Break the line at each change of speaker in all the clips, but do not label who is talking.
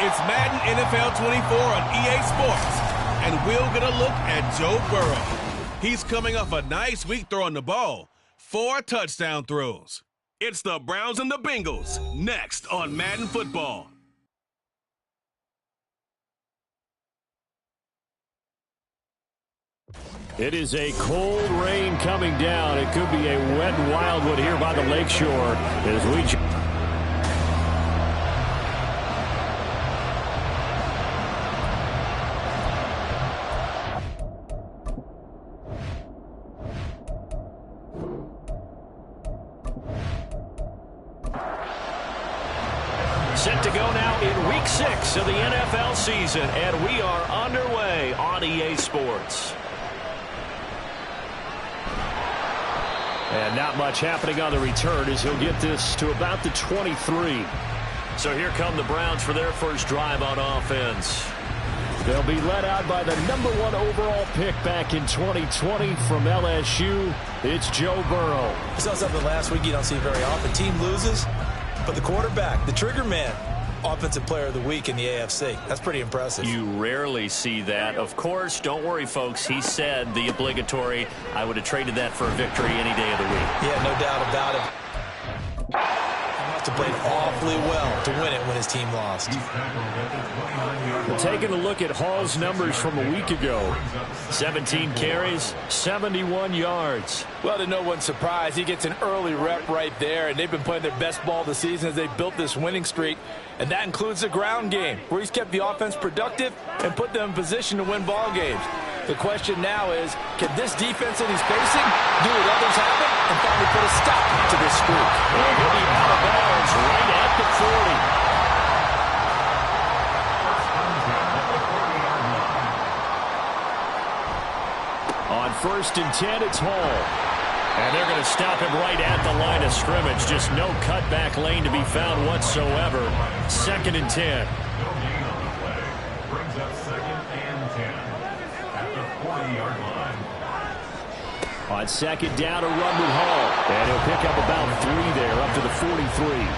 It's Madden NFL 24 on EA Sports, and we'll get a look at Joe Burrow. He's coming off a nice week throwing the ball. 4 touchdown throws. It's the Browns and the Bengals, next on Madden Football.
It is a cold rain coming down. It could be a wet and wild one here by the lakeshore as we... Set to go now in Week 6 of the NFL season, and we are underway on EA Sports. And not much happening on the return as he'll get this to about the 23. So here come the Browns for their first drive on offense. They'll be led out by the #1 overall pick back in 2020 from LSU. It's Joe Burrow.
We saw something last week you don't see very often. Team loses, but the quarterback, the trigger man, Offensive Player of the Week in the AFC. That's pretty impressive.
You rarely see that. Of course, don't worry, folks. He said the obligatory, I would have traded that for a victory any day of the week.
Yeah, no doubt about it. He must have played awfully well to win it when his team lost.
We're taking a look at Hall's numbers from a week ago. 17 carries, 71 yards.
Well, to no one's surprise, he gets an early rep right there, and they've been playing their best ball this season as they built this winning streak. And that includes the ground game, where he's kept the offense productive and put them in position to win ball games. The question now is, can this defense that he's facing do what others haven't and finally put a stop to this streak?
And he'll be out of bounds right at the 40. On 1st and 10, it's Hall. And they're going to stop him right at the line of scrimmage. Just no cutback lane to be found whatsoever. 2nd and 10.
Brings up 2nd and 10 at the 40-yard line.
On 2nd down, a run with Hall. And he'll pick up about 3 there, up to the 43.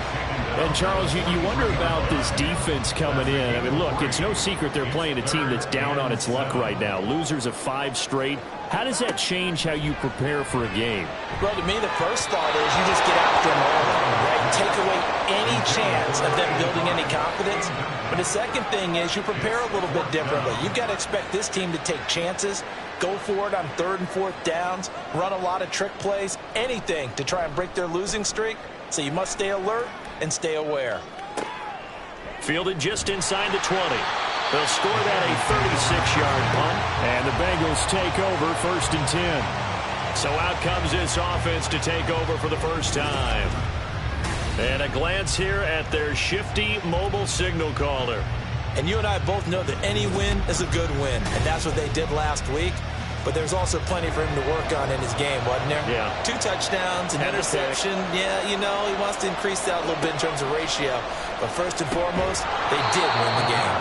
And, Charles, you wonder about this defense coming in. I mean, look, it's no secret they're playing a team that's down on its luck right now. Losers of 5 straight. How does that change how you prepare for a game?
Well, to me, the first thought is you just get after them early, right? Take away any chance of them building any confidence. But the second thing is you prepare a little bit differently. You've got to expect this team to take chances, go for it on 3rd and 4th downs, run a lot of trick plays, anything to try and break their losing streak. So you must stay alert and stay aware.
Fielded just inside the 20. They'll score that a 36-yard punt, and the Bengals take over 1st and 10. So out comes this offense to take over for the first time. And a glance here at their shifty mobile signal caller.
And you and I both know that any win is a good win, and that's what they did last week. But there's also plenty for him to work on in his game, wasn't there?
Yeah.
2 touchdowns, an interception. Yeah, you know, he wants to increase that a little bit in terms of ratio. But first and foremost, they did win the game.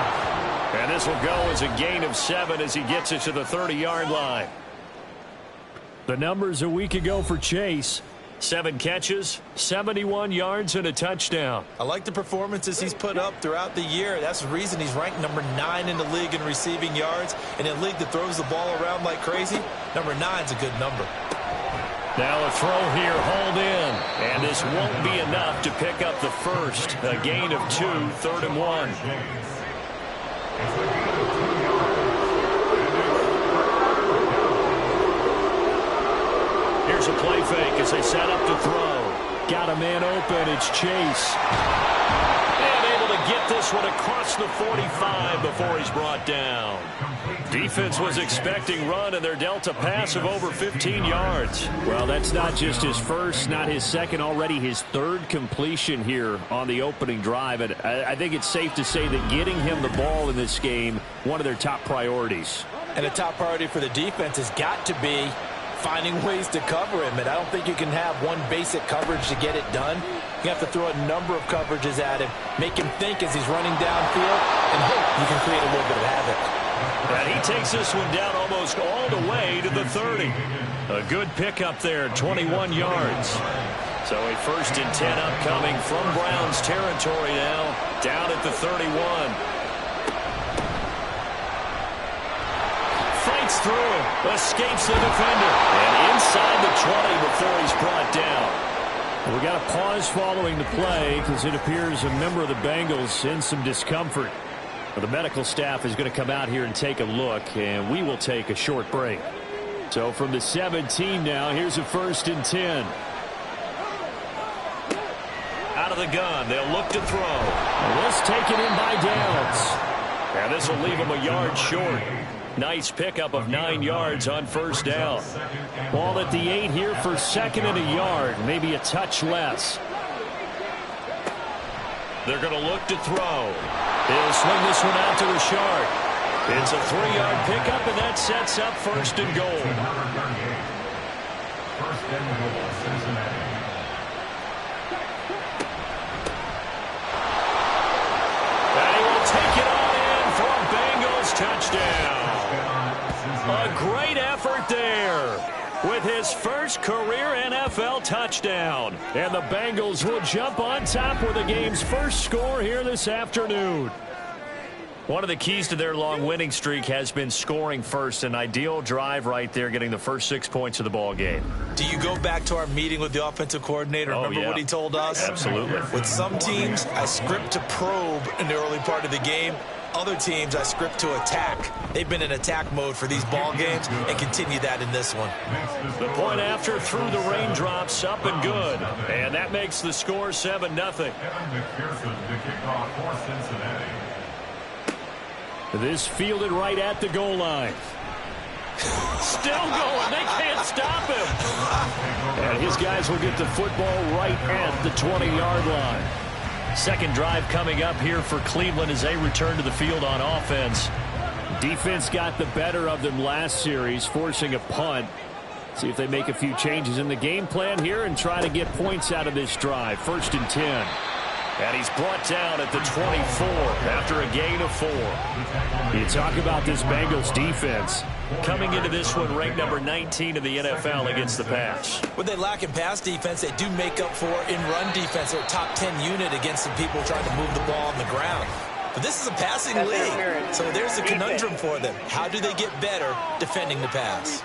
And this will go as a gain of 7 as he gets it to the 30-yard line. The numbers a week ago for Chase. 7 catches, 71 yards, and a touchdown.
I like the performances he's put up throughout the year. That's the reason he's ranked #9 in the league in receiving yards. In a league that throws the ball around like crazy, #9's a good number.
Now a throw here, hauled in. And this won't be enough to pick up the first. A gain of 2, 3rd and 1. Here's a play fake as they set up to throw. Got a man open. It's Chase. And able to get this one across the 45 before he's brought down. Defense was expecting run, and they're dealt a pass of over 15 yards. Well, that's not just his first, not his second, already his 3rd completion here on the opening drive. And I think it's safe to say that getting him the ball in this game, one of their top priorities.
And a top priority for the defense has got to be finding ways to cover him. And I don't think you can have one basic coverage to get it done. You have to throw a number of coverages at him, make him think as he's running downfield, and hope you can create a little bit of havoc.
And he takes this one down almost all the way to the 30. A good pickup there, 21 yards. So a 1st and 10 upcoming from Browns territory now. Down at the 31. Fights through. Escapes the defender. And inside the 20 before he's brought down. We got a pause following the play because it appears a member of the Bengals in some discomfort. The medical staff is going to come out here and take a look, and we will take a short break. So from the 17 now, here's a 1st and 10. Out of the gun, they'll look to throw. And this taken in by Downs. And this will leave him a yard short. Nice pickup of 9 yards on 1st down. Ball at the 8 here for 2nd and a yard, maybe a touch less. They're going to look to throw. He'll swing this one out to Richard. It's a 3-yard pickup, and that sets up 1st and goal.
1st and goal, Cincinnati.
And he will take it on in for a Bengals touchdown. A great effort there with his first career NFL touchdown. And the Bengals will jump on top with the game's first score here this afternoon. One of the keys to their long winning streak has been scoring first. An ideal drive right there, getting the first 6 points of the ball game.
Do you go back to our meeting with the offensive coordinator? Remember what he told us?
Absolutely.
With some teams, I script to probe in the early part of the game. Other teams, I script to attack. They've been in attack mode for these ball games and continue that in this one.
The point after through the raindrops, up and good. And that makes the score 7-0.
Evan McPherson to kick off for Cincinnati.
This fielded right at the goal line. Still going. They can't stop him. And his guys will get the football right at the 20-yard line. Second drive coming up here for Cleveland as they return to the field on offense. Defense got the better of them last series, forcing a punt. See if they make a few changes in the game plan here and try to get points out of this drive. 1st and 10. And he's brought down at the 24 after a gain of 4. You talk about this Bengals defense. Coming into this one ranked number 19 in the NFL against the pass.
When they lack in pass defense, they do make up for in run defense. They're a top 10 unit against some people trying to move the ball on the ground. But this is a passing league, so there's a conundrum for them. How do they get better defending the pass?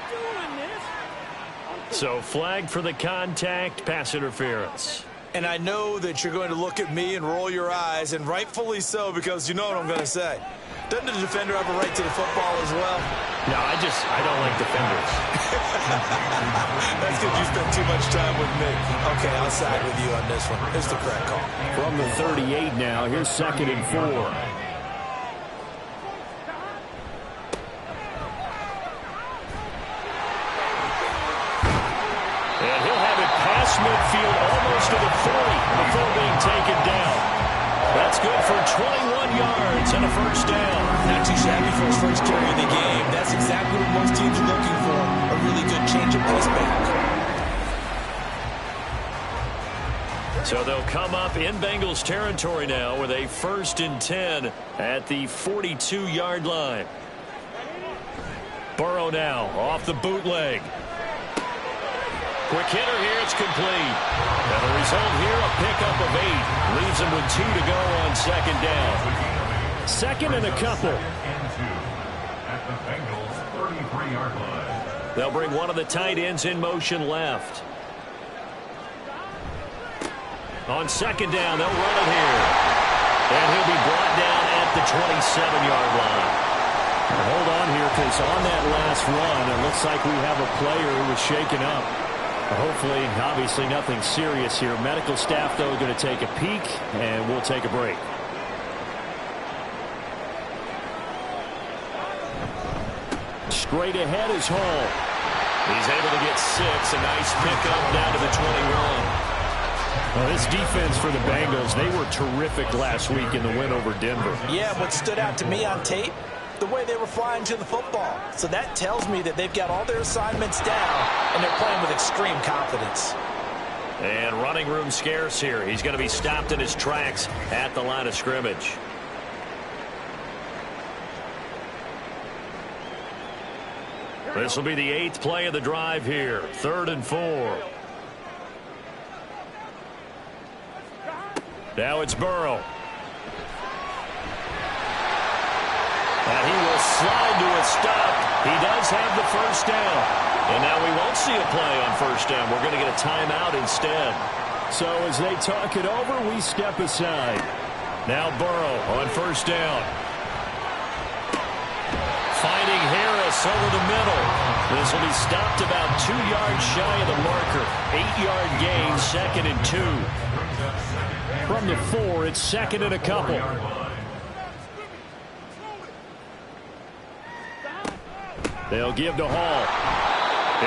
So flag for the contact, pass interference.
And I know that you're going to look at me and roll your eyes, and rightfully so, because you know what I'm going to say. Doesn't the defender have a right to the football as well?
No, I don't like defenders.
That's because you spend too much time with me. Okay, I'll side with you on this one. It's the correct call.
From the 38 now, here's 2nd and 4. And he'll have it past midfield almost to the 40 before being taken down. That's good for 21 yards and a 1st down.
Not too shabby for his first carry of the game. That's exactly what most teams are looking for. A really good change of pace back.
So they'll come up in Bengals territory now with a 1st and 10 at the 42-yard line. Burrow now off the bootleg. Quick hitter here, it's complete. And the result here, a pickup of 8. Leaves him with 2 to go on 2nd down. 2nd and a couple.
At the Bengals 33-yard line.
They'll bring one of the tight ends in motion left. On 2nd down, they'll run it here. And he'll be brought down at the 27-yard line. Now hold on here, because on that last run, it looks like we have a player who was shaken up. Hopefully, obviously nothing serious here. Medical staff, though, going to take a peek, and we'll take a break. Straight ahead is Hall. He's able to get 6. A nice pickup down to the 21. Well, this defense for the Bengals, they were terrific last week in the win over Denver.
Yeah, what stood out to me on tape, the way they were flying to the football. So that tells me that they've got all their assignments down, and they're playing with extreme confidence.
And running room scarce here. He's going to be stopped in his tracks at the line of scrimmage. This will be the 8th play of the drive here. 3rd and 4. Now it's Burrow. And he will slide to a stop. He does have the first down. And now we won't see a play on first down. We're going to get a timeout instead. So as they talk it over, we step aside. Now Burrow on first down. Finding Harris over the middle. This will be stopped about 2 yards shy of the marker. 8-yard gain, 2nd and 2. From the 4, it's 2nd and a couple. They'll give to Hall.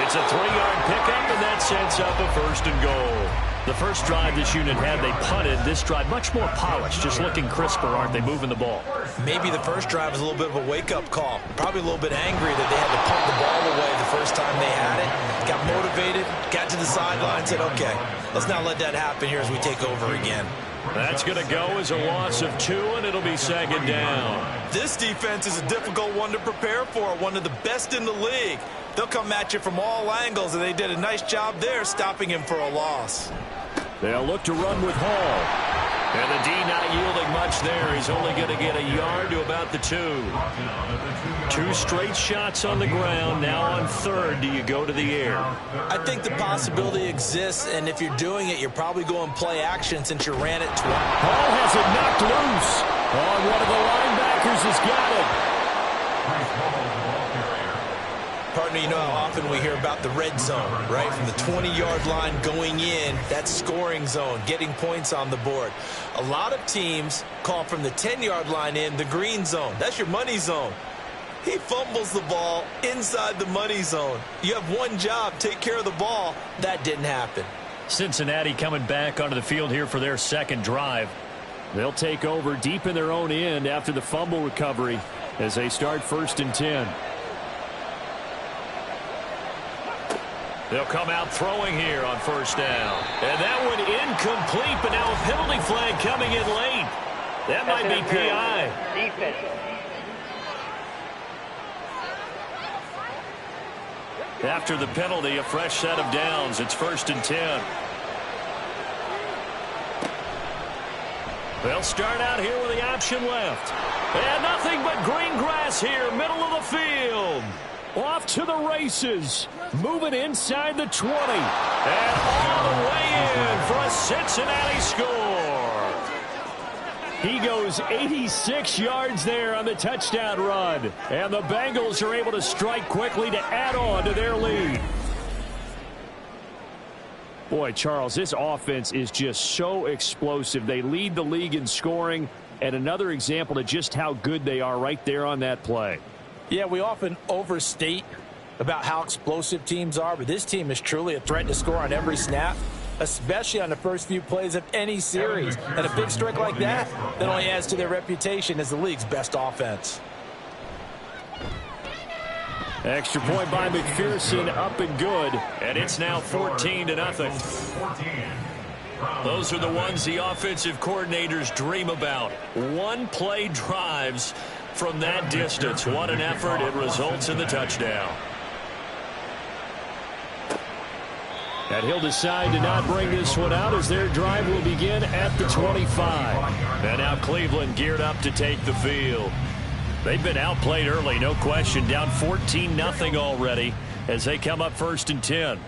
It's a 3-yard pickup, and that sets up a 1st and goal. The first drive this unit had, they punted. This drive, much more polished, just looking crisper, aren't they, moving the ball?
Maybe the first drive was a little bit of a wake-up call. Probably a little bit angry that they had to punt the ball away the first time they had it. Got motivated, got to the sideline, said, okay, let's not let that happen here as we take over again.
That's going to go as a loss of 2, and it'll be 2nd down.
This defense is a difficult one to prepare for, one of the best in the league. They'll come at you from all angles, and they did a nice job there stopping him for a loss.
They'll look to run with Hall. And the D not yielding much there. He's only going to get a yard to about the 2. 2 straight shots on the ground. Now on 3rd, do you go to the air?
I think the possibility exists, and if you're doing it, you're probably going play action since you ran it twice.
Hall has it knocked loose. One of the linebackers has got it.
Partner, you know how often we hear about the red zone, right? From the 20-yard line going in, that's scoring zone, getting points on the board. A lot of teams call from the 10-yard line in the green zone. That's your money zone. He fumbles the ball inside the money zone. You have one job, take care of the ball. That didn't happen.
Cincinnati coming back onto the field here for their 2nd drive. They'll take over deep in their own end after the fumble recovery as they start 1st and 10. They'll come out throwing here on 1st down. And that one incomplete, but now a penalty flag coming in late. That might be PI. After the penalty, a fresh set of downs. It's 1st and 10. They'll start out here with the option left. And nothing but green grass here, middle of the field. Off to the races. Moving inside the 20. And all the way in for a Cincinnati score. He goes 86 yards there on the touchdown run. And the Bengals are able to strike quickly to add on to their lead. Boy, Charles, this offense is just so explosive. They lead the league in scoring. And another example of just how good they are right there on that play.
Yeah, we often overstate about how explosive teams are, but this team is truly a threat to score on every snap, especially on the first few plays of any series. And a big strike like that only adds to their reputation as the league's best offense.
Extra point by McPherson, up and good. And it's now 14-0. Those are the ones the offensive coordinators dream about. One-play drives from that distance. What an effort. It results in the touchdown. And he'll decide to not bring this one out as their drive will begin at the 25. And now Cleveland geared up to take the field. They've been outplayed early, no question. Down 14-0 already as they come up 1st and 10.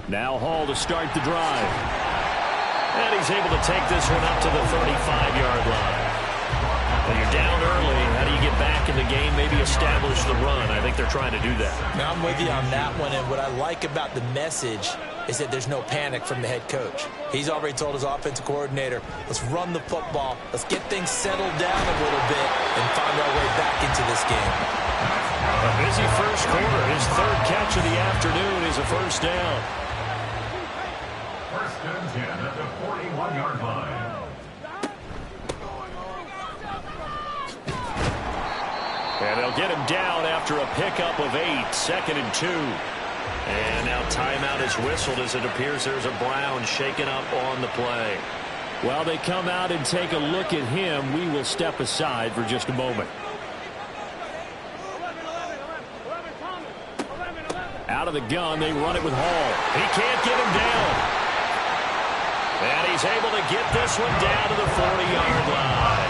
Now Hall to start the drive. And he's able to take this one up to the 35-yard line. When you're down early, how do you get back in the game, maybe establish the run? I think they're trying to do that.
Now, I'm with you on that one, and what I like about the message is that there's no panic from the head coach. He's already told his offensive coordinator, let's run the football, let's get things settled down a little bit, and find our way back into this game.
A busy first quarter. His 3rd catch of the afternoon is a 1st down.
1st and 10 at the 41-yard line.
And they'll get him down after a pickup of 8, 2nd and 2. And now timeout is whistled as it appears there's a Brown shaken up on the play. While they come out and take a look at him, we will step aside for just a moment. Out of the gun, they run it with Hall. He can't get him down. And he's able to get this one down to the 40-yard line.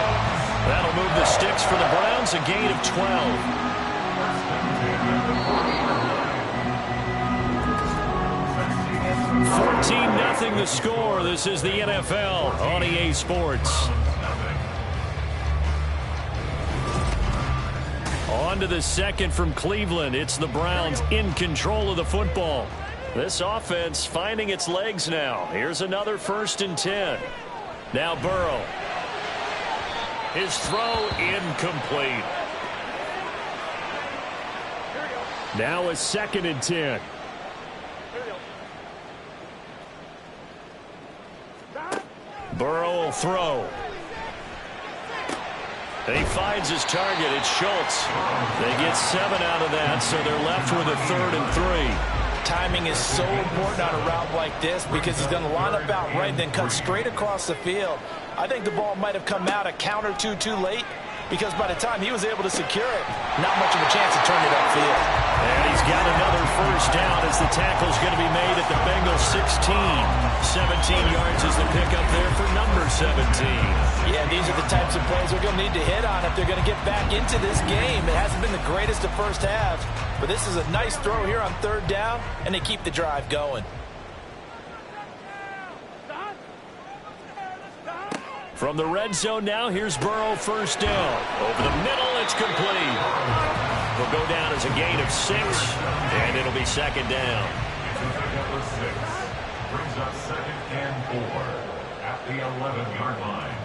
That's for the Browns, a gain of 12. 14-0 the score. This is the NFL on EA Sports. On to the second from Cleveland. It's the Browns in control of the football. This offense finding its legs now. Here's another 1st and 10. Now Burrow. His throw incomplete. Now a 2nd and 10. Burrow will throw. And he finds his target. It's Schultz. They get 7 out of that, so they're left with a 3rd and 3.
Timing is so important on a route like this because he's going to line up out right and then cut straight across the field. I think the ball might have come out a count or two too late because by the time he was able to secure it, not much of a chance to turn it upfield.
And he's got another 1st down as the tackle's going to be made at the Bengals 16. 17 yards is the pickup there for number 17.
Yeah, these are the types of plays they're going to need to hit on if they're going to get back into this game. It hasn't been the greatest of first halves, but this is a nice throw here on 3rd down, and they keep the drive going.
From the red zone now, here's Burrow 1st down. Over the middle, it's complete. Will go down as a gain of 6, and it'll be 2nd down.
Number 6 brings up 2nd and 4 at the 11-yard line.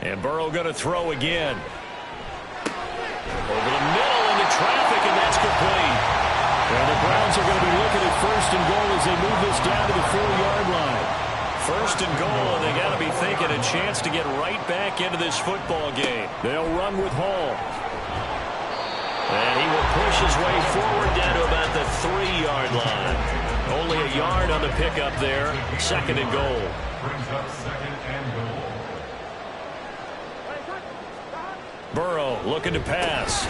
And Burrow going to throw again. Over the middle into traffic, and that's complete. And the Browns are going to be looking at 1st and goal as they move this down to the 4-yard line. 1st and goal, and they got to be thinking a chance to get right back into this football game. They'll run with Hall. And he will push his way forward down to about the 3-yard line. Only a yard on the pickup there. 2nd and goal.
Brings up 2nd and goal.
Burrow looking to pass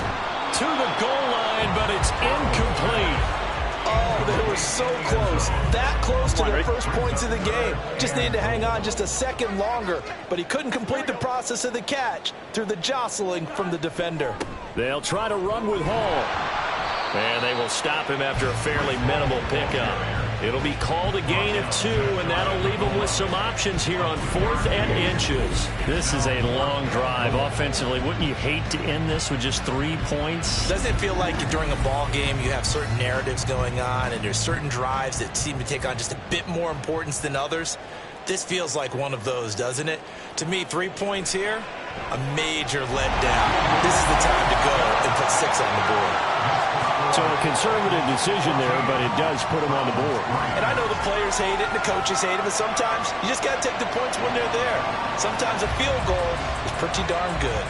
to the goal line, but it's incomplete.
Oh, they were so close. That close to their first points of the game. Just needed to hang on just a second longer, but he couldn't complete the process of the catch through the jostling from the defender.
They'll try to run with Hall. And they will stop him after a fairly minimal pickup. It'll be called a gain of 2, and that'll leave them with some options here on 4th and inches. This is a long drive offensively. Wouldn't you hate to end this with just 3 points?
Doesn't it feel like during a ball game you have certain narratives going on and there's certain drives that seem to take on just a bit more importance than others? This feels like one of those, doesn't it? To me, 3 points here, a major letdown. This is the time to go and put 6 on the board.
So a conservative decision there, but it does put him on the board.
And I know the players hate it and the coaches hate it, but sometimes you just got to take the points when they're there. Sometimes a field goal is pretty darn good.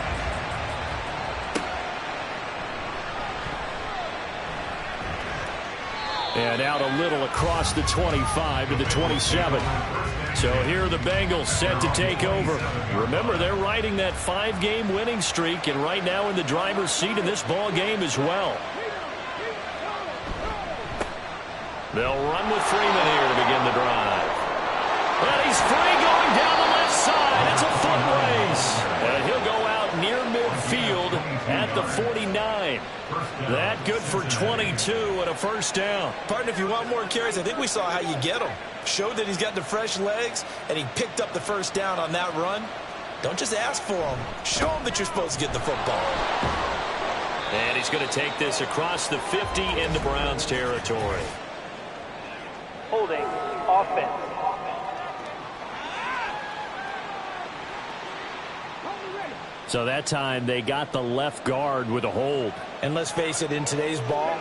And out a little across the 25 to the 27. So here are the Bengals set to take over. Remember, they're riding that 5-game winning streak, and right now in the driver's seat in this ball game as well. They'll run with Freeman here to begin the drive. And he's free going down the left side. It's a foot race. And he'll go out near midfield at the 49. That good for 22 and a 1st down.
Partner, if you want more carries, I think we saw how you get them. Showed that he's got the fresh legs, and he picked up the 1st down on that run. Don't just ask for them. Show them that you're supposed to get the football.
And he's going to take this across the 50 into Browns territory.
Holding offense.
So that time they got the left guard with a hold.
And let's face it, in today's ball,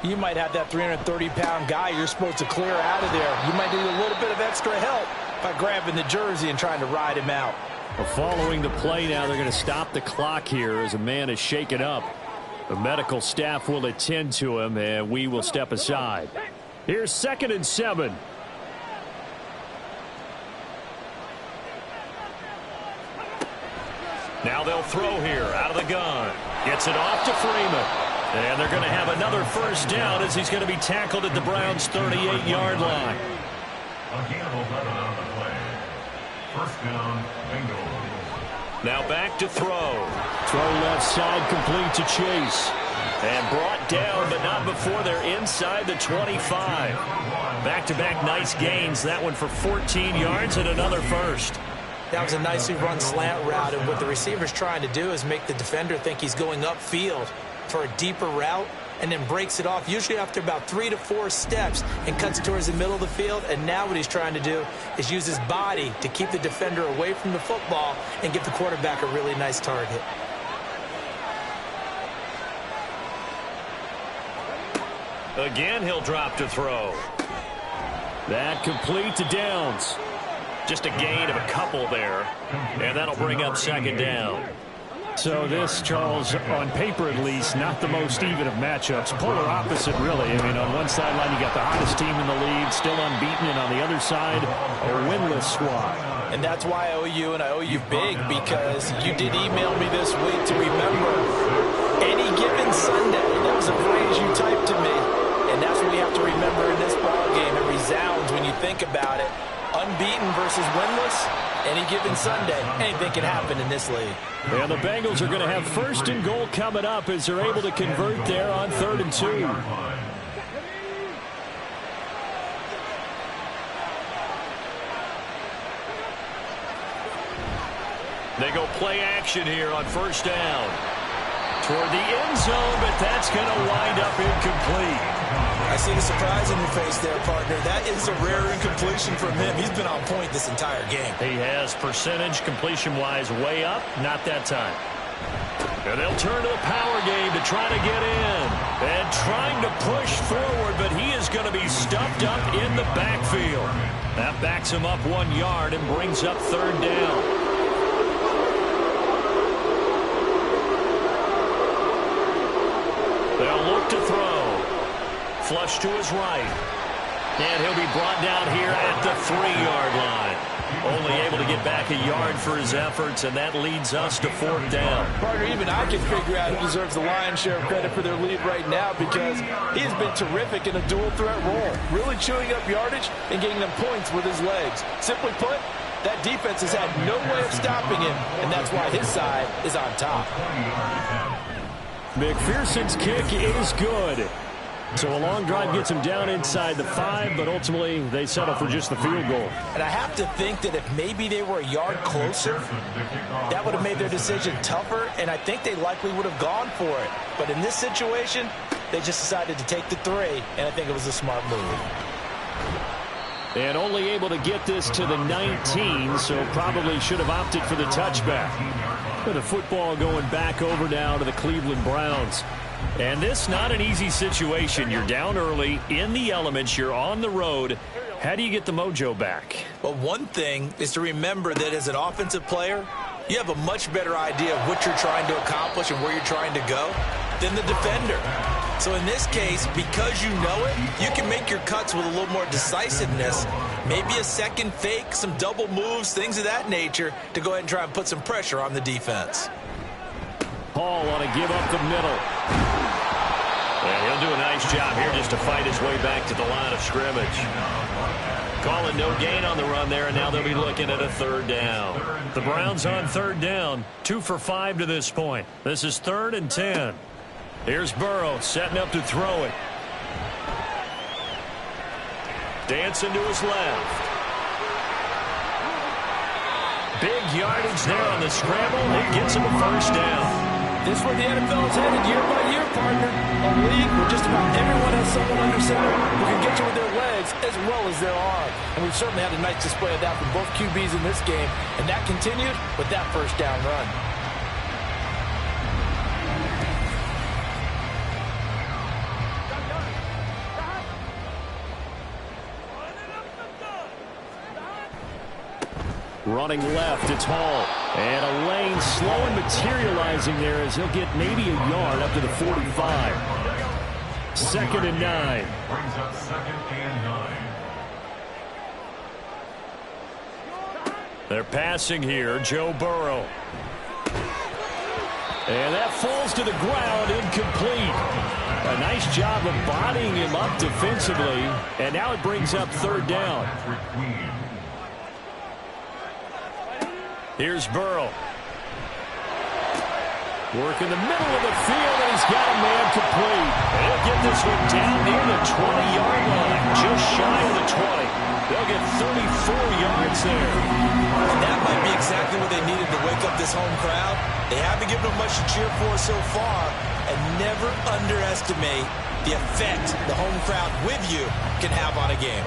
you might have that 330-pound guy you're supposed to clear out of there. You might need a little bit of extra help by grabbing the jersey and trying to ride him out.
Well, following the play now, they're going to stop the clock here as a man is shaken up. The medical staff will attend to him, and we will step aside. Here's 2nd and 7. Now they'll throw here out of the gun. Gets it off to Freeman. And they're going to have another 1st down as he's going to be tackled at the Browns' 38-yard line.
A gain of 11 on the play. 1st down, Bengals.
Now back to throw. Throw left side, complete to Chase. And brought down, but not before they're inside the 25. Back-to-back nice gains. That one for 14 yards and another first.
That was a nicely run slant route, and what the receiver's trying to do is make the defender think he's going upfield for a deeper route, and then breaks it off, usually after about 3 to 4 steps, and cuts towards the middle of the field. And now what he's trying to do is use his body to keep the defender away from the football and give the quarterback a really nice target.
Again, he'll drop to throw. That complete to Downs. Just a gain of a couple there, and that'll bring up second down.
So this, Charles, on paper at least, not the most even of matchups. Polar opposite, really. I mean, on one sideline, you got the hottest team in the league, still unbeaten, and on the other side, a winless squad.
And that's why I owe you, and I owe you big, because you did email me this week to remember any given Sunday. That was a phrase you typed to me, and that's what we have to remember in this ball game. It resounds when you think about it. Unbeaten versus winless, any given Sunday, anything can happen in this league.
And the Bengals are going to have first and goal coming up as they're able to convert there on 3rd and 2. They go play action here on first down. Toward the end zone, but that's going to wind up incomplete.
I see the surprise in your face there, partner. That is a rare incompletion from him. He's been on point this entire game.
He has percentage completion-wise way up. Not that time. And they'll turn to the power game to try to get in. And trying to push forward, but he is going to be stuffed up in the backfield. That backs him up 1 yard and brings up 3rd down. They'll look to throw. Flush to his right. And he'll be brought down here at the 3-yard line. Only able to get back a yard for his efforts, and that leads us to 4th down.
Partner, even I can figure out who deserves the lion's share of credit for their lead right now, because he has been terrific in a dual threat role, really chewing up yardage and getting them points with his legs. Simply put, that defense has had no way of stopping him, and that's why his side is on top.
McPherson's kick is good. So a long drive gets him down inside the 5, but ultimately they settle for just the field goal.
And I have to think that if maybe they were a yard closer, that would have made their decision tougher, and I think they likely would have gone for it. But in this situation, they just decided to take the 3, and I think it was a smart move.
And only able to get this to the 19, so probably should have opted for the touchback. With the football going back over now to the Cleveland Browns. And this not an easy situation. You're down early, in the elements, you're on the road. How do you get the mojo back?
Well, one thing is to remember that as an offensive player, you have a much better idea of what you're trying to accomplish and where you're trying to go than the defender. So in this case, because you know it, you can make your cuts with a little more decisiveness. Maybe a second fake, some double moves, things of that nature to go ahead and try and put some pressure on the defense.
Hall want to give up the middle. And he'll do a nice job here just to fight his way back to the line of scrimmage. Calling no gain on the run there, and now they'll be looking at a 3rd down. The Browns on 3rd down, 2 for 5 to this point. This is 3rd and 10. Here's Burrow setting up to throw it. Dancing to his left. Big yardage there on the scramble. It gets him a 1st down.
This is where the NFL is headed year by year, partner. A league where just about everyone has someone under center who can get you with their legs as well as their arm. And we've certainly had a nice display of that from both QBs in this game. And that continued with that 1st down run.
Running left, it's Hall. And a lane slow and materializing there as he'll get maybe a yard up to the 45. 2nd and 9.
Brings up 2nd and 9.
They're passing here, Joe Burrow. And that falls to the ground, incomplete. A nice job of bodying him up defensively. And now it brings up 3rd down. Here's Burrow. Working the middle of the field, and he's got a man complete. He'll get this one down near the 20-yard line, just shy of the 20. They'll get 34 yards there.
And that might be exactly what they needed to wake up this home crowd. They haven't given them much to cheer for so far, and never underestimate the effect the home crowd with you can have on a game.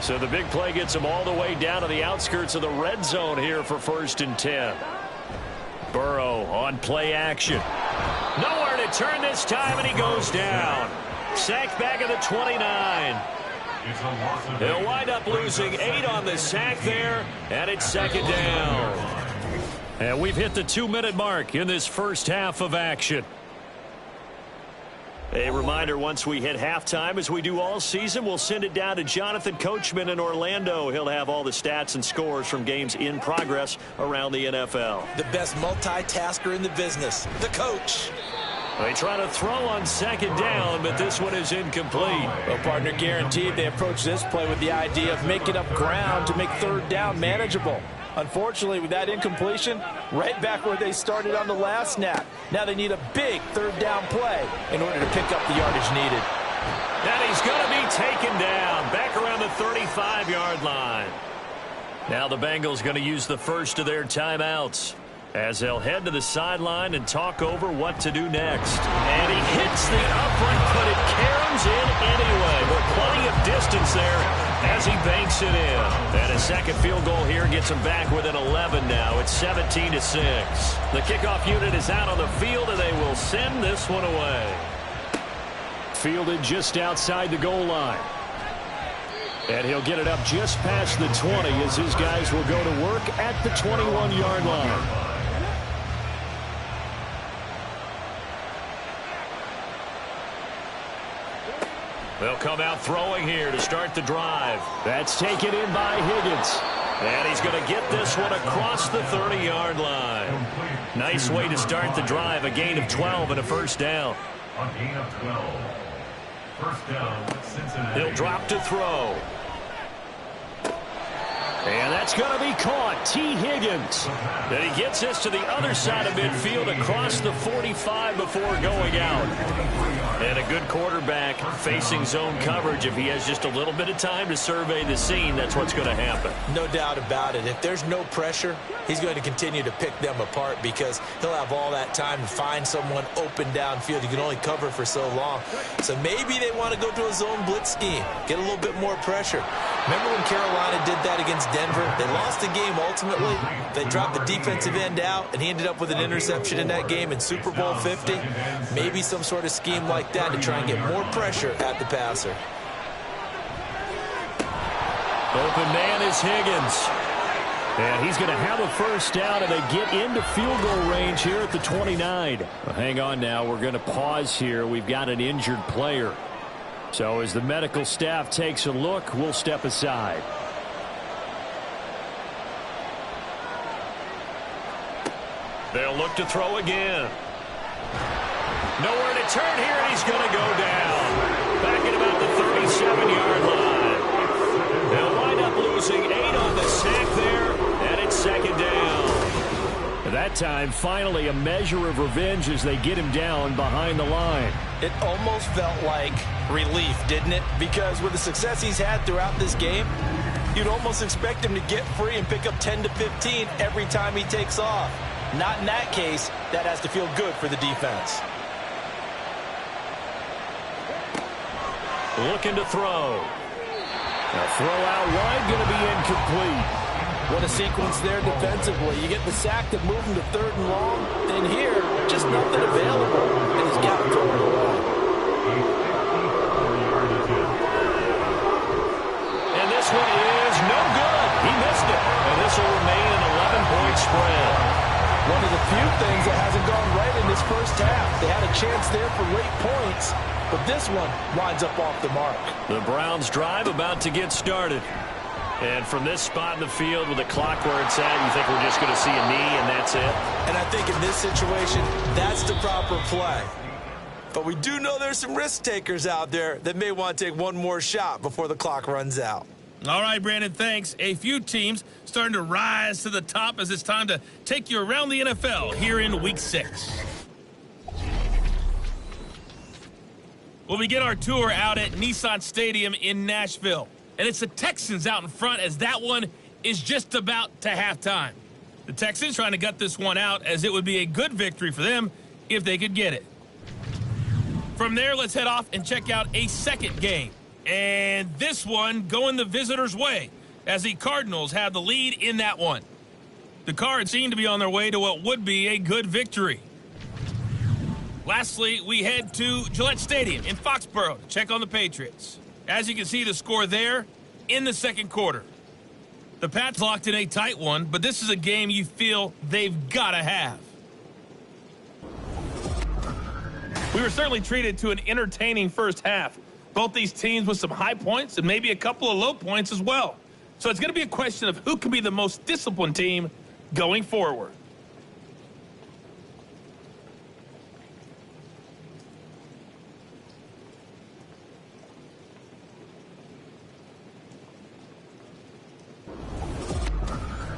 So the big play gets them all the way down to the outskirts of the red zone here for 1st and 10. Burrow on play action. Nowhere to turn this time, and he goes down. Sacked back at the 29. He'll wind up losing 8 on the sack there, and it's 2nd down. And we've hit the 2-minute mark in this first half of action. A reminder, once we hit halftime, as we do all season, we'll send it down to Jonathan Coachman in Orlando. He'll have all the stats and scores from games in progress around the NFL.
The best multitasker in the business, the coach.
They try to throw on 2nd down, but this one is incomplete.
Well, partner, guaranteed they approach this play with the idea of making up ground to make 3rd down manageable. Unfortunately, with that incompletion, right back where they started on the last snap. Now they need a big 3rd down play in order to pick up the yardage needed.
And he's going to be taken down back around the 35-yard line. Now the Bengals going to use the first of their timeouts as they'll head to the sideline and talk over what to do next. And he hits the upright, but it caroms in anyway. With plenty of distance there as he banks it in. And a second field goal here gets him back within 11 now. It's 17-6. The kickoff unit is out on the field, and they will send this one away. Fielded just outside the goal line. And he'll get it up just past the 20 as his guys will go to work at the 21-yard line. They'll come out throwing here to start the drive. That's taken in by Higgins. And he's going to get this one across the 30-yard line. Nice way to start the drive. A gain of 12 and a 1st down.
A gain of 12. 1st down, Cincinnati.
He'll drop to throw. And that's going to be caught. T. Higgins. And he gets this to the other side of midfield across the 45 before going out. And a good quarterback facing zone coverage. If he has just a little bit of time to survey the scene, that's what's going to happen.
No doubt about it. If there's no pressure, he's going to continue to pick them apart because he'll have all that time to find someone open downfield. You can only cover for so long. So maybe they want to go to a zone blitz scheme, get a little bit more pressure. Remember when Carolina did that against Denver? They lost the game ultimately. They dropped the defensive end out, and he ended up with an interception in that game in Super Bowl 50. Maybe some sort of scheme like that to try and get more pressure at the passer.
Open man is Higgins. And he's going to have a 1st down, and they get into field goal range here at the 29. Well, hang on now. We're going to pause here. We've got an injured player. So as the medical staff takes a look, we'll step aside. They'll look to throw again. Nowhere to turn here, and he's going to go down. Back at about the 37-yard line. They'll wind up losing 8 on the sack there, and it's 2nd down. At that time, finally a measure of revenge as they get him down behind the line.
It almost felt like relief, didn't it? Because with the success he's had throughout this game, you'd almost expect him to get free and pick up 10 to 15 every time he takes off. Not in that case. That has to feel good for the defense.
Looking to throw. A throw out wide, going to be incomplete.
What a sequence there defensively. You get the sack to move him to 3rd and long. Then here, just nothing available. And he's got to throw it away.
And this one is no good. He missed it. And this will remain an 11-point spread.
One of the few things that hasn't gone right in this first half. They had a chance there for late points, but this one winds up off the mark.
The Browns drive about to get started. And from this spot in the field with the clock where it's at, you think we're just going to see a knee and that's it?
And I think in this situation, that's the proper play. But we do know there's some risk takers out there that may want to take one more shot before the clock runs out.
All right, Brandon, thanks. A few teams starting to rise to the top as it's time to take you around the NFL here in Week 6. We'll begin our tour out at Nissan Stadium in Nashville. And it's the Texans out in front as that one is just about to halftime. The Texans trying to gut this one out as it would be a good victory for them if they could get it. From there, let's head off and check out a second game. And this one going the visitors' way as the Cardinals have the lead in that one. The Cards seem to be on their way to what would be a good victory. Lastly, we head to Gillette Stadium in Foxborough to check on the Patriots. As you can see, the score there in the second quarter. The Pats locked in a tight one, but this is a game you feel they've got to have. We were certainly treated to an entertaining first half. Both these teams with some high points and maybe a couple of low points as well. So it's going to be a question of who can be the most disciplined team going forward.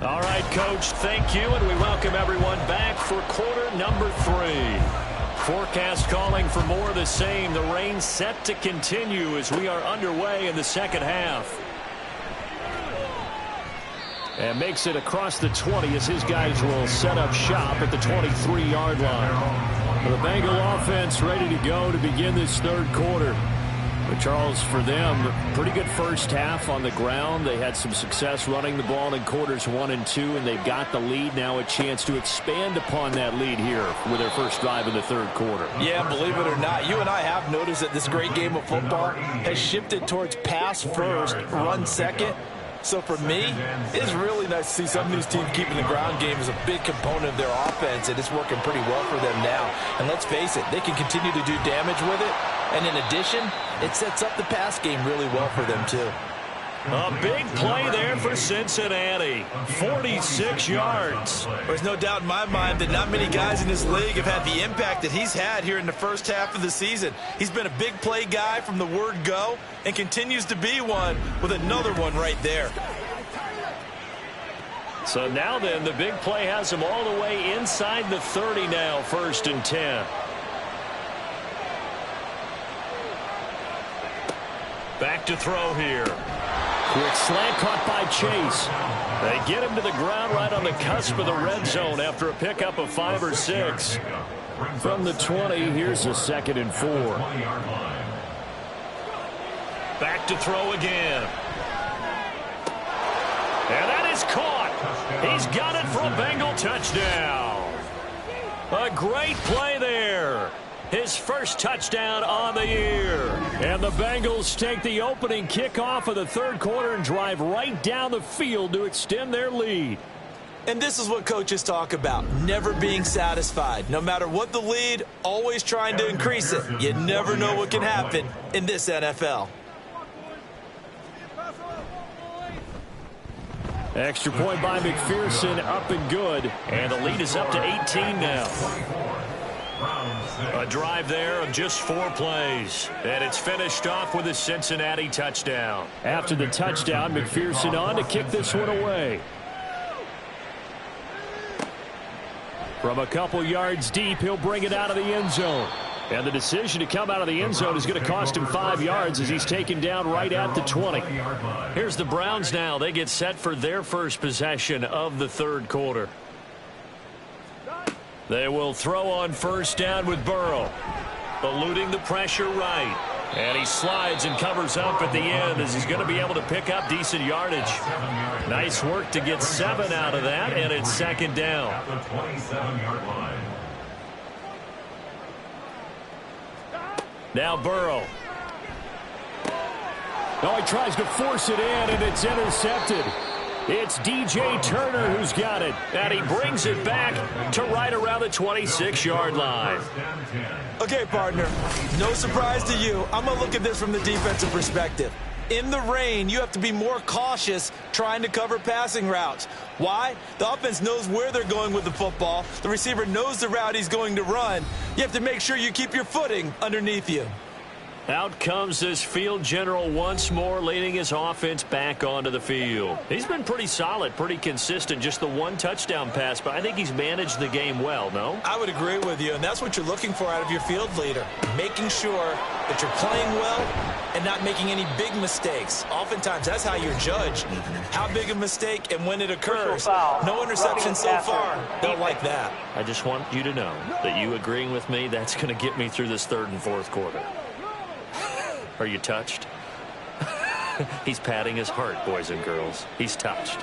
All right, Coach, thank you, and we welcome everyone back for quarter number 3. Forecast calling for more of the same. The rain set to continue as we are underway in the second half.
And makes it across the 20 as his guys will set up shop at the 23-yard line. The Bengal offense ready to go to begin this third quarter. But Charles, for them, pretty good first half on the ground. They had some success running the ball in quarters 1 and 2, and they've got the lead. Now a chance to expand upon that lead here with their first drive in the third quarter.
Yeah, believe it or not, you and I have noticed that this great game of football has shifted towards pass first, run second. So for me, it's really nice to see some of these teams keeping the ground game as a big component of their offense, and it's working pretty well for them now. And let's face it, they can continue to do damage with it. And in addition, it sets up the pass game really well for them, too.
A big play there for Cincinnati. 46 yards.
There's no doubt in my mind that not many guys in this league have had the impact that he's had here in the first half of the season. He's been a big play guy from the word go and continues to be one with another one right there.
So now then, the big play has him all the way inside the 30 now, 1st and 10. Back to throw here.
Quick slant caught by Chase.
They get him to the ground right on the cusp of the red zone after a pickup of 5 or 6.
From the 20, here's a 2nd and 4.
Back to throw again. And that is caught. He's got it for a Bengal touchdown. A great play there. His first touchdown on the year.
And the Bengals take the opening kickoff of the third quarter and drive right down the field to extend their lead.
And this is what coaches talk about, never being satisfied. No matter what the lead, always trying to increase it. You never know what can happen in this NFL.
Extra point by McPherson, up and good.
And the lead is up to 18 now. A drive there of just 4 plays. And it's finished off with a Cincinnati touchdown.
After the touchdown, McPherson on to kick this one away. From a couple yards deep, he'll bring it out of the end zone. And the decision to come out of the end zone is going to cost him 5 yards as he's taken down right at the 20.
Here's the Browns now. They get set for their first possession of the third quarter. They will throw on first down with Burrow. Eluding the pressure right. And he slides and covers up at the end as he's going to be able to pick up decent yardage. Nice work to get 7 out of that, and it's 2nd down. Now Burrow.
Oh, he tries to force it in, and it's intercepted. It's DJ Turner who's got it.
And he brings it back to right around the 26-yard line.
Okay, partner, no surprise to you. I'm going to look at this from the defensive perspective. In the rain, you have to be more cautious trying to cover passing routes. Why? The offense knows where they're going with the football. The receiver knows the route he's going to run. You have to make sure you keep your footing underneath you.
Out comes this field general once more, leading his offense back onto the field. He's been pretty solid, pretty consistent, just the one touchdown pass, but I think he's managed the game well, no?
I would agree with you, and that's what you're looking for out of your field leader, making sure that you're playing well and not making any big mistakes. Oftentimes, that's how you're judged. How big a mistake and when it occurs. No interception so far. Don't like that.
I just want you to know that you agreeing with me, that's going to get me through this third and fourth quarter. Are you touched? He's patting his heart, boys and girls. He's touched.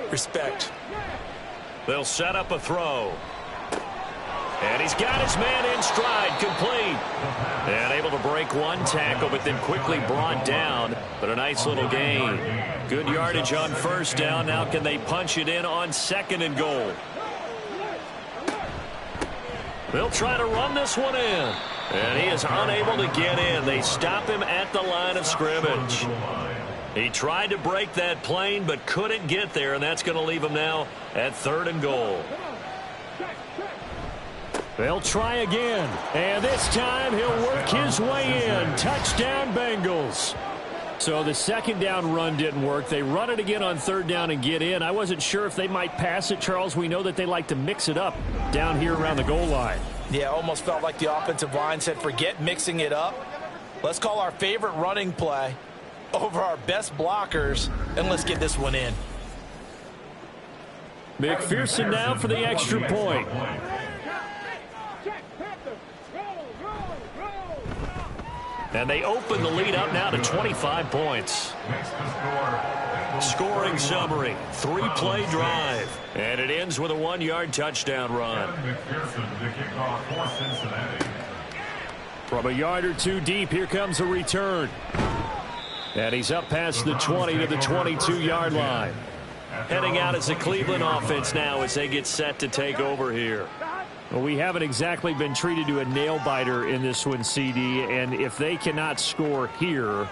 Respect.
They'll set up a throw. And he's got his man in stride, complete. And able to break one tackle, but then quickly brought down. But a nice little gain. Good yardage on first down. Now can they punch it in on second and goal? They'll try to run this one in. And he is unable to get in. They stop him at the line of scrimmage. He tried to break that plane but couldn't get there, and that's going to leave him now at third and goal.
They'll try again, and this time he'll work his way in. Touchdown, Bengals. So the second down run didn't work. They run it again on third down and get in. I wasn't sure if they might pass it, Charles. We know that they like to mix it up down here around the goal line.
Yeah, almost felt like the offensive line said, forget mixing it up. Let's call our favorite running play over our best blockers, and let's get this one in.
McPherson now for the extra point.
And they open the lead up now to 25 points. Scoring summary, 3-play drive. And it ends with a 1-yard touchdown run.
From a yard or two deep, here comes a return. And he's up past the 20 to the 22-yard line.
Heading out as the Cleveland offense now as they get set to take over here.
Well, we haven't exactly been treated to a nail-biter in this one, CD, and if they cannot score here,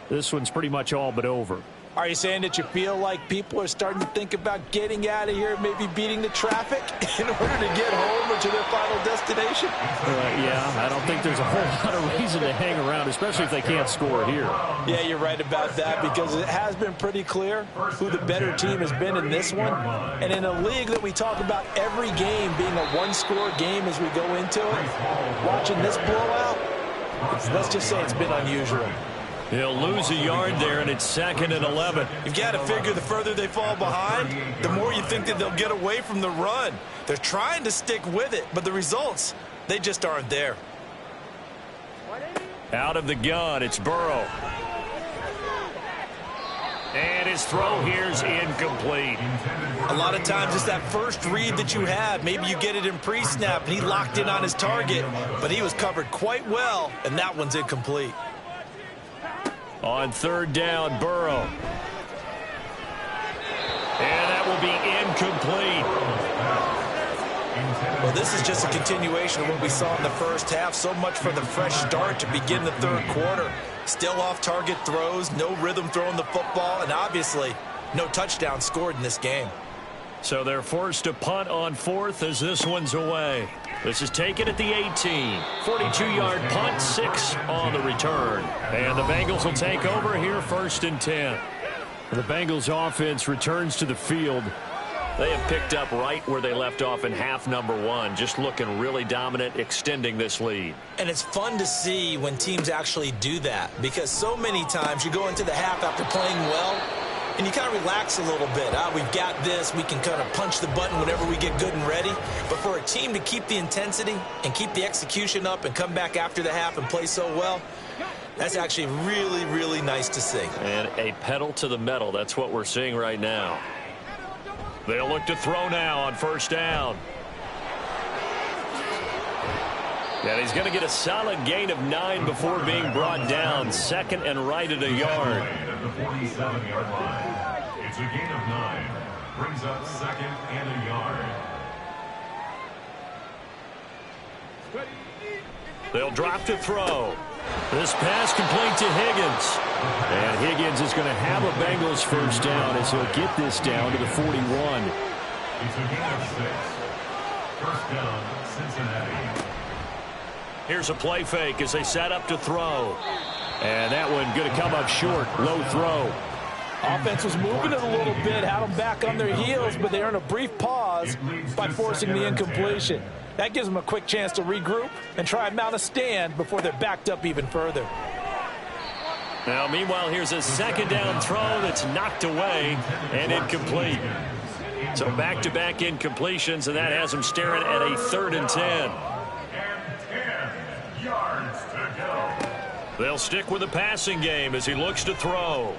this one's pretty much all but over.
Are you saying that you feel like people are starting to think about getting out of here, maybe beating the traffic in order to get home or to their final destination?
Yeah, I don't think there's a whole lot of reason to hang around, especially if they can't score here.
Yeah, you're right about that, because it has been pretty clear who the better team has been in this one. And in a league that we talk about every game being a one-score game as we go into it, watching this blowout, let's just say it's been unusual.
He'll lose a yard there, and it's 2nd and 11.
You've got to figure the further they fall behind, the more you think that they'll get away from the run. They're trying to stick with it, but the results, they just aren't there.
Out of the gun, it's Burrow. And his throw here's incomplete.
A lot of times it's that first read that you have. Maybe you get it in pre-snap, and he locked in on his target, but he was covered quite well, and that one's incomplete.
On third down, Burrow. And that will be incomplete.
Well, this is just a continuation of what we saw in the first half. So much for the fresh start to begin the third quarter. Still off-target throws, no rhythm throwing the football, and obviously no touchdown scored in this game.
So they're forced to punt on fourth as this one's away. This is taken at the 18. 42-yard punt, 6 on the return. And the Bengals will take over here 1st and 10.
The Bengals offense returns to the field.
They have picked up right where they left off in half number 1, just looking really dominant, extending this lead.
And it's fun to see when teams actually do that, because so many times you go into the half after playing well, and you kind of relax a little bit. We've got this. We can kind of punch the button whenever we get good and ready. But for a team to keep the intensity and keep the execution up and come back after the half and play so well, that's actually really, really nice to see.
And a pedal to the metal. That's what we're seeing right now. They'll look to throw now on first down. And he's going to get a solid gain of 9 before being brought down. 2nd and right at a yard.
The 47-yard line. It's a gain of 9. Brings up 2nd and a yard.
They'll drop to throw. This pass complete to Higgins.
And Higgins is going to have a Bengals first down as he'll get this down to the 41.
It's a gain of 6. First down, Cincinnati.
Here's a play fake as they set up to throw.
And that one going to come up short. Low throw.
Offense was moving it a little bit, had them back on their heels, but they earned a brief pause by forcing the incompletion. That gives them a quick chance to regroup and try and mount a stand before they're backed up even further.
Now, meanwhile, here's a second down throw that's knocked away and incomplete. So back-to-back incompletions, and that has them staring at a 3rd and 10.
And 10 yards to go.
They'll stick with the passing game as he looks to throw.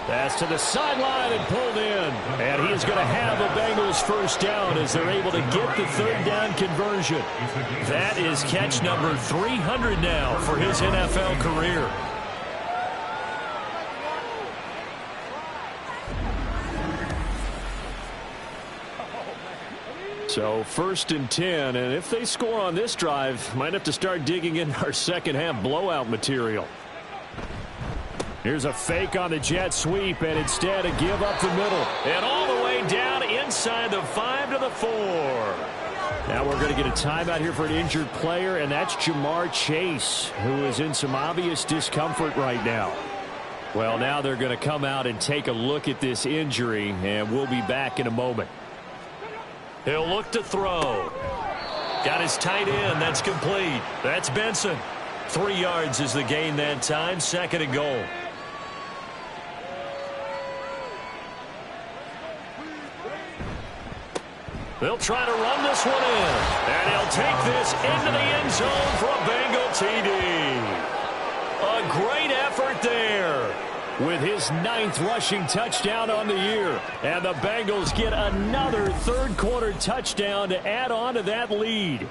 Pass to the sideline and pulled in. And he is going to have a Bengals first down as they're able to get the 3rd down conversion.
That is catch number 300 now for his NFL career.
So 1st and 10, and if they score on this drive, might have to start digging in our second half blowout material. Here's a fake on the jet sweep, and instead a give up the middle.
And all the way down inside the 5 to the 4.
Now we're going to get a timeout here for an injured player, and that's Jamar Chase, who is in some obvious discomfort right now. Well, now they're going to come out and take a look at this injury, and we'll be back in a moment.
He'll look to throw. Got his tight end. That's complete. That's Benson. 3 yards is the gain that time. 2nd and goal. They'll try to run this one in. And he'll take this into the end zone for a Bengal TD. A great effort there.
With his 9th rushing touchdown on the year. And the Bengals get another 3rd quarter touchdown to add on to that lead.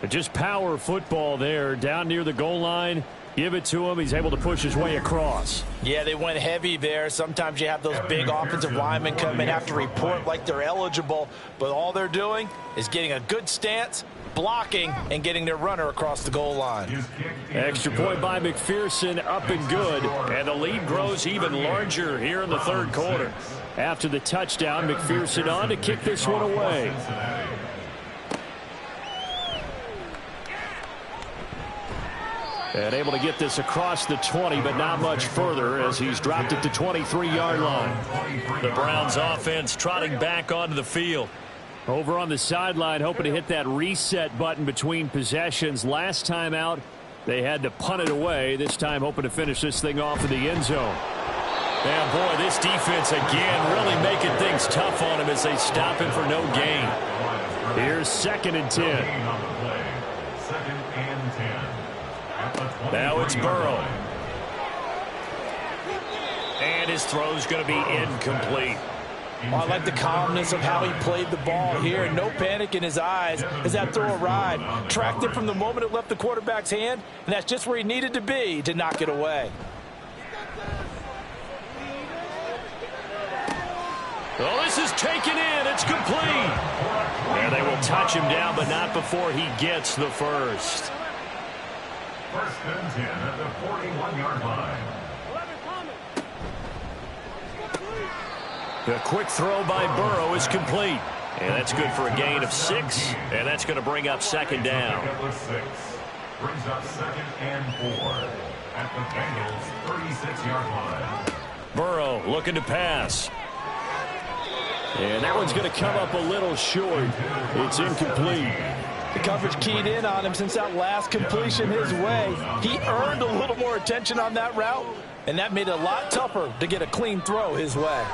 But just power football there down near the goal line. Give it to him. He's able to push his way across.
Yeah, they went heavy there. Sometimes you have those big offensive linemen come and have to report like they're eligible. But all they're doing is getting a good stance, blocking, and getting their runner across the goal line.
Extra point by McPherson, up and good.
And the lead grows even larger here in the 3rd quarter.
After the touchdown, McPherson on to kick this one away. And able to get this across the 20, but not much further as he's dropped it to 23-yard line.
The Browns offense trotting back onto the field.
Over on the sideline, hoping to hit that reset button between possessions. Last time out, they had to punt it away. This time hoping to finish this thing off in the end zone.
And boy, this defense again really making things tough on him as they stop him for no gain.
Here's 2nd and 10.
2nd and 10.
Now it's Burrow. And his throw's going to be incomplete.
I like the calmness of how he played the ball here, and no panic in his eyes as that throw arrived. Tracked it from the moment it left the quarterback's hand, and that's just where he needed to be to knock it away.
Well, this is taken in. It's complete. And they will touch him down, but not before he gets the first.
1st and 10 at the 41-yard line.
The quick throw by Burrow is complete. And that's good for a gain of 6. And that's going to bring up 2nd down.
Brings up 2nd and 4 at the Bengals 36-yard line.
Burrow looking to pass.
And that one's going to come up a little short. It's incomplete.
The coverage keyed in on him since that last completion his way. He earned a little more attention on that route, and that made it a lot tougher to get a clean throw his way.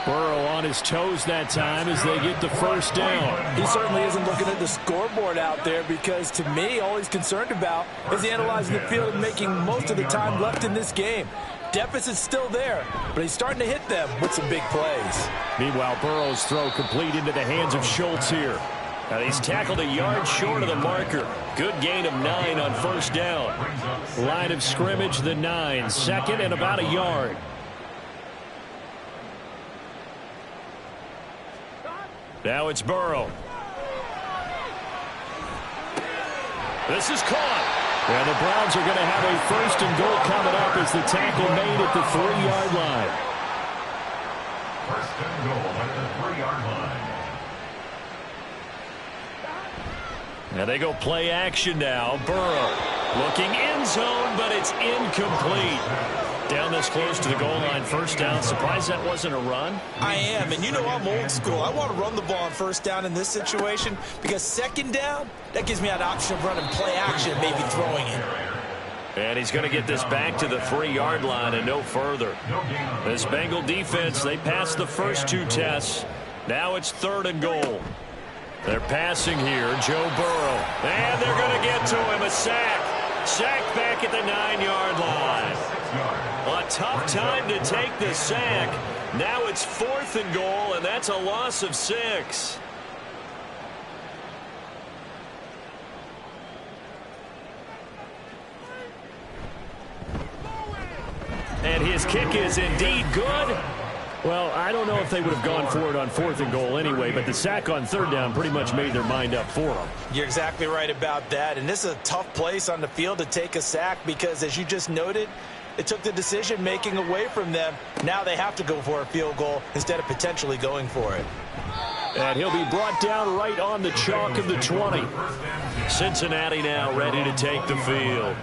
Burrow on his toes that time as they get the first down.
He certainly isn't looking at the scoreboard out there because, to me, all he's concerned about is analyzing the field and making most of the time left in this game. Deficit's still there, but he's starting to hit them with some big plays.
Meanwhile, Burrow's throw complete into the hands of Schultz here.
Now he's tackled a yard short of the marker. Good gain of 9 on 1st down.
Line of scrimmage, the 9. 2nd and about a yard.
Now it's Burrow. This is caught.
And the Browns are going to have a 1st and goal coming up as the tackle made at the 3-yard line.
1st and goal at the 3-yard line.
And they go play action now. Burrow looking end zone, but it's incomplete. Down this close to the goal line, first down. Surprised that wasn't a run?
I am, and you know I'm old school. I want to run the ball on first down in this situation because second down, that gives me an option of running play action, maybe throwing it.
And he's going to get this back to the 3-yard line and no further. This Bengal defense, they passed the first 2 tests. Now it's 3rd and goal. They're passing here, Joe Burrow. And they're going to get to him, a sack. Sacked back at the 9-yard line. A tough time to take the sack. Now it's 4th and goal, and that's a loss of 6. And his kick is indeed good.
Well, I don't know if they would have gone for it on 4th and goal anyway, but the sack on 3rd down pretty much made their mind up for them.
You're exactly right about that, and this is a tough place on the field to take a sack because, as you just noted, it took the decision-making away from them. Now they have to go for a field goal instead of potentially going for it.
And he'll be brought down right on the chalk of the 20.
Cincinnati now ready to take the field.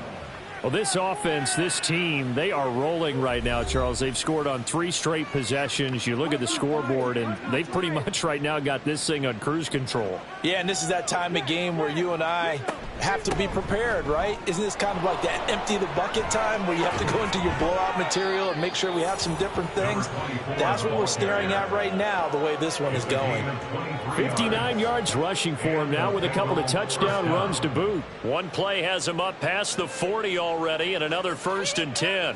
Well, this offense, this team, they are rolling right now, Charles. They've scored on 3 straight possessions. You look at the scoreboard, and they've pretty much right now got this thing on cruise control.
Yeah, and this is that time of game where you and I have to be prepared, right? Isn't this kind of like that empty the bucket time where you have to go into your blowout material and make sure we have some different things? That's what we're staring at right now, the way this one is going.
59 yards rushing for him now with a couple of touchdown runs to boot.
One play has him up past the 40 already, and another 1st and 10.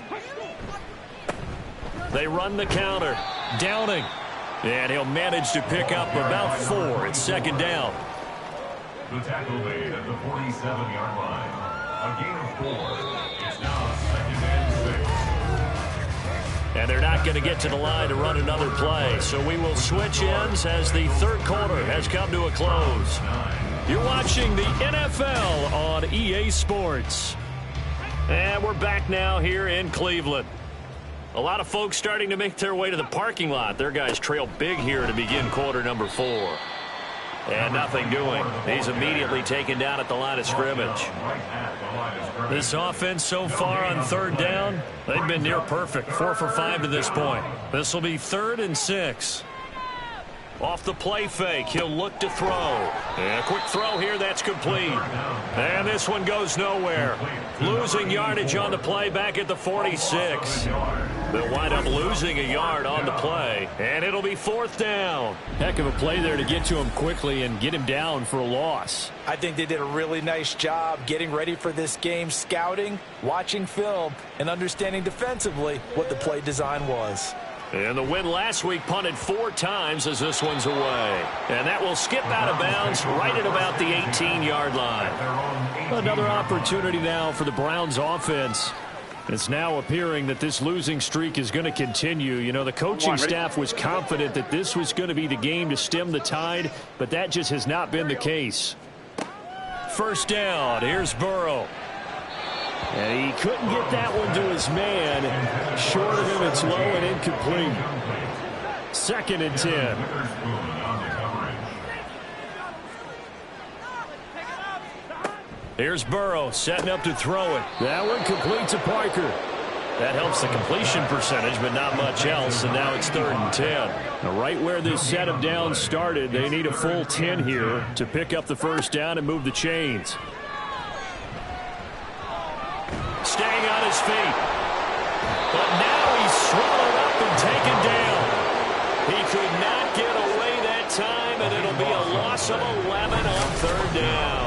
They run the counter. Downing. And he'll manage to pick up about 4. It's 2nd down.
The tackle made at the 47-yard line. A gain of 4. It's now 2nd and 6.
And they're not going to get to the line to run another play. So we will switch ends as the 3rd quarter has come to a close. You're watching the NFL on EA Sports. And we're back now here in Cleveland. A lot of folks starting to make their way to the parking lot. Their guys trail big here to begin quarter number 4. And nothing doing. He's immediately taken down at the line of scrimmage. This offense so far on 3rd down, they've been near perfect. 4 for 5 to this point. This will be 3rd and 6. Off the play fake, he'll look to throw. And a quick throw here, that's complete. And this one goes nowhere. Losing yardage on the play back at the 46. They'll wind up losing a yard on the play, and it'll be 4th down.
Heck of a play there to get to him quickly and get him down for a loss.
I think they did a really nice job getting ready for this game, scouting, watching film, and understanding defensively what the play design was.
And the win last week punted 4 times as this one's away. And that will skip out of bounds right at about the 18-yard line.
Another opportunity now for the Browns offense. It's now appearing that this losing streak is going to continue. You know, the coaching staff was confident that this was going to be the game to stem the tide, but that just has not been the case.
1st down. Here's Burrow.
And he couldn't get that one to his man. Short of him, it's low and incomplete. 2nd and 10.
Here's Burrow setting up to throw it.
That one complete to Parker.
That helps the completion percentage, but not much else, and now it's 3rd and 10.
Now, right where this set of downs started, they need a full 10 here to pick up the 1st down and move the chains.
Staying on his feet. But now he's swallowed up and taken down. He could not get away that time, and it'll be a loss of 11 on 3rd down.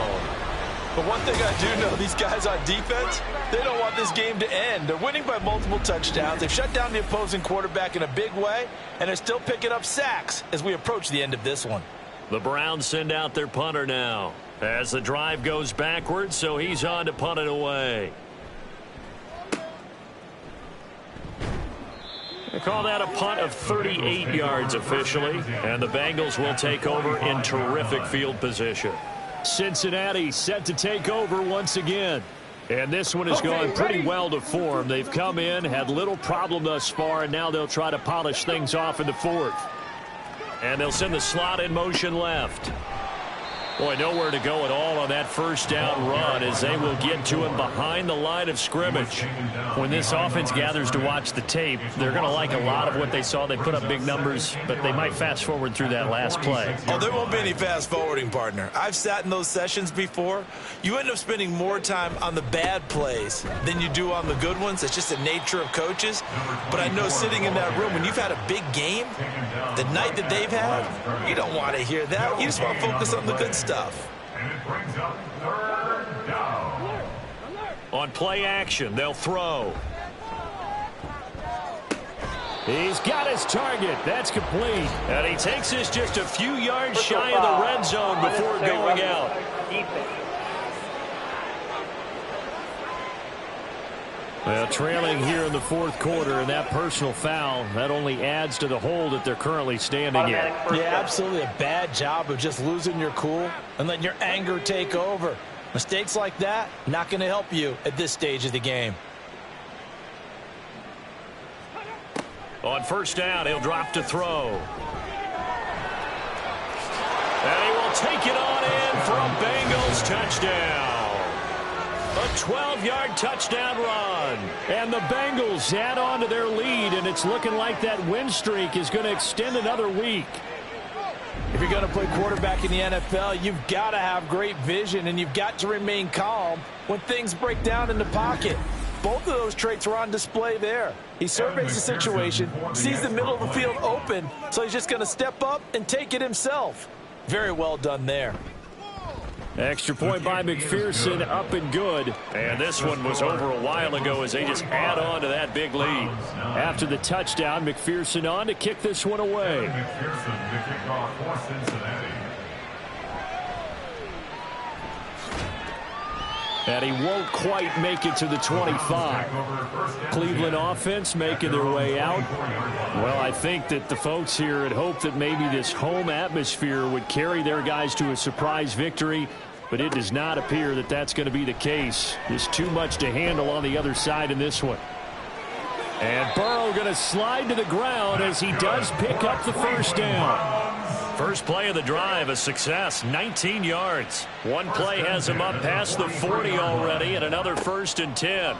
But one thing I do know, these guys on defense, they don't want this game to end. They're winning by multiple touchdowns. They've shut down the opposing quarterback in a big way, and they're still picking up sacks as we approach the end of this one.
The Browns send out their punter now as the drive goes backwards, so he's on to punt it away. They call that a punt of 38 yards officially, and the Bengals will take over in terrific field position.
Cincinnati set to take over once again. And this one has gone pretty well to form. They've come in, had little problem thus far, and now they'll try to polish things off in the 4th.
And they'll send the slot in motion left. Boy, nowhere to go at all on that first down run as they will get to him behind the line of scrimmage.
When this offense gathers to watch the tape, they're going to like a lot of what they saw. They put up big numbers, but they might fast forward through that last play.
Oh, there won't be any fast forwarding, partner. I've sat in those sessions before. You end up spending more time on the bad plays than you do on the good ones. It's just the nature of coaches. But I know sitting in that room, when you've had a big game, the night that they've had, you don't want to hear that. You just want to focus on the good stuff.
And it brings up third down.
On play action, they'll throw.
He's got his target. That's complete.
And he takes this just a few yards shy of the red zone before going out.
Well, trailing here in the fourth quarter, and that personal foul, that only adds to the hole that they're currently standing in.
Yeah, absolutely a bad job of just losing your cool and letting your anger take over. Mistakes like that, not going to help you at this stage of the game.
On first down, he'll drop to throw. And he will take it on in for a Bengals touchdown. A 12-yard touchdown run.
And the Bengals add on to their lead, and it's looking like that win streak is going to extend another week.
If you're going to play quarterback in the NFL, you've got to have great vision, and you've got to remain calm when things break down in the pocket. Both of those traits were on display there. He surveys the situation, sees the middle of the field open, so he's just going to step up and take it himself. Very well done there.
Extra point by McPherson, up and good.
And this one was over a while ago as they just add on to that big lead.
After the touchdown, McPherson on to kick this one away.
McPherson to kick off for Cincinnati.
And he won't quite make it to the 25. Cleveland offense making their way out. Well, I think that the folks here had hoped that maybe this home atmosphere would carry their guys to a surprise victory, but it does not appear that that's going to be the case. There's too much to handle on the other side in this one. And Burrow going to slide to the ground as he does pick up the first down.
First play of the drive, a success, 19 yards. One play has him up past the 40 already, and another 1st and 10.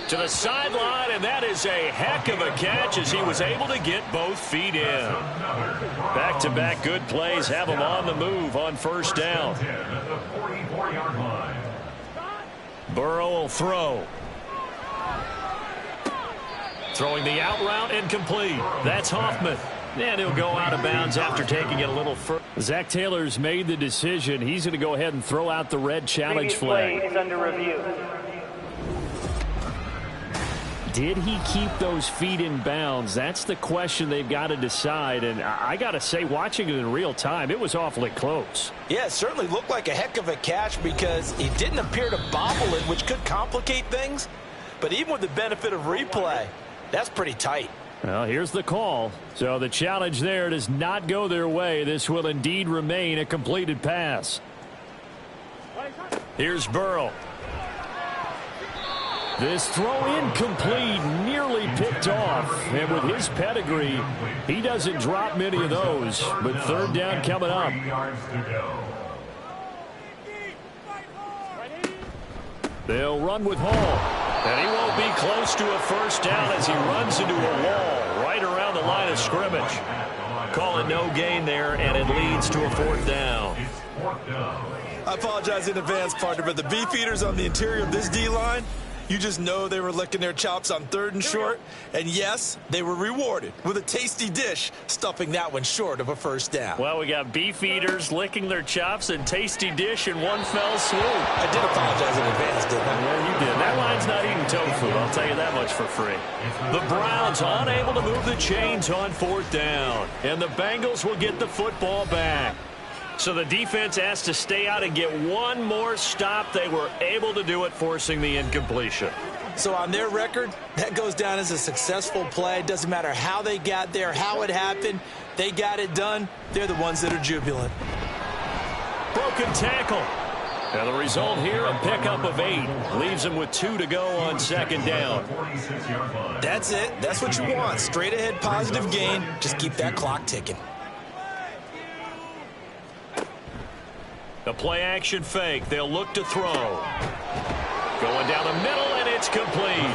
To the sideline, and that is a heck of a catch as he was able to get both feet in. Back-to-back good plays have him on the move on first down. Burrow will throw. Throwing the out route incomplete. That's Hoffman. And he'll go out of bounds after taking it a little further.
Zach Taylor's made the decision. He's going to go ahead and throw out the red challenge flag.
Play is under review.
Did he keep those feet in bounds? That's the question they've got to decide. And I got to say, watching it in real time, it was awfully close.
Yeah, it certainly looked like a heck of a catch because he didn't appear to bobble it, which could complicate things. But even with the benefit of replay, that's pretty tight.
Well, here's the call. So the challenge there does not go their way. This will indeed remain a completed pass.
Here's Burrow.
This throw incomplete, nearly picked off. And with his pedigree, he doesn't drop many of those. But third down coming up. They'll run with Hall.
And he won't be close to a first down as he runs into a wall right around the line of scrimmage. Call it no gain there, and it leads to a 4th down.
I apologize in advance, partner, but the beefeaters on the interior of this D-line, you just know they were licking their chops on 3rd and short. And yes, they were rewarded with a tasty dish, stuffing that one short of a first down.
Well, we got beef eaters licking their chops and tasty dish in one fell swoop.
I did apologize in advance, didn't I?
Yeah, you did. That line's not eating tofu, I'll tell you that much for free. The Browns unable to move the chains on 4th down. And the Bengals will get the football back. So the defense has to stay out and get one more stop. They were able to do it, forcing the incompletion.
So on their record, that goes down as a successful play. Doesn't matter how they got there, how it happened. They got it done. They're the ones that are jubilant.
Broken tackle. And the result here, a pickup of 8. Leaves them with 2 to go on 2nd down.
That's it. That's what you want. Straight ahead positive gain. Just keep that clock ticking.
The play action fake. They'll look to throw. Going down the middle, and it's complete.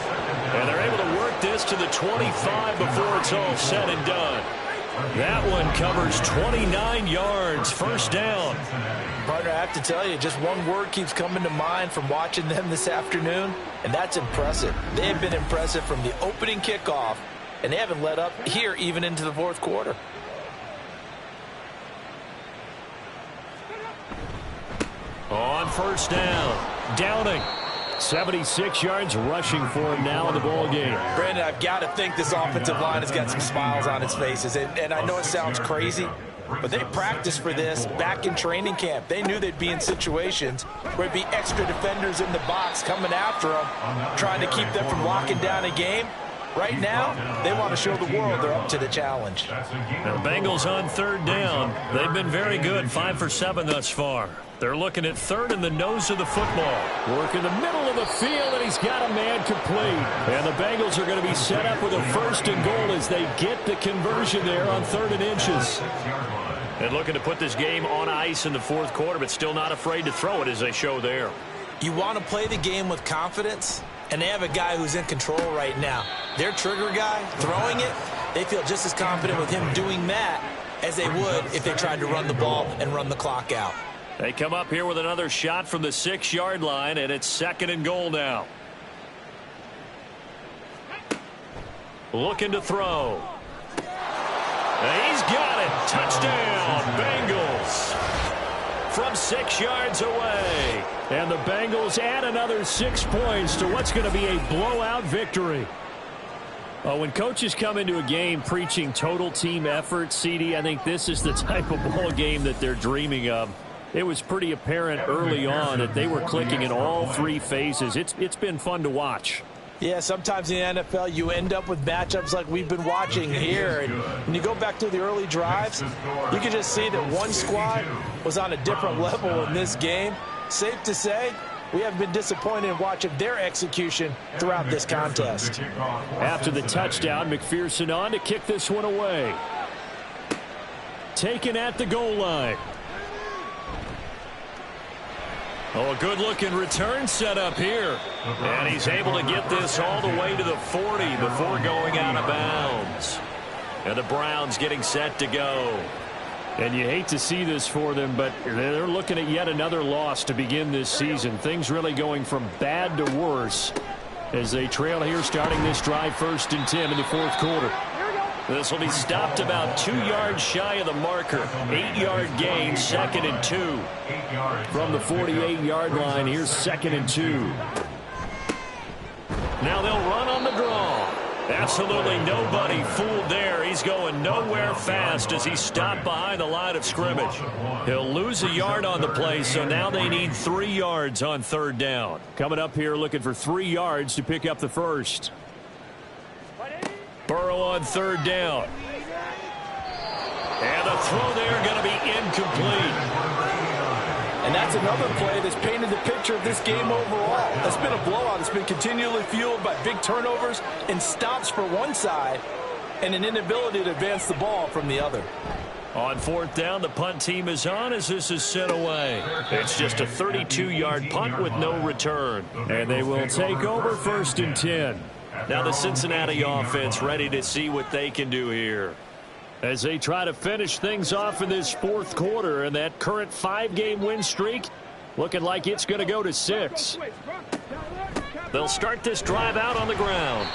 And they're able to work this to the 25 before it's all said and done. That one covers 29 yards. First down.
Partner, I have to tell you, just one word keeps coming to mind from watching them this afternoon, and that's impressive. They have been impressive from the opening kickoff, and they haven't let up here even into the fourth quarter.
On first down, Downing.
76 yards rushing for him now in the ball game.
Brandon, I've got to think this offensive line has got some smiles on its faces. And I know it sounds crazy, but they practiced for this back in training camp. They knew they'd be in situations where it'd be extra defenders in the box coming after them, trying to keep them from locking down a game. Right now, they want to show the world they're up to the challenge.
The Bengals on third down. They've been very good, 5 for 7 thus far. They're looking at third in the nose of the football.
Work in the middle of the field, and he's got a man complete. And the Bengals are going to be set up with a first and goal as they get the conversion there on 3rd and inches.
And looking to put this game on ice in the fourth quarter, but still not afraid to throw it as they show there.
You want to play the game with confidence, and they have a guy who's in control right now. Their trigger guy, throwing it, they feel just as confident with him doing that as they would if they tried to run the ball and run the clock out.
They come up here with another shot from the 6-yard line, and it's 2nd and goal now. Looking to throw. And he's got it. Touchdown, Bengals. From 6 yards away.
And the Bengals add another 6 points to what's going to be a blowout victory. When coaches come into a game preaching total team effort, CD, I think this is the type of ball game that they're dreaming of. It was pretty apparent early on that they were clicking in all 3 phases. It's been fun to watch.
Yeah, sometimes in the NFL you end up with matchups like we've been watching here. And when you go back to the early drives, you can just see that one squad was on a different level in this game. Safe to say, we haven't been disappointed in watching their execution throughout this contest.
After the touchdown, McPherson on to kick this one away. Taken at the goal line.
Oh, a good-looking return set up here. And he's able to get this all the way to the 40 before going out of bounds. And the Browns getting set to go.
And you hate to see this for them, but they're looking at yet another loss to begin this season. Things really going from bad to worse as they trail here starting this drive 1st and 10 in the fourth quarter.
This will be stopped about 2 yards shy of the marker. 8-yard gain, 2nd and 2.
From the 48-yard line, here's 2nd and 2.
Now they'll run on the draw. Absolutely nobody fooled there. He's going nowhere fast as he's stopped behind the line of scrimmage. He'll lose a yard on the play, so now they need 3 yards on 3rd down.
Coming up here looking for 3 yards to pick up the first.
Burrow on 3rd down. And the throw there going to be incomplete.
And that's another play that's painted the picture of this game overall. It's been a blowout. It's been continually fueled by big turnovers and stops for one side and an inability to advance the ball from the other.
On 4th down, the punt team is on as this is sent away. It's just a 32-yard punt with no return.
And they will take over 1st and 10.
Now the Cincinnati offense ready to see what they can do here.
As they try to finish things off in this fourth quarter, and that current 5-game win streak looking like it's going to go to 6.
They'll start this drive out on the ground.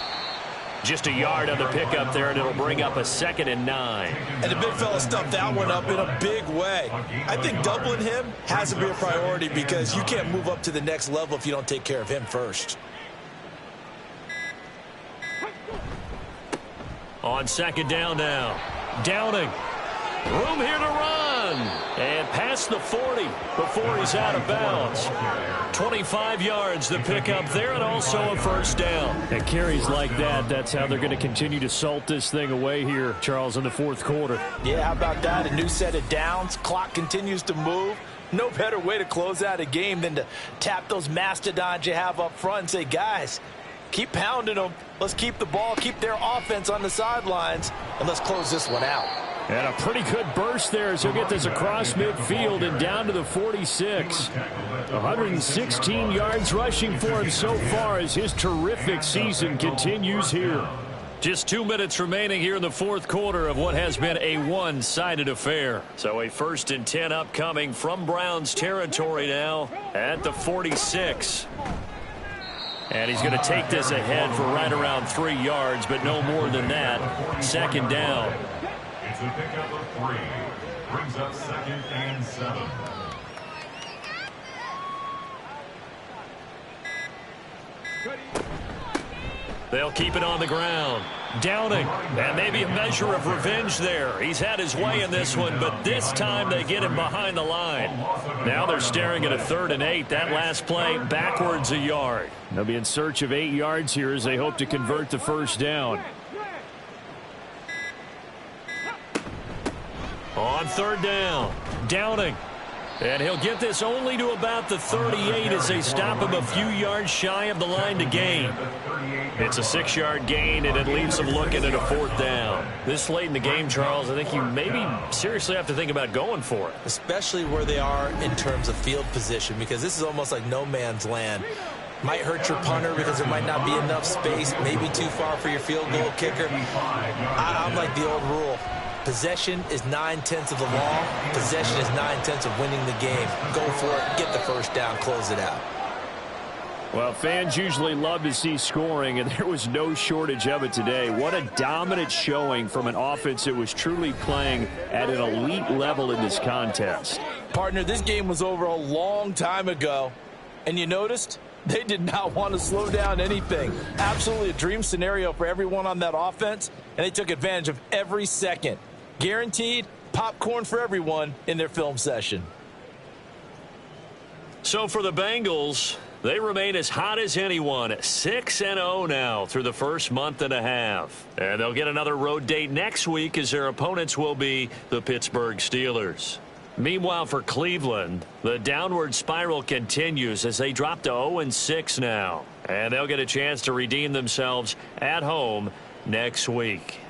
Just a yard on the pickup there, and it'll bring up a 2nd and 9.
And the big fella stuffed that one up in a big way. I think doubling him has to be a priority because you can't move up to the next level if you don't take care of him first.
On 2nd down now. Downing. Room here to run. And past the 40 before he's out of bounds. 25 yards the pickup there, and also a 1st down.
And carries like that, that's how they're going to continue to salt this thing away here, Charles, in the fourth quarter.
Yeah, how about that? A new set of downs. Clock continues to move. No better way to close out a game than to tap those mastodons you have up front and say, guys, keep pounding them. Let's keep the ball, keep their offense on the sidelines, and let's close this one out.
And a pretty good burst there as he'll get this across midfield and down to the 46. 116 yards rushing for him so far as his terrific season continues here. Just 2 minutes remaining here in the fourth quarter of what has been a one-sided affair. So a 1st and 10 upcoming from Browns territory now at the 46. And he's going to take this ahead for right around 3 yards, but no more than that. 2nd down.
It's a pickup of 3. Brings up 2nd and 7.
They'll keep it on the ground. Downing. And maybe a measure of revenge there. He's had his way in this one, but this time they get him behind the line. Now they're staring at a 3rd and 8. That last play backwards a yard.
They'll be in search of 8 yards here as they hope to convert the 1st down.
On 3rd down. Downing. And he'll get this only to about the 38 as they stop him a few yards shy of the line to gain. It's a 6-yard gain, and it leaves them looking at a 4th down. This late in the game, Charles, I think you maybe seriously have to think about going for it.
Especially where they are in terms of field position, because this is almost like no man's land. Might hurt your punter because there might not be enough space, maybe too far for your field goal kicker. I'm like the old rule. Possession is 9/10 of the law. Possession is 9/10 of winning the game. Go for it. Get the 1st down. Close it out.
Well, fans usually love to see scoring, and there was no shortage of it today. What a dominant showing from an offense that was truly playing at an elite level in this contest.
Partner, this game was over a long time ago, and you noticed they did not want to slow down anything. Absolutely a dream scenario for everyone on that offense, and they took advantage of every second. Guaranteed popcorn for everyone in their film session.
So for the Bengals, they remain as hot as anyone, 6-0 now through the first month and a half. And they'll get another road date next week as their opponents will be the Pittsburgh Steelers. Meanwhile, for Cleveland, the downward spiral continues as they drop to 0-6 now. And they'll get a chance to redeem themselves at home next week.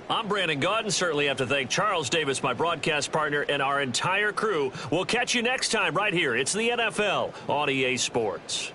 I'm Brandon Gaudin. Certainly have to thank Charles Davis, my broadcast partner, and our entire crew. We'll catch you next time right here. It's the NFL on EA Sports.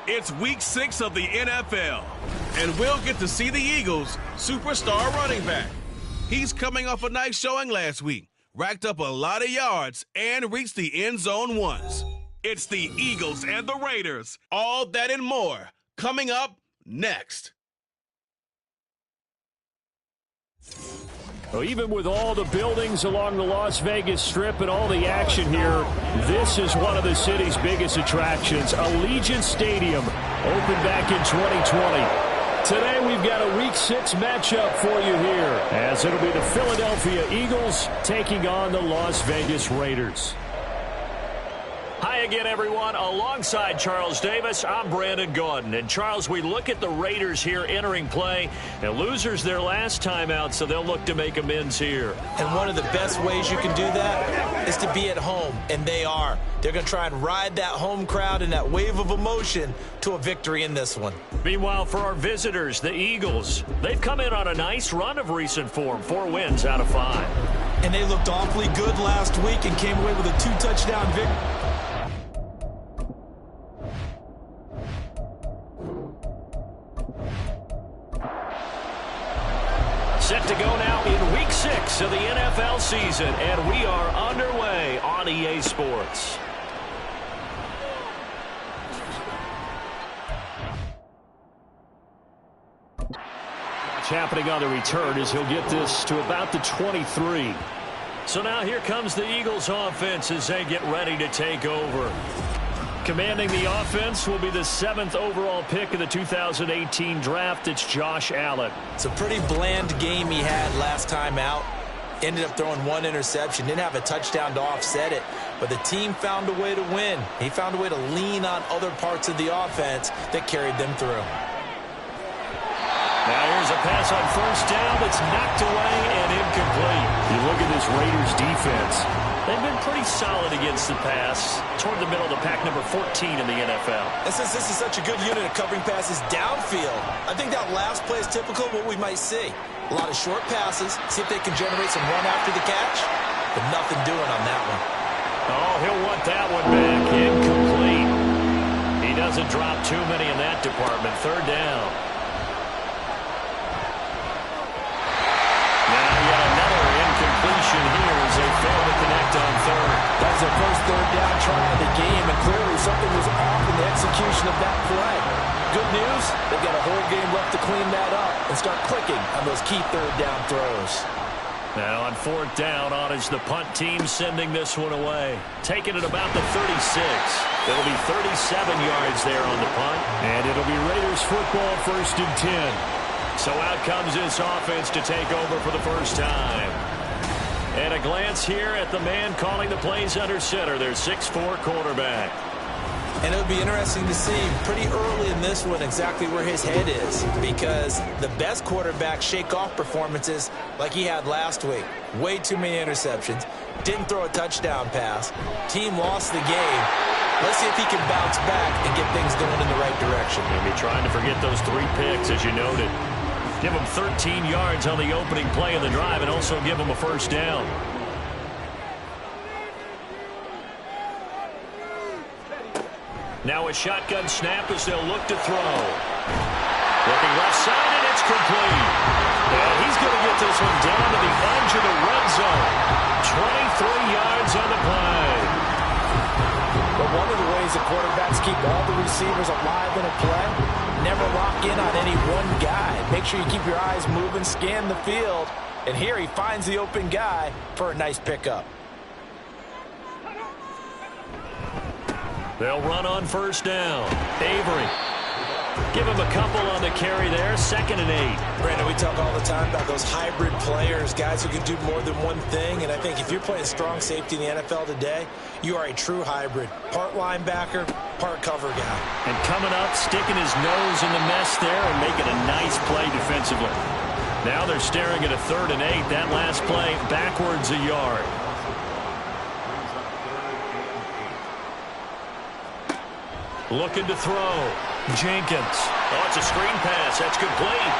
It's week 6 of the NFL, and we'll get to see the Eagles' superstar running back. He's coming off a nice showing last week, racked up a lot of yards, and reached the end zone once. It's the Eagles and the Raiders. All that and more coming up next.
Well, even with all the buildings along the Las Vegas Strip and all the action here, this is one of the city's biggest attractions. Allegiant Stadium opened back in 2020. Today we've got a Week 6 matchup for you here, as it'll be the Philadelphia Eagles taking on the Las Vegas Raiders.
Hi again, everyone. Alongside Charles Davis, I'm Brandon Gordon. And, Charles, we look at the Raiders here entering play. And losers their last time out, so they'll look to make amends here.
And one of the best ways you can do that is to be at home, and they are. They're going to try and ride that home crowd and that wave of emotion to a victory in this one.
Meanwhile, for our visitors, the Eagles, they've come in on a nice run of recent form, 4 wins out of 5.
And they looked awfully good last week and came away with a 2-touchdown victory.
Set to go now in Week 6 of the NFL season, and we are underway on EA Sports.
What's happening on the return is he'll get this to about the 23.
So now here comes the Eagles offense as they get ready to take over.
Commanding the offense will be the 7th overall pick of the 2018 draft. It's Josh Allen.
It's a pretty bland game he had last time out. Ended up throwing 1 interception. Didn't have a touchdown to offset it. But the team found a way to win. He found a way to lean on other parts of the offense that carried them through.
Now here's a pass on first down that's knocked away and incomplete.
You look at this Raiders defense.
They've been pretty solid against the pass, toward the middle of the pack, number 14 in the NFL.
And since this is such a good unit of covering passes downfield, I think that last play is typical of what we might see. A lot of short passes, see if they can generate some run after the catch, but nothing doing on that one.
Oh, he'll want that one back. Incomplete. He doesn't drop too many in that department. 3rd down. Now yet another incompletion here as they fail to connect on 3rd.
That was their first 3rd down try of the game, and clearly something was off in the execution of that play. Good news, they've got a whole game left to clean that up and start clicking on those key 3rd down throws.
Now on 4th down, on is the punt team sending this one away. Taking it about the 36. It'll be 37 yards there on the punt.
And it'll be Raiders football, 1st and 10.
So out comes this offense to take over for the first time. And a glance here at the man calling the plays under center, their 6'4" quarterback.
And it would be interesting to see pretty early in this one exactly where his head is, because the best quarterbacks shake off performances like he had last week. Way too many interceptions. Didn't throw a touchdown pass. Team lost the game. Let's see if he can bounce back and get things going in the right direction.
He'll be trying to forget those 3 picks, as you noted. Give him 13 yards on the opening play of the drive and also give him a 1st down. Now a shotgun snap as they'll look to throw. Looking left side, and it's complete. And he's going to get this one down to the edge of the red zone. 23 yards on the play.
But one of the ways the quarterbacks keep all the receivers alive in a play, never lock in on any one guy. Make sure you keep your eyes moving, scan the field. And here he finds the open guy for a nice pickup.
They'll run on 1st down. Avery. Give him a couple on the carry there. 2nd and 8.
Brandon, we talk all the time about those hybrid players, guys who can do more than one thing. And I think if you're playing strong safety in the NFL today, you are a true hybrid. Part linebacker, part cover guy.
And coming up, sticking his nose in the mess there and making a nice play defensively. Now they're staring at a 3rd and 8. That last play backwards a yard. Looking to throw. Jenkins. Oh, it's a screen pass. That's complete.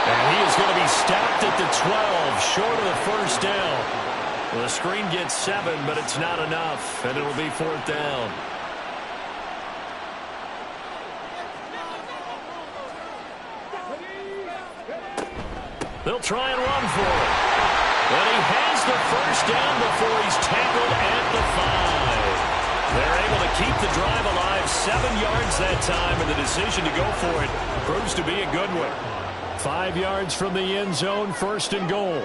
And he is going to be stopped at the 12, short of the 1st down. Well, the screen gets 7, but it's not enough, and it'll be 4th down. They'll try and run for it. But he has the first down before he's tackled at the 5. They're able to keep the drive alive, 7 yards that time, and the decision to go for it proves to be a good one.
5 yards from the end zone, 1st and goal.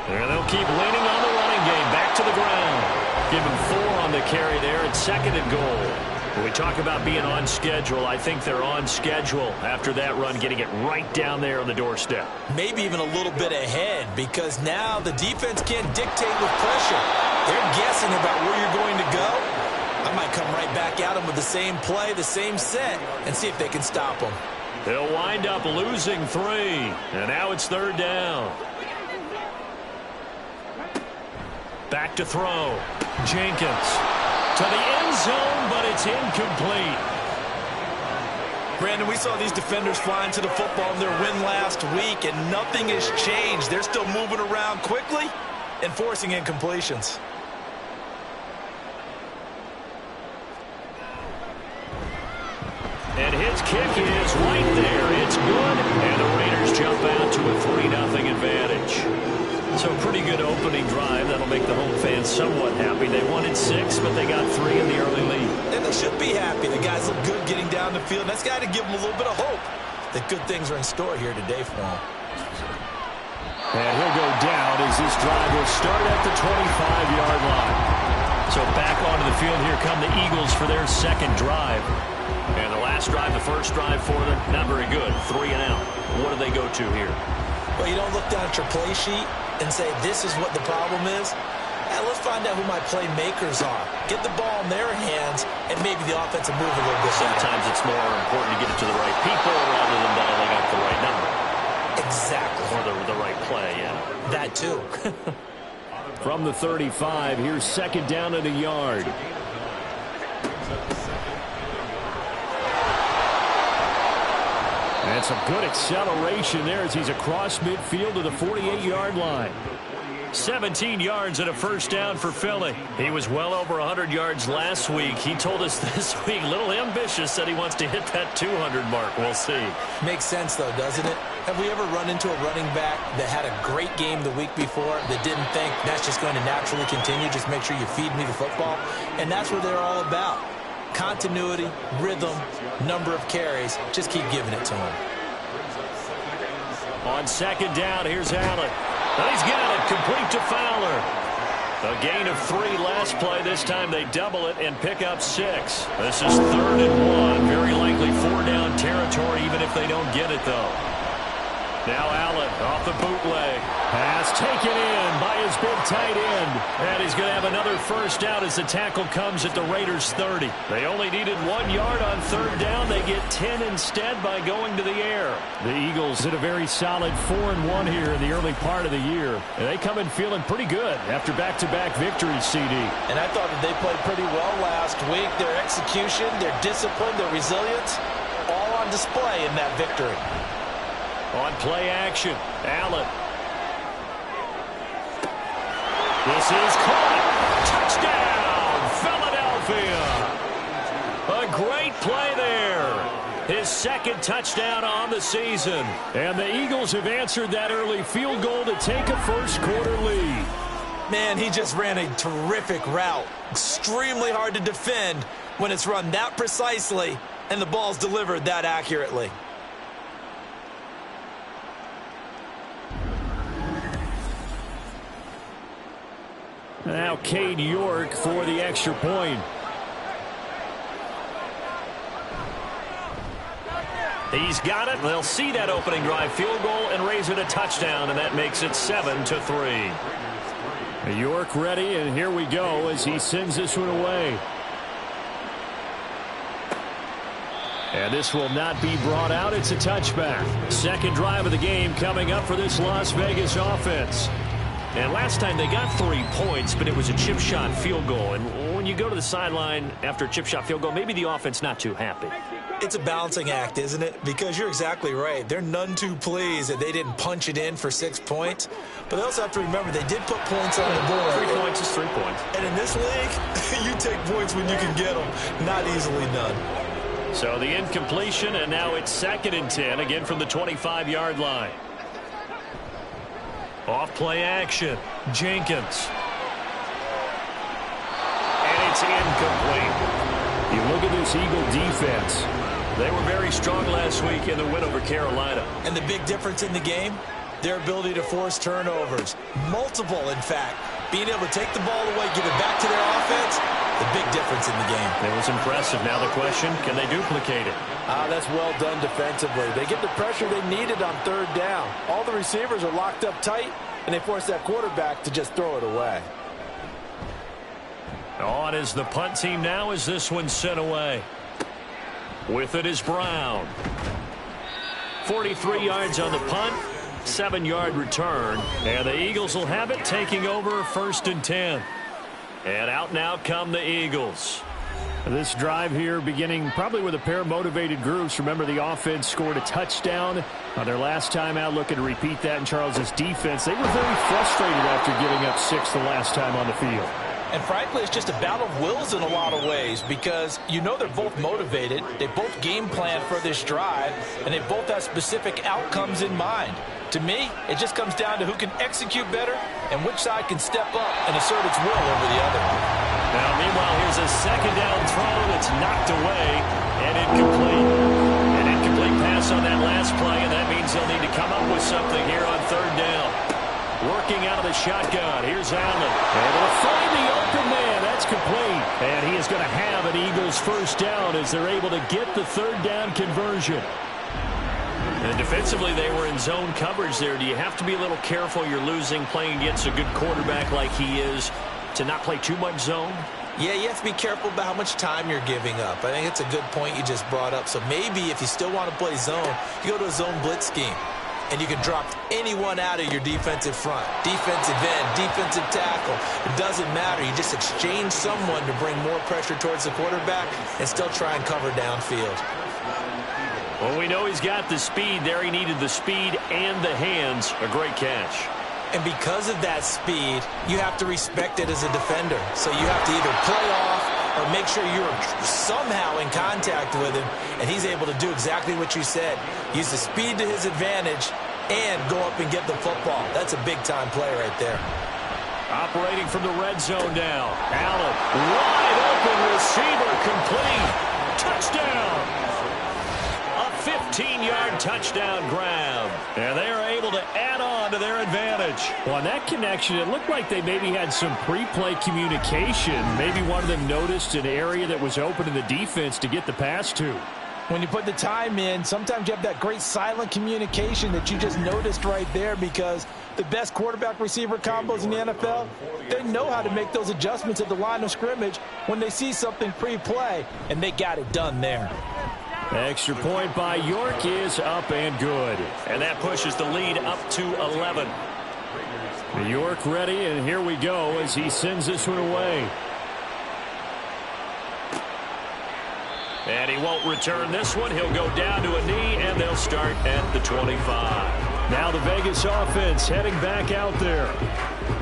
And they'll keep leaning on the running game, back to the ground. Give him 4 on the carry there at 2nd and goal. When we talk about being on schedule, I think they're on schedule after that run, getting it right down there on the doorstep.
Maybe even a little bit ahead, because now the defense can't dictate with pressure. They're guessing about where you're going to go. I might come right back at them with the same play, the same set, and see if they can stop them.
They'll wind up losing 3, and now it's 3rd down. Back to throw. Jenkins to the end zone, but it's incomplete.
Brandon, we saw these defenders flying to the football in their win last week, and nothing has changed. They're still moving around quickly and forcing incompletions.
And his kick is right there. It's good, and the Raiders jump out to a 3-0 advantage. So pretty good opening drive. That'll make the home fans somewhat happy. They wanted 6, but they got 3 in the early lead.
And they should be happy. The guys look good getting down the field. That's got to give them a little bit of hope that good things are in store here today for them.
And he'll go down as this drive will start at the 25-yard line.
So back onto the field, here come the Eagles for their 2nd drive. And the last drive, the first drive for them, not very good. 3 and out. What do they go to here?
Well, you don't look down at your play sheet and say, this is what the problem is. Let's find out who my playmakers are. Get the ball in their hands, and maybe the offensive move a little bit better.
Sometimes it's more important to get it to the right people rather than dialing up the right number.
Exactly.
Or the right play, yeah.
That too.
From the 35, here's 2nd down and a yard. And some good acceleration there as he's across midfield to the 48-yard line.
17 yards and a first down for Philly. He was well over 100 yards last week. He told us this week, little ambitious, said he wants to hit that 200 mark. We'll see.
Makes sense, though, doesn't it? Have we ever run into a running back that had a great game the week before that didn't think that's just going to naturally continue? Just make sure you feed me the football. And that's what they're all about. Continuity, rhythm, number of carries. Just keep giving it to him.
On 2nd down, here's Allen. He's got it, complete to Fowler. A gain of 3 last play. This time they double it and pick up 6. This is 3rd and 1. Very likely 4-down territory, even if they don't get it, though. Now Allen off the bootleg.
Pass taken in by his big tight end.
And he's going to have another first down as the tackle comes at the Raiders' 30. They only needed 1 yard on 3rd down. They get 10 instead by going to the air.
The Eagles did a very solid 4-1 here in the early part of the year. And they come in feeling pretty good after back-to-back victories, CD.
And I thought that they played pretty well last week. Their execution, their discipline, their resilience, all on display in that victory.
On play action, Allen. This is caught. Touchdown, Philadelphia. A great play there. His 2nd touchdown on the season.
And the Eagles have answered that early field goal to take a first-quarter lead.
Man, he just ran a terrific route. Extremely hard to defend when it's run that precisely and the ball's delivered that accurately.
Now Cade York for the extra point.
He's got it. They'll see that opening drive field goal and raise it a touchdown, and that makes it 7-3.
York ready, and here we go as he sends this one away. And this will not be brought out. It's a touchback. 2nd drive of the game coming up for this Las Vegas offense.
And last time they got 3 points, but it was a chip shot field goal. And when you go to the sideline after a chip shot field goal, maybe the offense not too happy.
It's a balancing act, isn't it? Because you're exactly right. They're none too pleased that they didn't punch it in for 6 points. But they also have to remember they did put points on the board.
3 points is 3 points.
And in this league, you take points when you can get them. Not easily done.
So the incompletion, and now it's 2nd and 10, again from the 25-yard line. Off play action. Jenkins. And it's incomplete.
You look at this Eagle defense.
They were very strong last week in the win over Carolina.
And the big difference in the game, their ability to force turnovers. Multiple, in fact. Being able to take the ball away, give it back to their offense, the big difference in the game.
It was impressive. Now the question, can they duplicate it?
That's well done defensively. They get the pressure they needed on 3rd down. All the receivers are locked up tight, and they force that quarterback to just throw it away.
On is the punt team now as this one's sent away. With it is Brown. 43 yards on the punt. 7-yard return, and the Eagles will have it, taking over 1st and 10. And out now come the Eagles.
This drive here beginning probably with a pair of motivated groups. Remember, the offense scored a touchdown on their last time out, looking to repeat that in Charles's defense. They were very frustrated after giving up 6 the last time on the field.
And frankly, it's just a battle of wills in a lot of ways because you know they're both motivated. They both game plan for this drive, and they both have specific outcomes in mind. To me, it just comes down to who can execute better and which side can step up and assert its will over the other.
Now, meanwhile, here's a 2nd down throw that's knocked away and incomplete. An incomplete pass on that last play, and that means they'll need to come up with something here on 3rd down. Working out of the shotgun. Here's Allen.
Able to find the open man. That's complete. And he is going to have an Eagles 1st down as they're able to get the 3rd down conversion.
And defensively, they were in zone coverage there. Do you have to be a little careful? You're losing, playing against a good quarterback like he is, to not play too much zone?
Yeah, you have to be careful about how much time you're giving up. I think it's a good point you just brought up. So maybe if you still want to play zone, you go to a zone blitz scheme. And you can drop anyone out of your defensive front. Defensive end, defensive tackle. It doesn't matter. You just exchange someone to bring more pressure towards the quarterback and still try and cover downfield.
Well, we know he's got the speed there. He needed the speed and the hands. A great catch.
And because of that speed, you have to respect it as a defender. So you have to either play off or make sure you're somehow in contact with him, and he's able to do exactly what you said. Use the speed to his advantage and go up and get the football. That's a big-time play right there.
Operating from the red zone now. Allen, wide open receiver, complete. Touchdown. A 15-yard touchdown grab. And they are able to add on to their advantage.
Well, on that connection, it looked like they maybe had some pre-play communication. Maybe one of them noticed an area that was open in the defense to get the pass to.
When you put the time in, sometimes you have that great silent communication that you just noticed right there, because the best quarterback-receiver combos in the NFL, they know how to make those adjustments at the line of scrimmage when they see something pre-play, and they got it done there.
Extra point by York is up and good.
And that pushes the lead up to 11.
York ready, and here we go as he sends this one away.
And he won't return this one. He'll go down to a knee, and they'll start at the 25.
Now the Vegas offense heading back out there.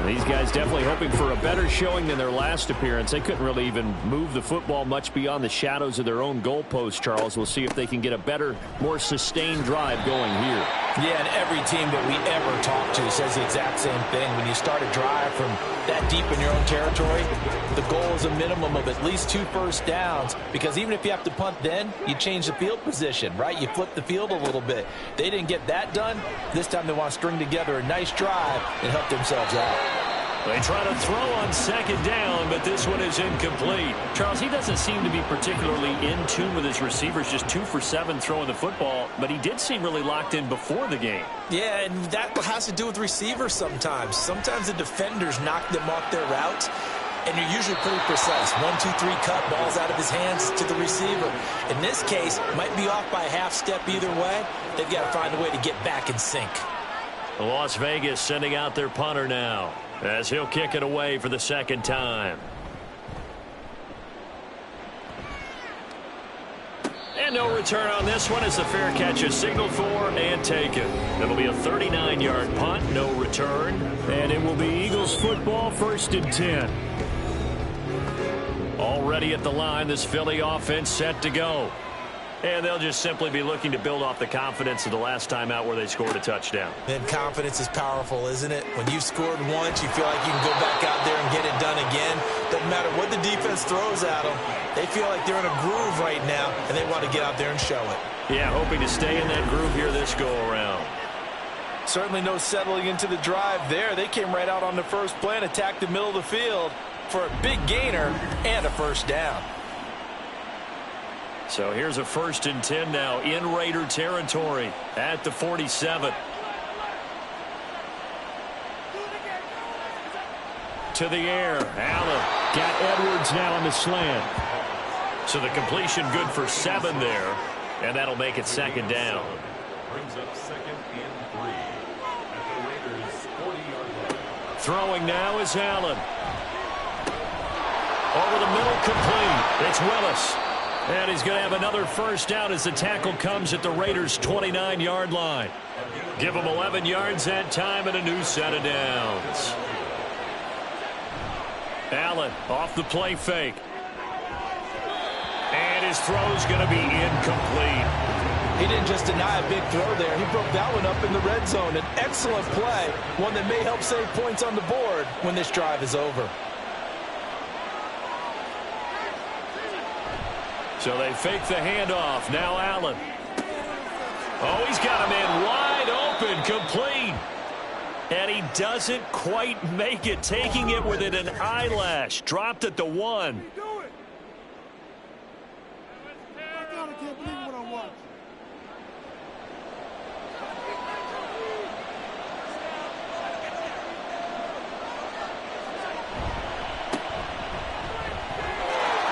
These guys definitely hoping for a better showing than their last appearance. They couldn't really even move the football much beyond the shadows of their own goalpost, Charles. We'll see if they can get a better, more sustained drive going here.
Yeah, and every team that we ever talk to says the exact same thing. When you start a drive from that deep in your own territory, the goal is a minimum of at least 2 first downs, because even if you have to punt then, you change the field position, right? You flip the field a little bit. They didn't get that done. This time they want to string together a nice drive and help themselves out.
They try to throw on 2nd down, but this one is incomplete.
Charles, he doesn't seem to be particularly in tune with his receivers, just 2 for 7 throwing the football, but he did seem really locked in before the game.
Yeah, and that has to do with receivers sometimes. Sometimes the defenders knock them off their routes, and you're usually pretty precise. 1, 2, 3 cut, balls out of his hands to the receiver. In this case, might be off by a half step either way. They've got to find a way to get back in sync.
Las Vegas sending out their punter now, as he'll kick it away for the 2nd time. And no return on this one as the fair catch is signaled for and taken. It'll be a 39-yard punt, no return.
And it will be Eagles football, 1st and 10.
Already at the line, this Philly offense set to go. And they'll just simply be looking to build off the confidence of the last time out where they scored a touchdown.
Then confidence is powerful, isn't it? When you've scored once, you feel like you can go back out there and get it done again. Doesn't matter what the defense throws at them. They feel like they're in a groove right now, and they want to get out there and show it.
Yeah, hoping to stay in that groove here this go-around.
Certainly no settling into the drive there. They came right out on the first play and attacked the middle of the field for a big gainer and a first down.
So here's a 1st and 10 now in Raider territory at the 47. To the air. Allen
Got Edwards now on the slant.
So the completion good for 7 there, and that'll make it 2nd down.
Brings up 2nd and 3 at the Raiders' 40-yard line.
Throwing now is Allen. Over the middle, complete. It's Willis. And he's going to have another first down as the tackle comes at the Raiders' 29-yard line. Give him 11 yards that time and a new set of downs. Allen off the play fake. And his throw's going to be incomplete.
He didn't just deny a big throw there. He broke that one up in the red zone. An excellent play, one that may help save points on the board when this drive is over.
So they fake the handoff. Now Allen. Oh, he's got a man wide open, complete. And he doesn't quite make it, taking it within an eyelash. Dropped at the 1.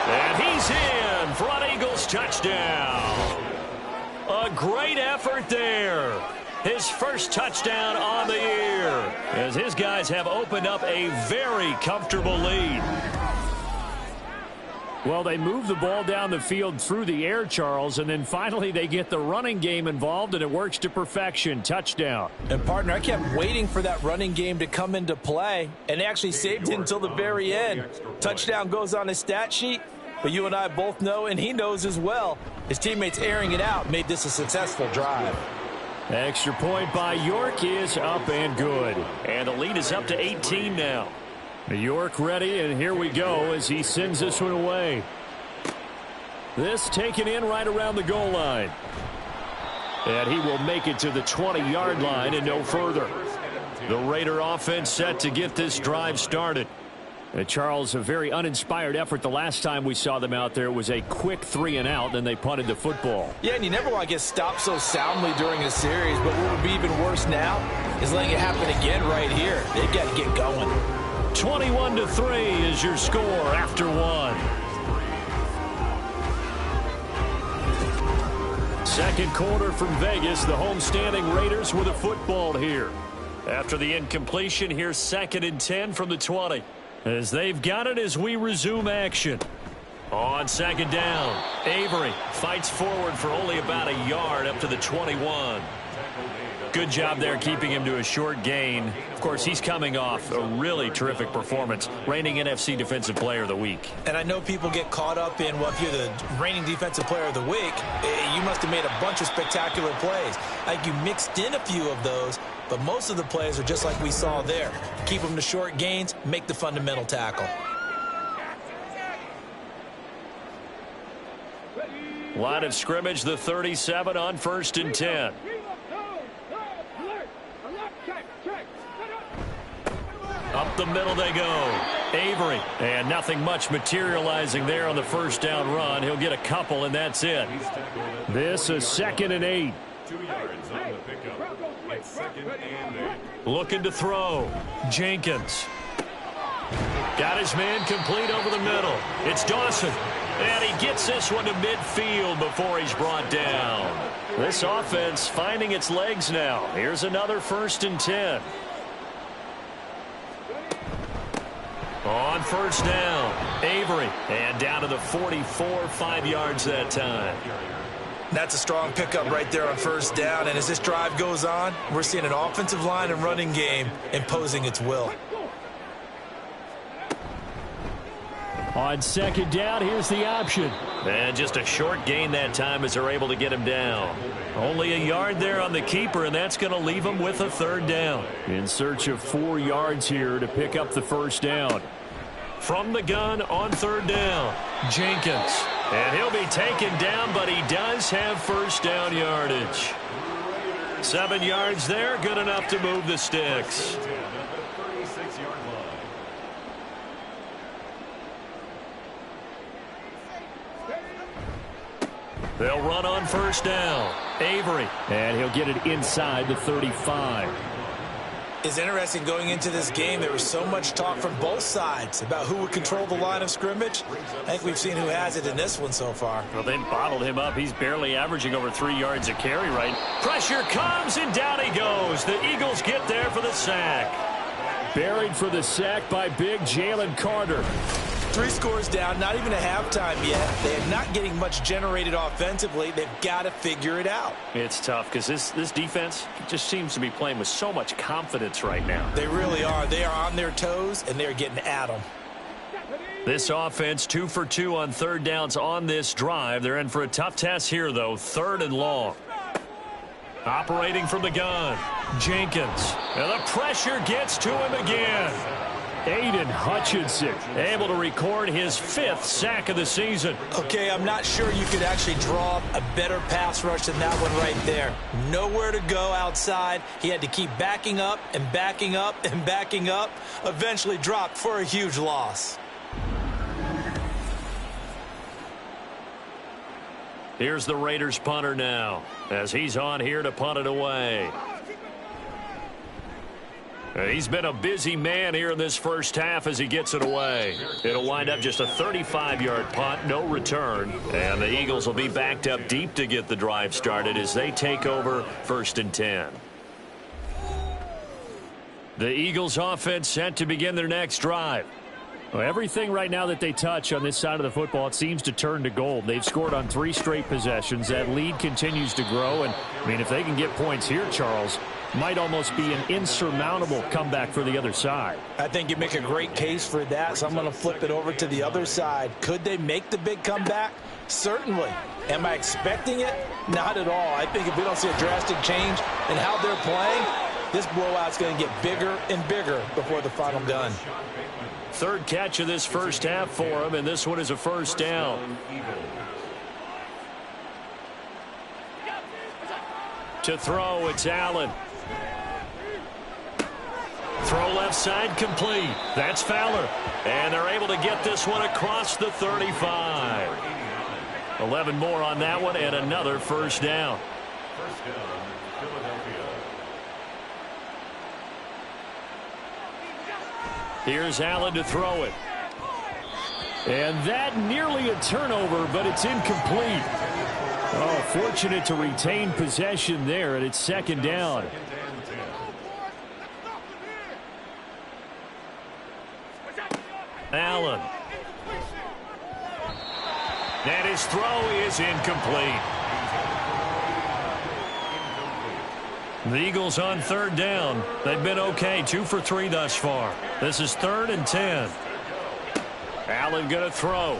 And he's in. Front Eagles touchdown. A great effort there. His first touchdown on the year as his guys have opened up a very comfortable lead.
Well, they move the ball down the field through the air, Charles, and then finally they get the running game involved, and it works to perfection. Touchdown.
And, partner, I kept waiting for that running game to come into play, and they actually saved it until the very end. Touchdown goes on his stat sheet, but you and I both know, and he knows as well, his teammates airing it out made this a successful drive.
Extra point by York is up and good.
And the lead is up to 18 now.
York ready, and here we go as he sends this one away. This taken in right around the goal line. And he will make it to the 20-yard line and no further. The Raider offense set to get this drive started. Charles, a very uninspired effort the last time we saw them out there. It was a quick 3-and-out, then they punted the football.
Yeah, and you never want to get stopped so soundly during a series, but what would be even worse now is letting it happen again right here. They've got to get going.
21-3 is your score after 1. Second quarter from Vegas. The homestanding Raiders with a football here.
After the incompletion, here's 2nd and 10 from the 20.
As they've got it as we resume action.
On 2nd down, Avery fights forward for only about a yard up to the 21. Good job there keeping him to a short gain. Of course, he's coming off a really terrific performance, reigning NFC Defensive Player of the Week.
And I know people get caught up in, well, if you're the reigning Defensive Player of the Week, you must have made a bunch of spectacular plays. I think you mixed in a few of those, but most of the plays are just like we saw there. Keep them to short gains, make the fundamental tackle.
Line of scrimmage, the 37 on 1st and 10. Up the middle they go. Avery. And nothing much materializing there on the first down run. He'll get a couple, and that's it.
This is 2nd and 8.
2 yards on the pickup. It's 2nd and 8.
Looking to throw. Jenkins. Got his man complete over the middle. It's Dawson. And he gets this one to midfield before he's brought down. This offense finding its legs now. Here's another 1st and 10. On 1st down, Avery. And down to the 44, 5 yards that time.
That's a strong pickup right there on 1st down. And as this drive goes on, we're seeing an offensive line and running game imposing its will.
On 2nd down, here's the option.
And just a short gain that time as they're able to get him down. Only a yard there on the keeper, and that's going to leave him with a third down.
In search of 4 yards here to pick up the first down.
From the gun on third down, Jenkins. And he'll be taken down, but he does have first down yardage. 7 yards there, good enough to move the sticks. They'll run on first down. Avery.
And he'll get it inside the 35.
It's interesting going into this game. There was so much talk from both sides about who would control the line of scrimmage. I think we've seen who has it in this one so far.
Well, they bottled him up. He's barely averaging over 3 yards a carry, right? Pressure comes, and down he goes. The Eagles get there for the sack.
Buried for the sack by big Jalen Carter.
3 scores down, not even a halftime yet. They are not getting much generated offensively. They've got to figure it out.
It's tough because this defense just seems to be playing with so much confidence right now.
They really are. They are on their toes, and they're getting at them.
This offense 2 for 2 on third downs on this drive. They're in for a tough test here, though. 3rd and long. Operating from the gun, Jenkins. And the pressure gets to him again.
Aiden Hutchinson
able to record his 5th sack of the season.
Okay, I'm not sure you could actually draw a better pass rush than that one right there. Nowhere to go outside. He had to keep backing up and backing up and backing up. Eventually dropped for a huge loss.
Here's the Raiders punter now as he's on here to punt it away. He's been a busy man here in this first half as he gets it away. It'll wind up just a 35-yard punt, no return. And the Eagles will be backed up deep to get the drive started as they take over 1st and 10. The Eagles offense set to begin their next drive.
Well, everything right now that they touch on this side of the football, it seems to turn to gold. They've scored on 3 straight possessions. That lead continues to grow. And, I mean, if they can get points here, Charles, might almost be an insurmountable comeback for the other side.
I think you make a great case for that, so I'm going to flip it over to the other side. Could they make the big comeback? Certainly. Am I expecting it? Not at all. I think if we don't see a drastic change in how they're playing, this blowout's going to get bigger and bigger before the final gun.
3rd catch of this first half for him, and this one is a first down. To throw, it's Allen. Throw left side complete. That's Fowler. And they're able to get this one across the 35. 11 more on that one and another first down. Here's Allen to throw it.
And that nearly a turnover, but it's incomplete. Oh, fortunate to retain possession there, and it's 2nd down.
Allen. And his throw is incomplete. The Eagles on 3rd down. They've been okay, 2 for 3 thus far. This is 3rd and 10. Allen going to throw.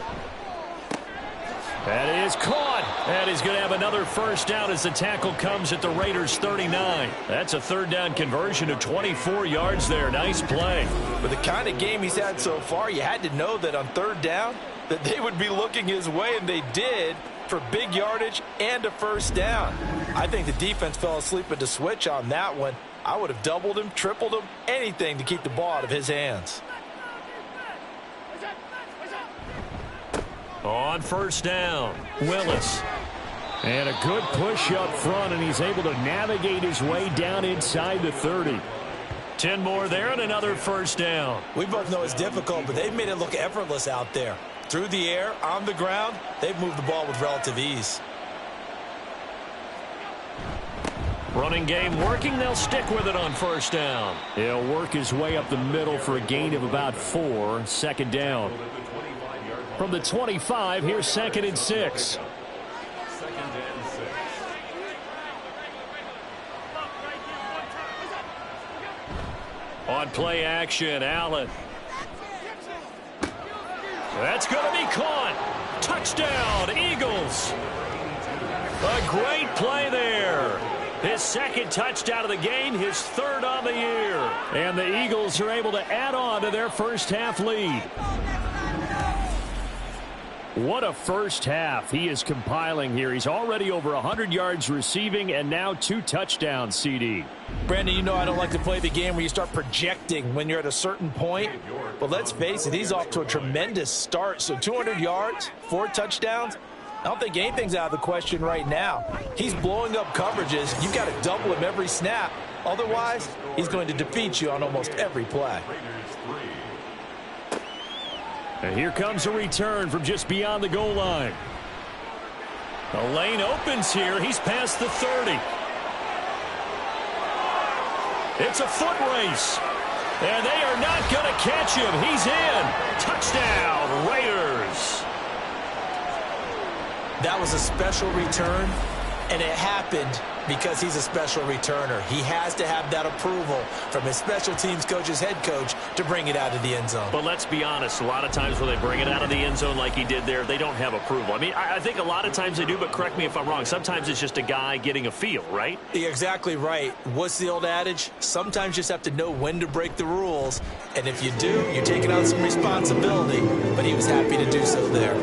That is caught. And he's going to have another first down as the tackle comes at the Raiders' 39. That's a 3rd down conversion of 24 yards there. Nice play.
With the kind of game he's had so far, you had to know that on 3rd down that they would be looking his way, and they did, for big yardage and a first down. I think the defense fell asleep at the switch on that one. I would have doubled him, tripled him, anything to keep the ball out of his hands.
On first down, Willis.
And a good push up front, and he's able to navigate his way down inside the 30.
10 more there and another first down.
We both know it's difficult, but they've made it look effortless out there. Through the air, on the ground, they've moved the ball with relative ease.
Running game working. They'll stick with it on first down.
He'll work his way up the middle for a gain of about 4. 2nd down. From the 25, here's 2nd and 6. On
play action, Allen.
That's going to be caught. Touchdown, Eagles. A great play there. His second touchdown of the game, his third on the year. And the Eagles are able to add on to their first half lead. What a first half he is compiling here. He's already over 100 yards receiving and now 2 touchdowns, CD.
Brandon, you know I don't like to play the game where you start projecting when you're at a certain point. But let's face it, he's off to a tremendous start. So 200 yards, 4 touchdowns. I don't think anything's out of the question right now. He's blowing up coverages. You've got to double him every snap. Otherwise, he's going to defeat you on almost every play.
And here comes a return from just beyond the goal line. The lane opens here. He's past the 30. It's a foot race. And they are not going to catch him. He's in. Touchdown, Raiders.
That was a special return, and it happened because he's a special returner. He has to have that approval from his special teams coach, his head coach, to bring it out of the end zone.
But let's be honest, a lot of times when they bring it out of the end zone like he did there, they don't have approval. I mean, I think a lot of times they do, but correct me if I'm wrong. Sometimes it's just a guy getting a feel, right?
You're exactly right. What's the old adage? Sometimes you just have to know when to break the rules, and if you do, you're taking on some responsibility. But he was happy to do so there.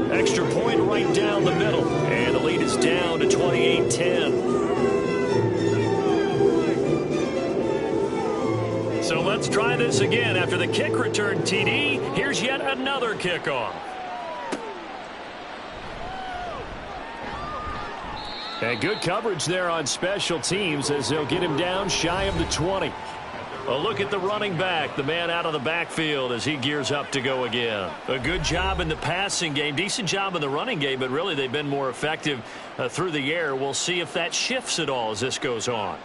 Extra point right down the middle. And the lead is down to 28-10. So let's try this again. After the kick return, TD, here's yet another kickoff. And good coverage there on special teams as they'll get him down shy of the 20. A look at the running back, the man out of the backfield as he gears up to go again. A good job in the passing game, decent job in the running game, but really they've been more effective through the air. We'll see if that shifts at all as this goes on.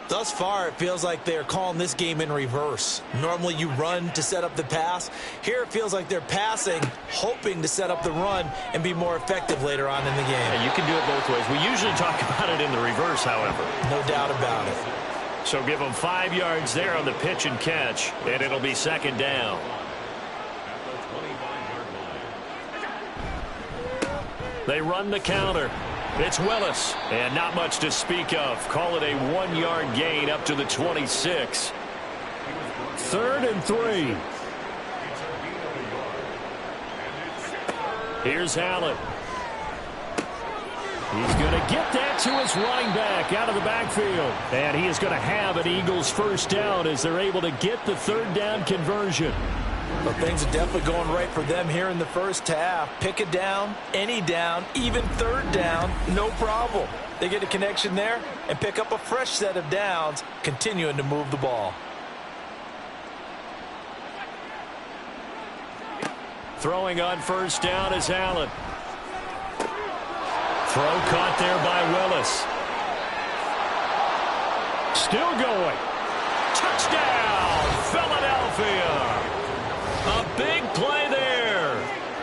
Thus far, it feels like they're calling this game in reverse. Normally you run to set up the pass. Here it feels like they're passing, hoping to set up the run and be more effective later on in the game.
Yeah, you can do it both ways. We usually talk about it in the reverse, however.
No doubt about it.
So give them 5 yards there on the pitch and catch, and it'll be second down. They run the counter. It's Willis, and not much to speak of. Call it a 1-yard gain up to the 26. 3rd and 3. Here's Allen. He's going to get that to his running back out of the backfield. And he is going to have an Eagles first down as they're able to get the 3rd down conversion.
Well, things are definitely going right for them here in the first half. Pick a down, any down, even 3rd down, no problem. They get a connection there and pick up a fresh set of downs, continuing to move the ball.
Throwing on first down is Allen. Throw caught there by Willis. Still going. Touchdown, Philadelphia. A big play there.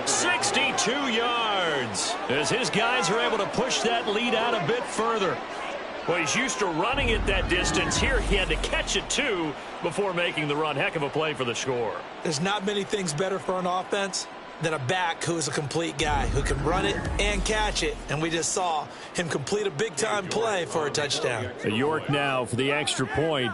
62 yards. As his guys are able to push that lead out a bit further. Well, he's used to running it that distance. Here he had to catch it, too, before making the run. Heck of a play for the score.
There's not many things better for an offense than a back who is a complete guy who can run it and catch it. And we just saw him complete a big-time play for a touchdown.
York now for the extra point.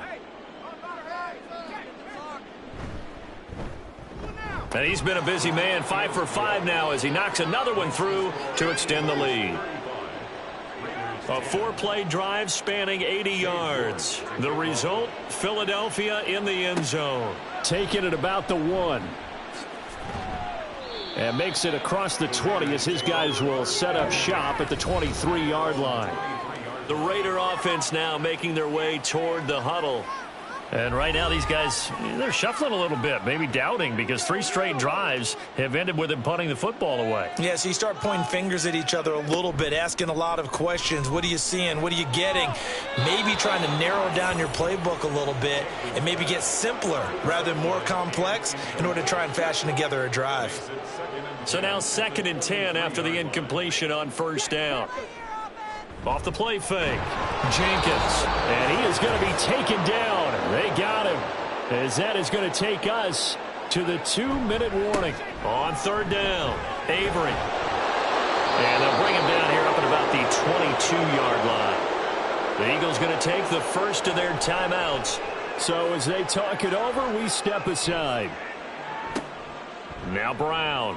And he's been a busy man, 5 for 5 now as he knocks another one through to extend the lead. A 4-play drive spanning 80 yards. The result, Philadelphia in the end zone. Taking it about the 1. And makes it across the 20 as his guys will set up shop at the 23-yard line. The Raider offense now making their way toward the huddle. And right now these guys, they're shuffling a little bit, maybe doubting because 3 straight drives have ended with them punting the football away.
Yeah, so you start pointing fingers at each other a little bit, asking a lot of questions. What are you seeing? What are you getting? Maybe trying to narrow down your playbook a little bit and maybe get simpler rather than more complex in order to try and fashion together a drive.
So now 2nd and 10 after the incompletion on first down. Off the play fake, Jenkins, and he is going to be taken down. They got him, as that is going to take us to the 2-minute warning.
On third down, Avery. And they'll bring him down here up at about the 22-yard line. The Eagles going to take the first of their timeouts.
So as they talk it over, we step aside.
Now Brown.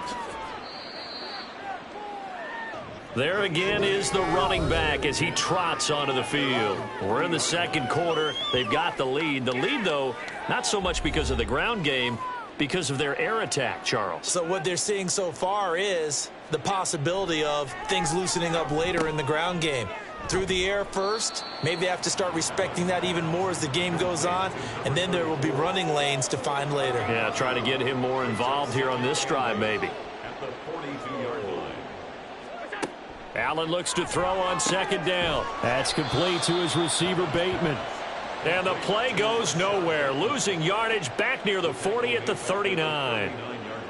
There again is the running back as he trots onto the field. We're in the second quarter. They've got the lead. The lead, though, not so much because of the ground game, because of their air attack, Charles.
So what they're seeing so far is the possibility of things loosening up later in the ground game. Through the air first, maybe they have to start respecting that even more as the game goes on, and then there will be running lanes to find later.
Yeah, try to get him more involved here on this drive, maybe.
At the 42-yard line.
Allen looks to throw on second down.
That's complete to his receiver, Bateman.
And the play goes nowhere, losing yardage back near the 40 at the 39.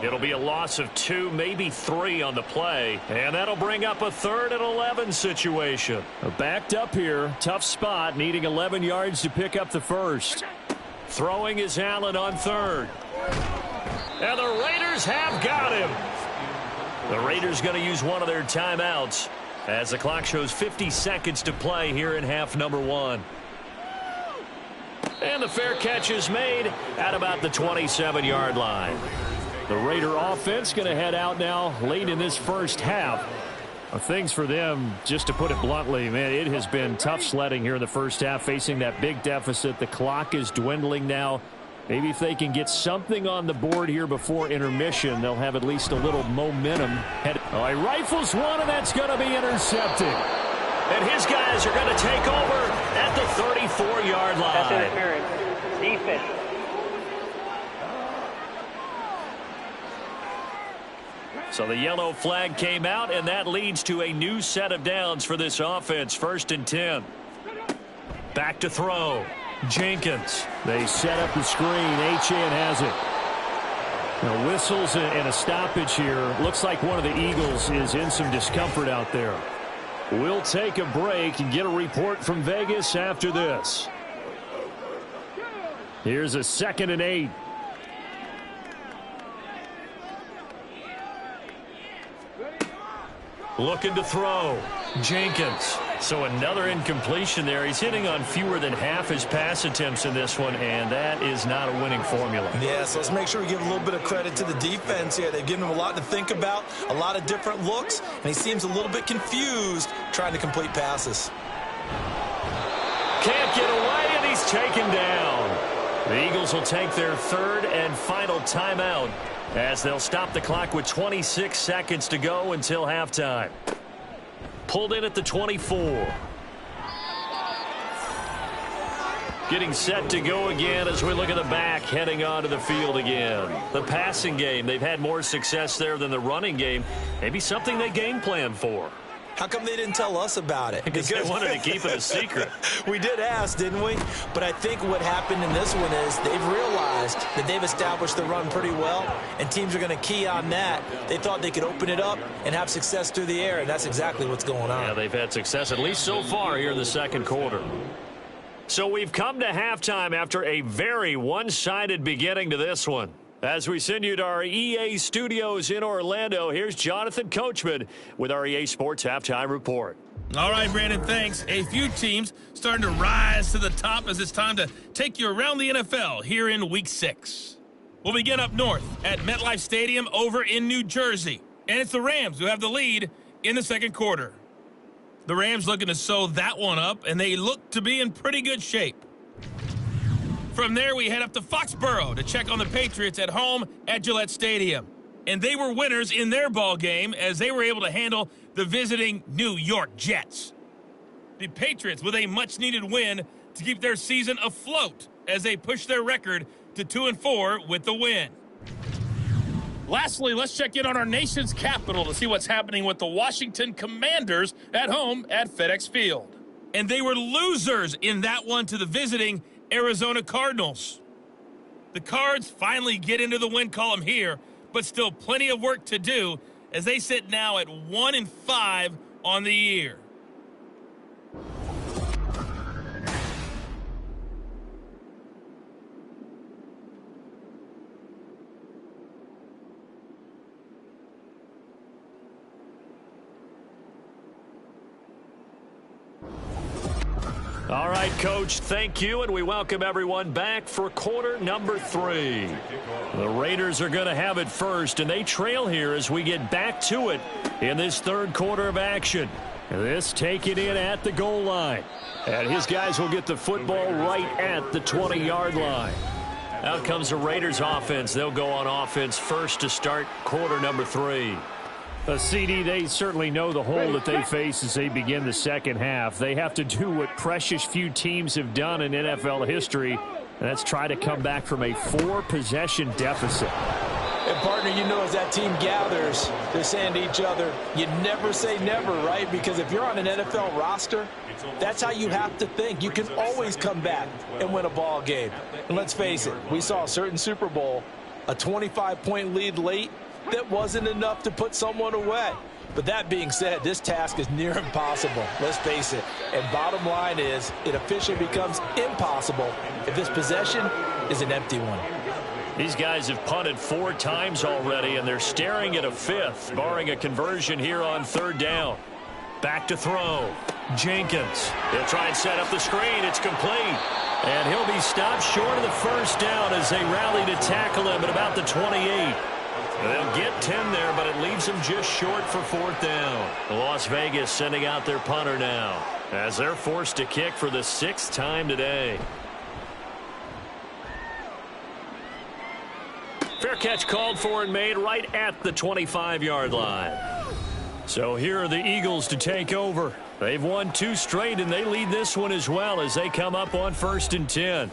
It'll be a loss of 2, maybe 3 on the play, and that'll bring up a 3rd and 11 situation.
Backed up here, tough spot, needing 11 yards to pick up the first.
Throwing is Allen on third. And the Raiders have got him. The Raiders going to use one of their timeouts as the clock shows 50 seconds to play here in half number 1. And the fair catch is made at about the 27-yard line.
The Raider offense going to head out now late in this first half. Things for them, just to put it bluntly, man, it has been tough sledding here in the first half, facing that big deficit. The clock is dwindling now. Maybe if they can get something on the board here before intermission, they'll have at least a little momentum. Oh, he rifles one, and that's going to be intercepted.
And his guys are going to take over at the 34-yard line.
That's interference. Defense.
So the yellow flag came out, and that leads to a new set of downs for this offense. 1st and 10. Back to throw. Jenkins.
They set up the screen. Achane has it. Now whistles and a stoppage here. Looks like one of the Eagles is in some discomfort out there. We'll take a break and get a report from Vegas after this. Here's a 2nd and 8.
Looking to throw. Jenkins. So another incompletion there. He's hitting on fewer than half his pass attempts in this one, and that is not a winning formula.
Yeah, so let's make sure we give a little bit of credit to the defense here. They've given him a lot to think about, a lot of different looks, and he seems a little bit confused trying to complete passes.
Can't get away, and he's taken down. The Eagles will take their 3rd and final timeout as they'll stop the clock with 26 seconds to go until halftime. Pulled in at the 24. Getting set to go again as we look at the back heading onto the field again. The passing game, they've had more success there than the running game. Maybe something they game plan for.
How come they didn't tell us about it?
Because they wanted to keep it a secret.
We did ask, didn't we? But I think what happened in this one is they've realized that they've established the run pretty well, and teams are going to key on that. They thought they could open it up and have success through the air, and that's exactly what's going on.
Yeah, they've had success, at least so far here in the second quarter. So we've come to halftime after a very one-sided beginning to this one. As we send you to our EA studios in Orlando, here's Jonathan Coachman with our EA Sports Halftime Report.
All right, Brandon, thanks. A few teams starting to rise to the top as it's time to take you around the NFL here in Week 6. We'll begin up north at MetLife Stadium over in New Jersey. And it's the Rams who have the lead in the second quarter. The Rams looking to sew that one up, and they look to be in pretty good shape. From there, we head up to Foxborough to check on the Patriots at home at Gillette Stadium. And they were winners in their ball game as they were able to handle the visiting New York Jets. The Patriots with a much-needed win to keep their season afloat as they push their record to 2-4 with the win. Lastly, let's check in on our nation's capital to see what's happening with the Washington Commanders at home at FedEx Field. And they were losers in that one to the visiting Arizona Cardinals. The Cards finally get into the win column here, but still plenty of work to do as they sit now at 1-5 on the year.
All right, Coach, thank you, and we welcome everyone back for quarter number 3. The Raiders are going to have it first, and they trail here as we get back to it in this third quarter of action. This taken in at the goal line. And his guys will get the football right at the 20-yard line. Out comes the Raiders offense. They'll go on offense first to start quarter number 3.
CD, they certainly know the hole that they face as they begin the second half. They have to do what precious few teams have done in NFL history, and that's try to come back from a 4-possession deficit.
And, partner, you know as that team gathers, they're saying to each other, you never say never, right? Because if you're on an NFL roster, that's how you have to think. You can always come back and win a ball game. And let's face it, we saw a certain Super Bowl, a 25-point lead late, that wasn't enough to put someone away. But that being said, this task is near impossible. Let's face it. And bottom line is, it officially becomes impossible if this possession is an empty one.
These guys have punted 4 times already, and they're staring at a 5th, barring a conversion here on 3rd down. Back to throw. Jenkins. He'll try and set up the screen. It's complete. And he'll be stopped short of the 1st down as they rally to tackle him at about the 28. They'll get 10 there, but it leaves them just short for 4th down. Las Vegas sending out their punter now as they're forced to kick for the 6th time today. Fair catch called for and made right at the 25-yard line. So here are the Eagles to take over. They've won 2 straight, and they lead this one as well as they come up on 1st and 10.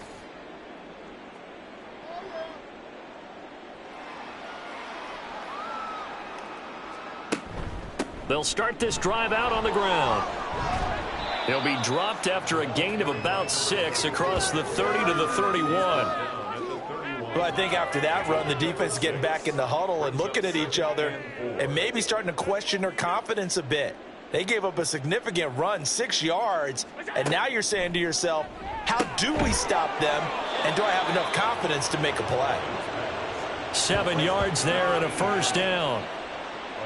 They'll start this drive out on the ground. He'll be dropped after a gain of about 6 across the 30 to the 31.
Well, I think after that run, the defense is getting back in the huddle and looking at each other and maybe starting to question their confidence a bit. They gave up a significant run, 6 yards, and now you're saying to yourself, how do we stop them, and do I have enough confidence to make a play?
7 yards there and a 1st down.
A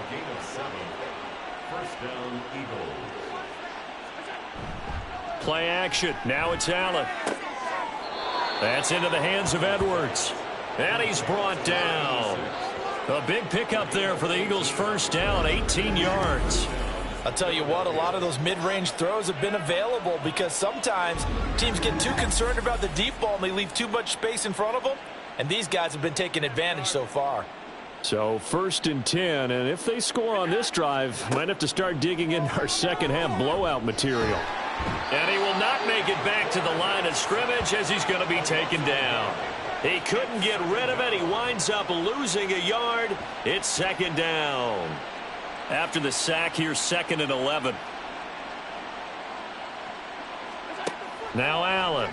gain of 7. 1st down, Eagles.
Play action. Now it's Allen. That's into the hands of Edwards. And he's brought down. A big pickup there for the Eagles' 1st down, 18 yards.
I'll tell you what, a lot of those mid-range throws have been available because sometimes teams get too concerned about the deep ball and they leave too much space in front of them. And these guys have been taking advantage so far.
So 1st and 10, and if they score on this drive, might have to start digging into our second half blowout material.
And he will not make it back to the line of scrimmage as he's going to be taken down. He couldn't get rid of it. He winds up losing a yard. It's 2nd down. After the sack here, 2nd and 11. Now Allen.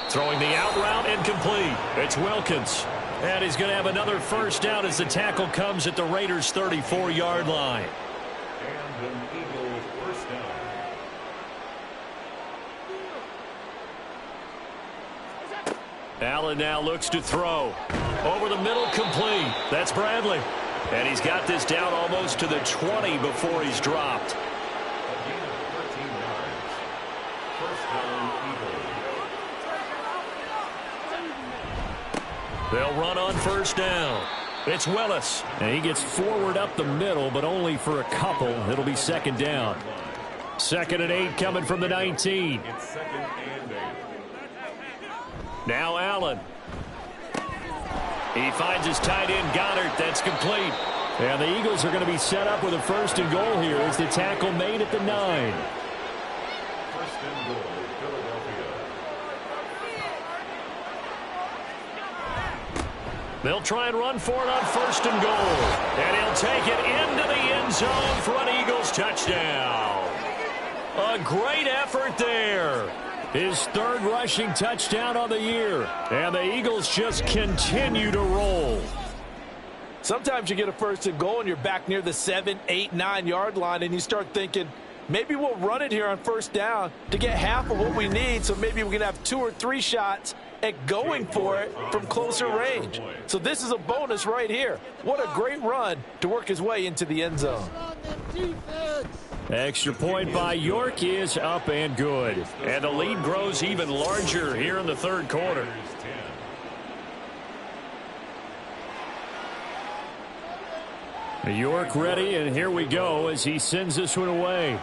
Throwing the out route incomplete. It's Wilkins. And he's going to have another 1st down as the tackle comes at the Raiders' 34-yard line.
And an Eagles 1st down.
Allen now looks to throw. Over the middle, complete. That's Bradley. And he's got this down almost to the 20 before he's dropped.
A gain of 13 yards. 1st down, Eagles.
They'll run on 1st down. It's Willis.
And he gets forward up the middle, but only for a couple. It'll be 2nd down. 2nd and 8 coming from the 19.
It's 2nd and 8.
Now Allen. He finds his tight end, Goddard. That's complete.
And the Eagles are going to be set up with a 1st and goal here as the tackle made at the 9.
1st and goal, Philadelphia.
They'll try and run for it on 1st and goal. And he'll take it into the end zone for an Eagles touchdown. A great effort there. His 3rd rushing touchdown on the year. And the Eagles just continue to roll.
Sometimes you get a 1st and goal and you're back near the 7, 8, 9-yard line and you start thinking, maybe we'll run it here on 1st down to get half of what we need, so maybe we can have 2 or 3 shots at going for it from closer range. So this is a bonus right here. What a great run to work his way into the end zone.
Extra point by York is up and good. And the lead grows even larger here in the third quarter. York ready, and here we go as he sends this one away.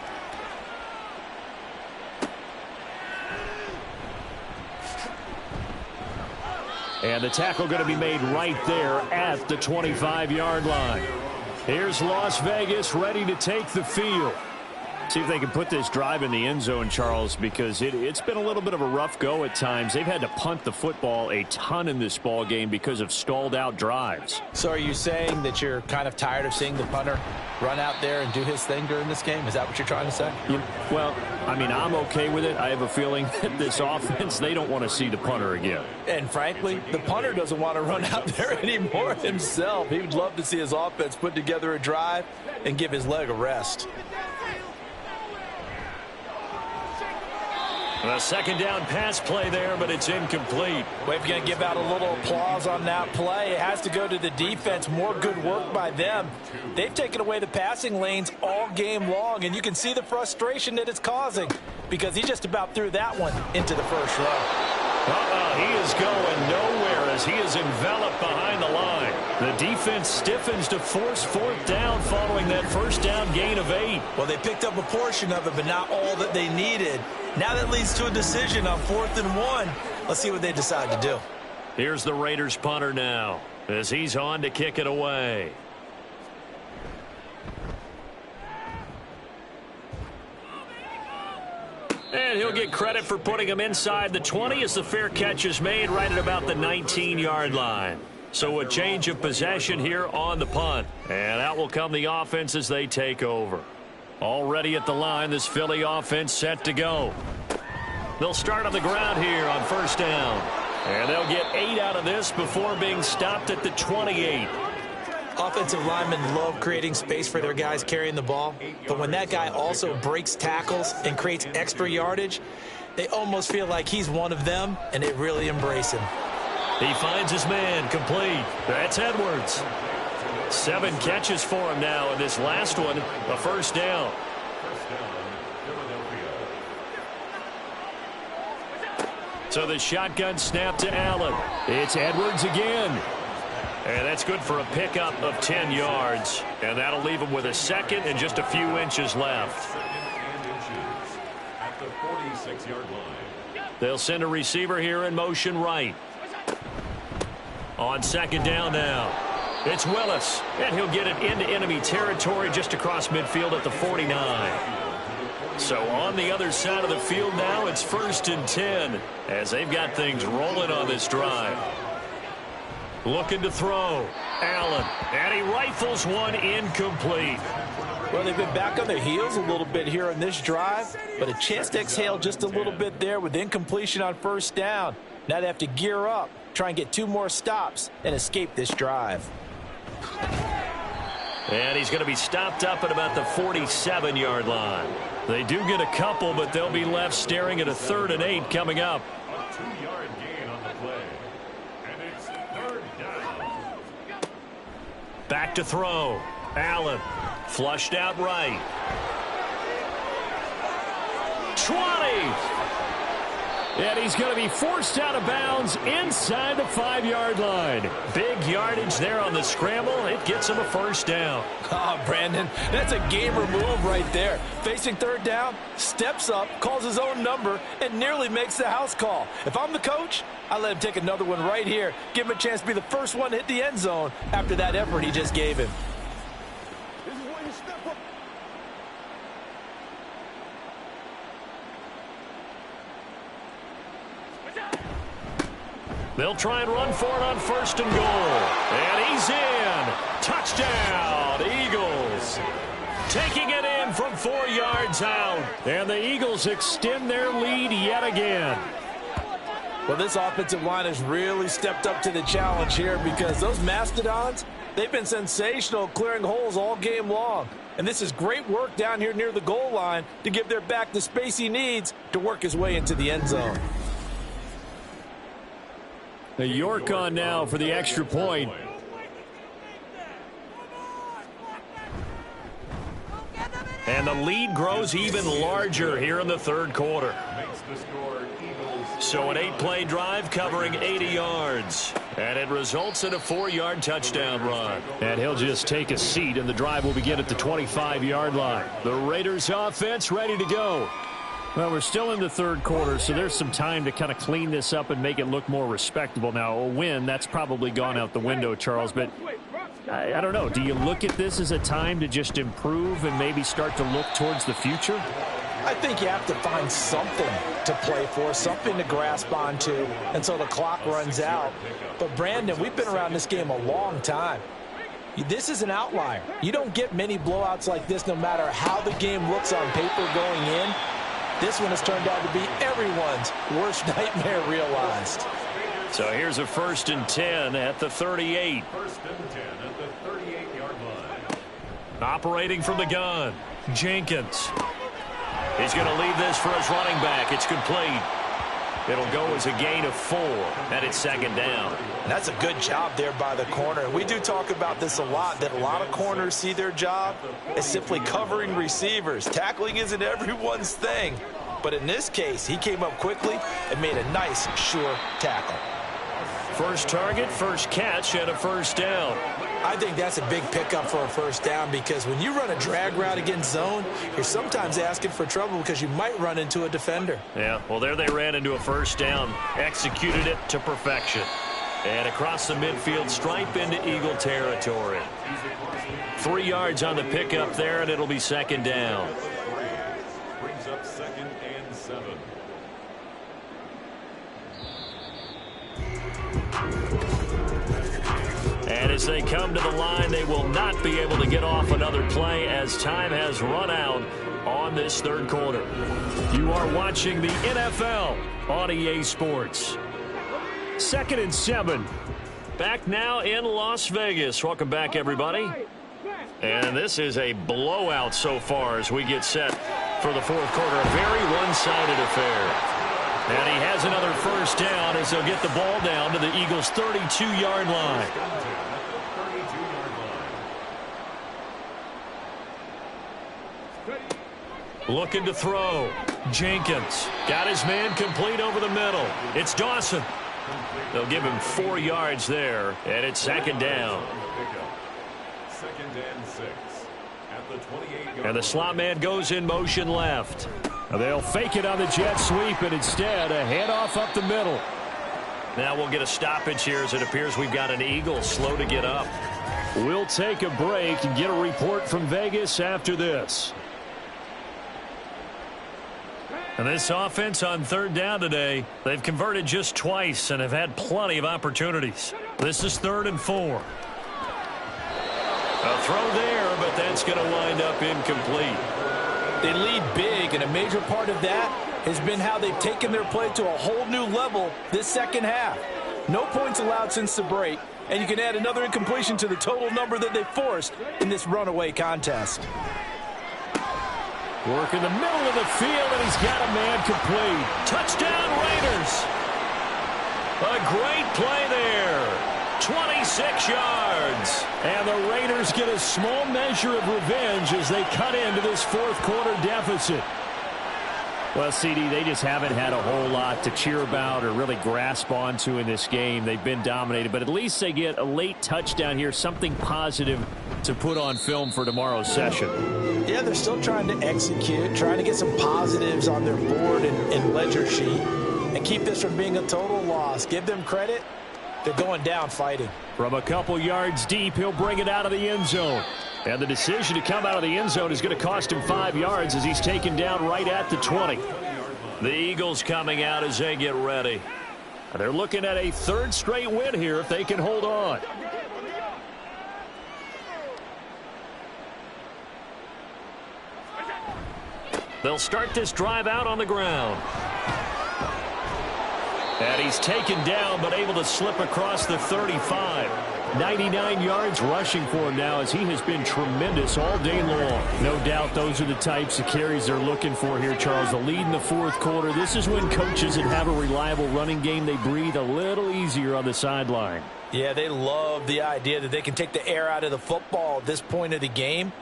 And the tackle going to be made right there at the 25-yard line. Here's Las Vegas ready to take the field. See if they can put this drive in the end zone, Charles, because it's been a little bit of a rough go at times. They've had to punt the football a ton in this ball game because of stalled-out drives.
So are you saying that you're kind of tired of seeing the punter run out there and do his thing during this game? Is that what you're trying to say?
Well, I mean, I'm okay with it. I have a feeling that this offense, they don't want to see the punter again.
And frankly, the punter doesn't want to run out there anymore himself. He would love to see his offense put together a drive and give his leg a rest.
A second down pass play there, but it's incomplete.
We're going to give out a little applause on that play. It has to go to the defense. More good work by them. They've taken away the passing lanes all game long, and you can see the frustration that it's causing because he just about threw that one into the first row.
He is going nowhere as he is enveloped behind the line. The defense stiffens to force fourth down following that first down gain of 8.
Well, they picked up a portion of it, but not all that they needed. Now that leads to a decision on 4th and 1. Let's see what they decide to do.
Here's the Raiders punter now as he's on to kick it away. And he'll get credit for putting him inside the 20 as the fair catch is made right at about the 19-yard line. So a change of possession here on the punt. And out will come the offense as they take over. Already at the line, this Philly offense set to go. They'll start on the ground here on first down. And they'll get 8 out of this before being stopped at the 28.
Offensive linemen love creating space for their guys carrying the ball, but when that guy also breaks tackles and creates extra yardage, they almost feel like he's one of them, and they really embrace him.
He finds his man complete. That's Edwards. 7 catches for him now, and this last one, a first down. So the shotgun snap to Allen. It's Edwards again. And that's good for a pickup of 10 yards. And that'll leave him with a second and just a few inches left.
At the 46-yard line.
They'll send a receiver here in motion right. On second down now. It's Willis. And he'll get it into enemy territory just across midfield at the 49. So on the other side of the field now, it's 1st and 10 as they've got things rolling on this drive. Looking to throw. Allen. And he rifles one incomplete.
Well, they've been back on their heels a little bit here on this drive, but a chance to exhale just a little bit there with incompletion on first down. Now they have to gear up, try and get 2 more stops, and escape this drive.
And he's going to be stopped up at about the 47-yard line. They do get a couple, but they'll be left staring at a 3rd and 8 coming up.
A 2-yard gain on the play. And it's 3rd down.
Back to throw. Allen flushed out right. 20. And he's going to be forced out of bounds inside the 5-yard line. Big yardage there on the scramble. It gets him a first down.
Oh, Brandon, that's a gamer move right there. Facing 3rd down, steps up, calls his own number, and nearly makes the house call. If I'm the coach, I let him take another one right here. Give him a chance to be the first one to hit the end zone after that effort he just gave him.
They'll try and run for it on 1st and goal. And he's in. Touchdown, Eagles. Taking it in from 4 yards out. And the Eagles extend their lead yet again.
Well, this offensive line has really stepped up to the challenge here because those Mastodons, they've been sensational clearing holes all game long. And this is great work down here near the goal line to give their back the space he needs to work his way into the end zone.
The York on now for the extra point.
And the lead grows even larger here in the third quarter. So an 8-play drive covering 80 yards. And it results in a 4-yard touchdown run.
And he'll just take a seat, and the drive will begin at the 25-yard line. The Raiders offense ready to go. Well, we're still in the third quarter, so there's some time to kind of clean this up and make it look more respectable. Now, a win, that's probably gone out the window, Charles, but I don't know. Do you look at this as a time to just improve and maybe start to look towards the future?
I think you have to find something to play for, something to grasp onto until the clock runs out. But, Brandon, we've been around this game a long time. This is an outlier. You don't get many blowouts like this no matter how the game looks on paper going in. This one has turned out to be everyone's worst nightmare realized.
So here's a 1st and 10 at the 38.
1st and 10 at the 38-yard line.
Operating from the gun, Jenkins. He's going to leave this for his running back. It's complete. It'll go as a gain of 4, and it's 2nd down.
And that's a good job there by the corner. We do talk about this a lot, that a lot of corners see their job as simply covering receivers. Tackling isn't everyone's thing. But in this case, he came up quickly and made a nice, sure tackle.
First target, first catch, and a 1st down.
I think that's a big pickup for a 1st down because when you run a drag route against zone, you're sometimes asking for trouble because you might run into a defender.
Yeah, well, there they ran into a 1st down, executed it to perfection. And across the midfield stripe into Eagle territory. 3 yards on the pickup there, and it'll be 2nd down.
Brings up 2nd and 7.
And as they come to the line, they will not be able to get off another play as time has run out on this third quarter. You are watching the NFL on EA Sports.
2nd and 7.
Back now in Las Vegas. Welcome back, everybody. And this is a blowout so far as we get set for the fourth quarter. A very one-sided affair. And he has another 1st down as they'll get the ball down to the Eagles' 32-yard line. Looking to throw. Jenkins got his man complete over the middle. It's Dawson. They'll give him 4 yards there, and it's 2nd down.
2nd and 6 at the 28-yard.
And the slot man goes in motion left.
They'll fake it on the jet sweep, and instead a handoff up the middle.
Now we'll get a stoppage here as it appears we've got an Eagle slow to get up.
We'll take a break and get a report from Vegas after this.
And this offense on 3rd down today, they've converted just twice and have had plenty of opportunities. This is 3rd and 4. A throw there, but that's going to wind up incomplete.
They lead big, and a major part of that has been how they've taken their play to a whole new level this second half. No points allowed since the break, and you can add another incompletion to the total number that they forced in this runaway contest.
Work in the middle of the field, and he's got a man complete.
Touchdown, Raiders. A great play there. 26 yards.
And the Raiders get a small measure of revenge as they cut into this fourth quarter deficit. Well, CD, they just haven't had a whole lot to cheer about or really grasp onto in this game. They've been dominated, but at least they get a late touchdown here, something positive to put on film for tomorrow's session.
Yeah, they're still trying to execute, trying to get some positives on their board and ledger sheet and keep this from being a total loss. Give them credit. They're going down fighting.
From a couple yards deep, he'll bring it out of the end zone. And the decision to come out of the end zone is going to cost him 5 yards as he's taken down right at the 20.
The Eagles coming out as they get ready.
They're looking at a 3rd straight win here if they can hold on.
They'll start this drive out on the ground.
And he's taken down but able to slip across the 35. 99 yards rushing for him now as he has been tremendous all day long. No doubt those are the types of carries they're looking for here, Charles. The lead in the fourth quarter. This is when coaches that have a reliable running game, they breathe a little easier on the sideline.
Yeah, they love the idea that they can take the air out of the football at this point of the game.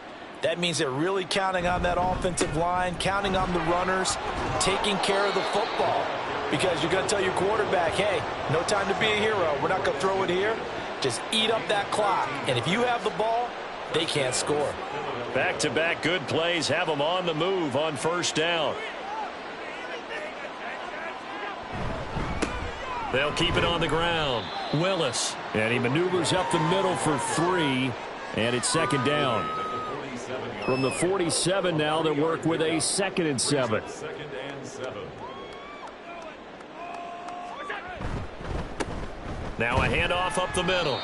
That means they're really counting on that offensive line, counting on the runners, taking care of the football. Because you're going to tell your quarterback, hey, no time to be a hero. We're not going to throw it here. Just eat up that clock. And if you have the ball, they can't score.
Back-to-back good plays have them on the move on first down. They'll keep it on the ground. Willis.
And he maneuvers up the middle for 3. And it's second down. From the 47 now, they work with a 2nd and 7.
Now a handoff up the middle.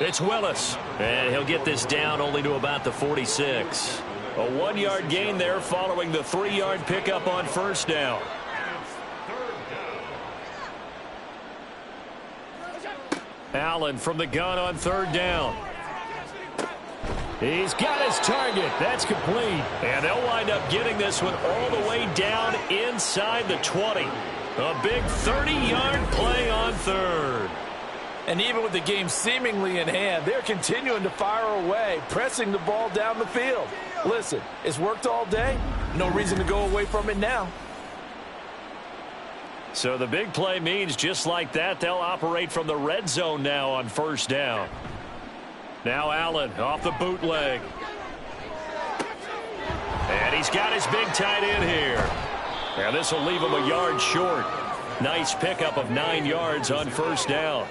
It's Willis. And he'll get this down only to about the 46. A 1-yard gain there following the 3-yard pickup on first down. Allen from the gun on third down.
He's got his target. That's complete.
And they'll wind up getting this one all the way down inside the 20. A big 30-yard play on third.
And even with the game seemingly in hand, they're continuing to fire away, pressing the ball down the field. Listen, it's worked all day. No reason to go away from it now.
So the big play means just like that, they'll operate from the red zone now on first down. Now Allen off the bootleg. And he's got his big tight end here. Now this will leave him a yard short. Nice pickup of 9 yards on first down.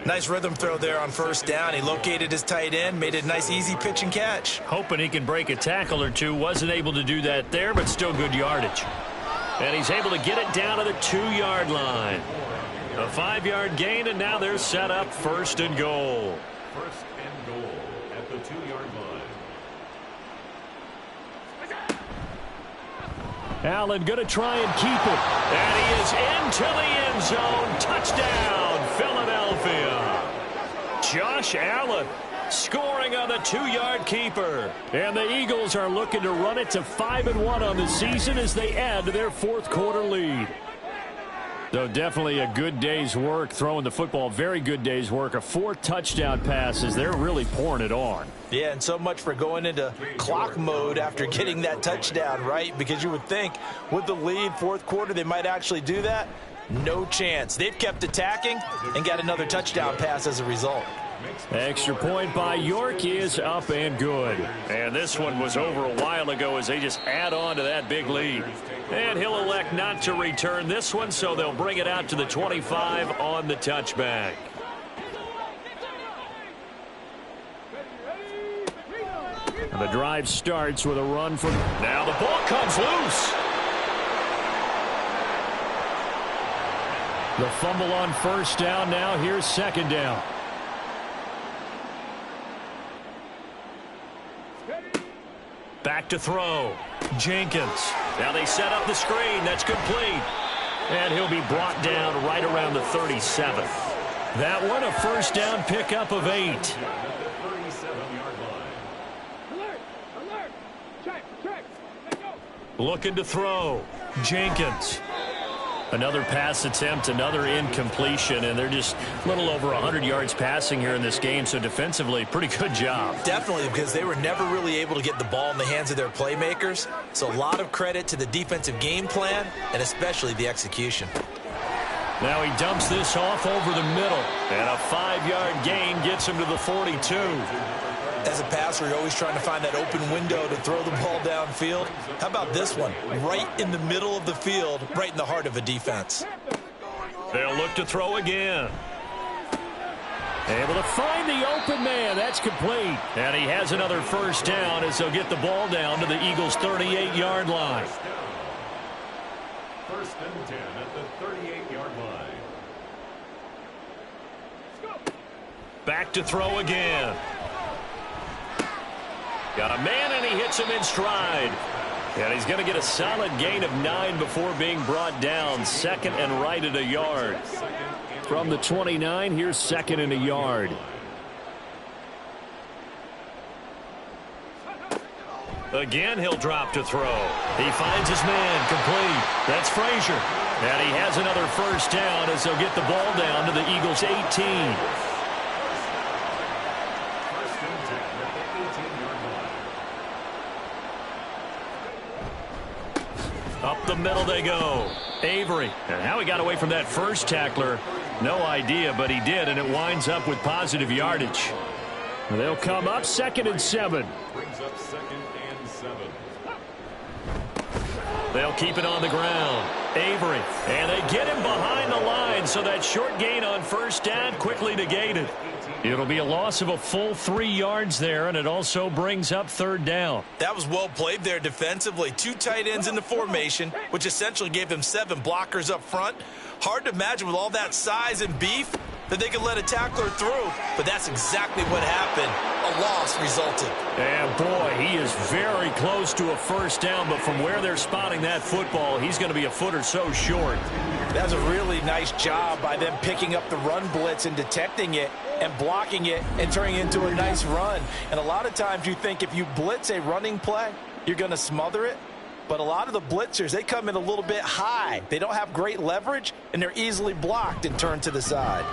Nice rhythm throw there on first down. He located his tight end, made it a nice easy pitch and catch.
Hoping he can break a tackle or two. Wasn't able to do that there, but still good yardage. And he's able to get it down to the 2-yard line. A 5-yard gain, and now they're set up 1st and goal.
1st and goal at the 2-yard line.
Allen going to try and keep it.
And he is into the end zone. Touchdown, Philadelphia. Josh Allen scoring on the 2-yard keeper.
And the Eagles are looking to run it to 5-1 on the season as they add to their 4th quarter lead. So definitely a good day's work throwing the football. Very good day's work. A 4 touchdown passes. They're really pouring it on.
Yeah, and so much for going into clock mode after getting that touchdown, right? Because you would think with the lead, 4th quarter, they might actually do that. No chance. They've kept attacking and got another touchdown pass as a result.
Extra point by York is up and good.
And this one was over a while ago as they just add on to that big lead. And he'll elect not to return this one, so they'll bring it out to the 25 on the touchback.
And the drive starts with a run from...
Now the ball comes loose.
The fumble on first down. Now here's second down.
Back to throw. Jenkins. Now they set up the screen. That's complete.
And he'll be brought down right around the 37th. That one a first down pickup of 8.
Looking to throw. Jenkins.
Another pass attempt, another incompletion, and they're just a little over 100 yards passing here in this game, so defensively, pretty good job.
Definitely, because they were never really able to get the ball in the hands of their playmakers. So a lot of credit to the defensive game plan, and especially the execution.
Now he dumps this off over the middle, and a 5-yard gain gets him to the 42.
As a passer, you're always trying to find that open window to throw the ball downfield. How about this one? Right in the middle of the field, right in the heart of a defense.
They'll look to throw again.
Able to find the open man. That's complete.
And he has another first down as they'll get the ball down to the Eagles' 38-yard line.
1st and 10 at the 38-yard line.
Back to throw again. Got a man, and he hits him in stride. And he's going to get a solid gain of 9 before being brought down. 2nd and right at a yard.
From the 29, here's 2nd and a yard.
Again, he'll drop to throw. He finds his man, complete. That's Frazier. And he has another first down as they'll get the ball down to the Eagles' 18. the middle they go. Avery. And how he got away from that first tackler, no idea, but he did, and it winds up with positive yardage.
They'll come up 2nd and 7.
Brings up 2nd and 7.
They'll keep it on the ground. Avery. And they get him behind the line, so that short gain on first down quickly negated. It'll be a loss of a full 3 yards there, and it also brings up 3rd down.
That was well played there defensively. 2 tight ends in the formation, which essentially gave them 7 blockers up front. Hard to imagine with all that size and beef that they could let a tackler through, but that's exactly what happened. A loss resulted.
And boy, he is very close to a first down, but from where they're spotting that football, he's going to be a foot or so short.
That was a really nice job by them picking up the run blitz and detecting it and blocking it and turning it into a nice run. And a lot of times you think if you blitz a running play, you're going to smother it. But a lot of the blitzers, they come in a little bit high. They don't have great leverage, and they're easily blocked and turned to the side.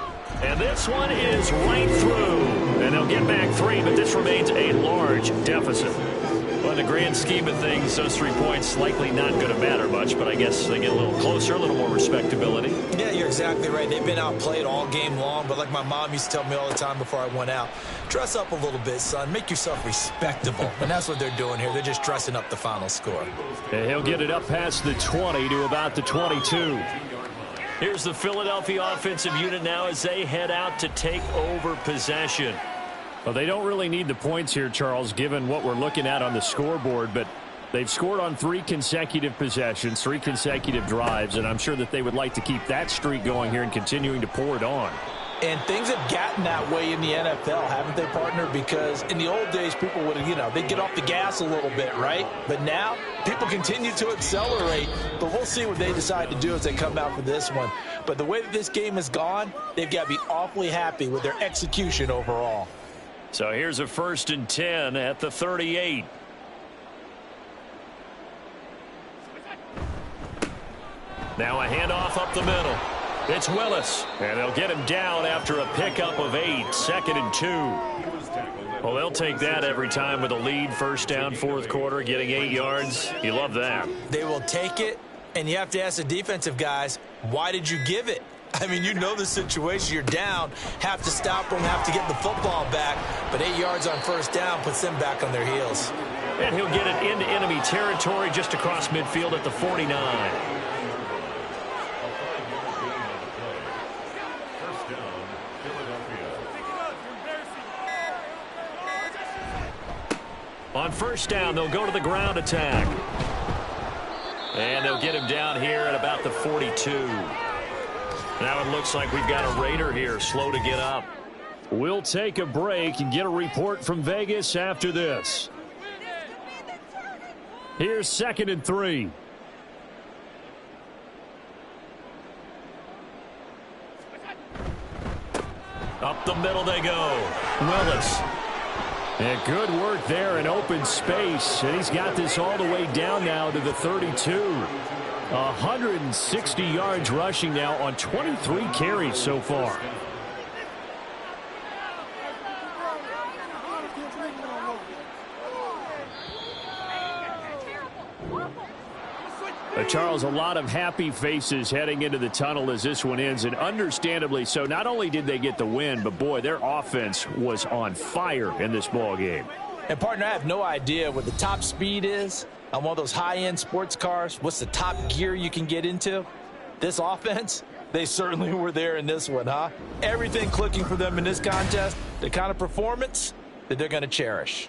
And this one is right through. And they'll get back 3, but this remains a large deficit. Well, in the grand scheme of things, those 3 points likely not going to matter much, but I guess they get a little closer, a little more respectability.
Yeah, you're exactly right. They've been outplayed all game long, but like my mom used to tell me all the time before I went out, dress up a little bit, son. Make yourself respectable. And that's what they're doing here. They're just dressing up the final score.
And he'll get it up past the 20 to about the 22.
Here's the Philadelphia offensive unit now as they head out to take over possession.
Well, they don't really need the points here, Charles, given what we're looking at on the scoreboard, but they've scored on 3 consecutive possessions, 3 consecutive drives, and I'm sure that they would like to keep that streak going here and continuing to pour it on.
And things have gotten that way in the NFL, haven't they, partner? Because in the old days, people would, they'd get off the gas a little bit, right? But now, people continue to accelerate. But we'll see what they decide to do as they come out for this one. But the way that this game has gone, they've got to be awfully happy with their execution overall.
So here's a 1st and 10 at the 38. Now a handoff up the middle. It's Willis, and they'll get him down after a pickup of 8, 2nd and 2. Well, they'll take that every time with a lead, 1st down, 4th quarter, getting 8 yards. You love that.
They will take it, and you have to ask the defensive guys, why did you give it? I mean, you know the situation. You're down, have to stop them, have to get the football back, but 8 yards on 1st down puts them back on their heels.
And he'll get it into enemy territory just across midfield at the 49. On 1st down, they'll go to the ground attack. And they'll get him down here at about the 42. Now it looks like we've got a Raider here, slow to get up.
We'll take a break and get a report from Vegas after this. Here's 2nd and 3.
Up the middle they go. Willis.
And good work there in open space. And he's got this all the way down now to the 32. 160 yards rushing now on 23 carries so far. Charles, a lot of happy faces heading into the tunnel as this one ends, and understandably so. Not only did they get the win, but boy, their offense was on fire in this ball game.
And partner, I have no idea what the top speed is on one of those high-end sports cars. What's the top gear you can get into? This offense, they certainly were there in this one, huh? Everything clicking for them in this contest, the kind of performance that they're going to cherish.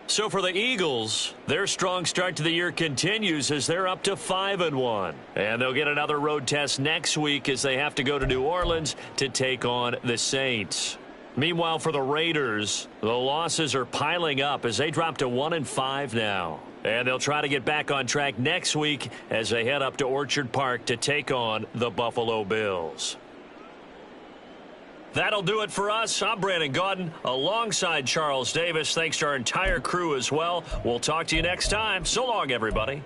So for the Eagles, their strong start to the year continues as they're up to 5-1. And they'll get another road test next week as they have to go to New Orleans to take on the Saints. Meanwhile, for the Raiders, the losses are piling up as they drop to 1-5 now. And they'll try to get back on track next week as they head up to Orchard Park to take on the Buffalo Bills. That'll do it for us. I'm Brandon Gaudin alongside Charles Davis. Thanks to our entire crew as well. We'll talk to you next time. So long, everybody.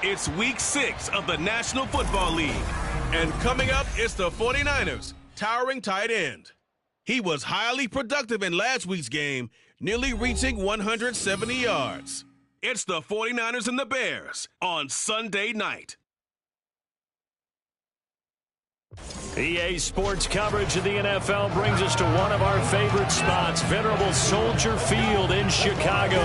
It's week 6 of the National Football League. And coming up, it's the 49ers' towering tight end. He was highly productive in last week's game, nearly reaching 170 yards. It's the 49ers and the Bears on Sunday night.
EA Sports coverage of the NFL brings us to one of our favorite spots, venerable Soldier Field in Chicago.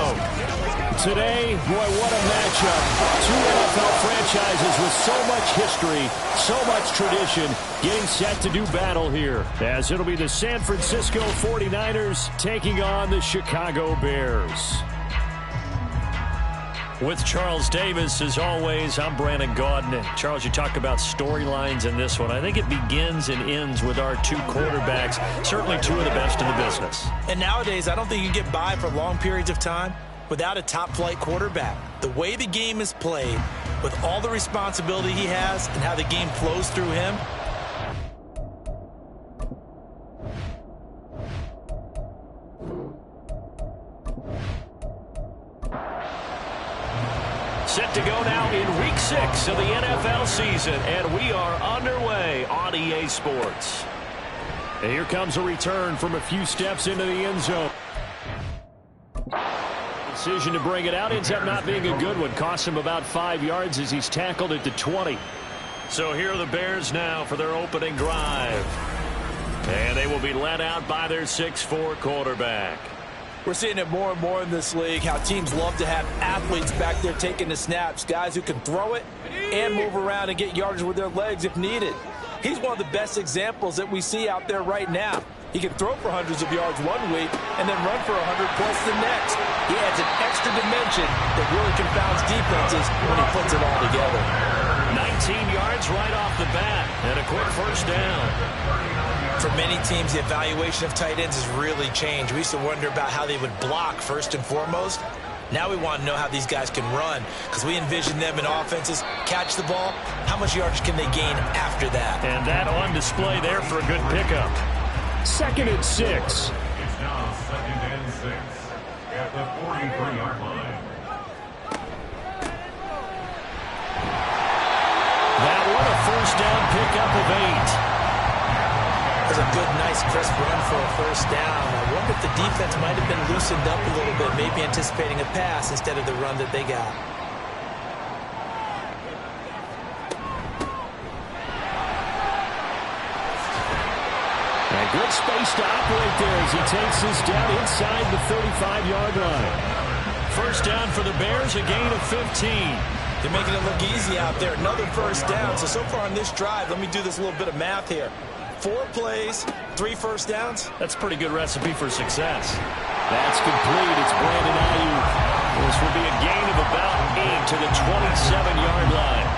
Today, boy, what a matchup. Two NFL franchises with so much history, so much tradition, getting set to do battle here, as it'll be the San Francisco 49ers taking on the Chicago Bears. With Charles Davis, as always, I'm Brandon Gaudin. And Charles, you talk about storylines in this one. I think it begins and ends with our two quarterbacks, certainly two of the best in the business.
And nowadays, I don't think you can get by for long periods of time without a top-flight quarterback. The way the game is played, with all the responsibility he has and how the game flows through him,
set to go now in week 6 of the NFL season, and we are underway on EA Sports.
And here comes a return from a few steps into the end zone. Decision to bring it out ends up not being a good one. Costs him about 5 yards as he's tackled at the 20.
So here are the Bears now for their opening drive. And they will be led out by their 6'4" quarterback.
we're seeing it more and more in this league, how teams love to have athletes back there taking the snaps, guys who can throw it and move around and get yardage with their legs if needed. He's one of the best examples that we see out there right now. He can throw for hundreds of yards one week and then run for 100 plus the next. He adds an extra dimension that really confounds defenses when he puts it all together.
19 yards right off the bat and a quick first down.
For many teams, the evaluation of tight ends has really changed. We used to wonder about how they would block first and foremost. Now we want to know how these guys can run, because we envision them in offenses catch the ball. How much yardage can they gain after that?
And that on display there for a good pickup.
2nd and 6.
It's now 2nd and 6 at the 43-yard line.
That one a first down pickup of 8.
That's a good, nice, crisp run for a first down. I wonder if the defense might have been loosened up a little bit, maybe anticipating a pass instead of the run that they got.
And good space to operate there as he takes this down inside the 35-yard line.
First down for the Bears, a gain of 15.
They're making it look easy out there. Another first down. So far on this drive, let me do this little bit of math here. 4 plays, 3 first downs.
That's a pretty good recipe for success.
That's complete. It's Brandon Ayuk.
This will be a gain of about 8 to the 27-yard line.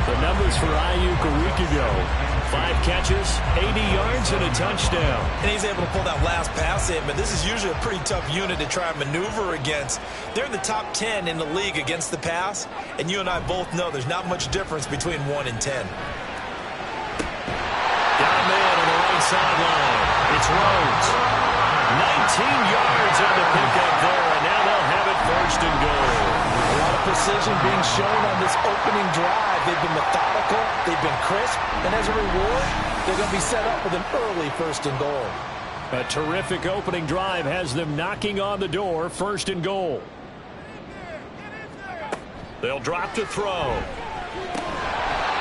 The numbers for Ayuk a week ago.
5 catches, 80 yards, and a touchdown.
And he's able to pull that last pass in, but this is usually a pretty tough unit to try and maneuver against. They're in the top 10 in the league against the pass, and you and I both know there's not much difference between 1 and 10.
Got a man on the right sideline. It's Rhodes. 19 yards on the pickup there, and now they'll have it first and goal.
A lot of precision being shown on this opening drive. They've been methodical, they've been crisp, and as a reward, they're going to be set up with an early first and goal.
A terrific opening drive has them knocking on the door, first and goal.
They'll drop to throw.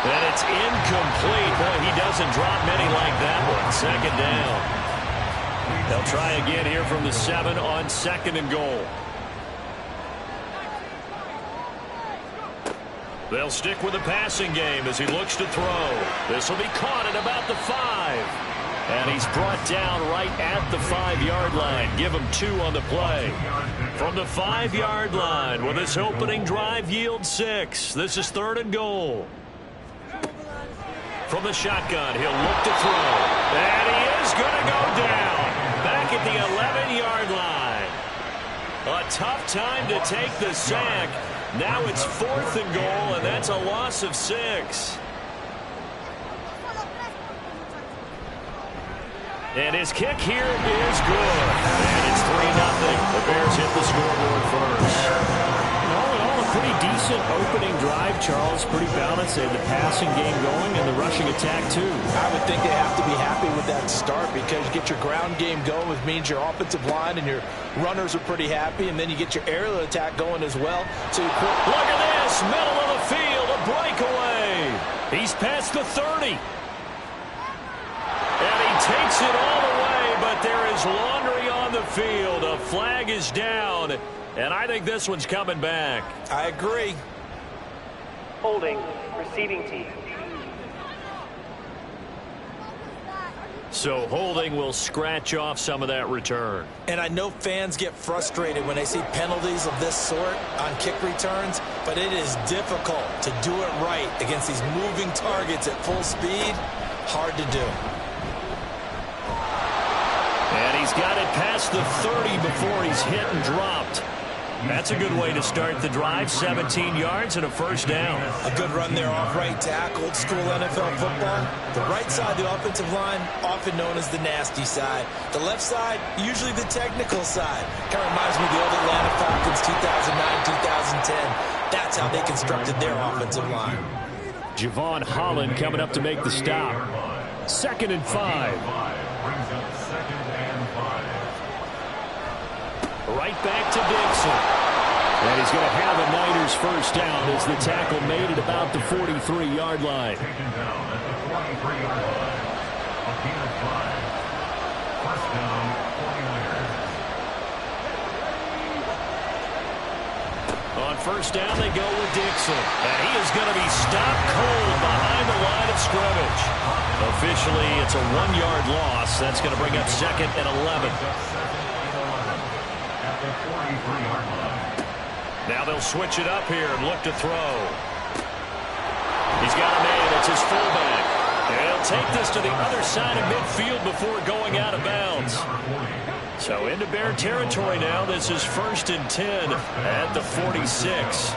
And it's incomplete. Boy, he doesn't drop many like that one. Second down. They'll try again here from the 7 on 2nd and goal. They'll stick with the passing game as he looks to throw. This will be caught at about the 5. And he's brought down right at the 5-yard line. Give him 2 on the play. From the 5-yard line, will this opening drive yield 6? This is 3rd and goal. From the shotgun, he'll look to throw. And he is going to go down. Back at the 11-yard line. A tough time to take the sack. Now it's 4th and goal, and that's a loss of 6. And his kick here is good. And it's 3-0. The Bears hit the scoreboard first.
All in all, a pretty decent opening drive, Charles. Pretty balanced. They had the passing game going and the rushing attack, too.
I would think they have to be happy with that start because you get your ground game going, which means your offensive line and your runners are pretty happy, and then you get your aerial attack going as well. So you put,
look at this, middle of the field, a breakaway. He's past the 30. And he takes it all the way, but there is laundry on the field. A flag is down, and I think this one's coming back.
I agree.
Holding, receiving team.
So holding will scratch off some of that return.
And I know fans get frustrated when they see penalties of this sort on kick returns, but it is difficult to do it right against these moving targets at full speed. Hard to do.
And he's got it past the 30 before he's hit and dropped. That's a good way to start the drive. 17 yards and a first down.
A good run there off right tackle, old school NFL football. The right side of the offensive line, often known as the nasty side. The left side, usually the technical side. Kind of reminds me of the old Atlanta Falcons 2009, 2010. That's how they constructed their offensive line.
Javon Holland coming up to make the stop. 2nd and 5.
Right back to Dixon.
And he's going to have a Niners first down as the tackle made it about the 43-yard line.
Taken down at the 43-yard line. A gain of 5. First down, 49ers.
On first down, they go with Dixon. And he is going to be stopped cold behind the line of scrimmage. Officially, it's a 1-yard loss. That's going to bring up 2nd and 11. Now they'll switch it up here and look to throw. He's got a man. It's his fullback. And he'll take this to the other side of midfield before going out of bounds. So into Bear territory now. This is 1st and 10 at the 46.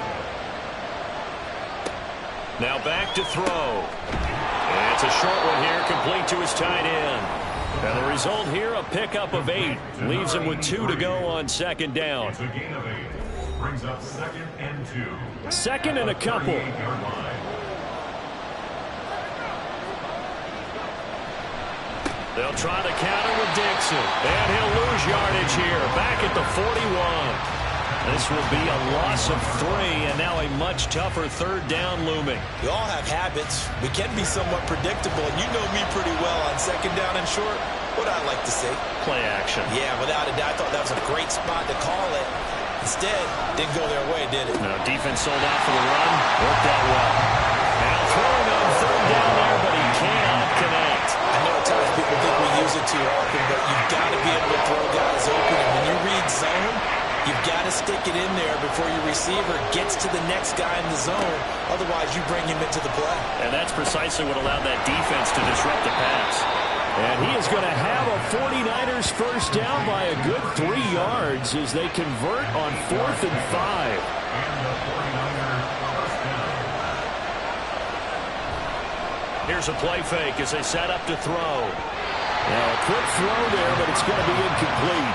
Now back to throw. And it's a short one here, complete to his tight end. And the result here, a pickup of 8. Leaves him with 2 to go on 2nd down.
It's a gain of 8. Brings up 2nd and 2.
2nd and a couple.
They'll try to counter with Dixon. And he'll lose yardage here. Back at the 41. This will be a loss of 3, and now a much tougher 3rd down looming.
We all have habits. We can be somewhat predictable, and you know me pretty well on 2nd down and short. What I like to say?
Play action.
Yeah, without a doubt. I thought that was a great spot to call it. Instead, didn't go their way, did it?
No, defense sold out for the run. Worked out well. Now throwing on 3rd down there, but he cannot connect.
I know at times people think we use it too often, but you've got to be able to throw guys open. And when you read zone, you've got to stick it in there before your receiver gets to the next guy in the zone. Otherwise, you bring him into the play.
And that's precisely what allowed that defense to disrupt the pass.
And he is going to have a 49ers first down by a good 3 yards as they convert on 4th and 5.
Here's a play fake as they set up to throw.
Now a quick throw there, but it's going to be incomplete.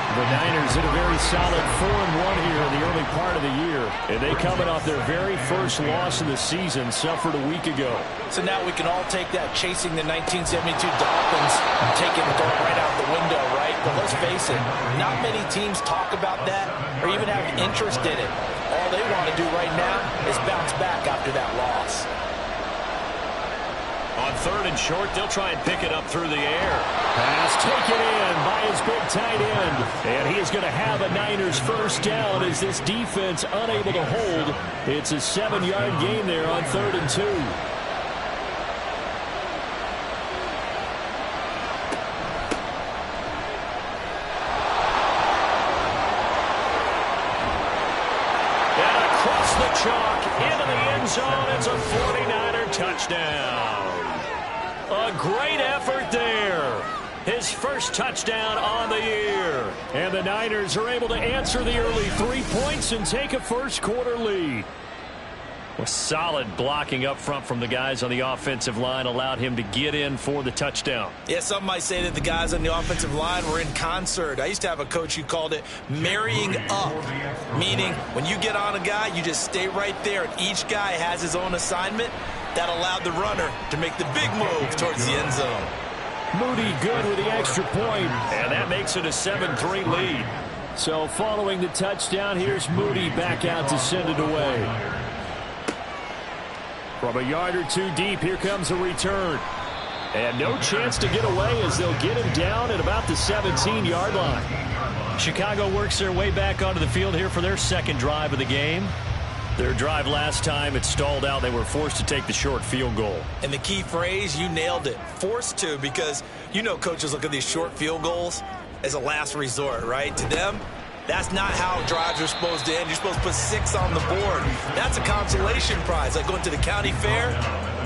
The Niners in a very solid 4-1 here in the early part of the year. And they coming off their very first loss of the season, suffered a week ago.
So now we can all take that chasing the 1972 Dolphins and take it and throw it right out the window, right? But let's face it, not many teams talk about that or even have interest in it. All they want to do right now is bounce back after that loss.
On 3rd and short, they'll try and pick it up through the air.
Pass taken in by his big tight end. And he is going to have a Niners first down as this defense unable to hold. It's a 7-yard gain there on 3rd and 2.
And across the chalk into the end zone. It's a 49er touchdown. A great effort there. His first touchdown on the year.
And the Niners are able to answer the early 3 points and take a first quarter lead.
Well, solid blocking up front from the guys on the offensive line allowed him to get in for the touchdown.
Yeah, some might say that the guys on the offensive line were in concert. I used to have a coach who called it marrying up, meaning when you get on a guy, you just stay right there, and each guy has his own assignment. That allowed the runner to make the big move towards the end zone.
Moody good with the extra point.
And that makes it a 7-3 lead.
So following the touchdown, here's Moody back out to send it away. From a yard or two deep, here comes a return. And no chance to get away as they'll get him down at about the 17-yard line.
Chicago works their way back onto the field here for their second drive of the game. Their drive last time, it stalled out. They were forced to take the short field goal.
And the key phrase, you nailed it, forced to, because you know coaches look at these short field goals as a last resort, right? To them, that's not how drives are supposed to end. You're supposed to put 6 on the board. That's a consolation prize, like going to the county fair.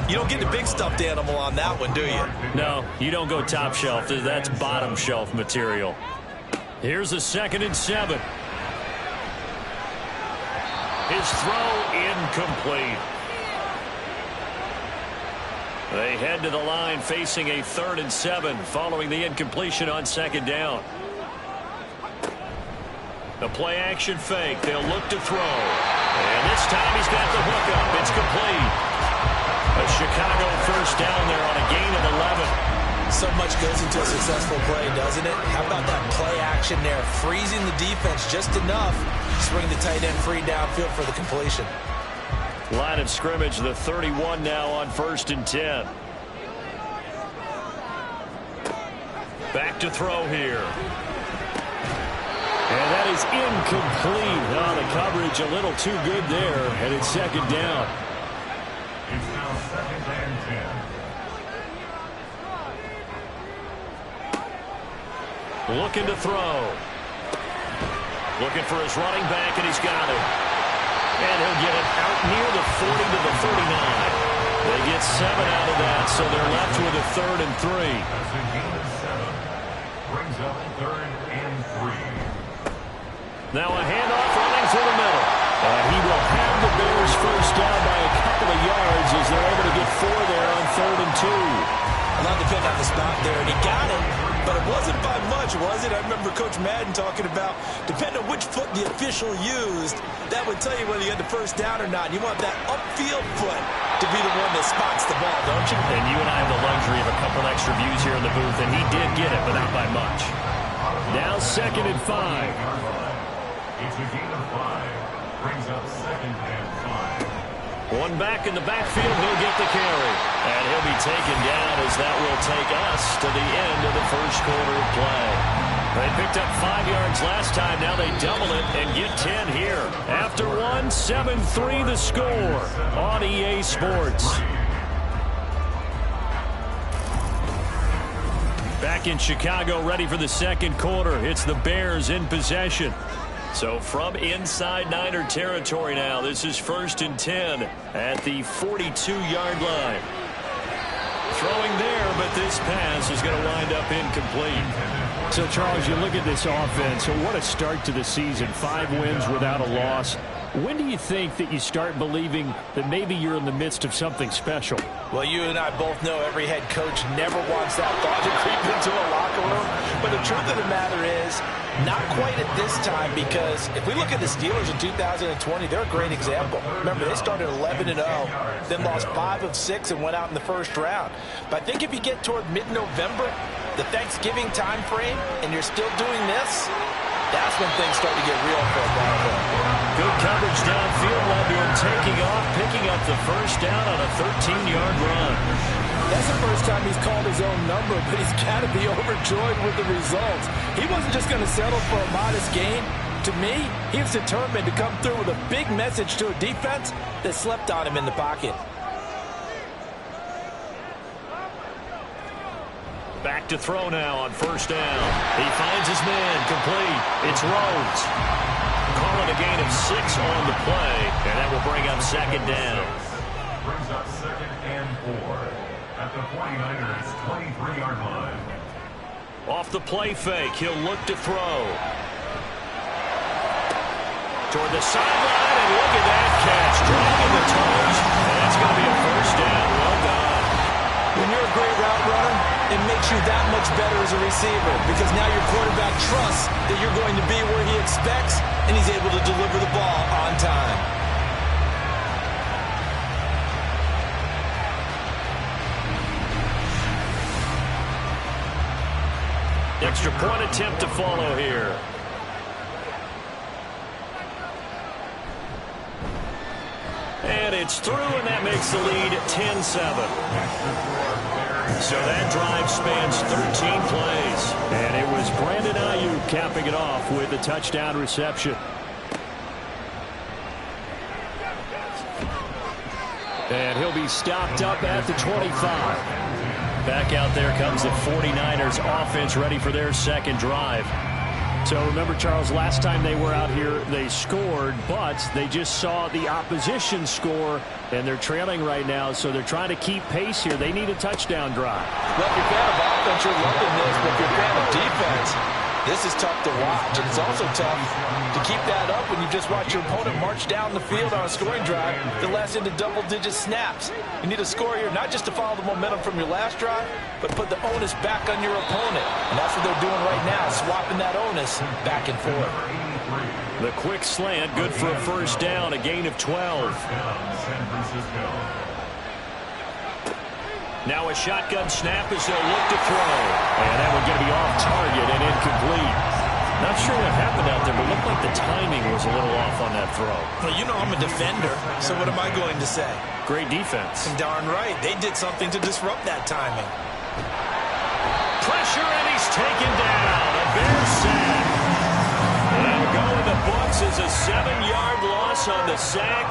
You don't get the big stuffed animal on that one, do you?
No, you don't go top shelf. That's bottom shelf material. Here's a 2nd and 7. His throw incomplete. They head to the line facing a 3rd and 7 following the incompletion on 2nd down. The play action fake. They'll look to throw. And this time he's got the hook up. It's complete. A Chicago first down there on a gain of 11.
So much goes into a successful play, doesn't it? How about that play action there? Freezing the defense just enough. Swing the tight end free downfield for the completion.
Line of scrimmage, the 31 now on 1st and 10. Back to throw here.
And that is incomplete. Oh, the coverage a little too good there, and it's 2nd down.
It's now 2nd and 10.
Looking to throw. Looking for his running back, and he's got it. And he'll get it out near the 40 to the 39. They get 7 out of that, so they're left with a 3rd and 3.
That's a gain of 7. Brings up 3rd and 3.
Now a handoff running through the middle.
And he will have the Bears first down by a couple of yards as they're able to get 4 there on 3rd and 2.
A lot depending on the spot there, and he got it, but it wasn't by much, was it? I remember Coach Madden talking about, depending on which foot the official used, that would tell you whether you had the first down or not. You want that upfield foot to be the one that spots the ball, don't you?
And you and I have the luxury of a couple extra views here in the booth, and he did get it, but not by much.
Now 2nd and 5.
It's a gain of 5. Brings up 2nd and 5.
One back in the backfield, he'll get the carry. And he'll be taken down as that will take us to the end of the first quarter of play. They picked up 5 yards last time. Now they double it and get 10 here. After one, 7-3 the score on EA Sports. Back in Chicago, ready for the second quarter. It's the Bears in possession. So from inside Niner territory now, this is 1st and 10 at the 42-yard line. Throwing there, but this pass is going to wind up incomplete.
So, Charles, you look at this offense, so what a start to the season. 5 wins without a loss. When do you think that you start believing that maybe you're in the midst of something special?
Well, you and I both know every head coach never wants that thought to creep into a locker room. But the truth of the matter is, not quite at this time, because if we look at the Steelers in 2020, they're a great example. Remember, they started 11-0, then lost 5 of 6 and went out in the first round. But I think if you get toward mid-November, the Thanksgiving time frame, and you're still doing this, that's when things start to get real for a ball.
Good coverage downfield led to him taking off, picking up the first down on a 13-yard run.
That's the first time he's called his own number, but he's got to be overjoyed with the results. He wasn't just going to settle for a modest gain. To me, he was determined to come through with a big message to a defense that slept on him in the pocket.
Back to throw now on first down. He finds his man complete. It's Rhodes. Calling a gain of 6 on the play, and that will bring up 2nd down.
Brings up 2nd and 4 at the 49ers 23-yard line.
Off the play fake, he'll look to throw. Toward the sideline, and look at that catch. Dragging the toes, and that's going to be a first down. Well done.
When you're a great route runner, it makes you that much better as a receiver because now your quarterback trusts that you're going to be where he expects, and he's able to deliver the ball on time.
Extra point attempt to follow here. And it's through, and that makes the lead 10-7. So that drive spans 13 plays.
And it was Brandon Ayuk capping it off with a touchdown reception. And he'll be stopped up at the 25. Back out there comes the 49ers offense ready for their second drive. So remember, Charles, last time they were out here, they scored, but they just saw the opposition score, and they're trailing right now, so they're trying to keep pace here. They need a touchdown drive.
Well, if you're a fan of offense, you're loving this, but if you're a fan of defense, this is tough to watch, and it's also tough to keep that up when you just watch your opponent march down the field on a scoring drive that lasts into double-digit snaps. You need a score here, not just to follow the momentum from your last drive, but put the onus back on your opponent. And that's what they're doing right now, swapping that onus back and forth.
The quick slant, good for a first down, a gain of 12. Now a shotgun snap as they'll look to throw. And that one going to be off target and incomplete. Not sure what happened out there, but it looked like the timing was a little off on that throw.
Well, you know I'm a defender, so what am I going to say?
Great defense.
Darn right. They did something to disrupt that timing.
Pressure, and he's taken down. A Bear sack. They'll go in the books as a 7-yard loss on the sack,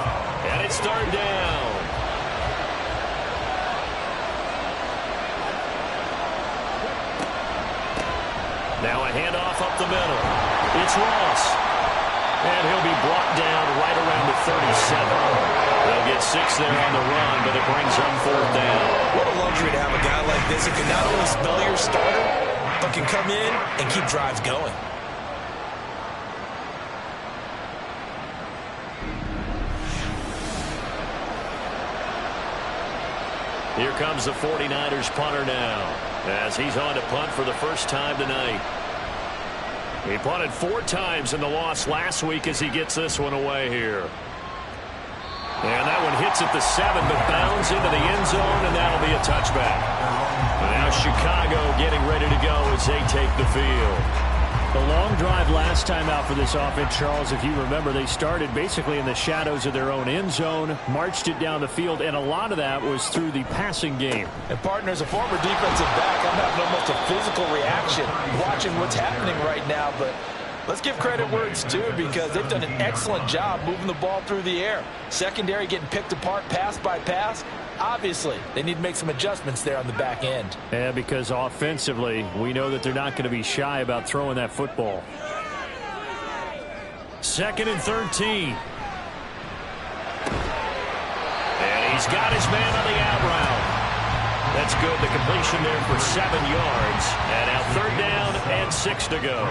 and it's third down. Now a handoff up the middle. It's Ross. And he'll be brought down right around the 37. They'll get 6 there on the run, but it brings up fourth down.
What a luxury to have a guy like this who can not only spell your starter, but can come in and keep drives going.
Here comes the 49ers punter now, as he's on to punt for the first time tonight. He punted 4 times in the loss last week as he gets this one away here. And that one hits at the 7, but bounds into the end zone, and that'll be a touchback. Now Chicago getting ready to go as they take the field.
The long drive last time out for this offense, Charles, if you remember, they started basically in the shadows of their own end zone, marched it down the field, and a lot of that was through the passing game.
And partner, as a former defensive back, I'm having almost a physical reaction watching what's happening right now, but let's give credit where it's due because they've done an excellent job moving the ball through the air. Secondary getting picked apart pass by pass. Obviously, they need to make some adjustments there on the back end.
Yeah, because offensively, we know that they're not going to be shy about throwing that football.
2nd and 13. And he's got his man on the out route. That's good. The completion there for 7 yards. And now 3rd down and 6 to go.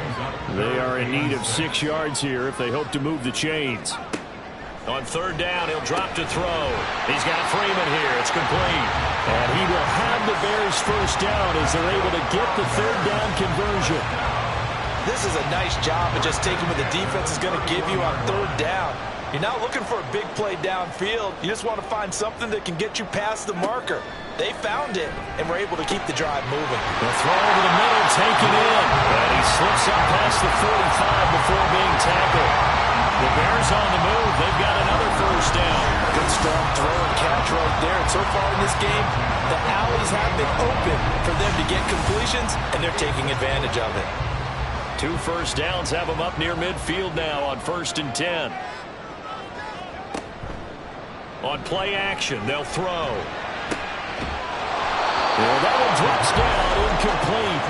They are in need of 6 yards here if they hope to move the chains.
On 3rd down, he'll drop to throw. He's got Freeman here. It's complete.
And he will have the Bears first down as they're able to get the 3rd down conversion.
This is a nice job of just taking what the defense is going to give you on 3rd down. You're not looking for a big play downfield. You just want to find something that can get you past the marker. They found it, and were able to keep the drive moving.
The throw over the middle, taken in. And he slips up past the 45 before being tackled. The Bears on the move. They've got another first down.
Good strong throw and catch right there. And so far in this game, the alleys have been open for them to get completions, and they're taking advantage of it.
2 first downs have them up near midfield now on 1st and 10. On play action, they'll throw.
Well, that one drops down, incomplete.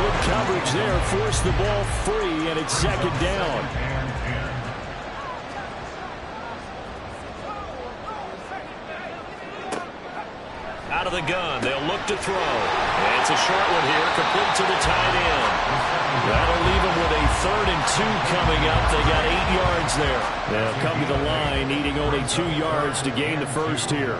Good coverage there, forced the ball free, and it's 2nd down.
Out of of the gun. They'll look to throw. And it's a short one here, complete to the tight end. That'll leave them with a 3rd and 2 coming up. They got 8 yards there. They'll come to the line, needing only 2 yards to gain the first here.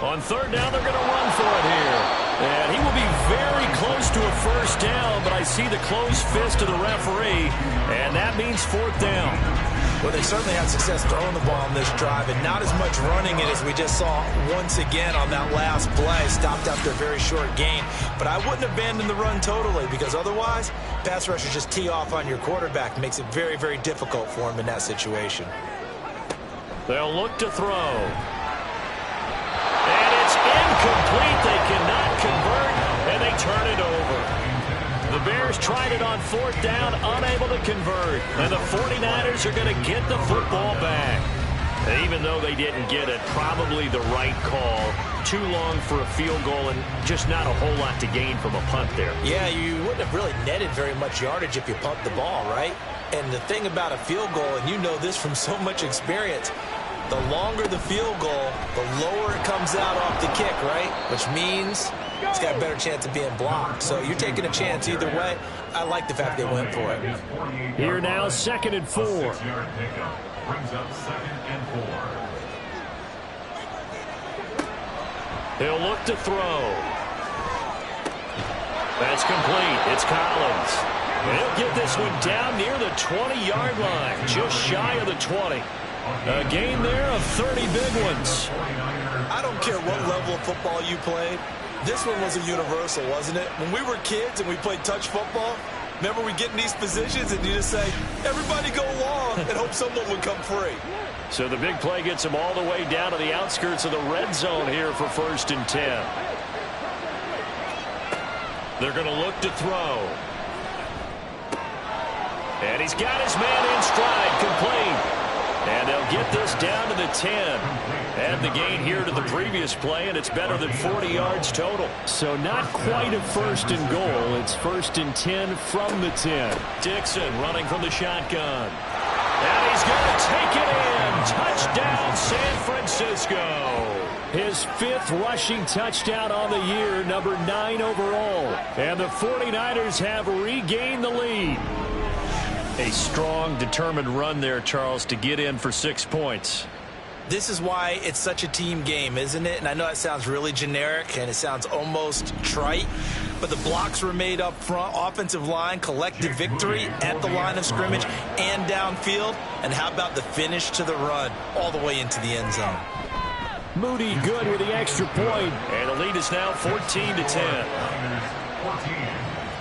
On 3rd down, they're going to run for it here. And he will be very close to a first down, but I see the closed fist of the referee, and that means 4th down.
Well, they certainly had success throwing the ball on this drive, and not as much running it as we just saw once again on that last play. Stopped after a very short gain. But I wouldn't abandon the run totally, because otherwise, pass rushers just tee off on your quarterback. Makes it very, very difficult for him in that situation.
They'll look to throw. And it's incomplete. They cannot convert, and they turn it over. The Bears tried it on 4th down, unable to convert. And the 49ers are going to get the football back. Even though they didn't get it, probably the right call. Too long for a field goal and just not a whole lot to gain from a punt there.
Yeah, you wouldn't have really netted very much yardage if you pumped the ball, right? And the thing about a field goal, and you know this from so much experience, the longer the field goal, the lower it comes out off the kick, right? Which means it's got a better chance of being blocked. So you're taking a chance either way. I like the fact they went for it.
Here now, 2nd and 4.
Brings up 2nd and 4.
He'll look to throw. That's complete. It's Collins. He'll get this one down near the 20-yard line, just shy of the 20. A gain there of 30 big ones.
I don't care what level of football you played. This one was a universal, wasn't it? When we were kids and we played touch football, remember we get in these positions and you just say, everybody go long, and hope someone would come free.
So the big play gets them all the way down to the outskirts of the red zone here for 1st and 10. They're going to look to throw. And he's got his man in stride, complete. And they'll get this down to the 10. And the gain here to the previous play, and it's better than 40 yards total.
So not quite a 1st and goal. It's 1st and 10 from the 10.
Dixon running from the shotgun. And he's going to take it in. Touchdown, San Francisco.
His 5th rushing touchdown on the year, number 9 overall. And the 49ers have regained the lead.
A strong, determined run there, Charles, to get in for 6 points.
This is why it's such a team game, isn't it? And I know it sounds really generic and it sounds almost trite, but the blocks were made up front, offensive line, collective victory at the line of scrimmage and downfield. And how about the finish to the run all the way into the end zone?
Moody good with the extra point.
And the lead is now 14 to 10.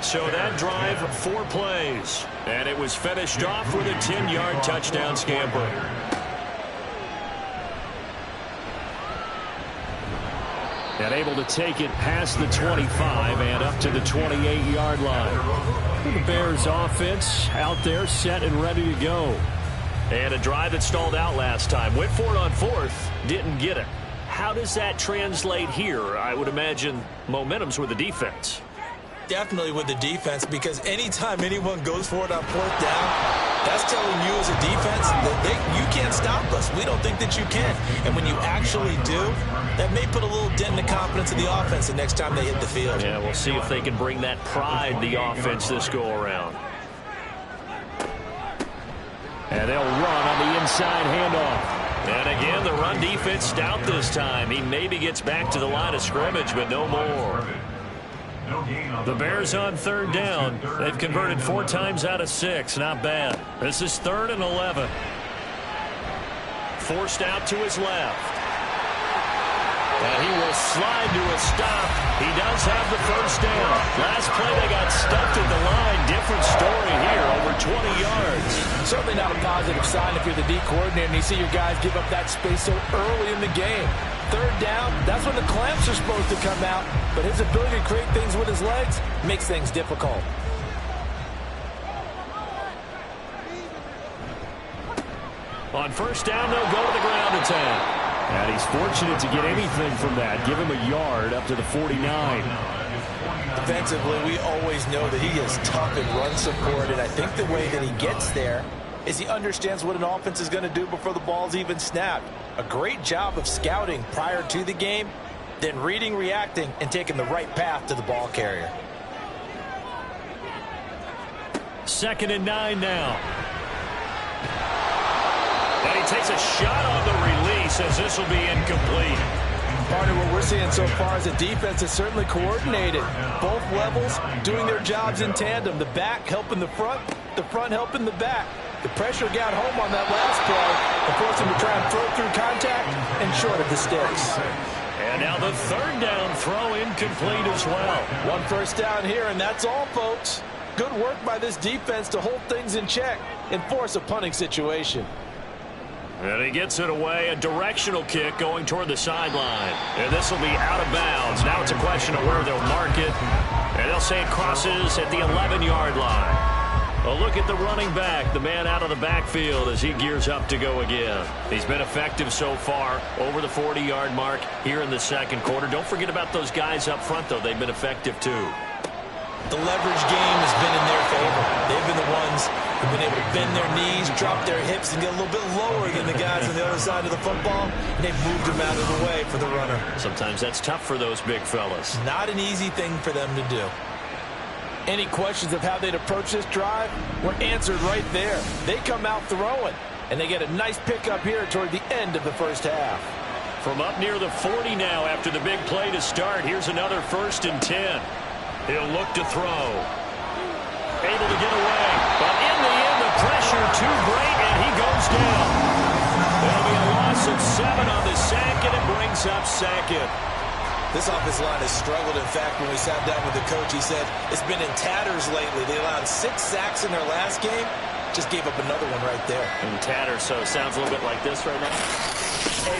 So that drive, 4 plays. And it was finished off with a 10-yard touchdown scamper.
And able to take it past the 25 and up to the 28-yard line. The Bears offense out there set and ready to go.
And a drive that stalled out last time. Went for it on 4th, didn't get it. How does that translate here? I would imagine momentum's with the defense.
Definitely with the defense, because anytime anyone goes for it on 4th down, that's telling you as a defense that you can't stop us. We don't think that you can. And when you actually do, that may put a little dent in the confidence of the offense the next time they hit the field.
Yeah, we'll see if they can bring that pride, the offense, this go-around.
And they'll run on the inside handoff.
And again, the run defense stout this time. He maybe gets back to the line of scrimmage, but no more. The Bears on 3rd down. They've converted 4 times out of 6. Not bad. This is 3rd and 11. Forced out to his left. And he will slide to a stop. He does have the first down. Last play they got stuffed at the line. Different story here, over 20 yards.
Certainly not a positive sign if you're the D coordinator and you see your guys give up that space so early in the game. 3rd down, that's when the clamps are supposed to come out, but his ability to create things with his legs makes things difficult.
On 1st down, they'll go to the ground attack.
And he's fortunate to get anything from that. Give him a yard up to the 49.
Defensively, we always know that he is tough in run support, and I think the way that he gets there is he understands what an offense is going to do before the ball's even snapped. A great job of scouting prior to the game, then reading, reacting, and taking the right path to the ball carrier.
2nd and 9 now. And he takes a shot on the release as this will be incomplete.
Partner, what we're seeing so far is the defense is certainly coordinated. Both levels doing their jobs in tandem. The back helping the front helping the back. The pressure got home on that last play and forced him to try and throw through contact and short of the sticks.
And now the 3rd down throw incomplete as well.
1 first down here, and that's all, folks. Good work by this defense to hold things in check and force a punting situation.
And he gets it away, a directional kick going toward the sideline. And this will be out of bounds. Now it's a question of where they'll mark it. And they'll say it crosses at the 11-yard line. A look at the running back, the man out of the backfield as he gears up to go again. He's been effective so far over the 40-yard mark here in the 2nd quarter. Don't forget about those guys up front, though. They've been effective, too.
The leverage game has been in their favor. They've been the ones who've been able to bend their knees, drop their hips, and get a little bit lower than the guys on the other side of the football. And they've moved them out of the way for the runner.
Sometimes that's tough for those big fellas.
Not an easy thing for them to do. Any questions of how they'd approach this drive were answered right there. They come out throwing, and they get a nice pickup here toward the end of the first half.
From up near the 40 now after the big play to start, here's another 1st and 10. He'll look to throw. Able to get away. But in the end, the pressure too great, and he goes down. It'll be a loss of 7 on the sack, and it brings up 2nd.
This offensive line has struggled. In fact, when we sat down with the coach, he said it's been in tatters lately. They allowed 6 sacks in their last game. Just gave up another one right there.
In tatters, so it sounds a little bit like this right now.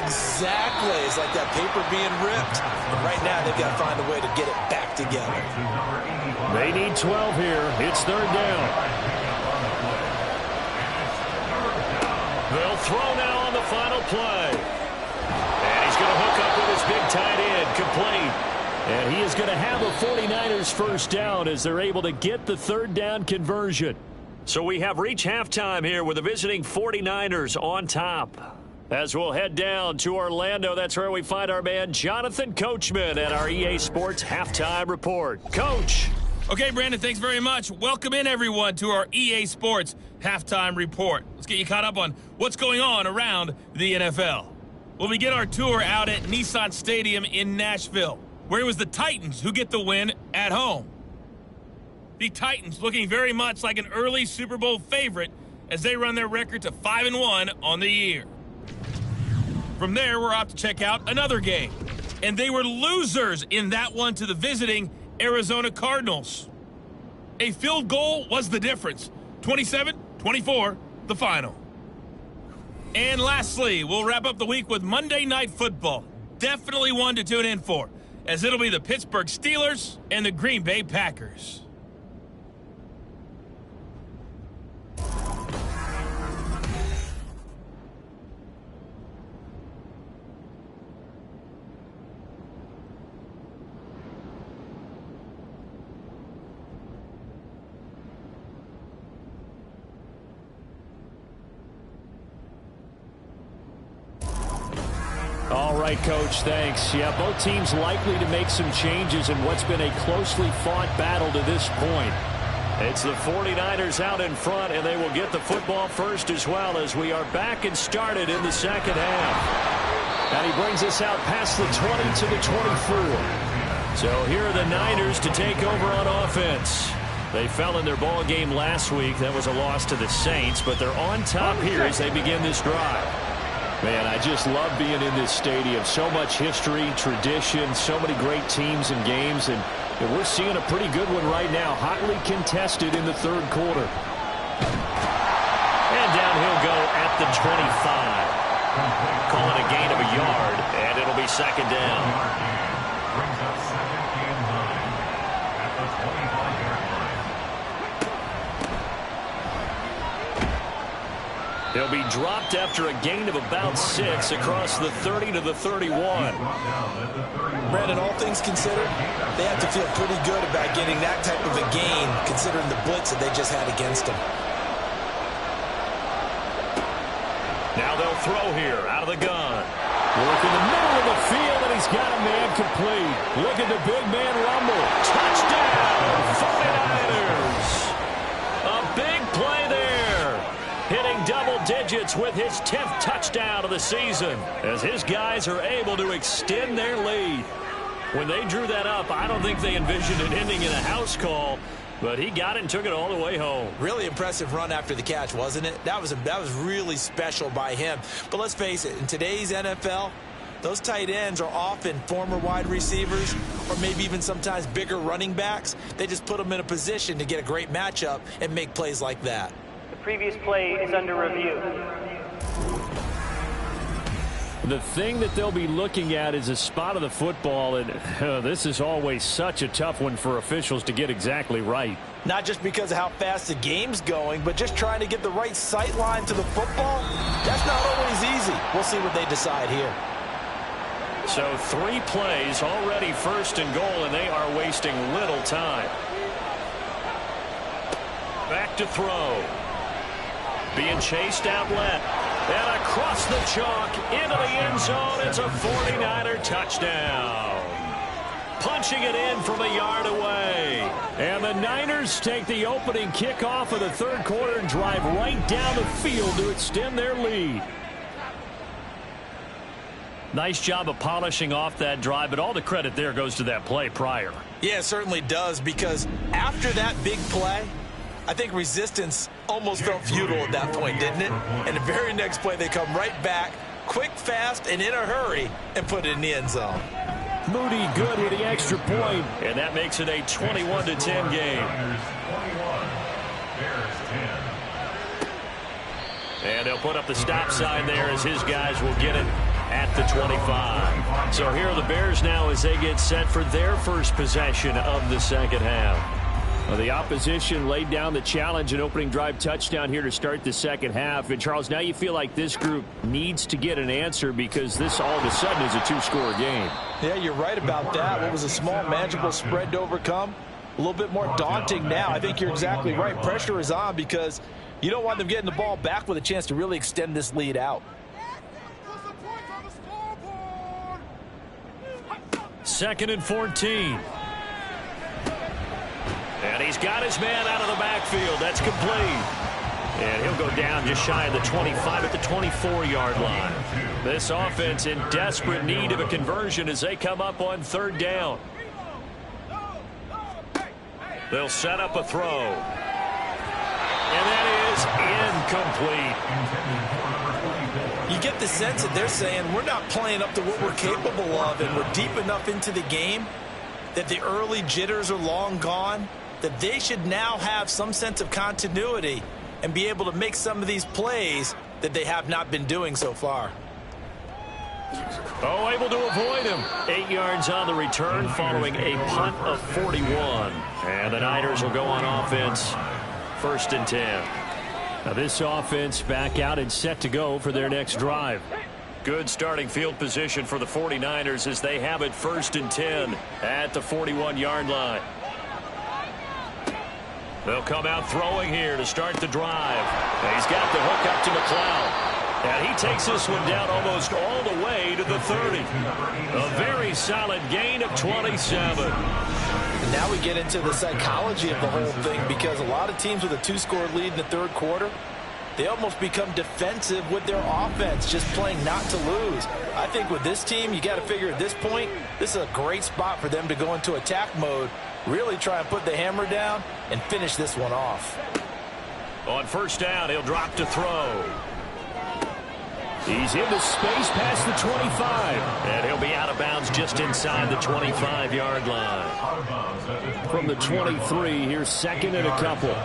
Exactly. It's like that paper being ripped. And right now, they've got to find a way to get it back together.
They need 12 here. It's 3rd down. They'll throw now on the final play. And he's going to hook up with his big tight end, complete. And he is going to have a 49ers 1st down as they're able to get the 3rd down conversion. So we have reached halftime here with the visiting 49ers on top. As we'll head down to Orlando, that's where we find our man Jonathan Coachman at our EA Sports Halftime Report. Coach.
Okay, Brandon, thanks very much. Welcome in, everyone, to our EA Sports Halftime Report. Let's get you caught up on what's going on around the NFL. We'll begin our tour out at Nissan Stadium in Nashville, where it was the Titans who get the win at home. The Titans looking very much like an early Super Bowl favorite as they run their record to 5-1 on the year. From there, we're off to check out another game. And they were losers in that one to the visiting Arizona Cardinals. A field goal was the difference. 27-24, the final. And lastly, we'll wrap up the week with Monday Night Football. Definitely one to tune in for, as it'll be the Pittsburgh Steelers and the Green Bay Packers.
All right, Coach, thanks. Yeah, both teams likely to make some changes in what's been a closely fought battle to this point. It's the 49ers out in front, and they will get the football first as well as we are back and started in the 2nd half. And he brings us out past the 20 to the 24. So here are the Niners to take over on offense. They fell in their ball game last week. That was a loss to the Saints, but they're on top here as they begin this drive. Man, I just love being in this stadium. So much history, tradition, so many great teams and games, and we're seeing a pretty good one right now, hotly contested in the 3rd quarter. And down he'll go at the 25. Call it a gain of a yard, and it'll be 2nd down.
Brings up 2nd and 9 at the 25-yard line.
He'll be dropped after a gain of about 6 across the 30 to the 31.
Brandon, all things considered, they have to feel pretty good about getting that type of a gain, considering the blitz that they just had against them.
throw here out of the gun.
Work in the middle of the field, and he's got a man complete. Look at the big man rumble.
Touchdown, 49ers. A big play there. Hitting double digits with his 10th touchdown of the season as his guys are able to extend their lead. When they drew that up, I don't think they envisioned it ending in a house call, but he got it and took it all the way home.
Really impressive run after the catch, wasn't it? That was really special by him. But let's face it, in today's NFL, those tight ends are often former wide receivers or maybe even sometimes bigger running backs. They just put them in a position to get a great matchup and make plays like that.
The previous play is under review.
The thing that they'll be looking at is a spot of the football, and this is always such a tough one for officials to get exactly right.
Not just because of how fast the game's going, but just trying to get the right sight line to the football. That's not always easy. We'll see what they decide here.
So 3 plays already first and goal, and they are wasting little time. Back to throw. Being chased out left. And across the chalk into the end zone. It's a 49er touchdown. Punching it in from a yard away.
And the Niners take the opening kickoff of the third quarter and drive right down the field to extend their lead. Nice job of polishing off that drive, but all the credit there goes to that play prior.
Yeah, it certainly does, because after that big play, I think resistance almost felt futile at that point, didn't it? And the very next play, they come right back, quick, fast, and in a hurry, and put it in the end zone.
Moody good with the extra point.
And that makes it a 21-10 game. And they'll put up the stop sign there as his guys will get it at the 25. So here are the Bears now as they get set for their first possession of the second half.
Well, the opposition laid down the challenge, an opening drive touchdown here to start the second half. And, Charles, now you feel like this group needs to get an answer because this all of a sudden is a 2-score game.
Yeah, you're right about that. What was a small, manageable spread to overcome? A little bit more daunting now. I think you're exactly right. Pressure is on because you don't want them getting the ball back with a chance to really extend this lead out.
2nd and 14. And he's got his man out of the backfield. That's complete. And he'll go down just shy of the 25 at the 24-yard line. This offense in desperate need of a conversion as they come up on 3rd down. They'll set up a throw. And that is incomplete.
You get the sense that they're saying we're not playing up to what we're capable of, and we're deep enough into the game that the early jitters are long gone, that they should now have some sense of continuity and be able to make some of these plays that they have not been doing so far.
Oh, able to avoid him. 8 yards on the return following a punt of 41. And the Niners will go on offense. 1st and 10.
Now this offense back out and set to go for their next drive.
Good starting field position for the 49ers as they have it 1st and 10 at the 41-yard line. They'll come out throwing here to start the drive. And he's got the hook up to McLeod. And he takes this one down almost all the way to the 30. A very solid gain of 27.
Now we get into the psychology of the whole thing, because a lot of teams with a 2-score lead in the 3rd quarter, they almost become defensive with their offense, just playing not to lose. I think with this team, you got to figure at this point, this is a great spot for them to go into attack mode, really try and put the hammer down and finish this one off.
On 1st down, he'll drop to throw.
He's into space past the 25.
And he'll be out of bounds just inside the 25-yard line.
From the 23, here's 2nd and a couple.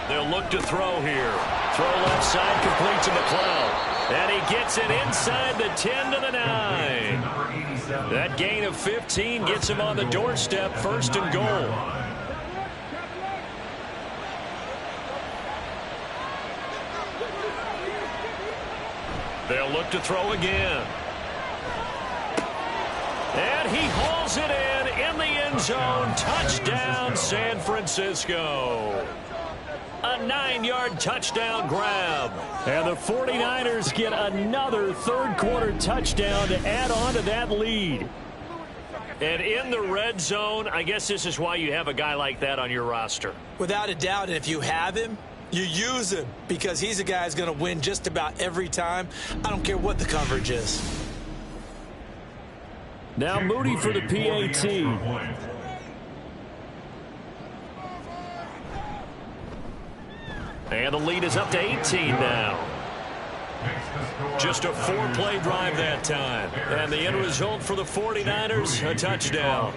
They'll look to throw here. Throw left side, complete to McLeod. And he gets it inside the 10 to the 9. That gain of 15 gets him on the doorstep, 1st and goal. They'll look to throw again. And he hauls it in the end zone. Touchdown, San Francisco. a 9-yard touchdown grab.
And the 49ers get another third-quarter touchdown to add on to that lead.
And in the red zone, I guess this is why you have a guy like that on your roster.
Without a doubt, and if you have him, you use him because he's a guy who's going to win just about every time. I don't care what the coverage is.
Now Moody for the PAT.
And the lead is up to 18 now. Just a 4-play drive that time. And the end result for the 49ers, a touchdown.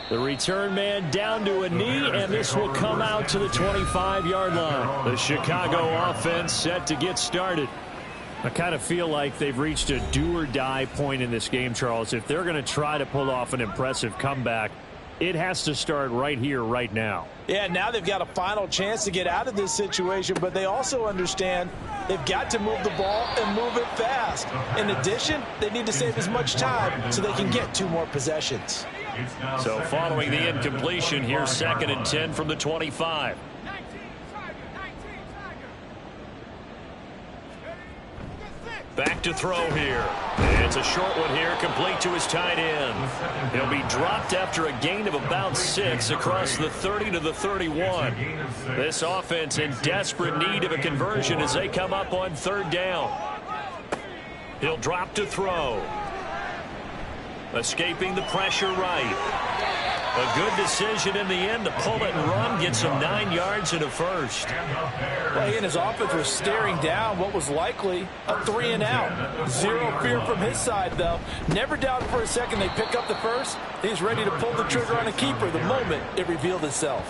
The return man down to a knee, and this will come out to the 25-yard line. The Chicago offense set to get started. I kind of feel like they've reached a do-or-die point in this game, Charles. If they're going to try to pull off an impressive comeback, it has to start right here, right now.
Yeah, now they've got a final chance to get out of this situation, but they also understand they've got to move the ball and move it fast. In addition, they need to save as much time so they can get 2 more possessions.
So following the incompletion, here's 2nd and 10 from the 25. Back to throw here. It's a short one here, complete to his tight end. He'll be dropped after a gain of about 6 across the 30 to the 31. This offense in desperate need of a conversion as they come up on 3rd down. He'll drop to throw. Escaping the pressure right. A good decision in the end to pull it and run, get some 9 yards and a first.
Well, he and his offense were staring down what was likely a 3-and-out. Zero fear from his side, though. Never doubted for a second they pick up the first. He's ready to pull the trigger on a keeper the moment it revealed itself.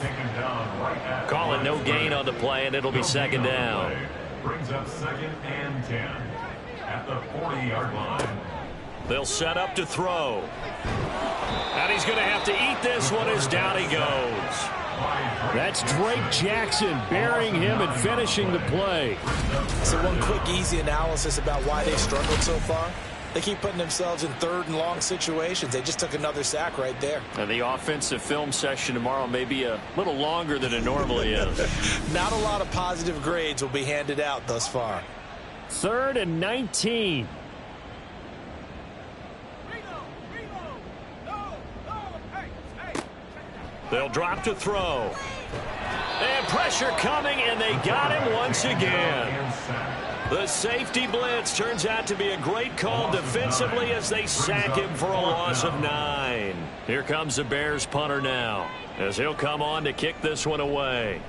Call it no gain on the play, and it'll be 2nd down.
Brings up 2nd and 10 at the 40-yard line.
They'll set up to throw. And he's going to have to eat this one as down he goes.
That's Drake Jackson burying him and finishing the play.
So one quick, easy analysis about why they struggled so far. They keep putting themselves in 3rd and long situations. They just took another sack right there.
And the offensive film session tomorrow may be a little longer than it normally is.
Not a lot of positive grades will be handed out thus far.
3rd and 19.
They'll drop to throw. And pressure coming, and they got him once again. The safety blitz turns out to be a great call defensively as they sack him for a loss of 9. Here comes the Bears punter now as he'll come on to kick this one away.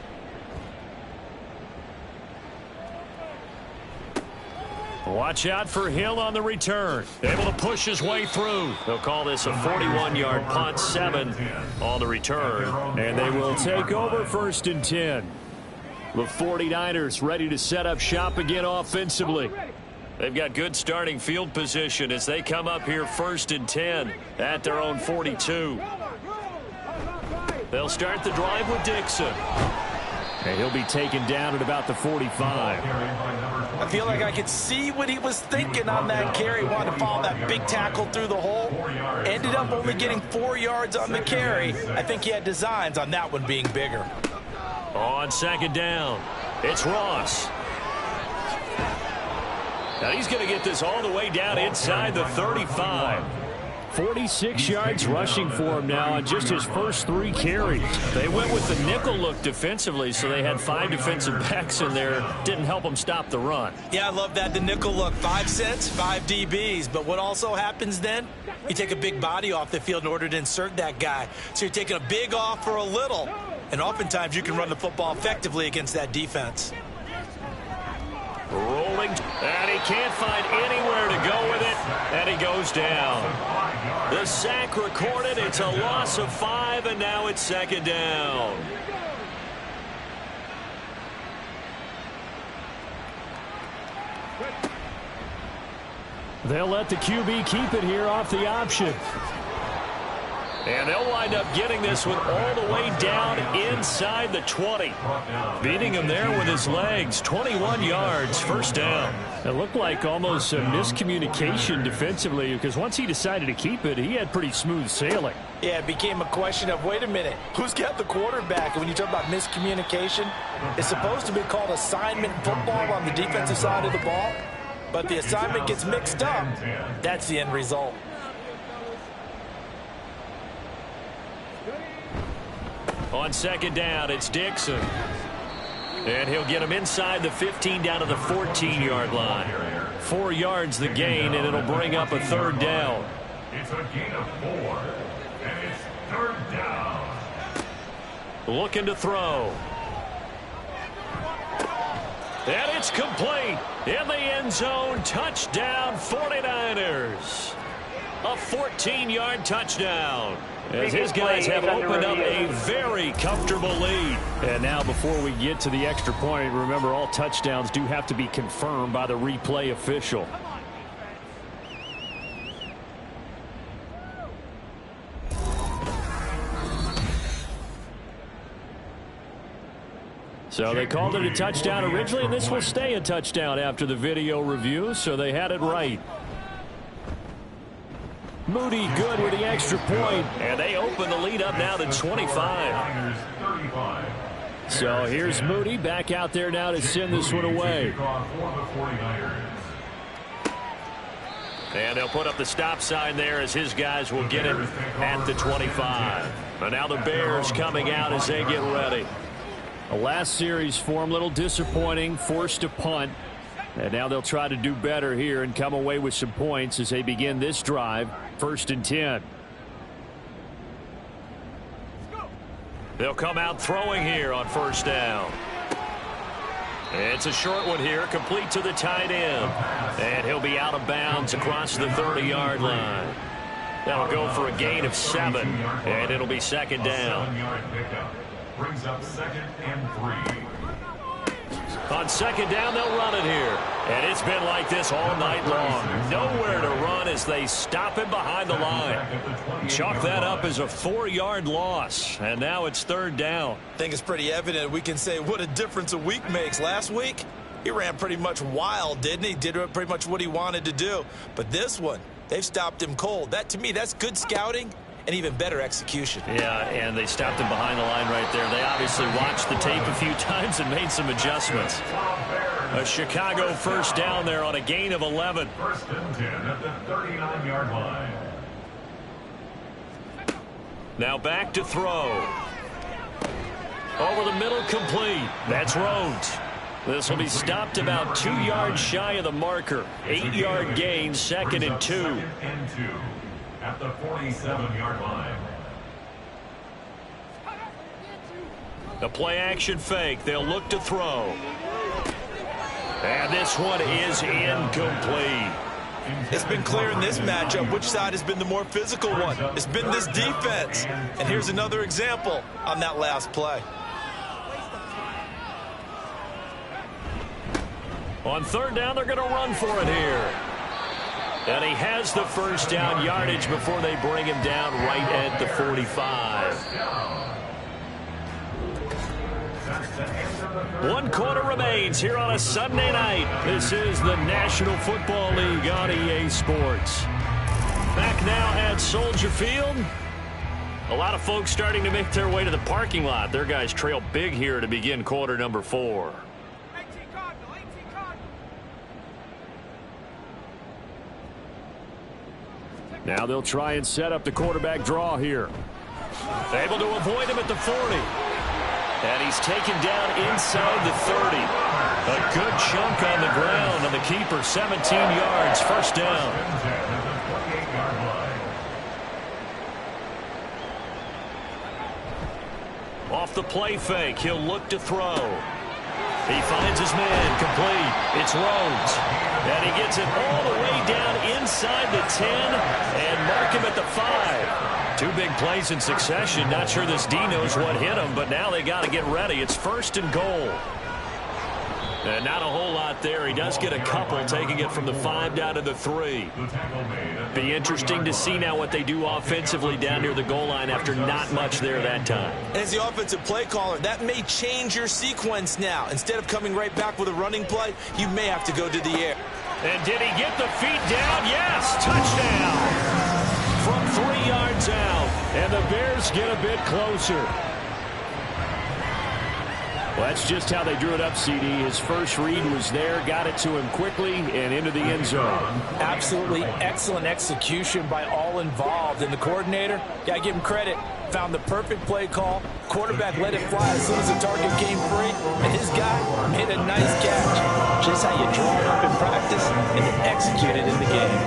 Watch out for Hill on the return.
Able to push his way through. They'll call this a 41-yard punt, 7 on the return.
And they will take over 1st and 10. The 49ers ready to set up shop again offensively.
They've got good starting field position as they come up here 1st and 10 at their own 42. They'll start the drive with Dixon.
And he'll be taken down at about the 45.
I feel like I could see what he was thinking on that carry. Wanted to follow that big tackle through the hole. Ended up only getting 4 yards on the carry. I think he had designs on that one being bigger.
On 2nd down, it's Ross. Now he's going to get this all the way down inside the 35.
46 yards rushing for him now on just his first 3 carries.
They went with the nickel look defensively, so they had 5 defensive backs in there. Didn't help them stop the run.
Yeah, I love that, the nickel look. 5 cents, 5 DBs. But what also happens then? You take a big body off the field in order to insert that guy. So you're taking a big off for a little. And oftentimes you can run the football effectively against that defense.
Rolling, and he can't find anywhere to go with it, and he goes down. The sack recorded, it's a loss of 5, and now it's 2nd down.
They'll let the QB keep it here off the option.
And they'll wind up getting this one all the way down inside the 20. Beating him there with his legs. 21 yards, first down.
It looked like almost a miscommunication defensively, because once he decided to keep it, he had pretty smooth sailing.
Yeah, it became a question of, wait a minute, who's got the quarterback? And when you talk about miscommunication, it's supposed to be called assignment football on the defensive side of the ball. But the assignment gets mixed up. That's the end result.
On second down, it's Dixon. And he'll get him inside the 15 down to the 14-yard line. 4 yards the gain, and it'll bring up a third down.
It's a gain of 4, and it's third down.
Looking to throw. And it's complete. In the end zone, touchdown 49ers. A 14-yard touchdown. As his guys have opened up a very comfortable lead.
And now before we get to the extra point, remember all touchdowns do have to be confirmed by the replay official. So they called it a touchdown originally, and this will stay a touchdown after the video review, so they had it right. Moody good with the extra point.
And they open the lead up now to 25.
So here's Moody back out there now to send this one away.
And they'll put up the stop sign there as his guys will get it at the 25. But now the Bears coming out as they get ready.
The last series for him, a little disappointing, forced to punt. And now they'll try to do better here and come away with some points as they begin this drive. 1st and 10.
They'll come out throwing here on first down. It's a short one here, complete to the tight end. And he'll be out of bounds across the 30-yard line. That'll go for a gain of 7, and it'll be second down.
Brings up 2nd and 3.
On second down, they'll run it here. And it's been like this all night long. Nowhere to run as they stop him behind the line. Chalk that up as a 4-yard loss. And now it's third down.
I think it's pretty evident we can say what a difference a week makes. Last week, he ran pretty much wild, didn't he? Did pretty much what he wanted to do. But this one, they've stopped him cold. That, to me, that's good scouting and even better execution.
Yeah, and they stopped him behind the line right there. They obviously watched the tape a few times and made some adjustments. A Chicago first down there on a gain of 11.
1st and 10 at the 39-yard line.
Now back to throw. Over the middle, complete. That's Rhodes. This will be stopped about 2 yards shy of the marker. 8-yard gain, 2nd and 2.
2nd and 2 at the 47-yard line.
The play action fake. They'll look to throw. And this one is incomplete.
It's been clear in this matchup which side has been the more physical one. It's been this defense. And here's another example on that last play.
On third down, they're going to run for it here. And he has the first down yardage before they bring him down right at the 45. 1 quarter remains here on a Sunday night. This is the National Football League on EA Sports. Back now at Soldier Field. A lot of folks starting to make their way to the parking lot. Their guys trail big here to begin quarter number 4.
Now they'll try and set up the quarterback draw here.
Able to avoid him at the 40. And he's taken down inside the 30. A good chunk on the ground, and the keeper 17 yards, first down. Off the play fake, he'll look to throw. He finds his man, complete. It's Rhodes. And he gets it all the way down inside the 10 and mark him at the 5. 2 big plays in succession. Not sure this D knows what hit him, but now they got to get ready. It's 1st and goal. And not a whole lot there. He does get a couple, taking it from the 5 down to the 3. Be interesting to see now what they do offensively down near the goal line after not much there that time.
As the offensive play caller, that may change your sequence now. Instead of coming right back with a running play, you may have to go to the air.
And did he get the feet down? Yes, touchdown. From 3 yards out.
And the Bears get a bit closer. Well, that's just how they drew it up, CD. His first read was there, got it to him quickly, and into the end zone.
Absolutely excellent execution by all involved. And the coordinator, got to give him credit, found the perfect play call. Quarterback let it fly as soon as the target came free. And his guy made a nice catch. Just how you draw it up in practice and then execute it in the game.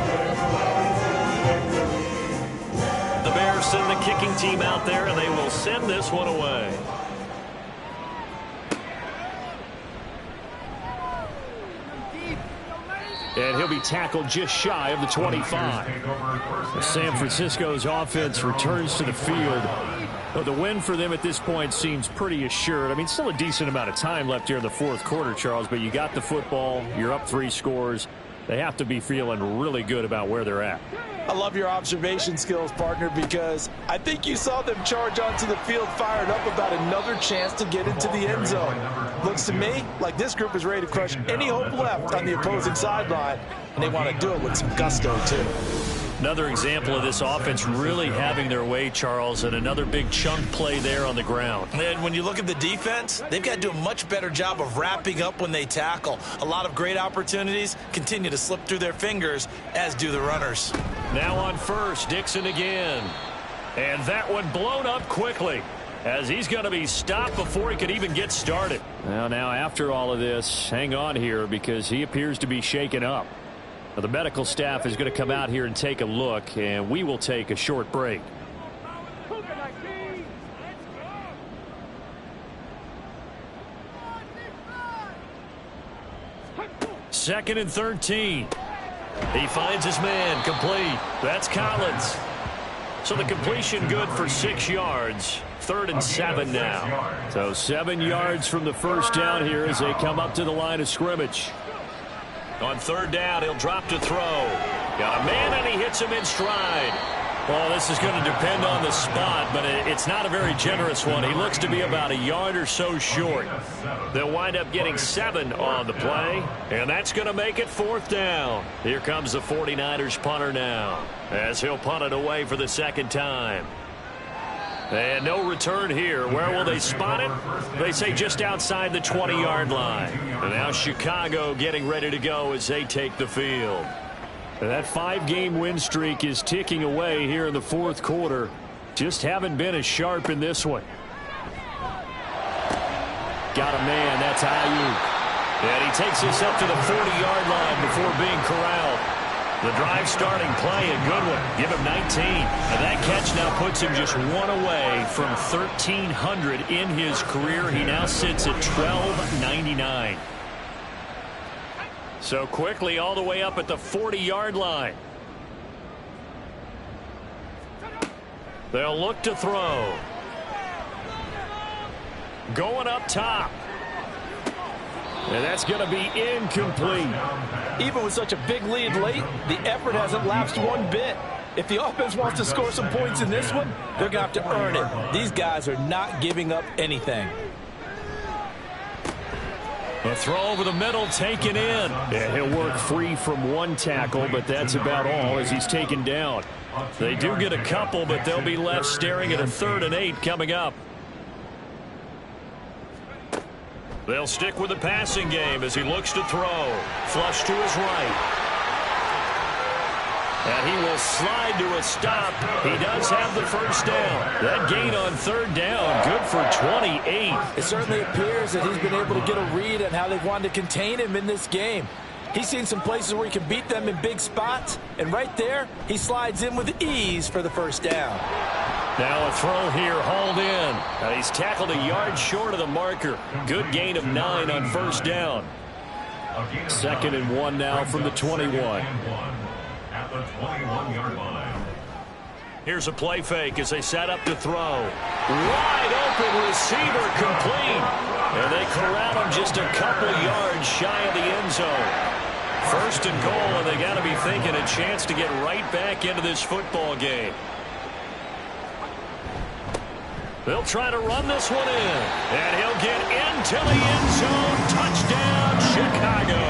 The Bears send the kicking team out there, and they will send this one away.
And he'll be tackled just shy of the 25. San Francisco's offense returns to the field. Well, the win for them at this point seems pretty assured. I mean, still a decent amount of time left here in the fourth quarter, Charles, but you got the football. You're up 3 scores. They have to be feeling really good about where they're at.
I love your observation skills, partner, because I think you saw them charge onto the field fired up about another chance to get into the end zone. Looks to me like this group is ready to crush any hope left on the opposing sideline, and they want to do it with some gusto, too.
Another example of this offense really having their way, Charles, and another big chunk play there on the ground.
And when you look at the defense, they've got to do a much better job of wrapping up when they tackle. A lot of great opportunities continue to slip through their fingers, as do the runners.
Now on first, Dixon again. And that one blown up quickly, as he's going to be stopped before he could even get started.
Well, now after all of this, hang on here because he appears to be shaken up. Now, the medical staff is going to come out here and take a look, and we will take a short break.
Second and 13. He finds his man, complete. That's Collins. So the completion good for 6 yards. 3rd and 7 now.
So 7 yards from the first down here as they come up to the line of scrimmage.
On 3rd down, he'll drop to throw. Got a man, and he hits him in stride. Well, this is going to depend on the spot, but it's not a very generous one. He looks to be about a yard or so short. They'll wind up getting 7 on the play, and that's going to make it 4th down. Here comes the 49ers punter now, as he'll punt it away for the 2nd time. And no return here. Where will they spot it? They say just outside the 20-yard line. And now Chicago getting ready to go as they take the field.
That 5-game win streak is ticking away here in the fourth quarter. Just haven't been as sharp in this one. Got a man. That's Ayuk.
And he takes this up to the 40-yard line before being corralled. The drive starting play, a good one. Give him 19. And that catch now puts him just 1 away from 1,300 in his career. He now sits at 1,299. So quickly all the way up at the 40-yard line. They'll look to throw. Going up top.
And that's going to be incomplete.
Even with such a big lead late, the effort hasn't lapsed one bit. If the offense wants to score some points in this one, they're going to have to earn it. These guys are not giving up anything.
A throw over the middle, taken in.
Yeah, he'll work free from 1 tackle, but that's about all as he's taken down.
They do get a couple, but they'll be left staring at a 3rd and 8 coming up. They'll stick with the passing game as he looks to throw. Flush to his right. And he will slide to a stop. He does have the first down. That gain on 3rd down, good for 28.
It certainly appears that he's been able to get a read on how they've wanted to contain him in this game. He's seen some places where he can beat them in big spots, and right there, he slides in with ease for the first down.
Now a throw here, hauled in. And he's tackled a yard short of the marker. Good gain of 9 on 1st down.
2nd and 1 now from the 21.
At the 21-yard line.
Here's a play fake as they set up to throw. Wide open receiver complete. And they corral him just a couple yards shy of the end zone. First and goal, and they got to be thinking a chance to get right back into this football game. They'll try to run this one in. And he'll get into the end zone. Touchdown, Chicago.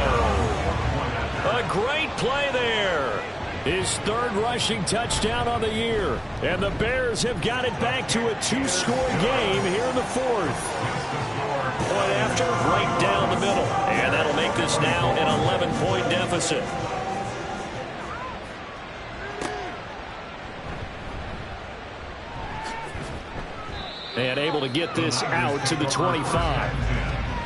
A great play there. His third rushing touchdown on the year. And the Bears have got it back to a 2-score game here in the fourth. Point after, right down the middle. And that'll make this now an 11-point deficit. And able to get this out to the 25.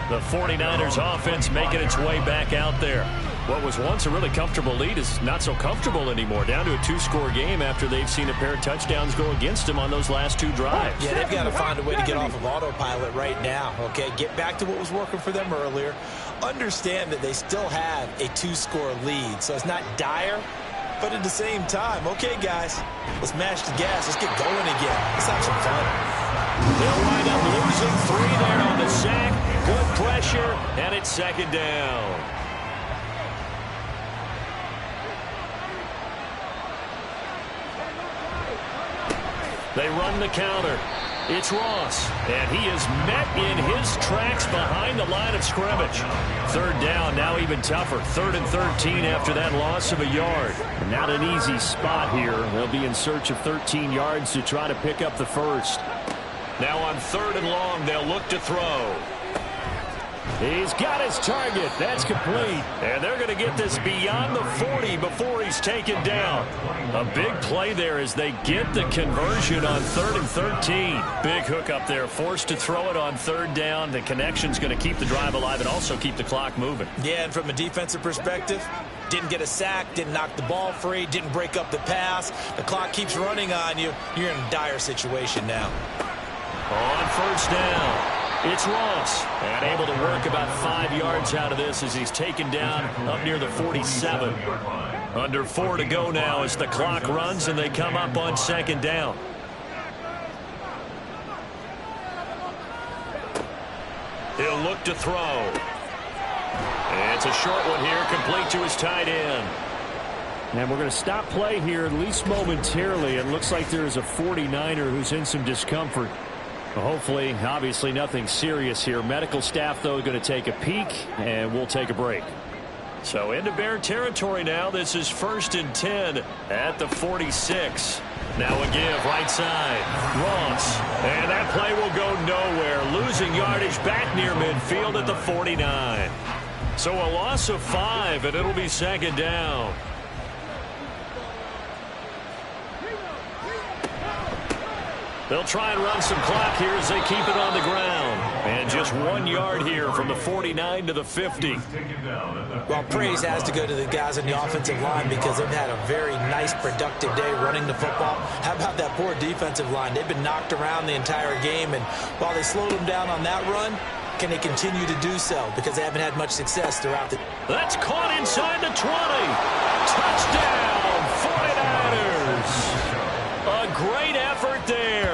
The 49ers offense making its way back out there. What was once a really comfortable lead is not so comfortable anymore. Down to a 2-score game after they've seen a pair of touchdowns go against them on those last 2 drives.
Yeah, they've got to find a way to get off of autopilot right now, okay? Get back to what was working for them earlier. Understand that they still have a 2-score lead, so it's not dire, but at the same time, okay, guys, let's mash the gas. Let's get going again. Let's have some fun.
They'll wind up losing 3 there on the sack. Good pressure, and it's second down. They run the counter. It's Ross, and he is met in his tracks behind the line of scrimmage. Third down, now even tougher. 3rd and 13 after that loss of a yard. Not an easy spot here. They'll be in search of 13 yards to try to pick up the first. Now on 3rd and long, they'll look to throw. He's got his target. That's complete. And they're going to get this beyond the 40 before he's taken down. A big play there as they get the conversion on 3rd and 13. Big hook up there. Forced to throw it on 3rd down. The connection's going to keep the drive alive and also keep the clock moving.
Yeah, and from a defensive perspective, didn't get a sack, didn't knock the ball free, didn't break up the pass. The clock keeps running on you. You're in a dire situation now.
On 1st down. It's Ross, and able to work about 5 yards out of this as he's taken down up near the 47. Under 4 to go now as the clock runs and they come up on 2nd down. He'll look to throw. And it's a short one here, complete to his tight end.
And we're going to stop play here, at least momentarily. It looks like there is a 49er who's in some discomfort. Hopefully, obviously nothing serious here. Medical staff, though, going to take a peek, and we'll take a break.
So into Bear territory now. This is 1st and 10 at the 46. Now a give right side. Ross. And that play will go nowhere. Losing yardage back near midfield at the 49. So a loss of 5, and it'll be 2nd down. They'll try and run some clock here as they keep it on the ground. And just 1 yard here from the 49 to the 50.
Well, praise has to go to the guys in the offensive line because they've had a very nice, productive day running the football. How about that poor defensive line? They've been knocked around the entire game, and while they slowed them down on that run, can they continue to do so? Because they haven't had much success throughout the...
That's caught inside the 20. Touchdown, 49ers. A great effort there.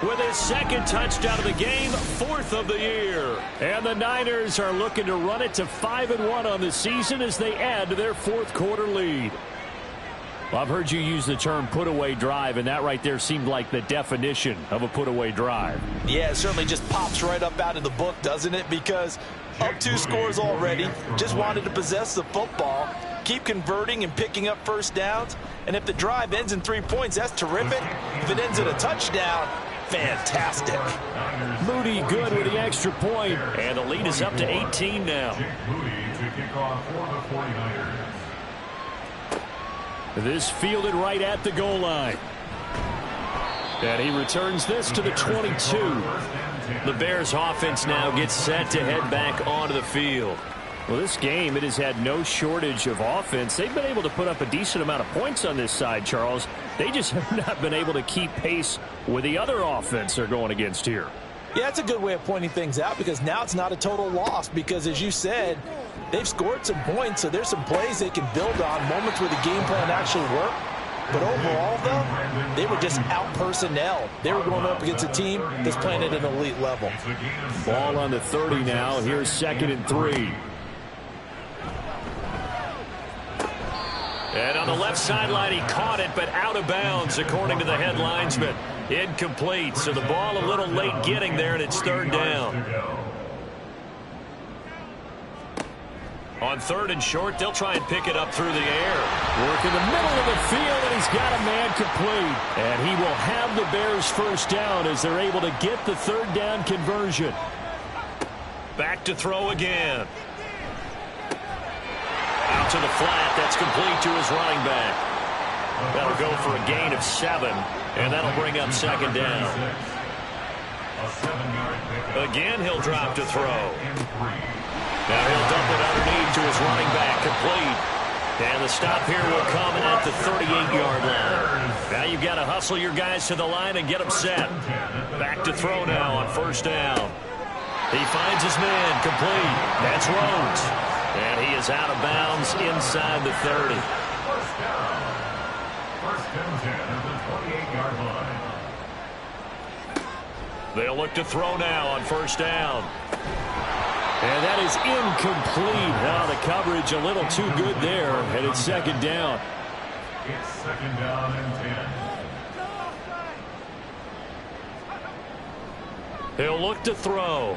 With his 2nd touchdown of the game, 4th of the year. And the Niners are looking to run it to 5-1 on the season as they add to their 4th quarter lead.
Well, I've heard you use the term put-away drive, and that right there seemed like the definition of a put-away drive.
Yeah, it certainly just pops right up out of the book, doesn't it? Because up 2 scores already, just wanted to possess the football, keep converting and picking up 1st downs. And if the drive ends in 3 points, that's terrific. If it ends in a touchdown, fantastic.
Moody good with the extra point.
And the lead is up to 18 now.
This fielded right at the goal line. And he returns this to the 22.
The Bears offense now gets set to head back onto the field.
Well, this game, it has had no shortage of offense. They've been able to put up a decent amount of points on this side, Charles. They just have not been able to keep pace with the other offense they're going against here.
Yeah, that's a good way of pointing things out because now it's not a total loss because, as you said, they've scored some points, so there's some plays they can build on, moments where the game plan actually worked. But overall, though, they were just out-personnel. They were going up against a team that's playing at an elite level.
Ball on the 30 now. Here's 2nd and 3. And on the left sideline, he caught it, but out of bounds, according to the head linesman. Incomplete, so the ball a little late getting there, and it's 3rd down. On 3rd and short, they'll try and pick it up through the air. Work in the middle of the field, and he's got a man complete. And he will have the Bears 1st down as they're able to get the 3rd down conversion. Back to throw again. Out to the flat. That's complete to his running back. That'll go for a gain of 7, and that'll bring up 2nd down. Again, he'll drop to throw. Now he'll dump it underneath to his running back, complete. And the stop here will come at the 38-yard line. Now you've got to hustle your guys to the line and get them set. Back to throw now on 1st down. He finds his man, complete. That's Rhodes. And he is out of bounds inside the 30.
1st down. 1st and 10 at the 28-yard line.
They'll look to throw now on 1st down. And that is incomplete. Now the coverage a little too good there, and it's 2nd down.
It's 2nd down and 10.
He'll look to throw.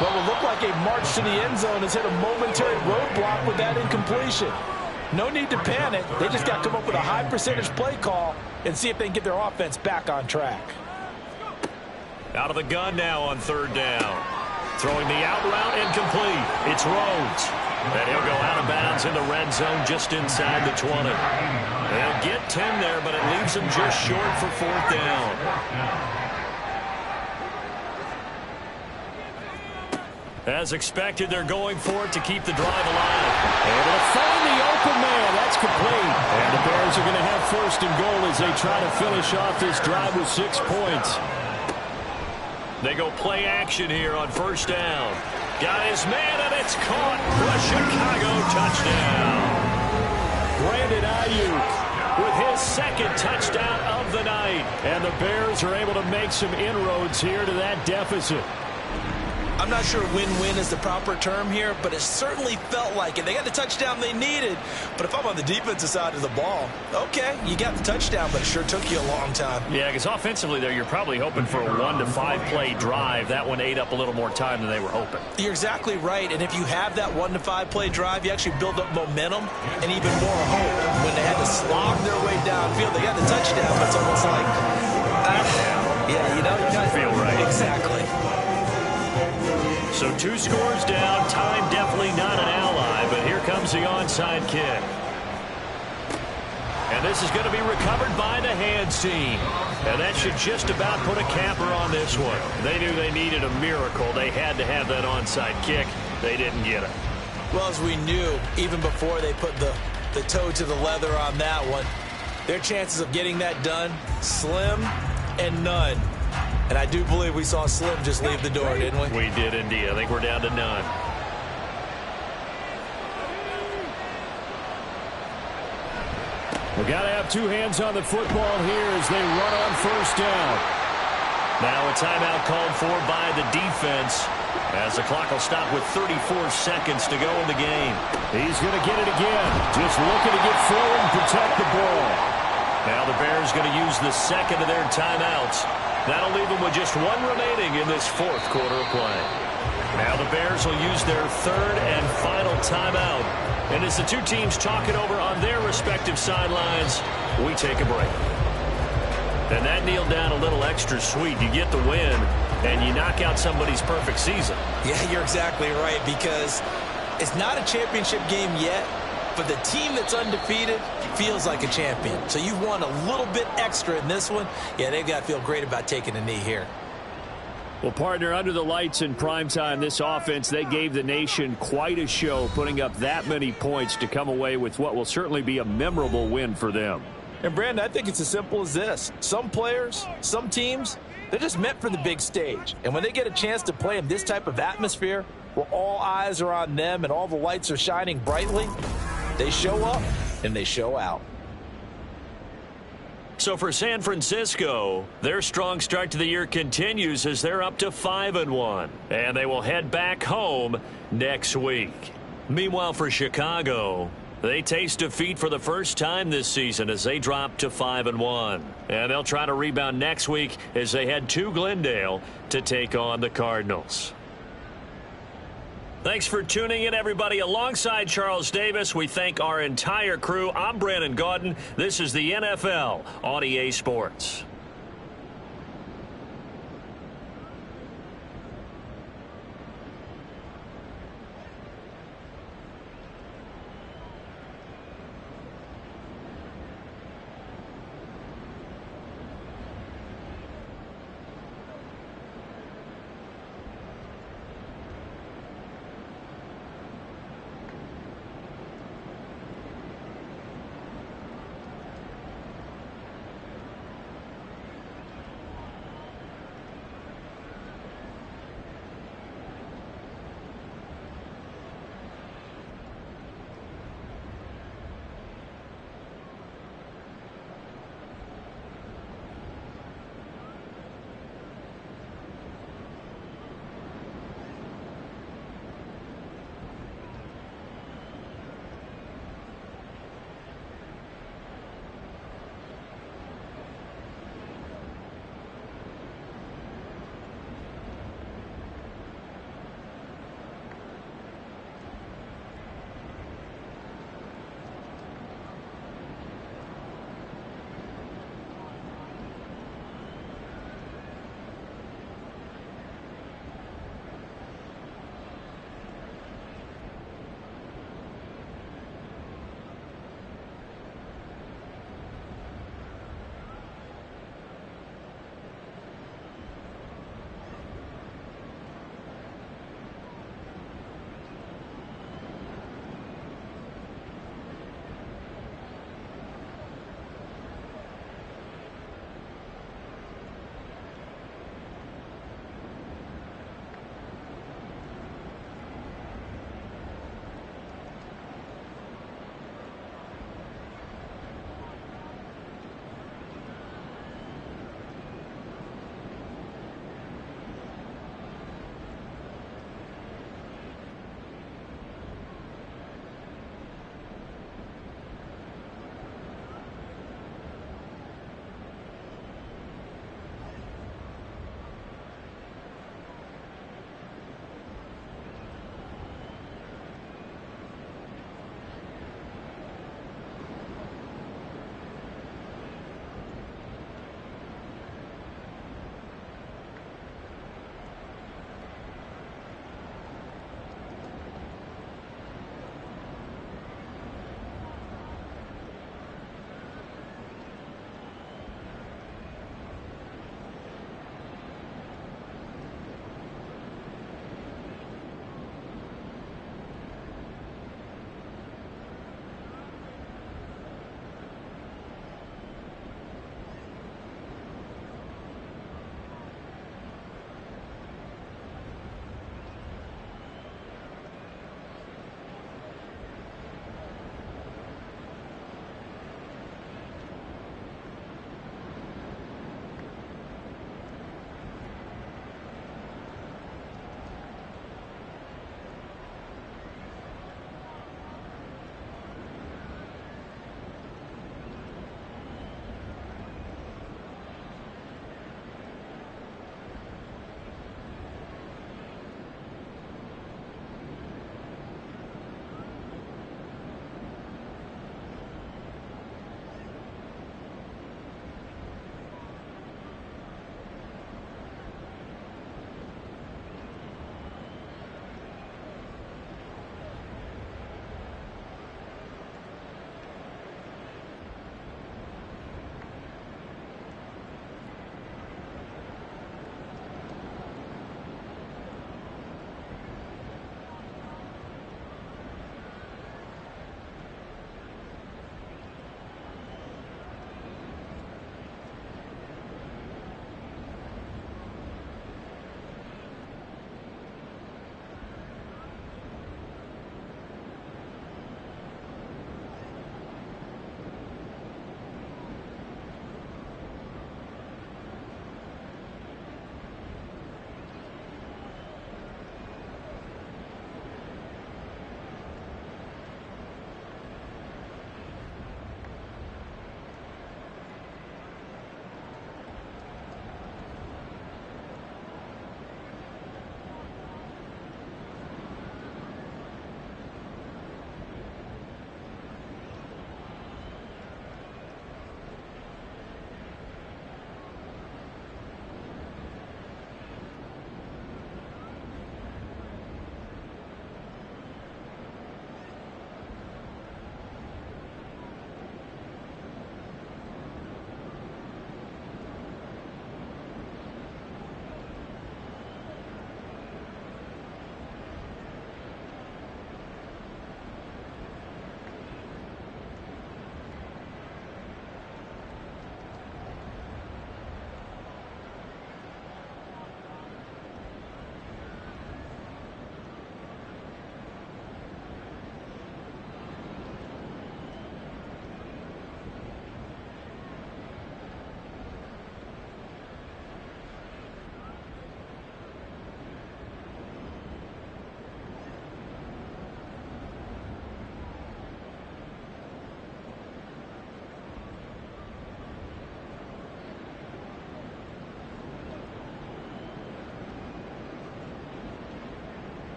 Well, it looked like a march to the end zone has hit a momentary roadblock with that incompletion. No need to panic. They just got to come up with a high percentage play call and see if they can get their offense back on track.
Out of the gun now on 3rd down. Throwing the out route incomplete. It's Rhodes. And he'll go out of bounds in the red zone just inside the 20. They'll get 10 there, but it leaves them just short for 4th down. As expected, they're going for it to keep the drive alive. Able to find the open man. That's complete. And the Bears are going to have 1st and goal as they try to finish off this drive with 6 points. They go play action here on 1st down. Got his man, and it's caught for a Chicago touchdown. Brandon Ayuk with his 2nd touchdown of the night. And the Bears are able to make some inroads here to that deficit.
I'm not sure win-win is the proper term here, but it certainly felt like it. They got the touchdown they needed, but if I'm on the defensive side of the ball, okay, you got the touchdown, but it sure took you a long time.
Yeah, because offensively there, you're probably hoping for a 1 to 5 play drive. That one ate up a little more time than they were hoping.
You're exactly right, and if you have that 1 to 5 play drive, you actually build up momentum and even more hope. When they had to slog their way downfield, they got the touchdown, but it's almost like, yeah, you know,
doesn't feel right.
Exactly.
So 2 scores down. Time definitely not an ally, but here comes the onside kick. And this is going to be recovered by the hands team. And that should just about put a capper on this one. They knew they needed a miracle. They had to have that onside kick. They didn't get it.
Well, as we knew, even before they put the toe to the leather on that one, their chances of getting that done, slim and none. And I do believe we saw Slim just leave the door, didn't we?
We did indeed. I think we're down to none. We've got to have 2 hands on the football here as they run on 1st down. Now a timeout called for by the defense as the clock will stop with 34 seconds to go in the game. He's going to get it again. Just looking to get forward and protect the ball. Now the Bears going to use the 2nd of their timeouts. That'll leave them with just 1 remaining in this 4th quarter of play. Now the Bears will use their 3rd and final timeout. And as the 2 teams talk it over on their respective sidelines, we take a break. And that kneeled down a little extra sweet. You get the win, and you knock out somebody's perfect season.
Yeah, you're exactly right, because it's not a championship game yet, but the team that's undefeated feels like a champion. So you've won a little bit extra in this one. Yeah, they've got to feel great about taking a knee here.
Well, partner, under the lights in primetime, this offense, they gave the nation quite a show, putting up that many points to come away with what will certainly be a memorable win for them.
And, Brandon, I think it's as simple as this. Some players, some teams, they're just meant for the big stage. And when they get a chance to play in this type of atmosphere, where all eyes are on them and all the lights are shining brightly, They show up and they show out.
So for San Francisco, their strong start to the year continues as they're up to 5-1. And they will head back home next week. Meanwhile, for Chicago, they taste defeat for the first time this season as they drop to 5-1. And they'll try to rebound next week as they head to Glendale to take on the Cardinals. Thanks for tuning in, everybody. Alongside Charles Davis, we thank our entire crew. I'm Brandon Gaudin. This is the NFL on EA Sports.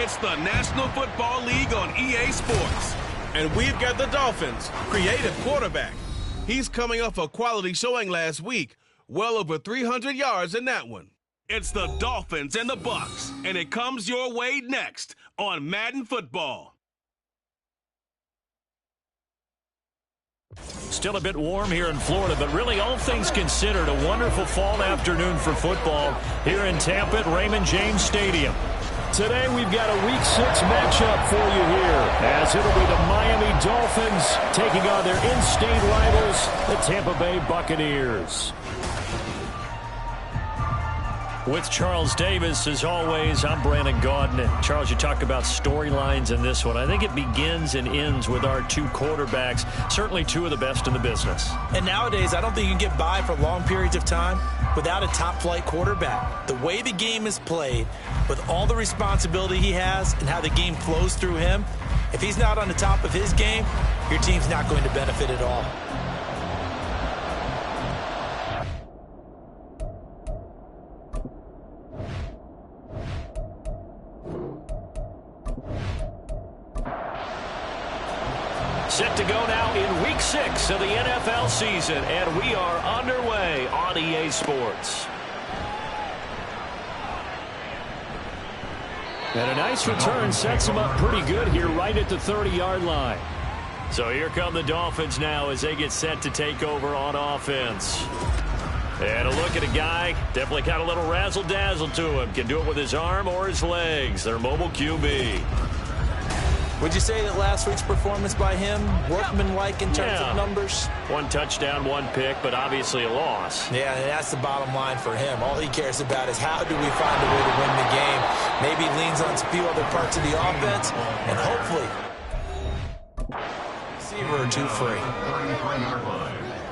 It's the National Football League on EA Sports. And we've got the Dolphins' creative quarterback. He's coming off a quality showing last week, well over 300 yards in that one. It's the Dolphins and the Bucs, and it comes your way next on Madden Football.
Still a bit warm here in Florida, but really all things considered, a wonderful fall afternoon for football here in Tampa at Raymond James Stadium. Today we've got a Week 6 matchup for you here, as it'll be the Miami Dolphins taking on their in-state rivals, the Tampa Bay Buccaneers. With Charles Davis, as always, I'm Brandon Gaudin. And Charles, you talk about storylines in this one. I think it begins and ends with our two quarterbacks, certainly two of the best in the business.
And nowadays, I don't think you can get by for long periods of time without a top-flight quarterback. The way the game is played, with all the responsibility he has and how the game flows through him, if he's not on the top of his game, your team's not going to benefit at all.
Set to go now in Week 6 of the NFL season, and we are underway on EA Sports. And a nice return sets them up pretty good here right at the 30-yard line. So here come the Dolphins now as they get set to take over on offense. And a look at a guy, definitely got a little razzle-dazzle to him. Can do it with his arm or his legs. Their mobile QB.
Would you say that last week's performance by him, workmanlike in terms of numbers?
One touchdown, one pick, but obviously a loss.
Yeah, and that's the bottom line for him. All he cares about is how do we find a way to win the game. Maybe he leans on a few other parts of the offense, and hopefully, receiver or two free.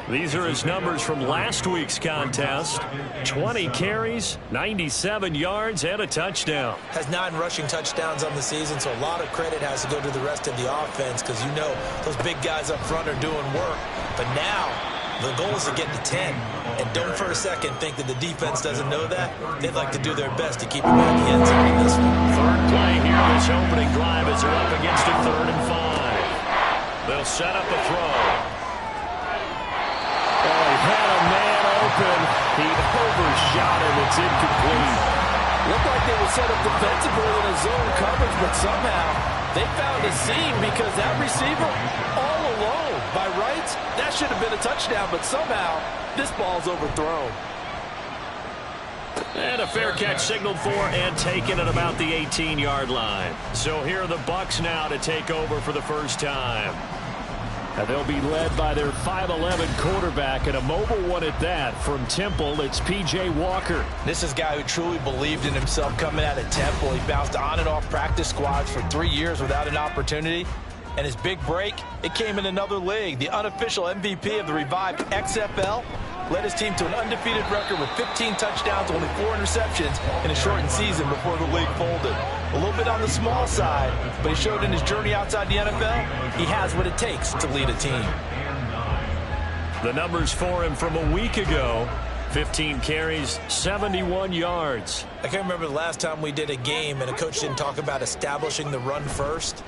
These are his numbers from last week's contest. 20 carries, 97 yards, and a touchdown.
Has 9 rushing touchdowns on the season, so a lot of credit has to go to the rest of the offense because you know those big guys up front are doing work. But now the goal is to get to 10. And don't for a second think that the defense doesn't know that. They'd like to do their best to keep him at the end zone in this one.
Third play here, this opening drive as they're up against a 3rd and 5. They'll set up a throw. Had a man open. He overshot him. It's incomplete.
Looked like they were set up defensively in a zone coverage, but somehow they found a seam because that receiver all alone. By rights, that should have been a touchdown, but somehow this ball's overthrown.
And a fair catch signaled for and taken at about the 18-yard line. So here are the Bucs now to take over for the first time. And they'll be led by their 5'11" quarterback, and a mobile one at that. From Temple, it's P.J. Walker.
This is a guy who truly believed in himself coming out of Temple. He bounced on and off practice squads for 3 years without an opportunity. And his big break, it came in another league. The unofficial MVP of the revived XFL led his team to an undefeated record with 15 touchdowns, only 4 interceptions in a shortened season before the league folded. A little bit on the small side, but he showed in his journey outside the NFL, he has what it takes to lead a team.
The numbers for him from a week ago, 15 carries, 71 yards.
I can't remember the last time we did a game and a coach didn't talk about establishing the run first,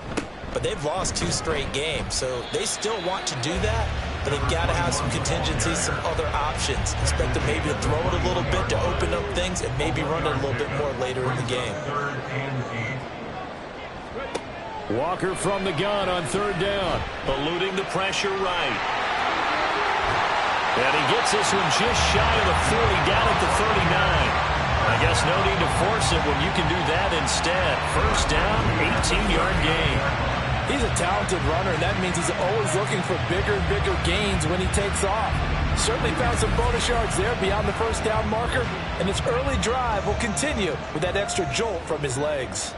but they've lost 2 straight games, so they still want to do that, but they've got to have some contingencies, some other options. Expect them maybe to throw it a little bit to open up things and maybe run it a little bit more later in the game.
Walker from the gun on 3rd down, eluding the pressure right. And he gets this one just shy of the 40, down at the 39. I guess no need to force it when you can do that instead. First down, 18-yard gain.
He's a talented runner, and that means he's always looking for bigger and bigger gains when he takes off. Certainly found some bonus yards there beyond the first down marker, and his early drive will continue with that extra jolt from his legs.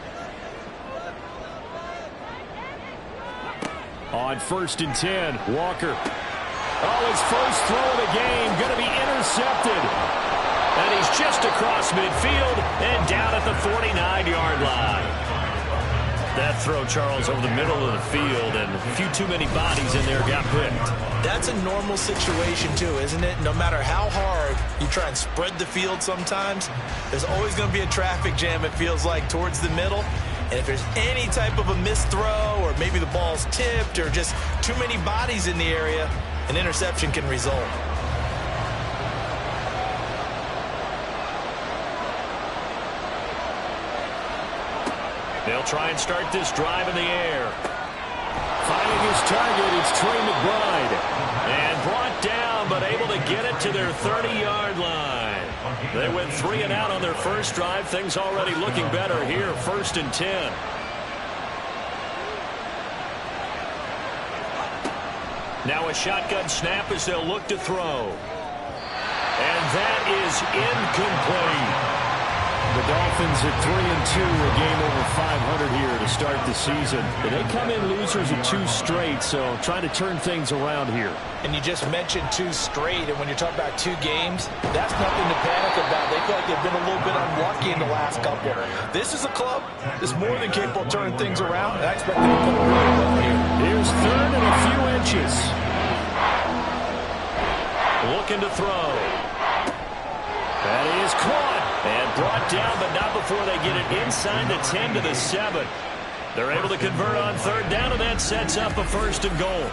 On 1st and 10, Walker. Oh, his first throw of the game going to be intercepted.
And he's just across midfield and down at the 49-yard line. That throw, Charles, over the middle of the field, and a few too many bodies in there got picked.
That's a normal situation, too, isn't it? No matter how hard you try and spread the field sometimes, there's always going to be a traffic jam, it feels like, towards the middle. And if there's any type of a missed throw, or maybe the ball's tipped, or just too many bodies in the area, an interception can result.
They'll try and start this drive in the air.
Finding his target, it's Trey McBride.
And brought down, but able to get it to their 30-yard line. They went 3 and out on their first drive. Things already looking better here, 1st and 10. Now a shotgun snap as they'll look to throw. And that is incomplete.
The Dolphins at 3-2, a game over 500 here to start the season. But they come in losers of 2 straight, so trying to turn things around here.
And you just mentioned 2 straight, and when you're talking about 2 games, that's nothing to panic about. They feel like they've been a little bit unlucky in the last couple. This is a club that's more than capable of turning things around, and I expect them to put it really well here.
Here's 3rd and a few inches.
Looking to throw.
That is caught.
And brought down, but not before they get it inside the 10 to the 7. They're able to convert on 3rd down, and that sets up a 1st and goal.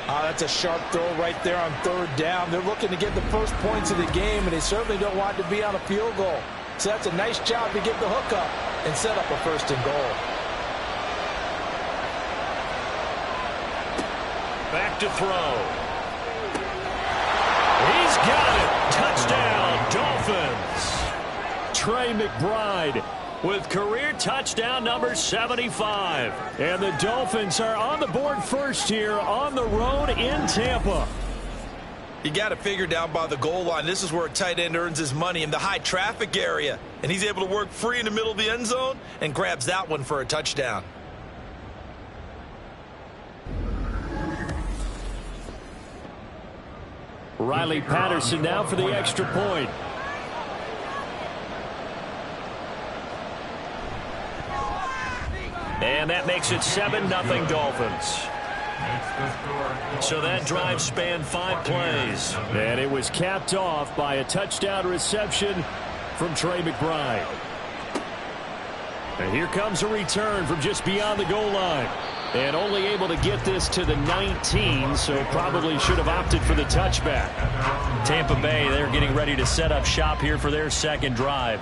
That's a sharp throw right there on 3rd down. They're looking to get the first points of the game, and they certainly don't want to be on a field goal. So that's a nice job to get the hook up and set up a 1st and goal.
Back to throw. He's got it. Touchdown, Dolphins.
Trey McBride
with career touchdown number 75.
And the Dolphins are on the board first here on the road in Tampa.
You got to figure down by the goal line. This is where a tight end earns his money, in the high traffic area. And he's able to work free in the middle of the end zone and grabs that one for a touchdown.
Riley Patterson now for the extra point.
And that makes it 7-0 Dolphins. So that drive spanned 5 plays.
And it was capped off by a touchdown reception from Trey McBride. And here comes a return from just beyond the goal line. And only able to get this to the 19, so probably should have opted for the touchback.
Tampa Bay, they're getting ready to set up shop here for their 2nd drive.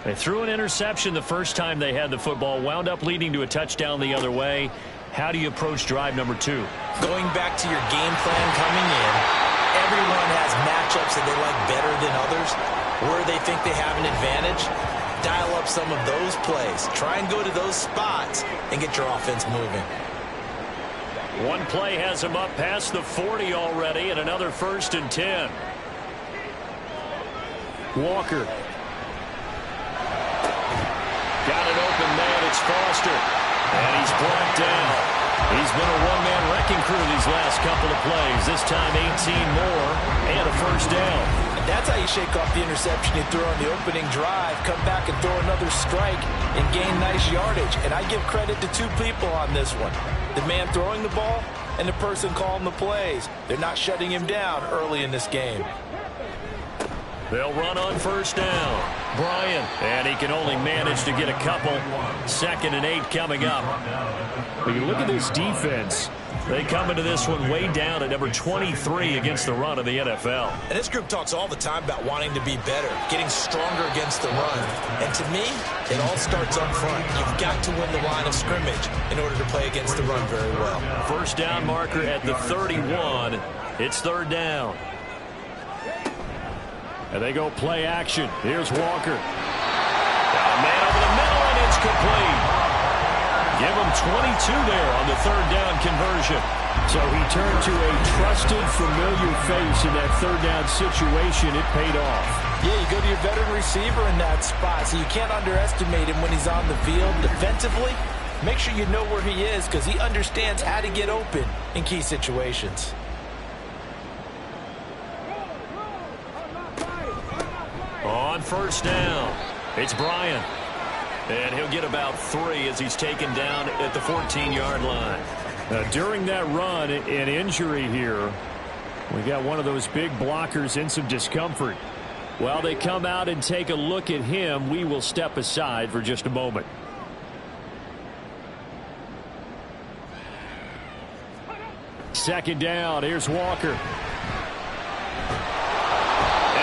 They threw an interception the first time they had the football, wound up leading to a touchdown the other way. How do you approach drive number 2?
Going back to your game plan coming in, everyone has matchups that they like better than others, where they think they have an advantage. Dial up some of those plays. Try and go to those spots and get your offense moving.
One play has him up past the 40 already, and another 1st and 10.
Walker.
Got an open man. It's Foster. And he's brought down. He's been a one-man wrecking crew these last couple of plays. This time 18 more and a 1st down.
And that's how you shake off the interception you threw on the opening drive. Come back and throw another strike and gain nice yardage. And I give credit to 2 people on this one. The man throwing the ball and the person calling the plays. They're not shutting him down early in this game.
They'll run on 1st down. Bryant, and he can only manage to get a couple. 2nd and 8 coming up.
When you look at this defense,
they come into this one way down at number 23 against the run of the NFL.
And this group talks all the time about wanting to be better, getting stronger against the run. And to me, it all starts up front. You've got to win the line of scrimmage in order to play against the run very well.
1st down marker at the 31. It's 3rd down.
And they go play action. Here's Walker. Got a man over the middle, and it's complete. Give him 22 there on the third down conversion. So he turned to a trusted, familiar face in that third down situation. It paid off.
Yeah, you go to your veteran receiver in that spot, so you can't underestimate him when he's on the field. Defensively, make sure you know where he is because he understands how to get open in key situations.
On first down, it's Bryant. And he'll get about 3 as he's taken down at the 14-yard line.
During that run, an injury here. We got one of those big blockers in some discomfort. While they come out and take a look at him, we will step aside for just a moment. Second down, here's Walker.
And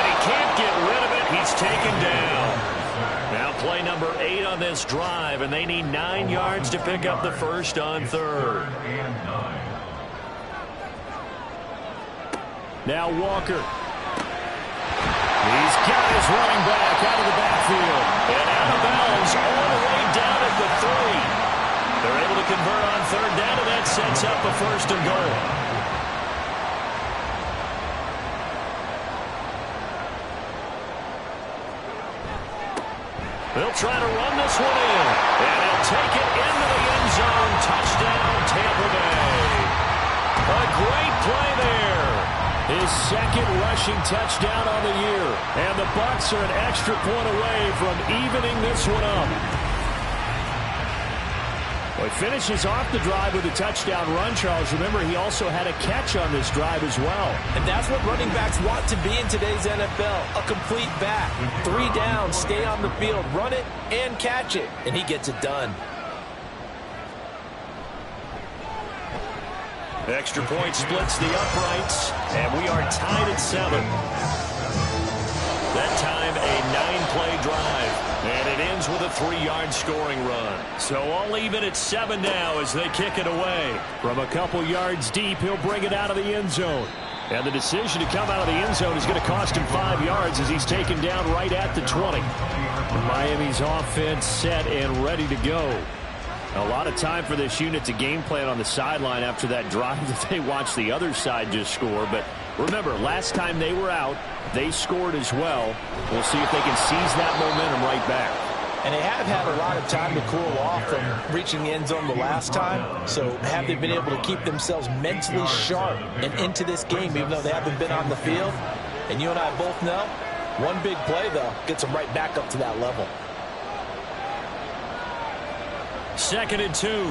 he can't get rid of it. He's taken down. Now play number 8 on this drive, and they need 9 yards to pick up the first on third.
Now Walker. He's got his running back out of the backfield.
And out of bounds all the way down at the 3. They're able to convert on third down, and that sets up a first and goal. They'll try to run this one in. And he'll take it into the end zone. Touchdown, Tampa Bay. A great play there.
His second rushing touchdown on the year. And the Bucs are an extra point away from evening this one up. Well, he finishes off the drive with a touchdown run, Charles. Remember, he also had a catch on this drive as well.
And that's what running backs want to be in today's NFL, a complete back. 3 downs, stay on the field, run it, and catch it. And he gets it done.
Extra point splits the uprights, and we are tied at 7. That time, a 9-play drive, and it ends with a 3-yard scoring run.
So all even at 7 now as they kick it away. From a couple yards deep, he'll bring it out of the end zone. And the decision to come out of the end zone is going to cost him 5 yards as he's taken down right at the 20. Miami's offense set and ready to go. A lot of time for this unit to game plan on the sideline after that drive that they watched the other side just score. But remember, last time they were out, they scored as well. We'll see if they can seize that momentum right back.
And they have had a lot of time to cool off from reaching the end zone the last time. So have they been able to keep themselves mentally sharp and into this game, even though they haven't been on the field? And you and I both know, one big play, though, gets them right back up to that level.
2nd and 2. Over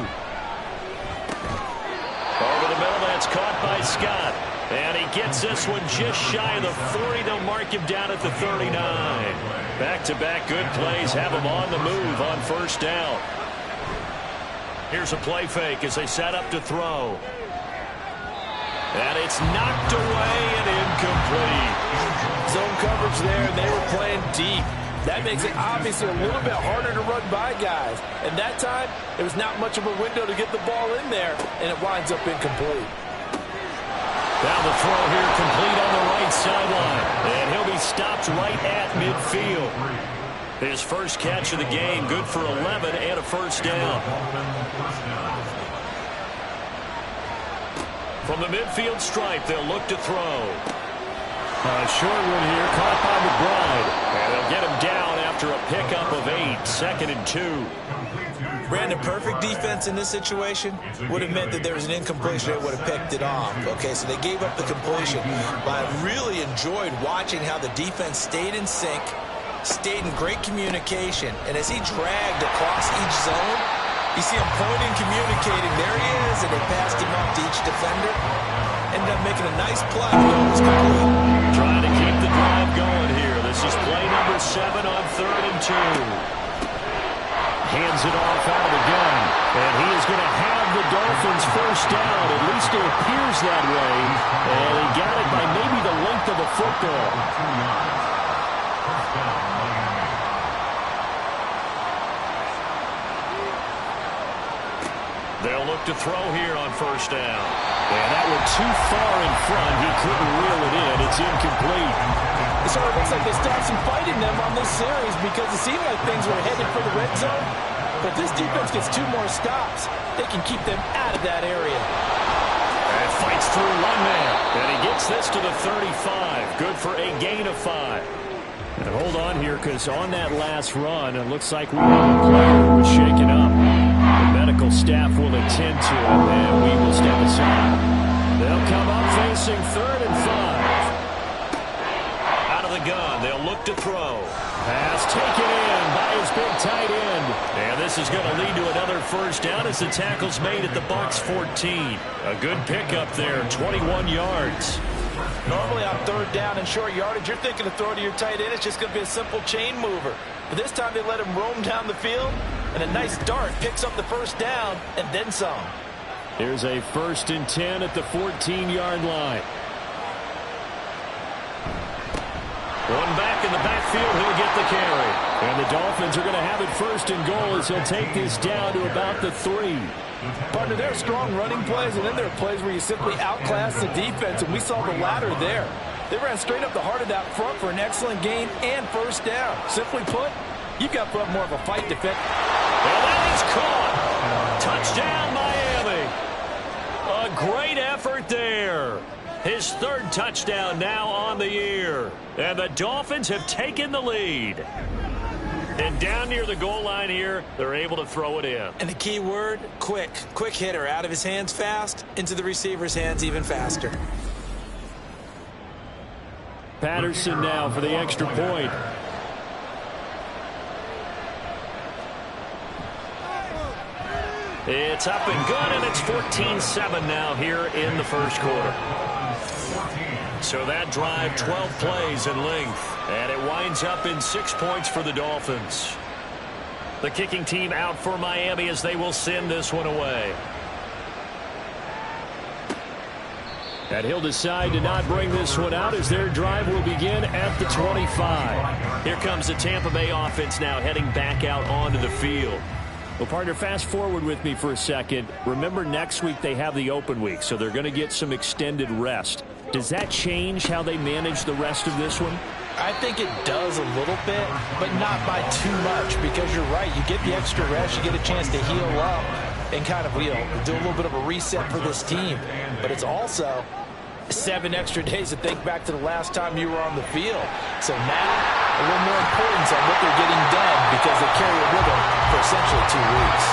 the middle, that's caught by Scott. And he gets this one just shy of the 40. They'll mark him down at the 39. Back-to-back good plays have him on the move on first down. Here's a play fake as they set up to throw. And it's knocked away and incomplete.
Zone coverage there, and they were playing deep. That makes it obviously a little bit harder to run by guys. And that time, there was not much of a window to get the ball in there, and it winds up incomplete.
Down the throw here, complete on the right sideline. And he'll be stopped right at midfield. His first catch of the game, good for 11 and a first down. From the midfield stripe, they'll look to throw.
A short one here, caught by McBride.
And they'll get him down after a pickup of 8, 2nd and 2.
Brandon, perfect defense in this situation would have meant that there was an incompletion. They would have picked it off. Okay, so they gave up the completion. But I really enjoyed watching how the defense stayed in sync, stayed in great communication. And as he dragged across each zone, you see him pointing, communicating. There he is, and they passed him up to each defender. Ended up making a nice play. It was complete.
Trying to keep the drive going here. This is play number 7 on 3rd and 2.
Hands it off out of the gun. And he is going to have the Dolphins first down. At least it appears that way. And he got it by maybe the length of a football.
They'll look to throw here on first down.
And that one too far in front. He couldn't reel it in. It's incomplete.
It sort of looks like they stopped some fight in them on this series because it seemed like things were headed for the red zone. But this defense gets 2 more stops. They can keep them out of that area.
And fights through one man. And he gets this to the 35. Good for a gain of 5.
And hold on here, because on that last run, it looks like we have a player who was shaken up. The medical staff will attend to it, and we will step aside. They'll come up facing 3rd and 5.
Out of the gun, they'll look to throw.
Pass taken in by his big tight end.
And this is going to lead to another first down as the tackle's made at the Bucs 14. A good pickup there, 21 yards.
Normally on 3rd down and short yardage, you're thinking to throw to your tight end. It's just going to be a simple chain mover. But this time they let him roam down the field, and a nice dart picks up the first down and then some.
Here's a 1st and 10 at the 14-yard line.
One back in the backfield, he'll get the carry.
And the Dolphins are going to have it 1st and goal as he'll take this down to about the 3.
Partner, there are strong running plays, and then there are plays where you simply outclass the defense, and we saw the latter there. They ran straight up the heart of that front for an excellent gain and first down. Simply put, you've got to put up more of a fight defense.
And that is caught. Touchdown, Miami. A great effort there. His 3rd touchdown now on the year. And the Dolphins have taken the lead. And down near the goal line here, they're able to throw it in.
And the key word, quick. Quick hitter. Out of his hands fast, into the receiver's hands even faster.
Patterson now for the extra point.
It's up and good, and it's 14-7 now here in the first quarter. So that drive, 12 plays in length, and it winds up in 6 points for the Dolphins. The kicking team out for Miami as they will send this one away.
And he'll decide to not bring this one out as their drive will begin at the 25.
Here comes the Tampa Bay offense now heading back out onto the field.
Well, partner, fast forward with me for a second. Remember, next week they have the open week, so they're going to get some extended rest. Does that change how they manage the rest of this one?
I think it does a little bit, but not by too much, because you're right. You get the extra rest, you get a chance to heal up and kind of, do a little bit of a reset for this team. But it's also 7 extra days to think back to the last time you were on the field. So now, a little more importance on what they're getting done because they carry it with them for essentially 2 weeks.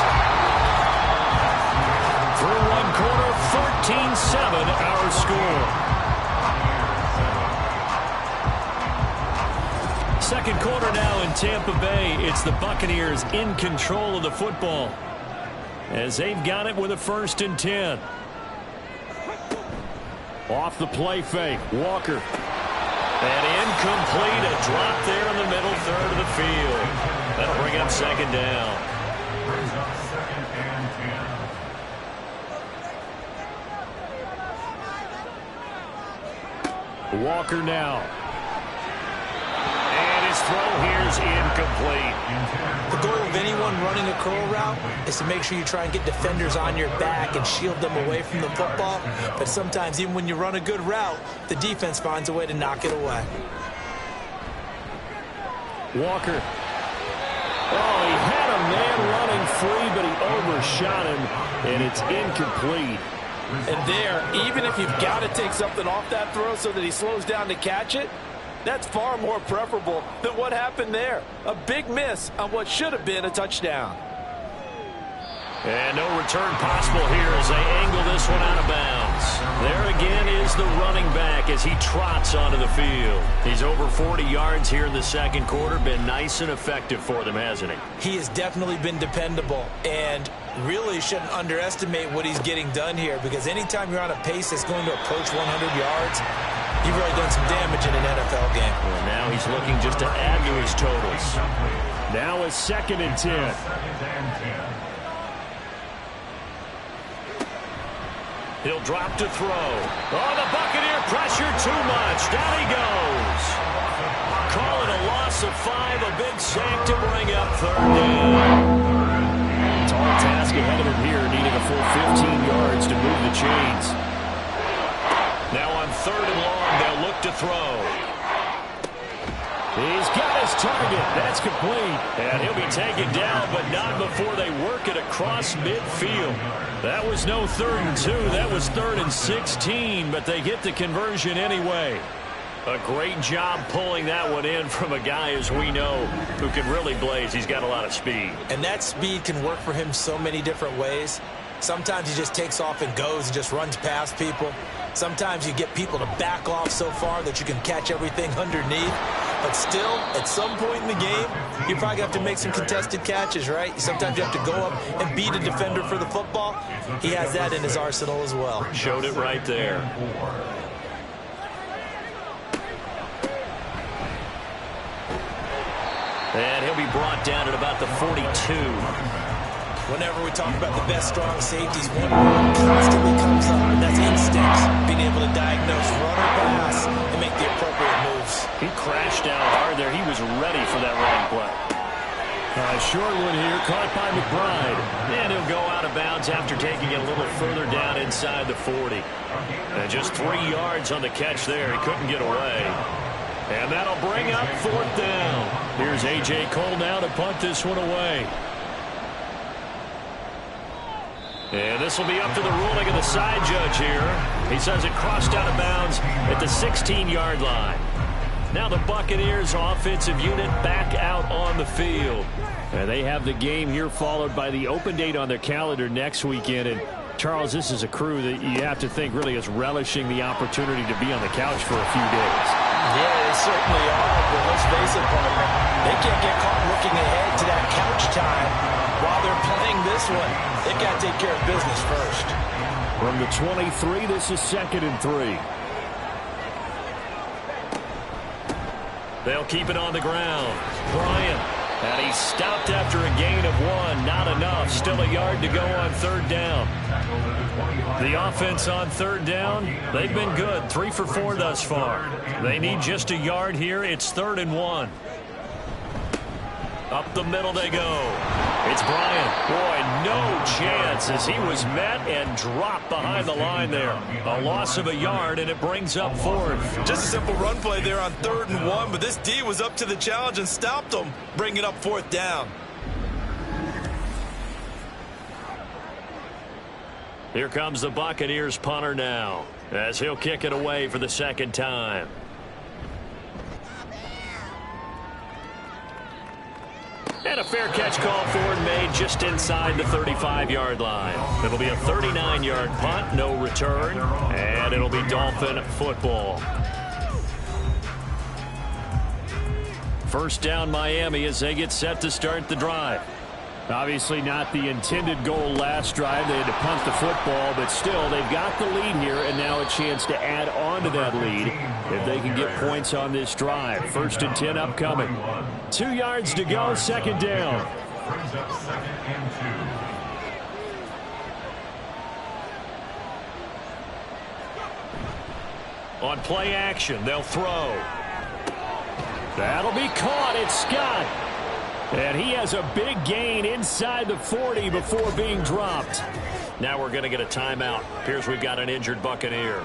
Through one quarter, 14-7 our score. Second quarter now in Tampa Bay. It's the Buccaneers in control of the football as they've got it with a 1st and 10.
Off the play fake, Walker.
And incomplete, a drop there in the middle third of the field. That'll bring up 2nd down.
Brings up 2nd and 10.
Walker now.
And his throw here is incomplete.
The goal of anyone running a curl route is to make sure you try and get defenders on your back and shield them away from the football. But sometimes even when you run a good route, the defense finds a way to knock it away.
Walker. Oh, he had a man running free, but he overshot him, and it's incomplete.
And there, even if you've got to take something off that throw so that he slows down to catch it, that's far more preferable than what happened there. A big miss on what should have been a touchdown.
And no return possible here as they angle this one out of bounds. There again is the running back as he trots onto the field. He's over 40 yards here in the second quarter. Been nice and effective for them, hasn't he?
He has definitely been dependable, and really shouldn't underestimate what he's getting done here, because anytime you're on a pace that's going to approach 100 yards, you've really done some damage in an NFL game.
Well, now he's looking just to add to his totals.
Now it's 2nd and 10.
He'll drop to throw. Oh, the Buccaneer pressure too much. Down he goes. Call it a loss of 5. A big sack to bring up 3rd down.
Tall task ahead of him here, needing a full 15 yards to move the chains.
Now on 3rd and long, they'll look to throw. He's got his target. That's complete. And he'll be taken down, but not before they work it across midfield. That was no 3rd and 2. That was 3rd and 16, but they get the conversion anyway. A great job pulling that one in from a guy, as we know, who can really blaze. He's got a lot of speed.
And that speed can work for him so many different ways. Sometimes he just takes off and goes and just runs past people. Sometimes you get people to back off so far that you can catch everything underneath. But still, at some point in the game, you probably have to make some contested catches, right? Sometimes you have to go up and beat a defender for the football. He has that in his arsenal as well.
Showed it right there. And he'll be brought down at about the 42.
Whenever we talk about the best strong safeties, one word constantly comes up, and that's instincts. Being able to diagnose run or pass and make the appropriate moves.
He crashed down hard there. He was ready for that running play.
Short one here, caught by McBride.
And he'll go out of bounds after taking it a little further down inside the 40. And just 3 yards on the catch there. He couldn't get away. And that'll bring up 4th down. Here's A.J. Cole now to punt this one away. And this will be up to the ruling of the side judge here. He says it crossed out of bounds at the 16-yard line. Now the Buccaneers offensive unit back out on the field.
And they have the game here followed by the open date on their calendar next weekend. And Charles, this is a crew that you have to think really is relishing the opportunity to be on the couch for a few days.
Yeah, they certainly are, but let's face it, partner. They can't get caught looking ahead to that couch time while they're playing this one. They've got to take care of business first.
From the 23, this is 2nd and 3.
They'll keep it on the ground. Bryant. And he stopped after a gain of 1. Not enough. Still a yard to go on 3rd down. The offense on 3rd down, they've been good. 3 for 4 thus far. They need just a yard here. It's 3rd and 1. Up the middle they go. It's Bryant. Boy, no chance as he was met and dropped behind the line there. A loss of a yard, and it brings up 4th.
Just a simple run play there on 3rd and 1, but this D was up to the challenge and stopped him, bringing up 4th down.
Here comes the Buccaneers punter now, as he'll kick it away for the 2nd time. And a fair catch call for and made just inside the 35-yard line. It'll be a 39-yard punt, no return, and it'll be Dolphin football. 1st down Miami as they get set to start the drive.
Obviously not the intended goal last drive. They had to punt the football, but still they've got the lead here, and now a chance to add on to that lead if they can get points on this drive. 1st and 10 upcoming. 2 yards to go, 2nd down.
Brings up 2nd and 2.
On play action, they'll throw.
That'll be caught. It's Scott. And he has a big gain inside the 40 before being dropped.
Now we're going to get a timeout. Appears we've got an injured Buccaneer.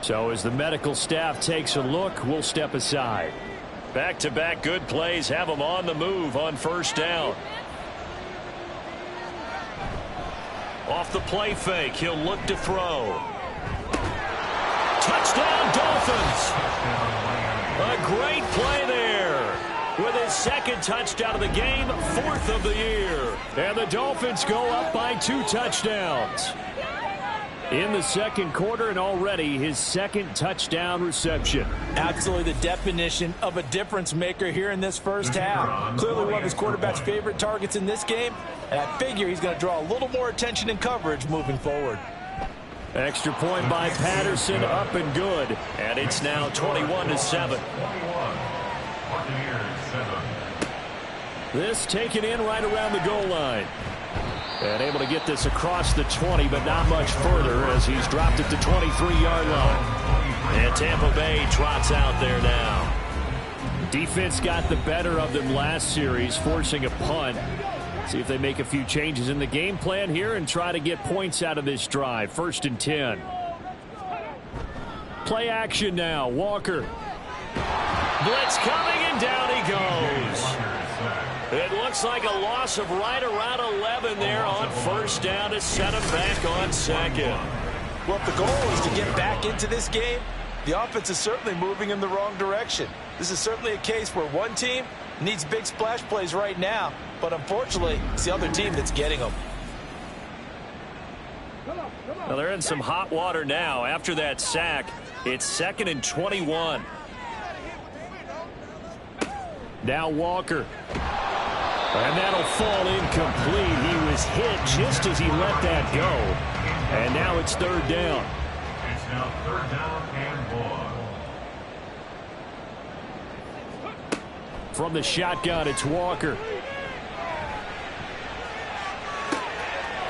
So as the medical staff takes a look, we'll step aside.
Back-to-back good plays have them on the move on 1st down. Off the play fake, he'll look to throw. Touchdown, Dolphins! A great play there. With his 2nd touchdown of the game, 4th of the year.
And the Dolphins go up by 2 touchdowns. In the 2nd quarter, and already his 2nd touchdown reception.
Absolutely the definition of a difference maker here in this 1st half. Clearly one of his quarterback's favorite targets in this game, and I figure he's going to draw a little more attention and coverage moving forward.
Extra point by Patterson, up and good.
And it's now 21-7.
This taken in right around the goal line. And able to get this across the 20, but not much further as he's dropped it to 23-yard line.
And Tampa Bay trots out there now.
Defense got the better of them last series, forcing a punt. See if they make a few changes in the game plan here and try to get points out of this drive. 1st and 10. Play action now. Walker.
Blitz coming, and down he goes. It looks like a loss of right around 11 there on first down to set him back on second.
Well, if the goal is to get back into this game, the offense is certainly moving in the wrong direction. This is certainly a case where one team needs big splash plays right now, but unfortunately, it's the other team that's getting them.
Well, they're in some hot water now. After that sack, it's 2nd and 21.
Now Walker. And that'll fall incomplete. He was hit just as he let that go. And now it's 3rd down.
It's now 3rd down and 1.
From the shotgun, it's Walker.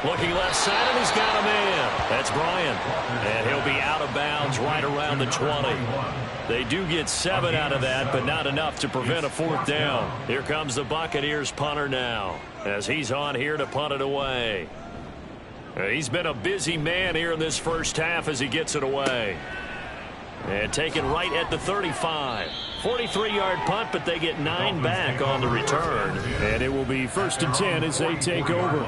Looking left side, and he's got a man. That's Bryant. And he'll be out of bounds right around the 20. They do get 7 out of that, but not enough to prevent a 4th down. Here comes the Buccaneers punter now, as he's on here to punt it away. He's been a busy man here in this first half as he gets it away. And taken right at the 35. 43-yard punt, but they get 9 back on the return.
And it will be 1st and 10 as they take over.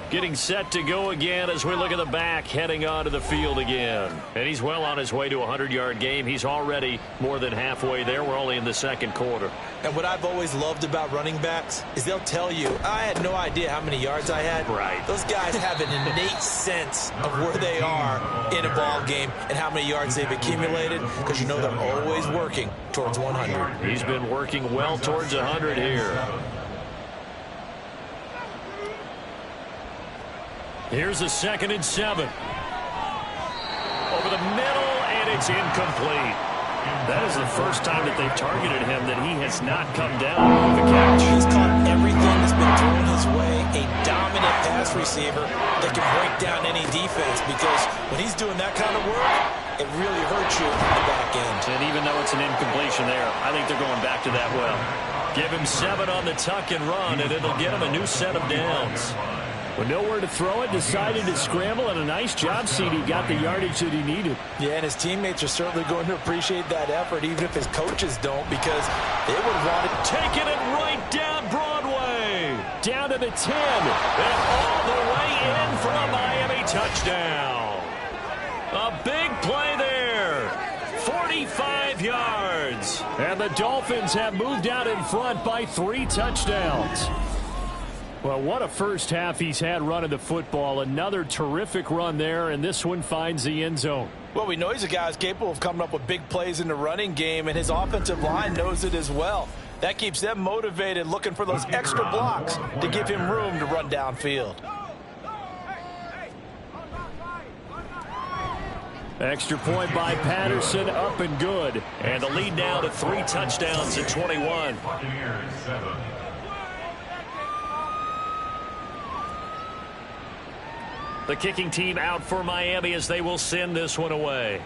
Getting set to go again as we look at the back heading onto the field again. And he's well on his way to a 100-yard game. He's already more than halfway there. We're only in the 2nd quarter.
And what I've always loved about running backs is they'll tell you, I had no idea how many yards I had.
Right.
Those guys have an innate sense of where they are in a ball game and how many yards they've accumulated, because you know they're always working towards 100.
He's been working well towards 100 here. Here's a 2nd and 7. Over the middle, and it's incomplete. That is the first time that they've targeted him that he has not come down with the catch.
He's caught everything that's been thrown his way. A dominant pass receiver that can break down any defense, because when he's doing that kind of work, it really hurts you on the back end.
And even though it's an incompletion there, I think they're going back to that well. Give him 7 on the tuck and run, and it'll get him a new set of downs.
With nowhere to throw it, decided to scramble, and a nice job, CD. Got the yardage that he needed.
Yeah, and his teammates are certainly going to appreciate that effort, even if his coaches don't, because they would have wanted...
Taking it right down Broadway. Down to the 10. And all the way in for a Miami touchdown. A big play there. 45 yards.
And the Dolphins have moved out in front by 3 touchdowns. Well, what a first half he's had running the football. Another terrific run there, and this one finds the end zone.
Well, we know he's a guy who's capable of coming up with big plays in the running game, and his offensive line knows it as well. That keeps them motivated, looking for those extra blocks to give him room to run downfield.
Extra point by Patterson, up and good.
And the lead now to 3 touchdowns at 21.
Buccaneers 7.
The kicking team out for Miami as they will send this one away.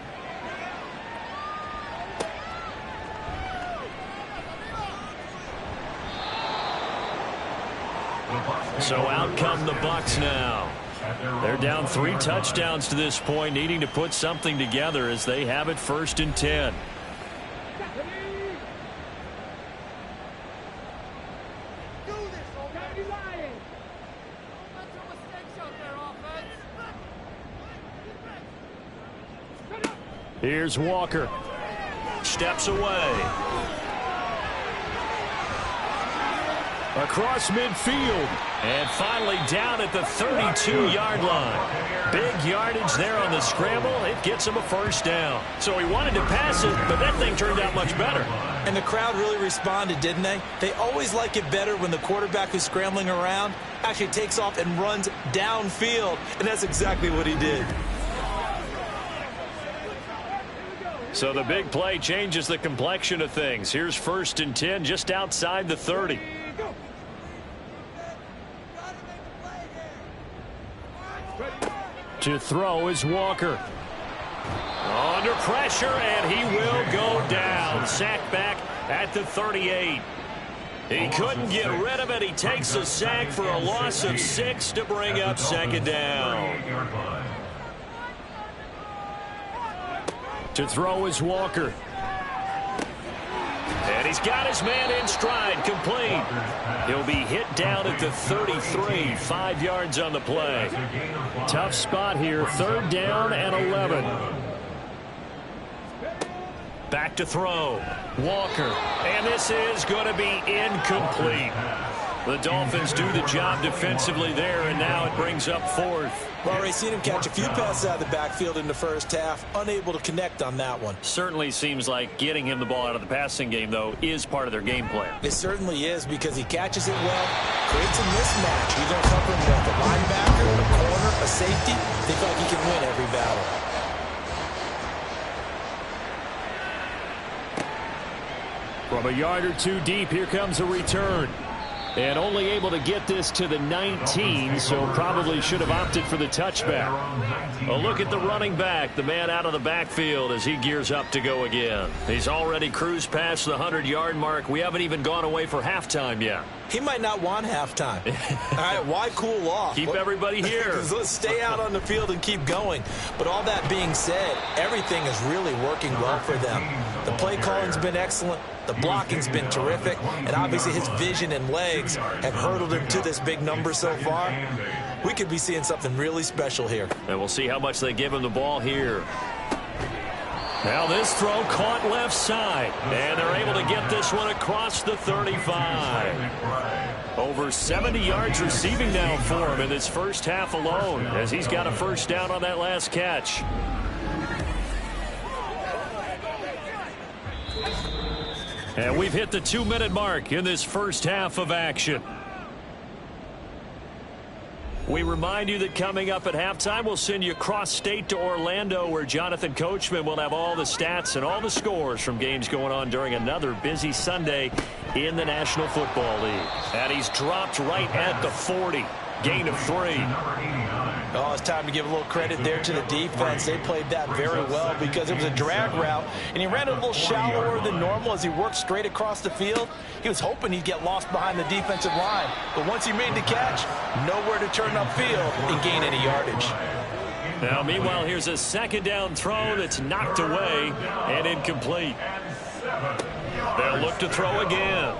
So out come the Bucs now. They're down 3 touchdowns to this point, needing to put something together as they have it 1st and 10.
Here's Walker.
Steps away.
Across midfield.
And finally down at the 32-yard line. Big yardage there on the scramble. It gets him a 1st down. So he wanted to pass it, but that thing turned out much better.
And the crowd really responded, didn't they? They always like it better when the quarterback who's scrambling around actually takes off and runs downfield. And that's exactly what he did.
So the big play changes the complexion of things. Here's 1st and 10 just outside the 30.
To throw is Walker.
Under pressure, and he will go down. Sacked back at the 38. He couldn't get rid of it. He takes a sack for a loss of 6 to bring up 2nd down.
To throw is Walker.
And He's got his man in stride, complete. He'll be hit down at the 33, 5 yards on the play.
Tough spot here, 3rd down and 11.
Back to throw. Walker. And this is going to be incomplete. The Dolphins do the job defensively there, and now it brings up 4th.
Well, already seen him catch a few passes out of the backfield in the first half. Unable to connect on that one.
Certainly seems like getting him the ball out of the passing game, though, is part of their game plan.
It certainly is, because he catches it well, creates a mismatch. You're going to cover him with a linebacker, a corner, a safety. Think like he can win every battle.
From a yard or two deep, here comes a return. And only able to get this to the 19, so probably should have opted for the touchback.
A look at the running back, the man out of the backfield as he gears up to go again. He's already cruised past the 100-yard mark. We haven't even gone away for halftime yet.
He might not want halftime. All right, why cool off?
Keep everybody here.
Let's stay out on the field and keep going. But all that being said, everything is really working well for them. The play calling's been excellent. The blocking's been terrific. And obviously his vision and legs have hurdled him to this big number so far. We could be seeing something really special here.
And we'll see how much they give him the ball here. Now this throw caught left side. And they're able to get this one across the 35. Over 70 yards receiving now for him in this first half alone, as he's got a first down on that last catch. And we've hit the 2-minute mark in this first half of action. We remind you that coming up at halftime, we'll send you cross-state to Orlando, where Jonathan Coachman will have all the stats and all the scores from games going on during another busy Sunday in the National Football League. And he's dropped right at the 40. Gain of 3.
Oh, it's time to give a little credit there to the defense. They played that very well because it was a drag route, and he ran it a little shallower than normal as he worked straight across the field. He was hoping he'd get lost behind the defensive line, but once he made the catch, nowhere to turn upfield and gain any yardage.
Now, meanwhile, here's a 2nd down throw that's knocked away and incomplete. They'll look to throw again.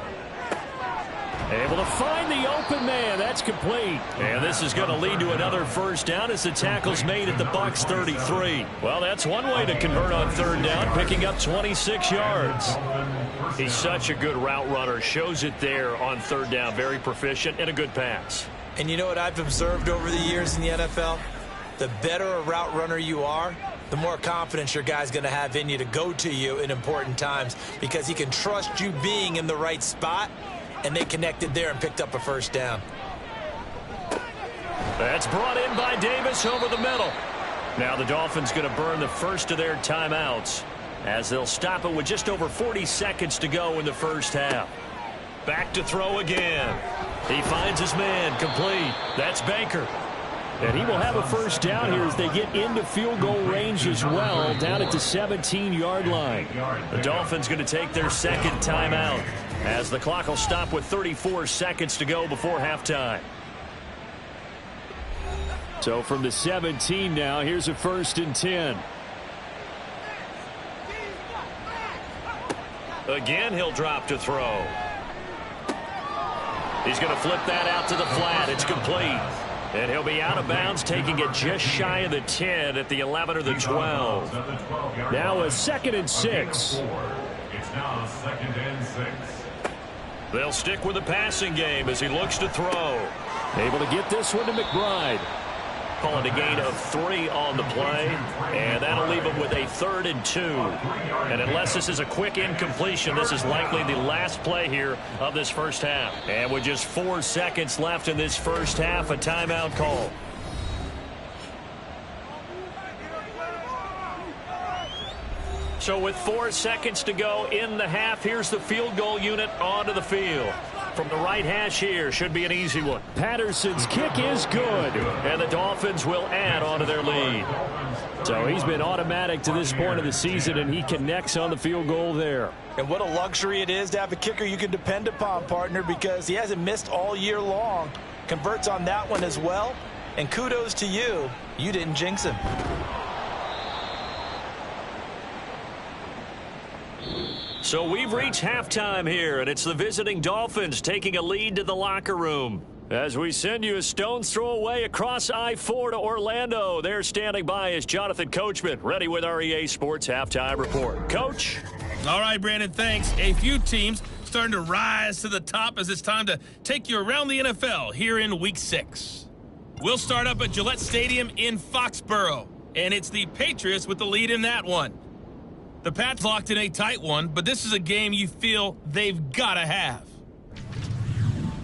Able to find the open man. That's complete. And this is going to lead to another first down as the tackle's made at the Bucs 33. Well, that's one way to convert on 3rd down, picking up 26 yards. He's such a good route runner. Shows it there on 3rd down. Very proficient and a good pass.
And you know what I've observed over the years in the NFL? The better a route runner you are, the more confidence your guy's going to have in you to go to you in important times, because he can trust you being in the right spot. And they connected there and picked up a first down.
That's brought in by Davis over the middle. Now the Dolphins going to burn the first of their timeouts as they'll stop it with just over 40 seconds to go in the first half. Back to throw again. He finds his man, complete. That's Baker.
And he will have a first down here as they get into field goal range as well, down at the 17-yard line.
The Dolphins going to take their 2nd timeout as the clock will stop with 34 seconds to go before halftime.
So from the 17 now, here's a 1st and 10.
Again, he'll drop to throw. He's going to flip that out to the flat. It's complete. And he'll be out of bounds, taking it just shy of the 10 at the 11 or the 12.
Now a 2nd and 6.
It's now 2nd and 6.
They'll stick with the passing game as he looks to throw.
Able to get this one to McBride.
Calling a gain of 3 on the play, and that'll leave him with a 3rd and 2. And unless this is a quick incompletion, this is likely the last play here of this first half. And with just 4 seconds left in this first half, a timeout call. So with 4 seconds to go in the half, here's the field goal unit onto the field. From the right hash here, should be an easy one.
Patterson's kick is good.
And the Dolphins will add on to their lead.
So he's been automatic to this point of the season, and he connects on the field goal there.
And what a luxury it is to have a kicker you can depend upon, partner, because he hasn't missed all year long. Converts on that one as well. And kudos to you. You didn't jinx him.
So we've reached halftime here, and it's the visiting Dolphins taking a lead to the locker room. As we send you a stone's throw away across I-4 to Orlando, there standing by is Jonathan Coachman, ready with our EA Sports Halftime Report. Coach?
All right, Brandon, thanks. A few teams starting to rise to the top as it's time to take you around the NFL here in Week 6. We'll start up at Gillette Stadium in Foxborough, and it's the Patriots with the lead in that one. The Pats locked in a tight one, but this is a game you feel they've got to have.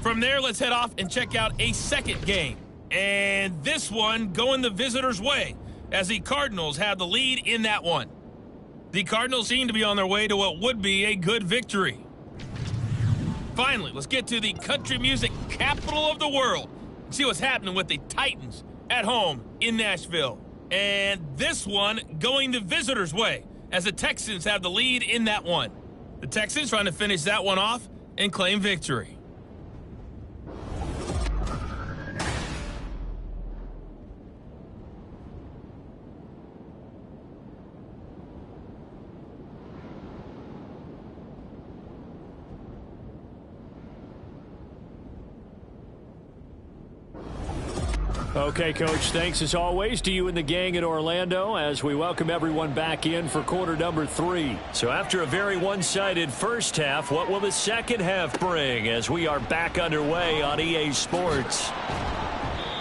From there, let's head off and check out a second game. And this one going the visitors' way as the Cardinals have the lead in that one. The Cardinals seem to be on their way to what would be a good victory. Finally, let's get to the country music capital of the world and see what's happening with the Titans at home in Nashville. And this one going the visitors' way as the Texans have the lead in that one. The Texans trying to finish that one off and claim victory.
Okay, Coach, thanks as always to you and the gang in Orlando as we welcome everyone back in for quarter number 3.
So after a very one-sided first half, what will the second half bring as we are back underway on EA Sports?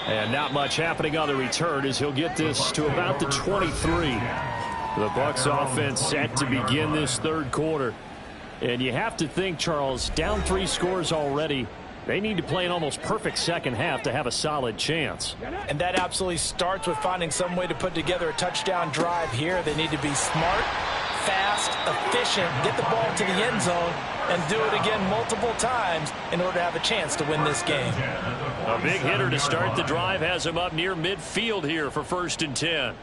And not much happening on the return as he'll get this to about the 23. The Bucs offense set to begin this third quarter. And you have to think, Charles, down 3 scores already. They need to play an almost perfect second half to have a solid chance.
And that absolutely starts with finding some way to put together a touchdown drive here. They need to be smart, fast, efficient, get the ball to the end zone, and do it again multiple times in order to have a chance to win this game.
A big hitter to start the drive has him up near midfield here for 1st and 10.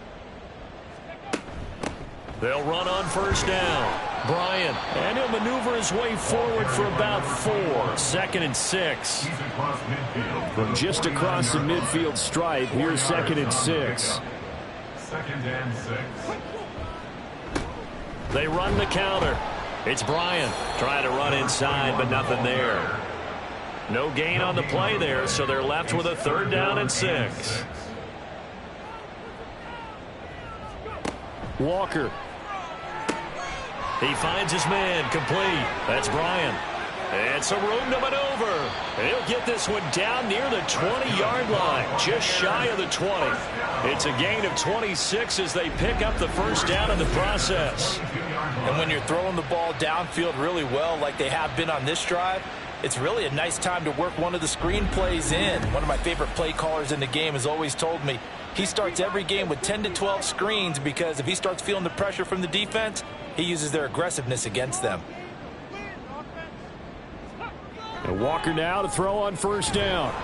They'll run on first down. Bryant, and he'll maneuver his way forward for about 4. 2nd and 6.
From just across the midfield stripe, here's 2nd and 6.
2nd and 6.
They run the counter. It's Bryant trying to run inside, but nothing there. No gain on the play there, so they're left with a 3rd down and 6.
Walker.
He finds his man complete. That's Bryant. And some room to maneuver. He'll get this one down near the 20-yard line, just shy of the 20. It's a gain of 26 as they pick up the 1st down in the process.
And when you're throwing the ball downfield really well like they have been on this drive, it's really a nice time to work one of the screen plays in. One of my favorite play callers in the game has always told me he starts every game with 10 to 12 screens because if he starts feeling the pressure from the defense, he uses their aggressiveness against them.
And Walker now to throw on 1st down.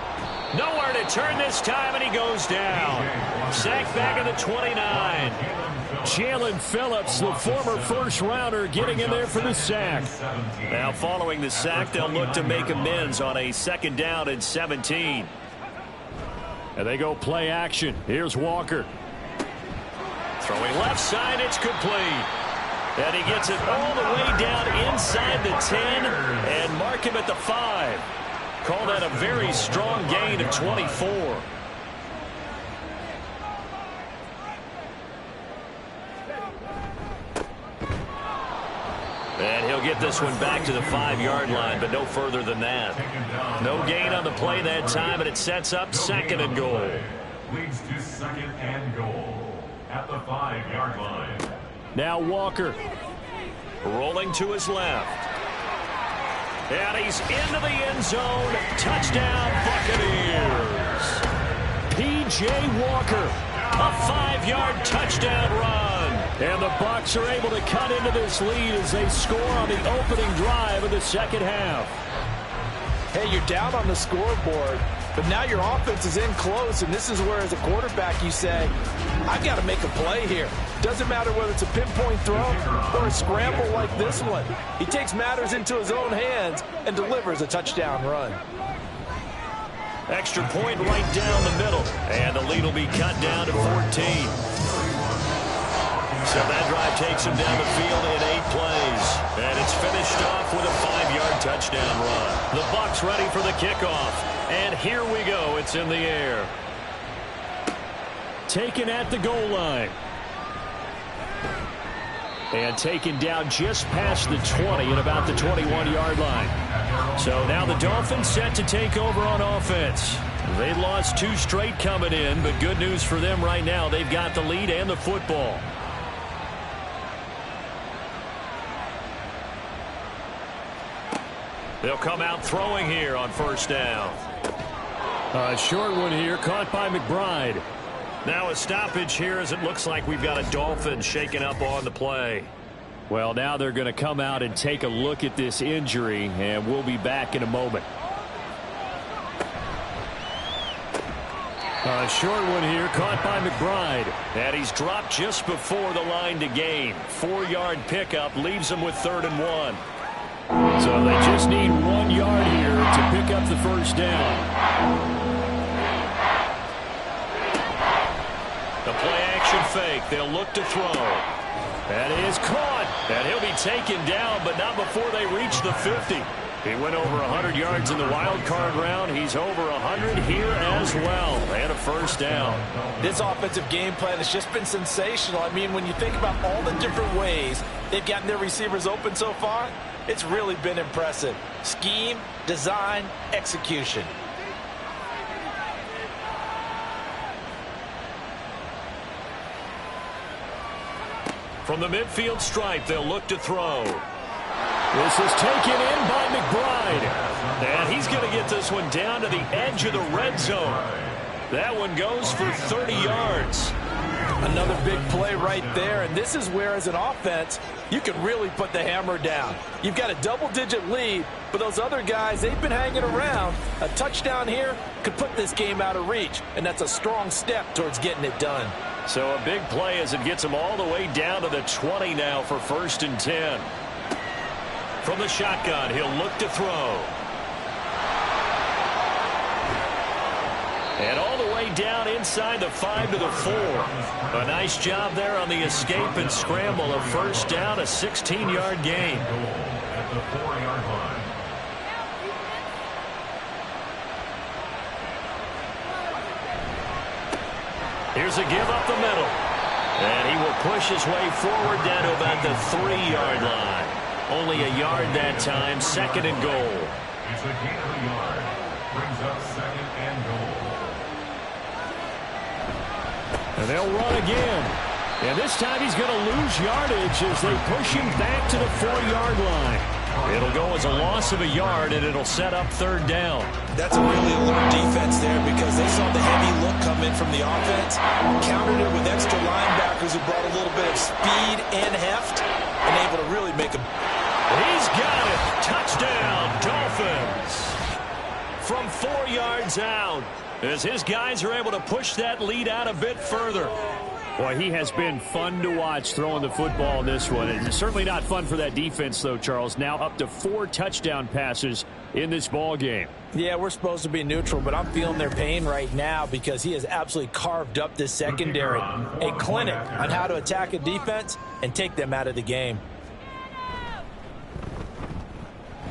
Nowhere to turn this time, and he goes down. Sacked back at the 29.
Jalen Phillips, the former 1st-rounder, getting in there for the sack.
Now following the sack, they'll look to make amends on a 2nd down and 17.
And they go play action. Here's Walker.
Throwing left side, it's complete. And he gets it all the way down inside the 10 and mark him at the 5. Call that a very strong gain of 24. And he'll get this one back to the 5-yard line, but no further than that. No gain on the play that time, and it sets up 2nd and goal.
Leads to 2nd and goal at the 5-yard line.
Now Walker.
Rolling to his left. And he's into the end zone. Touchdown, Buccaneers.
P.J. Walker.
A 5-yard touchdown run.
And the Bucs are able to cut into this lead as they score on the opening drive of the second half.
Hey, you're down on the scoreboard, but now your offense is in close, and this is where, as a quarterback, you say, I've got to make a play here. Doesn't matter whether it's a pinpoint throw or a scramble like this one. He takes matters into his own hands and delivers a touchdown run.
Extra point right down the middle, and the lead will be cut down to 14. So that drive takes him down the field in 8 plays. And it's finished off with a 5-yard touchdown run. The Bucs ready for the kickoff. And here we go. It's in the air.
Taken at the goal line. And taken down just past the 20 at about the 21-yard line. So now the Dolphins set to take over on offense. They lost 2 straight coming in, but good news for them right now. They've got the lead and the football.
They'll come out throwing here on first down.
A short one here, caught by McBride.
Now a stoppage here as it looks like we've got a Dolphin shaking up on the play.
Well, now they're going to come out and take a look at this injury, and we'll be back in a moment. A short one here, caught by McBride.
And he's dropped just before the line to gain. 4-yard pickup leaves him with 3rd and 1.
So they just need 1 yard here to pick up the first down.
The play-action fake. They'll look to throw.
That is caught.
And he'll be taken down, but not before they reach the 50.
He went over 100 yards in the wild card round. He's over 100 here as well. And a first down.
This offensive game plan has just been sensational. I mean, when you think about all the different ways they've gotten their receivers open so far, it's really been impressive. Scheme, design, execution.
From the midfield stripe, they'll look to throw.
This is taken in by McBride.
And he's going to get this one down to the edge of the red zone. That one goes for 30 yards.
Another big play right there, and this is where, as an offense, you can really put the hammer down. You've got a double-digit lead, but those other guys, they've been hanging around. A touchdown here could put this game out of reach, and that's a strong step towards getting it done.
So a big play as it gets him all the way down to the 20 now for 1st and 10. From the shotgun, he'll look to throw. And all the way down inside the 5 to the 4. A nice job there on the escape and scramble. A first down, a 16-yard gain.
At the 4-yard line.
Here's a give up the middle. And he will push his way forward down to about the 3-yard line. Only a yard that time, 2nd and goal.
It's a gain of a yard. Brings up 2nd and goal.
And they'll run again. And this time he's going to lose yardage as they push him back to the 4-yard line.
It'll go as a loss of a yard, and it'll set up 3rd down.
That's a really alert defense there because they saw the heavy look come in from the offense, countered it with extra linebackers who brought a little bit of speed and heft, and able to really make a...
He's got it. Touchdown, Dolphins. From 4 yards out, as his guys are able to push that lead out a bit further.
Boy, he has been fun to watch throwing the football in this one. It's certainly not fun for that defense, though, Charles. Now up to 4 touchdown passes in this ball game.
Yeah, we're supposed to be neutral, but I'm feeling their pain right now because he has absolutely carved up this secondary. A clinic on how to attack a defense and take them out of the game.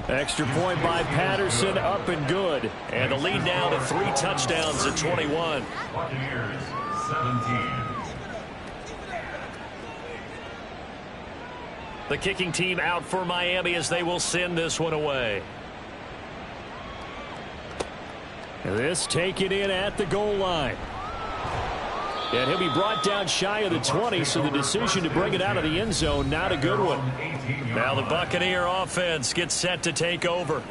Extra point by Patterson, up and good.
And the lead now to 3 touchdowns at 21.
Buccaneers, 17.
The kicking team out for Miami as they will send this one away.
This taken in at the goal line. And he'll be brought down shy of the 20, so the decision to bring it out of the end zone, not a good one.
Now the Buccaneer offense gets set to take over.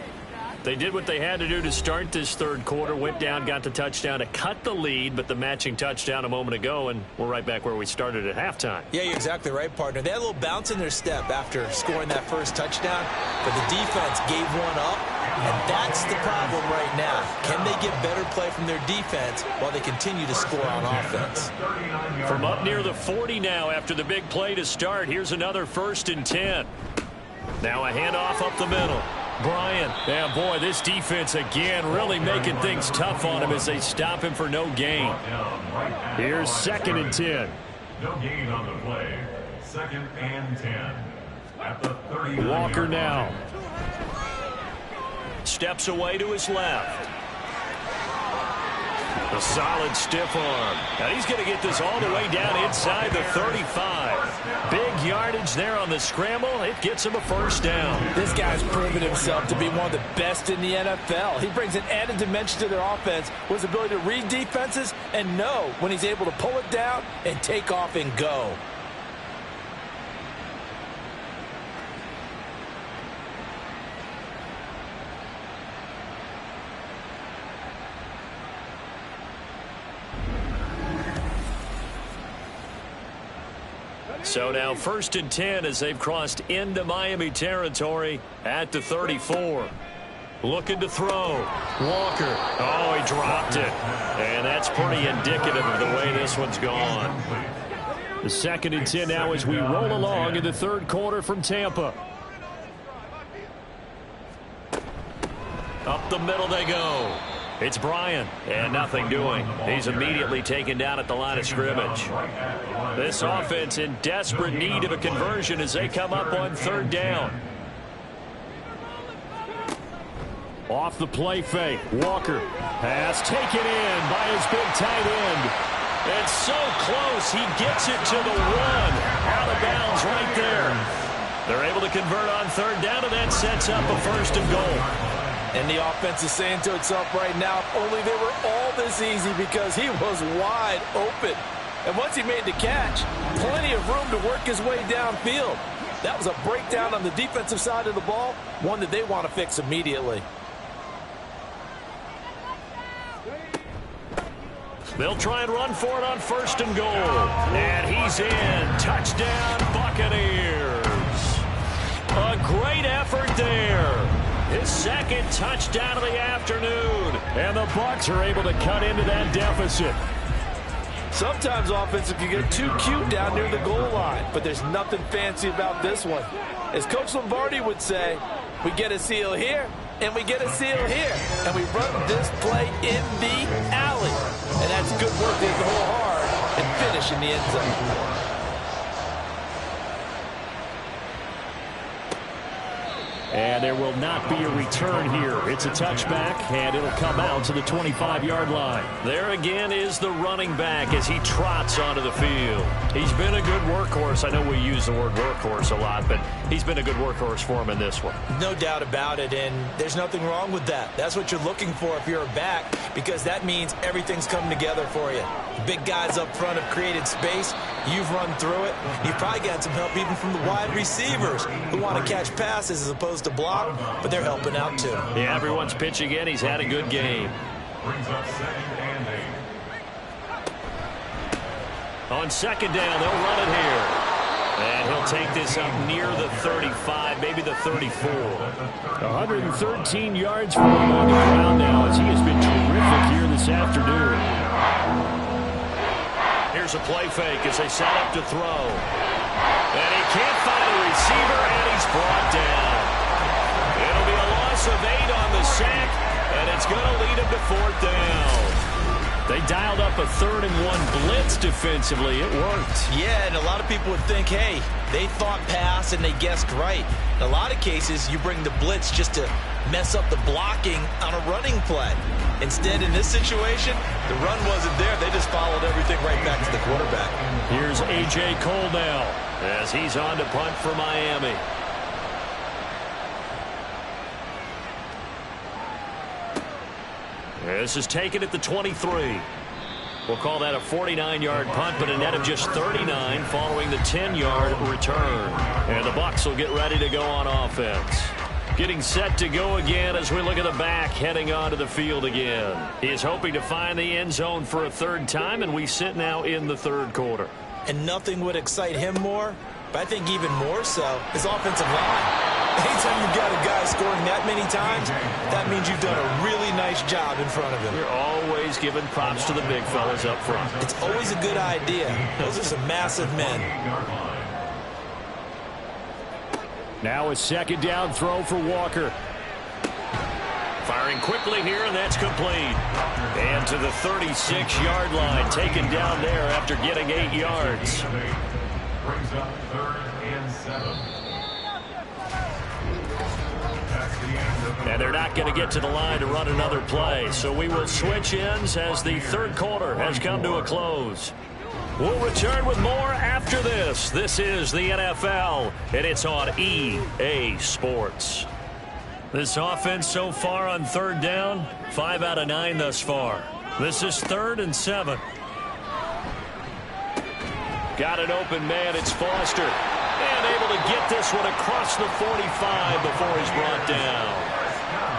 They did what they had to do to start this 3rd quarter, went down, got the touchdown to cut the lead, but the matching touchdown a moment ago, and we're right back where we started at halftime.
Yeah, you're exactly right, partner. They had a little bounce in their step after scoring that first touchdown, but the defense gave one up, and that's the problem right now. Can they get better play from their defense while they continue to score on offense?
From up near the 40 now after the big play to start, here's another 1st and 10. Now a handoff up the middle. Bryant.
Yeah, boy, this defense again really making things tough on him as they stop him for no gain. Here's 2nd and 10.
No gain on the play. 2nd and 10 at the 39.
Walker now steps away to his left. A solid stiff arm. And he's going to get this all the way down inside the 35. Big yardage there on the scramble. It gets him a first down.
This guy's proven himself to be one of the best in the NFL. He brings an added dimension to their offense with his ability to read defenses and know when he's able to pull it down and take off and go.
So now 1st and 10 as they've crossed into Miami territory at the 34. Looking to throw. Walker. Oh, he dropped it. And that's pretty indicative of the way this one's gone.
The 2nd and 10 now as we roll along in the 3rd quarter from Tampa.
Up the middle they go. It's Bryant, and nothing doing. He's immediately taken down at the line of scrimmage. This offense in desperate need of a conversion as they come up on 3rd down.
Off the play fake. Walker. Pass taken in by his big tight end.
And so close, he gets it to the 1. Out of bounds right there. They're able to convert on 3rd down, and that sets up a 1st and goal.
And the offense is saying to itself right now, if only they were all this easy, because he was wide open. And once he made the catch, plenty of room to work his way downfield. That was a breakdown on the defensive side of the ball, one that they want to fix immediately.
They'll try and run for it on 1st and goal. And he's in. Touchdown, Buccaneers. A great effort there. His 2nd touchdown of the afternoon.
And the Bucs are able to cut into that deficit.
Sometimes offenses can get too cute down near the goal line, but there's nothing fancy about this one. As Coach Lombardi would say, we get a seal here, and we get a seal here. And we run this play in the alley. And that's good work. They have to hold hard and finish in the end zone.
And there will not be a return here. It's a touchback, and it'll come out to the 25-yard line.
There again is the running back as he trots onto the field. He's been a good workhorse. I know we use the word workhorse a lot, but he's been a good workhorse for him in this one.
No doubt about it, and there's nothing wrong with that. That's what you're looking for if you're a back, because that means everything's come together for you. The big guys up front have created space. You've run through it. You've probably got some help even from the wide receivers who want to catch passes as opposed to block, but they're helping out too.
Yeah, everyone's pitching in. He's had a good game.
Brings up 2nd and 8.
On 2nd down, they'll run it here. And he'll take this up near the 35, maybe the 34.
113 yards for him on the ground now as he has been terrific here this afternoon.
Here's a play fake as they set up to throw. And he can't find a receiver, and he's brought down. It'll be a loss of 8 on the sack, and it's going to lead him to 4th down. They dialed up a 3rd and 1 blitz defensively. It worked.
Yeah, and a lot of people would think, hey, they thought pass and they guessed right. In a lot of cases, you bring the blitz just to mess up the blocking on a running play. Instead, in this situation, the run wasn't there. They just followed everything right back to the quarterback.
Here's A.J. Cole now as he's on to punt for Miami. This is taken at the 23. We'll call that a 49-yard punt, but a net of just 39 following the 10-yard return. And the Bucs will get ready to go on offense. Getting set to go again as we look at the back heading onto the field again. He is hoping to find the end zone for a 3rd time, and we sit now in the 3rd quarter.
And nothing would excite him more, but I think even more so, his offensive line. Anytime you've got a guy scoring that many times, that means you've done a really nice job in front of him.
You're always giving props to the big fellas up front.
It's always a good idea. Those are some massive men.
Now a 2nd down throw for Walker.
Firing quickly here, and that's complete. And to the 36-yard line, taken down there after getting 8 yards.
Brings up 3rd and 7.
And they're not going to get to the line to run another play. So we will switch ends as the third quarter has come to a close. We'll return with more after this. This is the NFL, and it's on EA Sports. This offense so far on third down, 5 out of 9 thus far. This is 3rd and 7. Got an open man. It's Foster. And able to get this one across the 45 before he's brought down.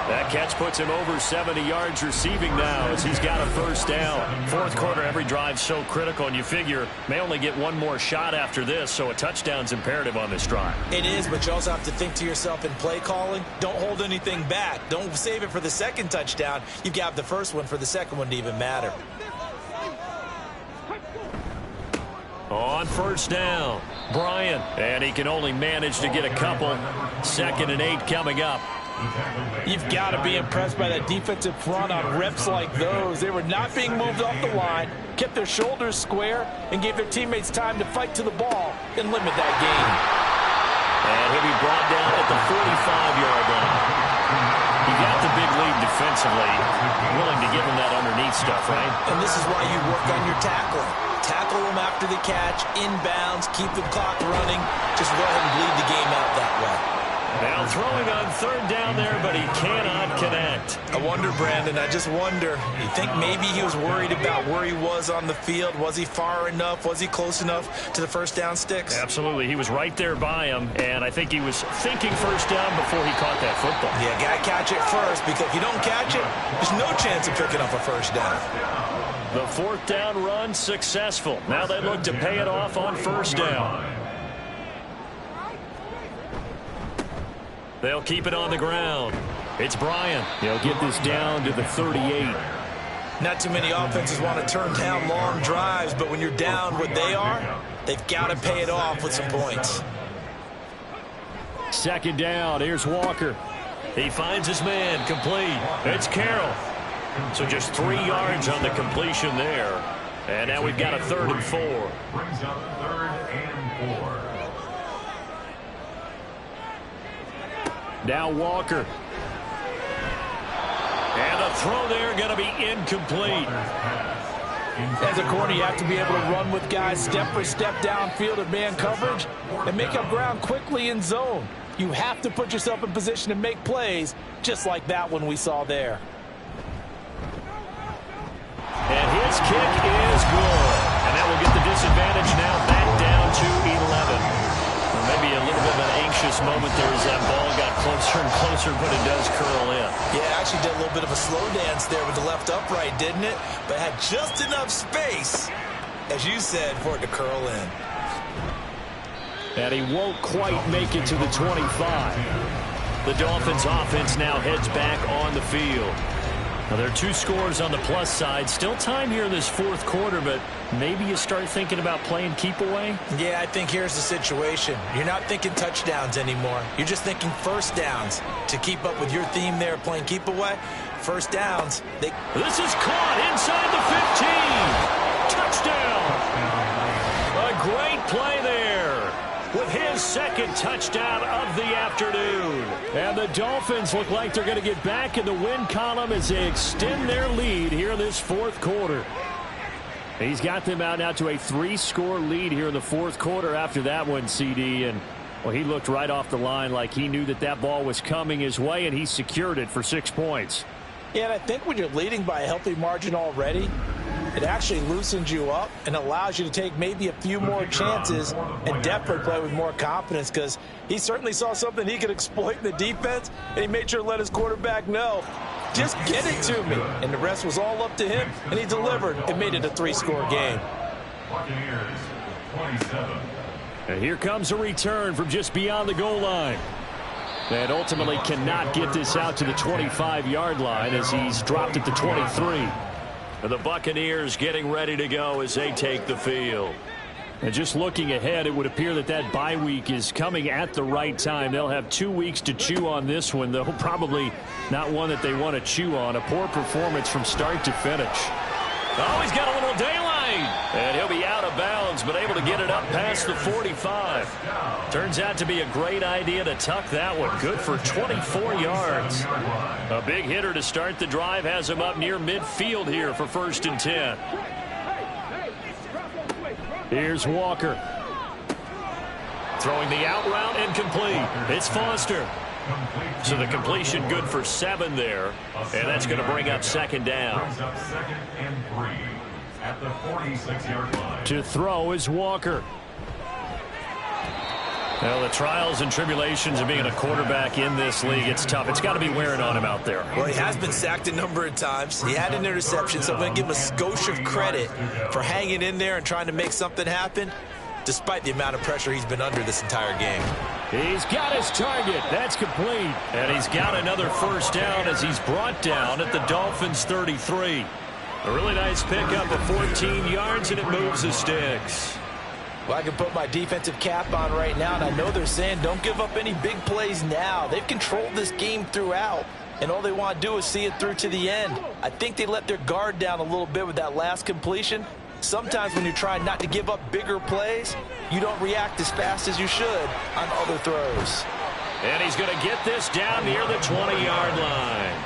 That catch puts him over 70 yards receiving now as he's got a first down. Fourth quarter, every drive's so critical, and you figure may only get one more shot after this, so a touchdown's imperative on this drive.
It is, but you also have to think to yourself in play calling, don't hold anything back. Don't save it for the second touchdown. You've got the first one for the second one to even matter.
On first down, Bryant, and he can only manage to get a couple. 2nd and 8 coming up.
You've got to be impressed by that defensive front on reps like those. They were not being moved off the line, kept their shoulders square, and gave their teammates time to fight to the ball and limit that gain.
And he'll be brought down at the 45-yard line. He got the big lead defensively, willing to give him that underneath stuff, right?
And this is why you work on your tackling. Tackle them after the catch, inbounds, keep the clock running. Just go ahead and bleed the game out that way.
Now throwing on third down there, but he cannot connect.
I wonder, Brandon, I just wonder. You think maybe he was worried about where he was on the field? Was he far enough? Was he close enough to the first down sticks?
Absolutely. He was right there by him, and I think he was thinking first down before he caught that football.
Yeah, got to catch it first, because if you don't catch it, there's no chance of picking up a first down.
The fourth down run successful. Now they look to pay it off on first down. They'll keep it on the ground. It's Bryant.
They'll get this down to the 38.
Not too many offenses want to turn down long drives, but when you're down what they are, they've got to pay it off with some points.
2nd down. Here's Walker.
He finds his man complete. It's Carroll. So just 3 yards on the completion there. And now we've got a 3rd and 4.
Brings up 3rd and 4.
Now Walker.
And a throw there going to be incomplete.
As a corner, you have to be able to run with guys step for step downfield in man coverage and make up ground quickly in zone. You have to put yourself in position to make plays just like that one we saw there.
And his kick is good. And that will get the disadvantage now back down to 11. Well, maybe a little bit of an anxious moment there as that ball got closer and closer, but it does curl in.
Yeah, actually did a little bit of a slow dance there with the left upright, didn't it? But had just enough space, as you said, for it to curl in.
And he won't quite make it to the 25.
The Dolphins offense now heads back on the field. Now, there are 2 scores on the plus side. Still time here in this fourth quarter, but maybe you start thinking about playing keep away?
Yeah, I think here's the situation. You're not thinking touchdowns anymore. You're just thinking first downs. To keep up with your theme there, playing keep away, first downs.
This is caught inside the 15. Touchdown. A great play there with his 2nd touchdown of the afternoon.
And the Dolphins look like they're going to get back in the win column as they extend their lead here in this fourth quarter. He's got them out now to a 3-score lead here in the fourth quarter after that one, CD. And, well, he looked right off the line like he knew that that ball was coming his way, and he secured it for 6 points.
Yeah, and I think when you're leading by a healthy margin already, it actually loosens you up and allows you to take maybe a few more chances and definitely play with more confidence, because he certainly saw something he could exploit in the defense, and he made sure to let his quarterback know, just get it to me. And the rest was all up to him, and he delivered and made it a 3-score game.
Buccaneers, 27.
And here comes a return from just beyond the goal line. And ultimately cannot get this out to the 25-yard line as he's dropped at the 23.
The Buccaneers getting ready to go as they take the field.
And just looking ahead, it would appear that that bye week is coming at the right time. They'll have 2 weeks to chew on this one, though probably not one that they want to chew on. A poor performance from start to finish.
Oh, he's got a little daylight. And he'll be out of bounds, but able to get it up past the 45. Turns out to be a great idea to tuck that one. Good for 24 yards. A big hitter to start the drive has him up near midfield here for 1st and 10. Here's Walker. Throwing the out route incomplete. It's Foster. So the completion good for 7 there. And that's going to bring up 2nd down.
At the 46-yard line.
To throw is Walker.
Well, the trials and tribulations of being a quarterback in this league, it's tough. It's got to be wearing on him out there.
Well, he has been sacked a number of times. He had an interception, so I'm going to give him a skosh of credit for hanging in there and trying to make something happen, despite the amount of pressure he's been under this entire game.
He's got his target. That's complete.
And he's got another 1st down as he's brought down at the Dolphins' 33. A really nice pickup of 14 yards, and it moves the sticks.
Well, I can put my defensive cap on right now, and I know they're saying don't give up any big plays now. They've controlled this game throughout, and all they want to do is see it through to the end. I think they let their guard down a little bit with that last completion. Sometimes when you're trying not to give up bigger plays, you don't react as fast as you should on other throws.
And he's going to get this down near the 20-yard line.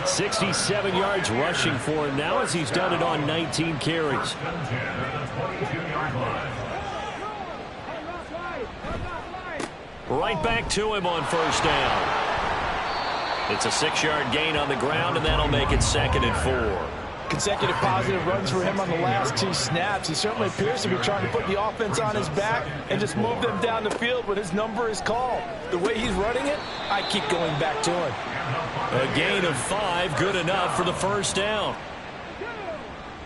67 yards rushing for him now as he's done it on 19 carries.
Right back to him on 1st down. It's a 6-yard gain on the ground, and that'll make it 2nd and 4.
Consecutive positive runs for him on the last 2 snaps. He certainly appears to be trying to put the offense on his back and just move them down the field when his number is called. The way he's running it, I keep going back to him.
A gain of 5, good enough for the 1st down.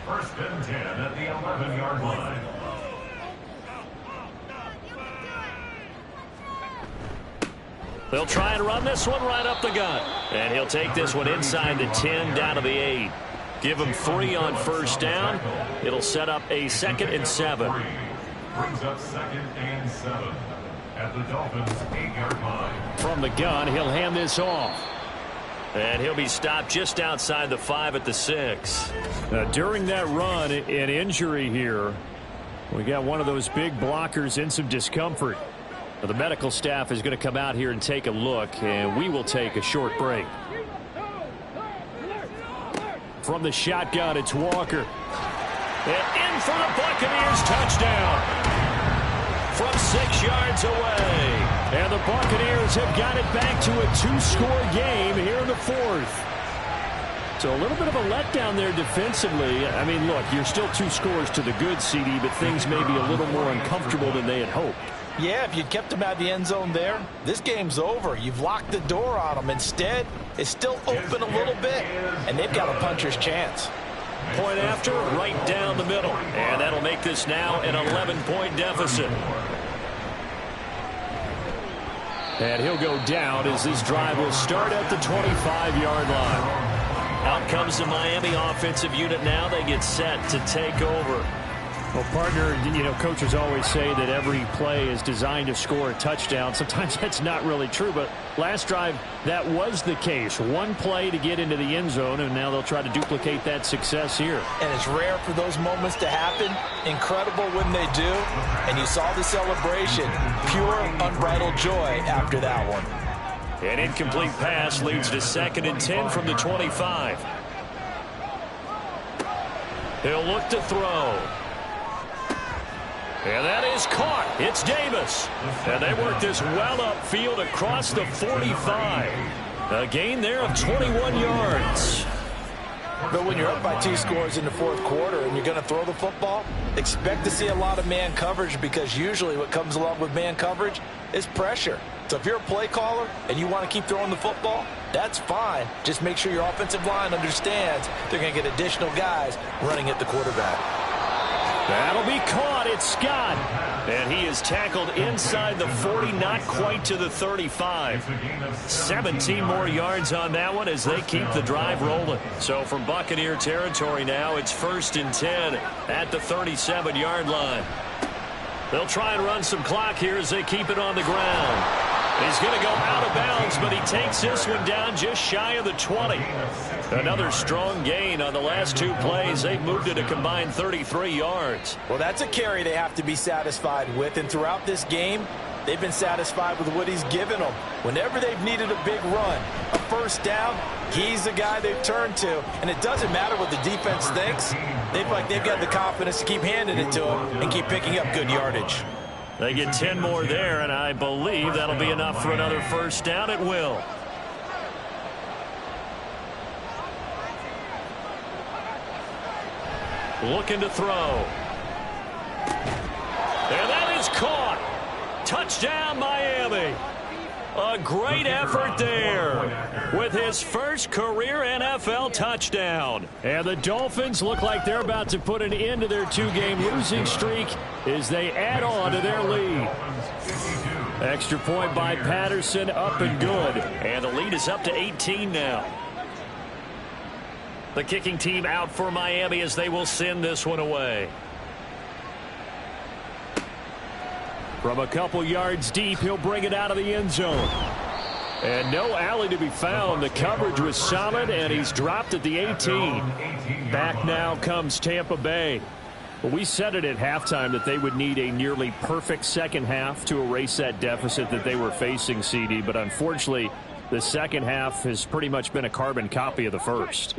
1st and 10 at the 11-yard line.
They'll try and run this one right up the gut. And he'll take this one inside the 10 down to the 8. Give him 3 on 1st down. It'll set up a 2nd and 7.
Brings up 2nd and 7 at the Dolphins' 8-yard line.
From the gun, he'll hand this off.
And he'll be stopped just outside the 5 at the 6.
During that run, an injury here. We got one of those big blockers in some discomfort. The medical staff is going to come out here and take a look, and we will take a short break. From the shotgun, it's Walker.
And in for the Buccaneers, touchdown. From 6 yards away.
And the Buccaneers have got it back to a 2-score game here in the 4th. So a little bit of a letdown there defensively. I mean, look, you're still 2 scores to the good, CD, but things may be a little more uncomfortable than they had hoped.
Yeah, if you'd kept them out of the end zone there, this game's over. You've locked the door on them. Instead, it's still open a little bit, and they've got a puncher's chance.
Point after, right down the middle. And that'll make this now an 11-point deficit.
And he'll go down as this drive will start at the 25-yard line.
Out comes the Miami offensive unit now. They get set to take over.
Well, partner, you know, coaches always say that every play is designed to score a touchdown. Sometimes that's not really true, but last drive, that was the case. One play to get into the end zone, and now they'll try to duplicate that success here.
And it's rare for those moments to happen. Incredible when they do. And you saw the celebration. Pure, unbridled joy after that one.
An incomplete pass leads to 2nd and 10 from the 25. He'll look to throw. And that is caught. It's Davis. And they work this well upfield across the 45. A gain there of 21 yards.
But when you're up by 2 scores in the 4th quarter and you're going to throw the football, expect to see a lot of man coverage, because usually what comes along with man coverage is pressure. So if you're a play caller and you want to keep throwing the football, that's fine. Just make sure your offensive line understands they're going to get additional guys running at the quarterback.
That'll be caught. It's Scott. And he is tackled inside the 40, not quite to the 35. 17 more yards on that one as they keep the drive rolling. So from Buccaneer territory now, it's 1st and 10 at the 37-yard line. They'll try and run some clock here as they keep it on the ground. He's going to go out of bounds, but he takes this one down just shy of the 20. Another strong gain on the last 2 plays. They've moved it a combined 33 yards.
Well, that's a carry they have to be satisfied with, and throughout this game, they've been satisfied with what he's given them. Whenever they've needed a big run, a first down, he's the guy they've turned to. And it doesn't matter what the defense thinks. They've got the confidence to keep handing it to him and keep picking up good yardage.
They get 10 more there, and I believe that'll be enough for another first down. It will. Looking to throw. And that is caught. Touchdown, Miami. A great effort there with his first career NFL touchdown.
And the Dolphins look like they're about to put an end to their 2-game losing streak as they add on to their lead. Extra point by Patterson, up and good.
And the lead is up to 18 now. The kicking team out for Miami as they will send this one away.
From a couple yards deep, he'll bring it out of the end zone. And no alley to be found. The coverage was solid, and he's dropped at the 18. Back now comes Tampa Bay. Well, we said it at halftime that they would need a nearly perfect second half to erase that deficit that they were facing, CD. But unfortunately, the second half has pretty much been a carbon copy of the first.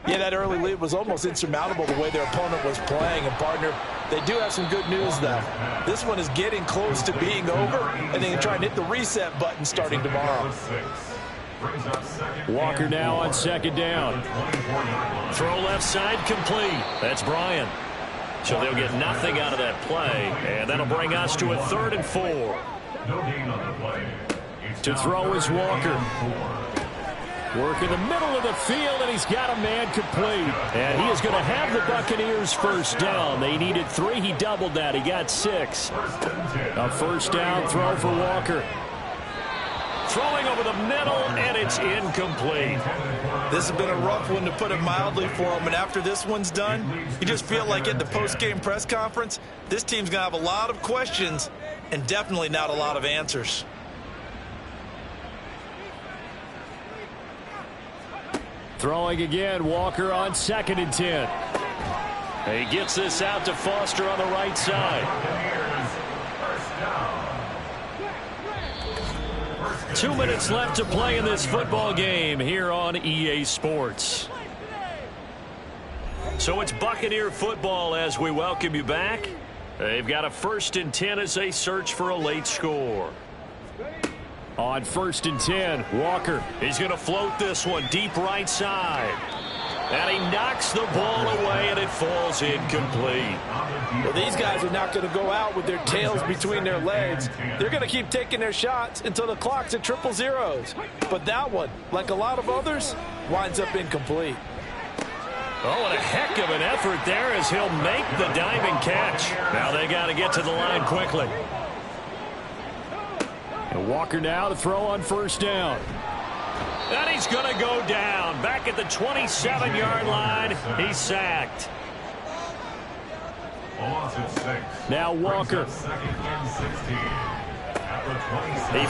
Yeah, that early lead was almost insurmountable the way their opponent was playing. And, partner, they do have some good news, though. This one is getting close to being over, and they can try and hit the reset button starting tomorrow.
Walker now on second down.
Throw left side complete. That's Bryant. So they'll get nothing out of that play, and that'll bring us to a 3rd and 4.
To throw is Walker. Work in the middle of the field, and he's got a man complete. And he is going to have the Buccaneers first down. They needed 3. He doubled that. He got 6. A first down throw for Walker.
Throwing over the middle, and it's incomplete.
This has been a rough one, to put it mildly, for him. And after this one's done, you just feel like at the post-game press conference, this team's going to have a lot of questions and definitely not a lot of answers.
Throwing again, Walker on 2nd and 10.
He gets this out to Foster on the right side. 2 minutes left to play in this football game here on EA Sports. So it's Buccaneer football as we welcome you back. They've got a 1st and 10 as they search for a late score.
On 1st and 10, Walker.
He's going to float this one deep right side. And he knocks the ball away, and it falls incomplete.
Well, these guys are not going to go out with their tails between their legs. They're going to keep taking their shots until the clock's at 000. But that one, like a lot of others, winds up incomplete.
Oh, what a heck of an effort there as he'll make the diving catch. Now they got to get to the line quickly.
And Walker now to throw on 1st down.
And he's going to go down. Back at the 27-yard line. He's sacked.
Now Walker.
He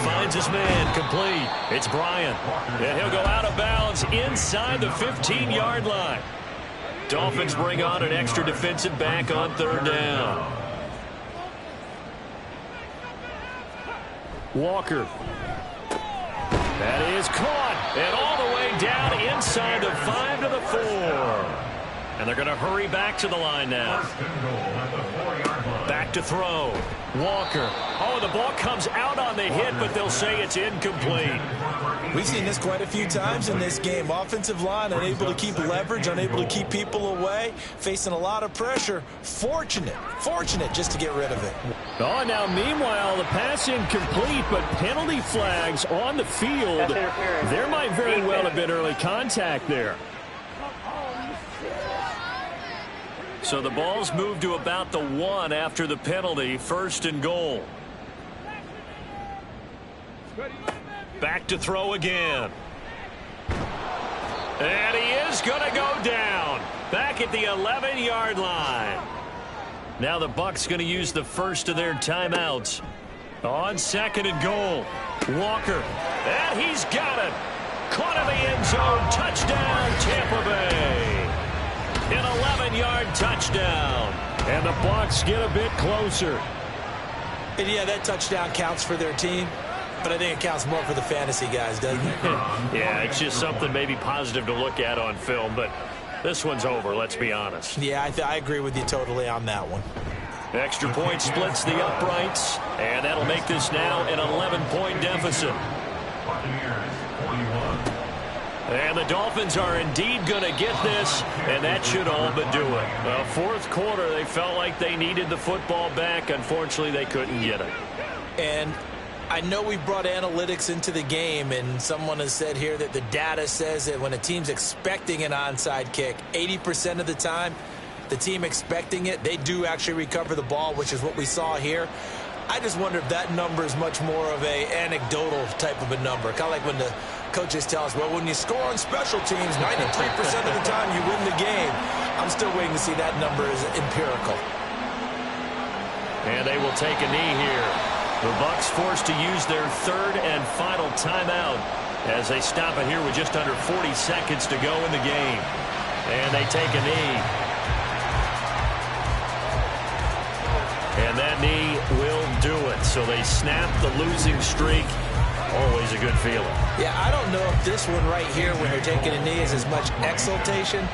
finds his man complete. It's Bryant. And he'll go out of bounds inside the 15-yard line. Dolphins bring on an extra defensive back on 3rd down.
Walker. That is caught.
And all the way down inside the 5 to the 4. And they're going to hurry back to the line now. Back to throw. Walker. Oh, the ball comes out on the hit, but they'll say it's incomplete.
We've seen this quite a few times in this game. Offensive line unable to keep leverage, unable to keep people away, facing a lot of pressure. Fortunate just to get rid of it.
Oh, now meanwhile, the pass incomplete, but penalty flags on the field. There might very well have been early contact there.
So the ball's moved to about the 1 after the penalty. 1st and goal. Back to throw again. And he is going to go down. Back at the 11-yard line. Now the Bucs going to use the first of their timeouts. On 2nd and goal, Walker. And he's got it. Caught in the end zone. Touchdown, Tampa Bay. An 11-yard touchdown. And the Bucs get a bit closer.
And yeah, that touchdown counts for their team, but I think it counts more for the fantasy guys, doesn't it?
Yeah, it's just something maybe positive to look at on film, but this one's over, let's be honest.
Yeah, I agree with you totally on that one.
Extra point splits the uprights, and that'll make this now an 11-point deficit.
Buccaneers, 41.
And the Dolphins are indeed going to get this, and that should all but do it. Well, fourth quarter, they felt like they needed the football back. Unfortunately, they couldn't get it.
And I know we brought analytics into the game, and someone has said here that the data says that when a team's expecting an onside kick, 80% of the time, the team expecting it, they do actually recover the ball, which is what we saw here. I just wonder if that number is much more of a anecdotal type of a number. Kind of like when the coaches tell us, well, when you score on special teams, 93% of the time you win the game. I'm still waiting to see that number is empirical.
And they will take a knee here. The Bucs forced to use their third and final timeout as they stop it here with just under 40 seconds to go in the game. And they take a knee. And that knee will do it. So they snap the losing streak. Always a good feeling.
Yeah, I don't know if this one right here, when they're taking a knee, is as much exultation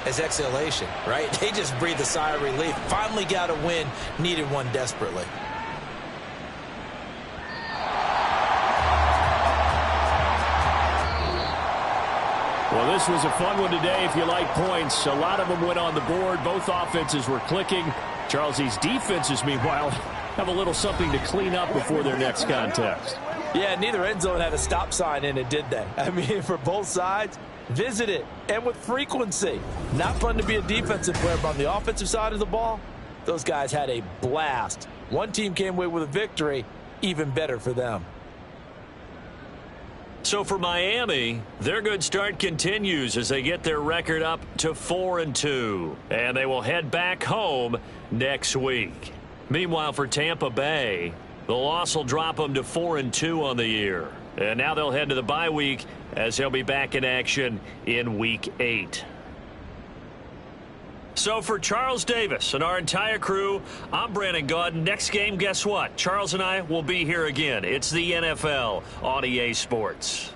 as exhalation, right? They just breathe a sigh of relief. Finally got a win. Needed one desperately.
Well, this was a fun one today if you like points. A lot of them went on the board. Both offenses were clicking. Charles, these defenses, meanwhile, have a little something to clean up before their next contest.
Yeah, neither end zone had a stop sign in it, did they? I mean, for both sides, visit it, and with frequency. Not fun to be a defensive player, but on the offensive side of the ball, those guys had a blast. One team came away with a victory, even better for them.
So for Miami, their good start continues as they get their record up to 4-2. And they will head back home next week. Meanwhile, for Tampa Bay, the loss will drop them to 4-2 on the year. And now they'll head to the bye week as they'll be back in action in Week 8. So for Charles Davis and our entire crew, I'm Brandon Gaudin. Next game, guess what? Charles and I will be here again. It's the NFL on EA Sports.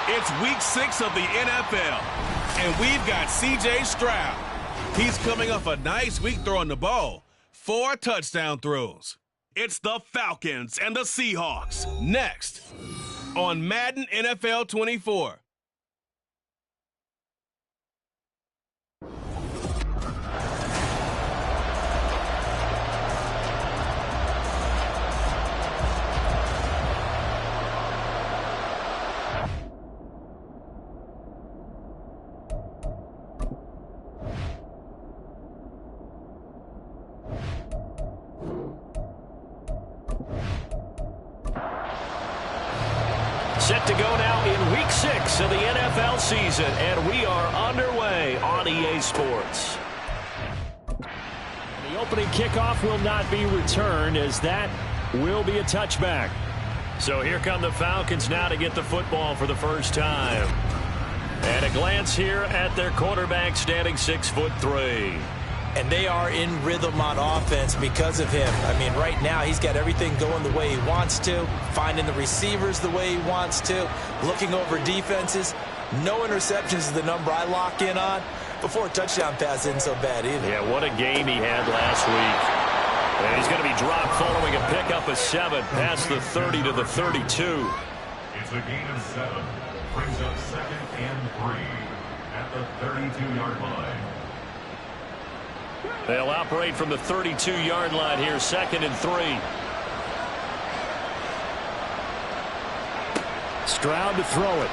It's week 6 of the NFL, and we've got C.J. Stroud. He's coming off a nice week throwing the ball. 4 touchdown throws. It's the Falcons and the Seahawks next on Madden NFL 24.
Set to go now in week 6 of the NFL season, and we are underway on EA Sports.
The opening kickoff will not be returned, as that will be a touchback.
So here come the Falcons now to get the football for the first time. And a glance here at their quarterback, standing 6'3".
And they are in rhythm on offense because of him. I mean, right now he's got everything going the way he wants to, finding the receivers the way he wants to, looking over defenses. No interceptions is the number I lock in on. Before a touchdown pass isn't so bad either.
Yeah, what a game he had last week. And he's going to be dropped following a pickup of 7 past the 30 to the 32.
It's a gain of 7. Brings up 2nd and 3 at the 32-yard line.
They'll operate from the 32-yard line here, 2nd and 3.
Stroud to throw it.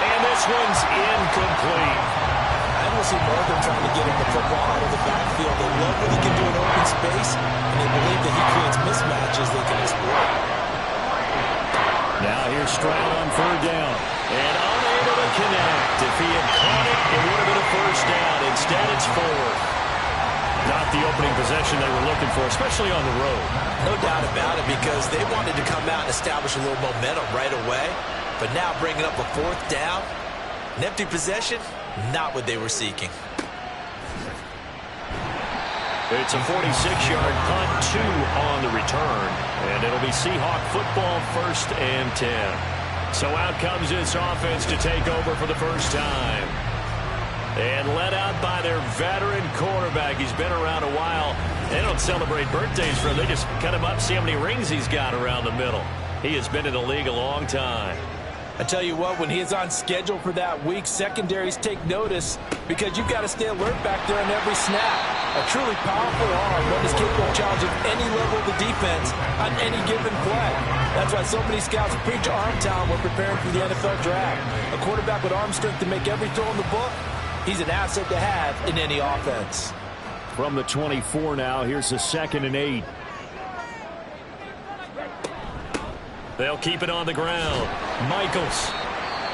And this one's incomplete.
I will see more of them trying to get him the football out of the backfield. They love what he can do in open space, and they believe that he creates mismatches they can exploit.
Now here's Stroud on 3rd down.
And unable to connect. If he had caught it, it would have been a first down. Instead, it's 4th.
Not the opening possession they were looking for, especially on the road.
No doubt about it, because they wanted to come out and establish a little momentum right away. But now bringing up a 4th down, an empty possession, not what they were seeking.
It's a 46-yard punt, 2 on the return. And it'll be Seahawk football, 1st and 10. So out comes this offense to take over for the first time. And led out by their veteran quarterback. He's been around a while. They don't celebrate birthdays for him. They just cut him up, see how many rings he's got around the middle. He has been in the league a long time.
I tell you what, when he is on schedule for that week, secondaries take notice because you've got to stay alert back there on every snap. A truly powerful arm, one is capable of challenging any level of the defense on any given play. That's why so many scouts preach arm talent when preparing for the NFL draft. A quarterback with arm strength to make every throw in the book, he's an asset to have in any offense.
From the 24 now, here's the 2nd and 8.
They'll keep it on the ground. Michaels.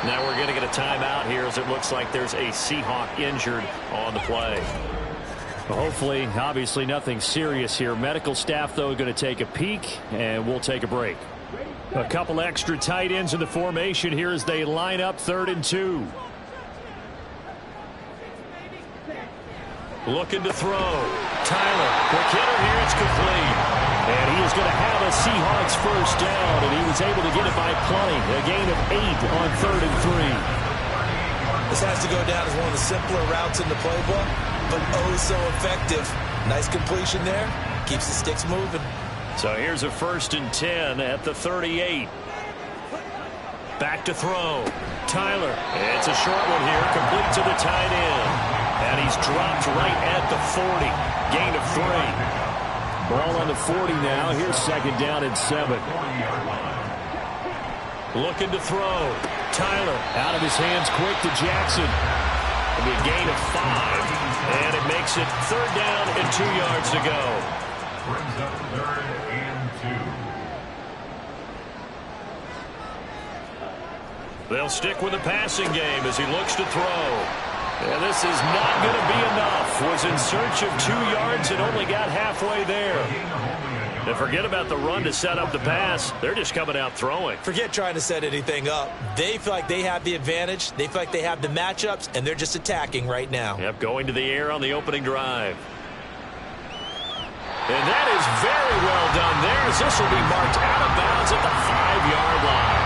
Now we're going to get a timeout here as it looks like there's a Seahawk injured on the play.
Well, hopefully, obviously nothing serious here. Medical staff, though, going to take a peek, and we'll take a break. A couple extra tight ends in the formation here as they line up 3rd and 2.
Looking to throw. Tyler, quick hitter here, it's complete.
And he is going to have a Seahawks first down, and he was able to get it by plenty. A gain of 8 on 3rd and 3.
This has to go down as one of the simpler routes in the playbook, but oh so effective. Nice completion there. Keeps the sticks moving.
So here's a 1st and 10 at the 38. Back to throw. Tyler. It's a short one here. Complete to the tight end. And he's dropped right at the 40. Gain of 3.
Ball on the 40 now. Here's 2nd down and 7.
Looking to throw. Tyler out of his hands quick to Jackson. It'll be a gain of 5. And it makes it 3rd down and 2 yards to go.
Brings up 3rd and 2.
They'll stick with the passing game as he looks to throw. And this is not going to be enough. Was in search of 2 yards and only got halfway there. And forget about the run to set up the pass. They're just coming out throwing.
Forget trying to set anything up. They feel like they have the advantage. They feel like they have the matchups, and they're just attacking right now.
Yep, going to the air on the opening drive. And that is very well done there, as this will be marked out of bounds at the 5-yard line.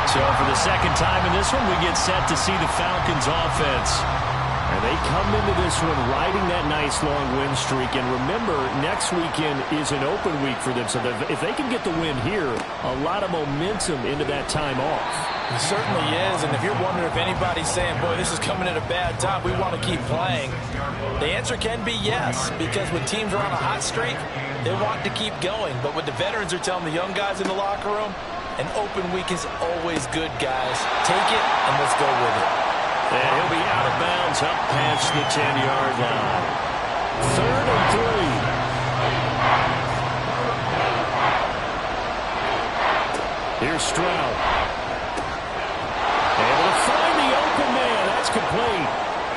So for the second time in this one, we get set to see the Falcons offense.
And they come into this one riding that nice long win streak. And remember, next weekend is an open week for them. So if they can get the win here, a lot of momentum into that time off.
It certainly is. And if you're wondering if anybody's saying, boy, this is coming at a bad time, we want to keep playing, the answer can be yes. Because when teams are on a hot streak, they want to keep going. But what the veterans are telling the young guys in the locker room, an open week is always good, guys. Take it, and let's go with it.
And he'll be out of bounds up past the 10-yard line.
3rd and 3. Here's Stroud. Able to find the open man. That's complete.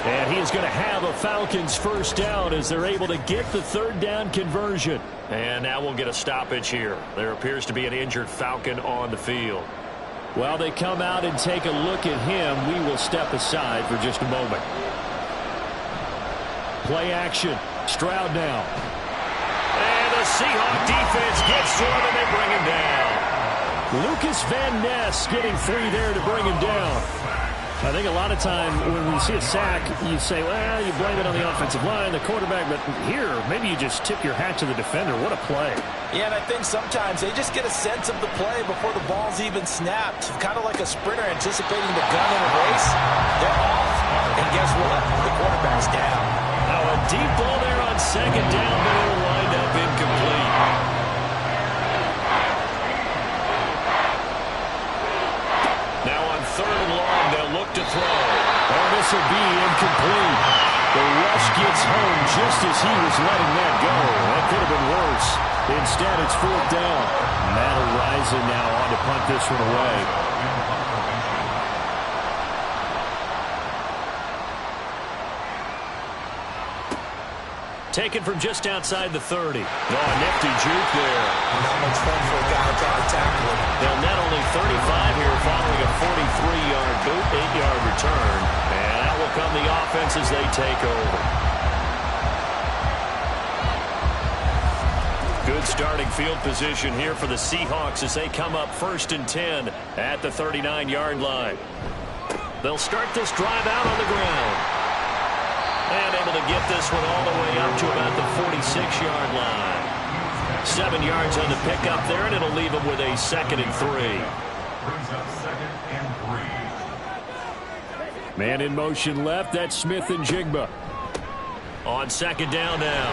And he is going to have a Falcons first down as they're able to get the 3rd down conversion.
And now we'll get a stoppage here. There appears to be an injured Falcon on the field.
While they come out and take a look at him, we will step aside for just a moment. Play action. Stroud now.
And the Seahawk defense gets to him and they bring him down.
Lucas Van Ness getting 3 there to bring him down. I think a lot of time when we see a sack, you say, well, you blame it on the offensive line, the quarterback, but here, maybe you just tip your hat to the defender. What a play.
Yeah, and I think sometimes they just get a sense of the play before the ball's even snapped. Kind of like a sprinter anticipating the gun in a race. They're off. And guess what? The quarterback's down.
Now a deep ball there on 2nd down, but it'll wind up incomplete. Now on 3rd and long, they'll look to throw.
Oh, this will be incomplete. The rush gets home just as he was letting that go. That could have been worse. Instead, it's 4th down. Matt Rising now on to punt this one away.
Taken from just outside the 30. Oh, a nifty juke there.
Not much fun for a guy trying to tackle him.
They'll net only 35 here following a 43-yard boot, 8-yard return. And out will come the offense as they take over. Good starting field position here for the Seahawks as they come up 1st and 10 at the 39-yard line. They'll start this drive out on the ground. And able to get this one all the way up to about the 46-yard line. 7 yards on the pickup there, and it'll leave them with a 2nd and 3.
Brings up 2nd and 3.
Man in motion left. That's Smith and Jigba.
On 2nd down now,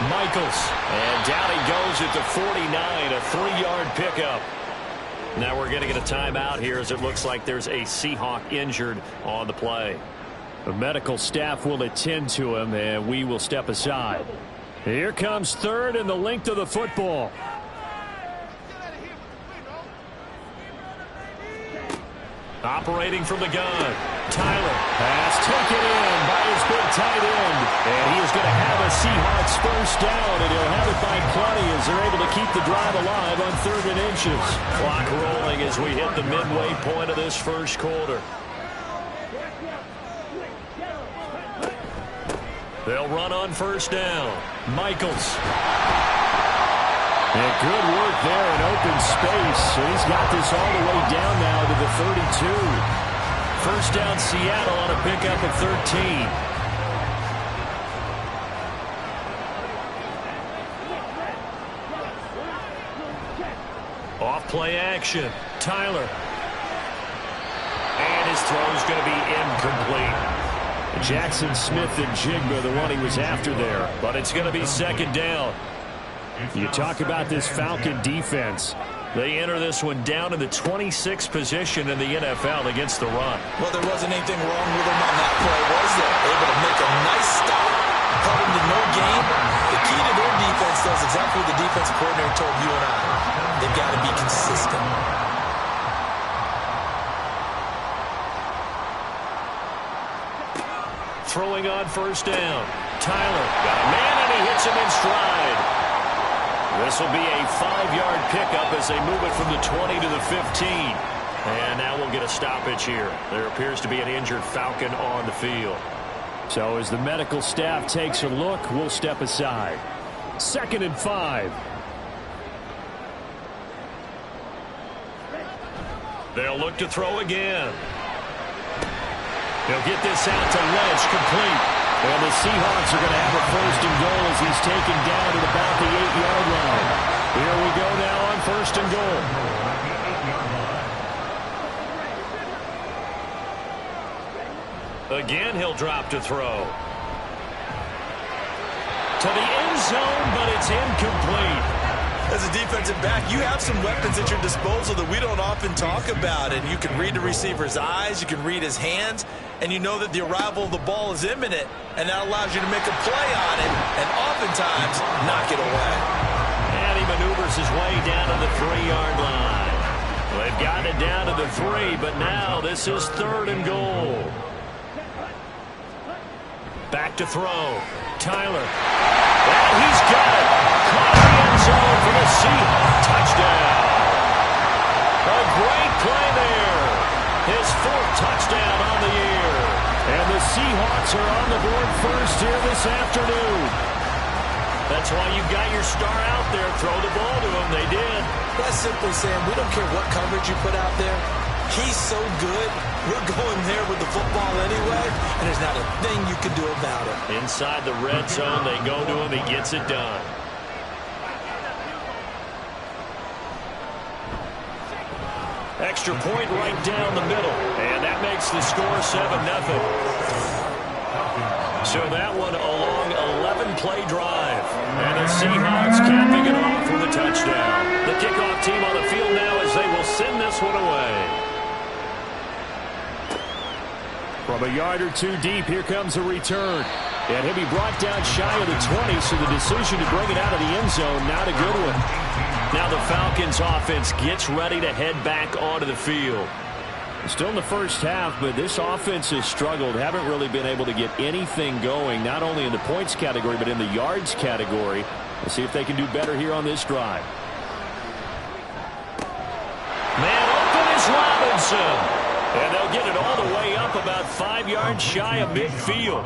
Michaels. And down he goes at the 49, a 3-yard pickup. Now we're going to get a timeout here as it looks like there's a Seahawk injured on the play.
The medical staff will attend to him, and we will step aside. Here comes 3rd and the length of the football.
Operating from the gun, Tyler.
Pass taken in by his big tight end. And he is going to have a Seahawks first down, and he'll have it by plenty as they're able to keep the drive alive on 3rd and inches.
Clock rolling as we hit the midway point of this first quarter. They'll run on first down. Michaels.
And good work there in open space. And he's got this all the way down now to the 32. First down Seattle on a pickup of 13.
Off play action. Tyler. And his throw's going to be incomplete.
Jackson Smith and Jigba, the one he was after there.
But it's going to be second down.
You talk about this Falcon defense.
They enter this one down in the 26th position in the NFL against the run.
Well, there wasn't anything wrong with them on that play, was there? Able to make a nice stop, cut them to no gain. The key to their defense does exactly what the defensive coordinator told you and I. They've got to be consistent.
Throwing on first down. Tyler got a man, and he hits him in stride. This will be a 5-yard pickup as they move it from the 20 to the 15. And now we'll get a stoppage here. There appears to be an injured Falcon on the field.
So as the medical staff takes a look, we'll step aside. 2nd and 5.
They'll look to throw again. He'll get this out to Lynch, complete.
And the Seahawks are going to have a 1st and goal as he's taken down at about the 8-yard line. Here we go now on 1st and goal.
Again, he'll drop to throw. To the end zone, but it's incomplete.
As a defensive back, you have some weapons at your disposal that we don't often talk about. And you can read the receiver's eyes, you can read his hands, and you know that the arrival of the ball is imminent, and that allows you to make a play on it and oftentimes knock it away.
And he maneuvers his way down to the 3-yard line. They've gotten it down to the 3, but now this is 3rd and goal. Back to throw. Tyler. And he's got it. Caught in the end zone for the Seahawks. Touchdown. A great play there. His 4th touchdown on the year.
And the Seahawks are on the board first here this afternoon.
That's why you got your star out there. Throw the ball to him. They did.
That's simply saying we don't care what coverage you put out there. He's so good. We're going there with the football anyway, and there's not a thing you can do about it.
Inside the red zone, they go to him. He gets it done. Extra point right down the middle, and that makes the score 7-0. So that one a long 11-play drive, and the Seahawks capping it off with a touchdown. The kickoff team on the field now as they will send this one away.
From a yard or two deep, here comes a return. And he'll be brought down shy of the 20, so the decision to bring it out of the end zone, not a good one.
Now the Falcons offense gets ready to head back onto the field.
Still in the first half, but this offense has struggled. Haven't really been able to get anything going, not only in the points category, but in the yards category. Let's see if they can do better here on this drive.
Man open is Robinson. And they'll get it all the way up about 5 yards shy of midfield.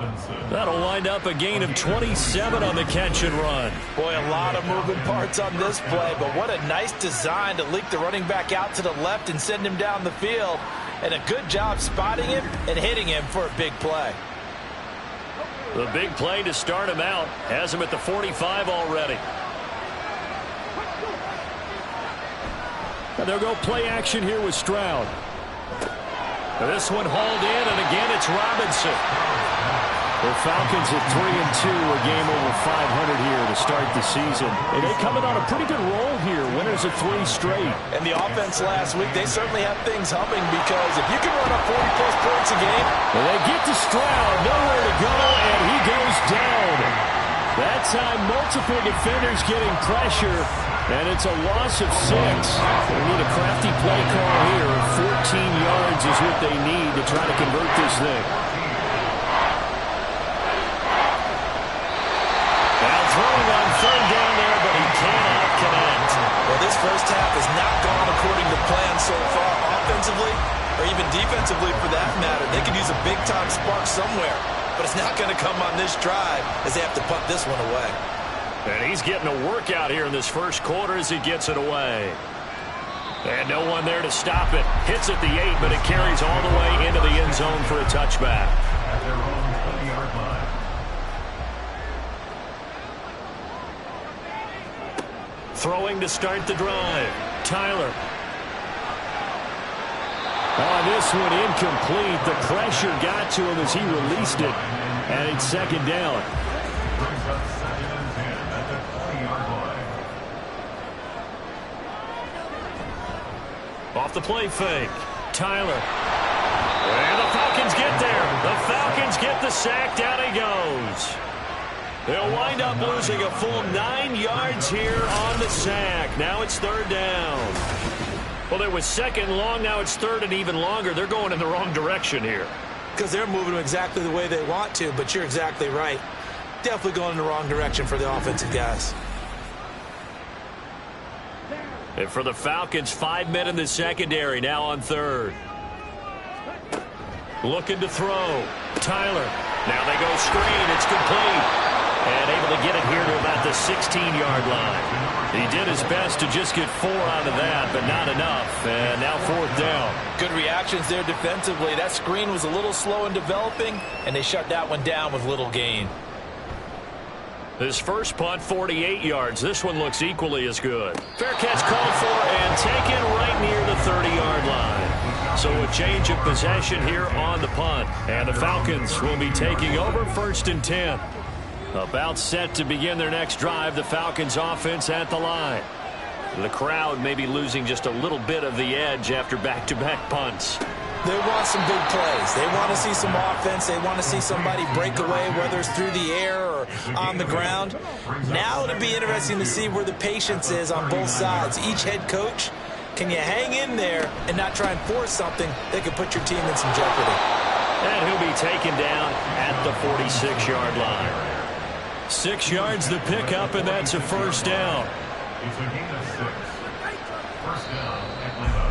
That'll wind up a gain of 27 on the catch and run.
Boy, a lot of moving parts on this play, but what a nice design to leak the running back out to the left and send him down the field. And a good job spotting him and hitting him for a big play.
The big play to start him out has him at the 45 already.
And they'll go play action here with Stroud.
This one hauled in, and again it's Robinson.
The Falcons at 3-2, a game over 500 here to start the season. And they coming on a pretty good roll here, winners of 3 straight.
And the offense last week, they certainly have things humming, because if you can run up 40-plus points a game.
And they get to Stroud, nowhere to go, and he goes down. That time, multiple defenders getting pressure, and it's a loss of 6. They need a crafty play call here. 14 yards is what they need to try to convert this thing.
Now throwing on 3rd down there, but he cannot connect.
Well, this first half has not gone according to plan so far, offensively or even defensively for that matter. They could use a big-time spark somewhere. but it's not going to come on this drive as they have to punt this one away.
And he's getting a workout here in this first quarter as he gets it away. And no one there to stop it. Hits at the 8, but it carries all the way into the end zone for a touchback.
At their own 20-yard line.
Throwing to start the drive. Tyler.
This one incomplete. The pressure got to him as he released it. And it's second down.
Brings up 2nd and 10 at the 20-yard line.
Off the play fake. Tyler. And the Falcons get there. The Falcons get the sack. Down he goes. They'll wind up losing a full 9 yards here on the sack. Now it's third down. Well, it was second long. Now it's third and even longer. They're going in the wrong direction here.
Because they're moving exactly the way they want to, but you're exactly right. Definitely going in the wrong direction for the offensive guys.
And for the Falcons, 5 men in the secondary now on third. Looking to throw. Tyler. Now they go screen. It's complete. And able to get it here to about the 16-yard line. He did his best to just get 4 out of that, but not enough. And now fourth down.
Good reactions there defensively. That screen was a little slow in developing, and they shut that one down with little gain.
His first punt, 48 yards. This one looks equally as good. Fair catch called for and taken right near the 30-yard line. So a change of possession here on the punt. And the Falcons will be taking over 1st and 10. About set to begin their next drive. The Falcons offense at the line. The crowd may be losing just a little bit of the edge after back-to-back punts.
They want some big plays. They want to see some offense. They want to see somebody break away, whether it's through the air or on the ground. Now it'll be interesting to see where the patience is on both sides. Each head coach, can you hang in there and not try and force something that could put your team in some jeopardy?
And he'll be taken down at the 46-yard line. 6 yards the pickup, and that's a first down.
It's a gain of 6. First down, Atlanta.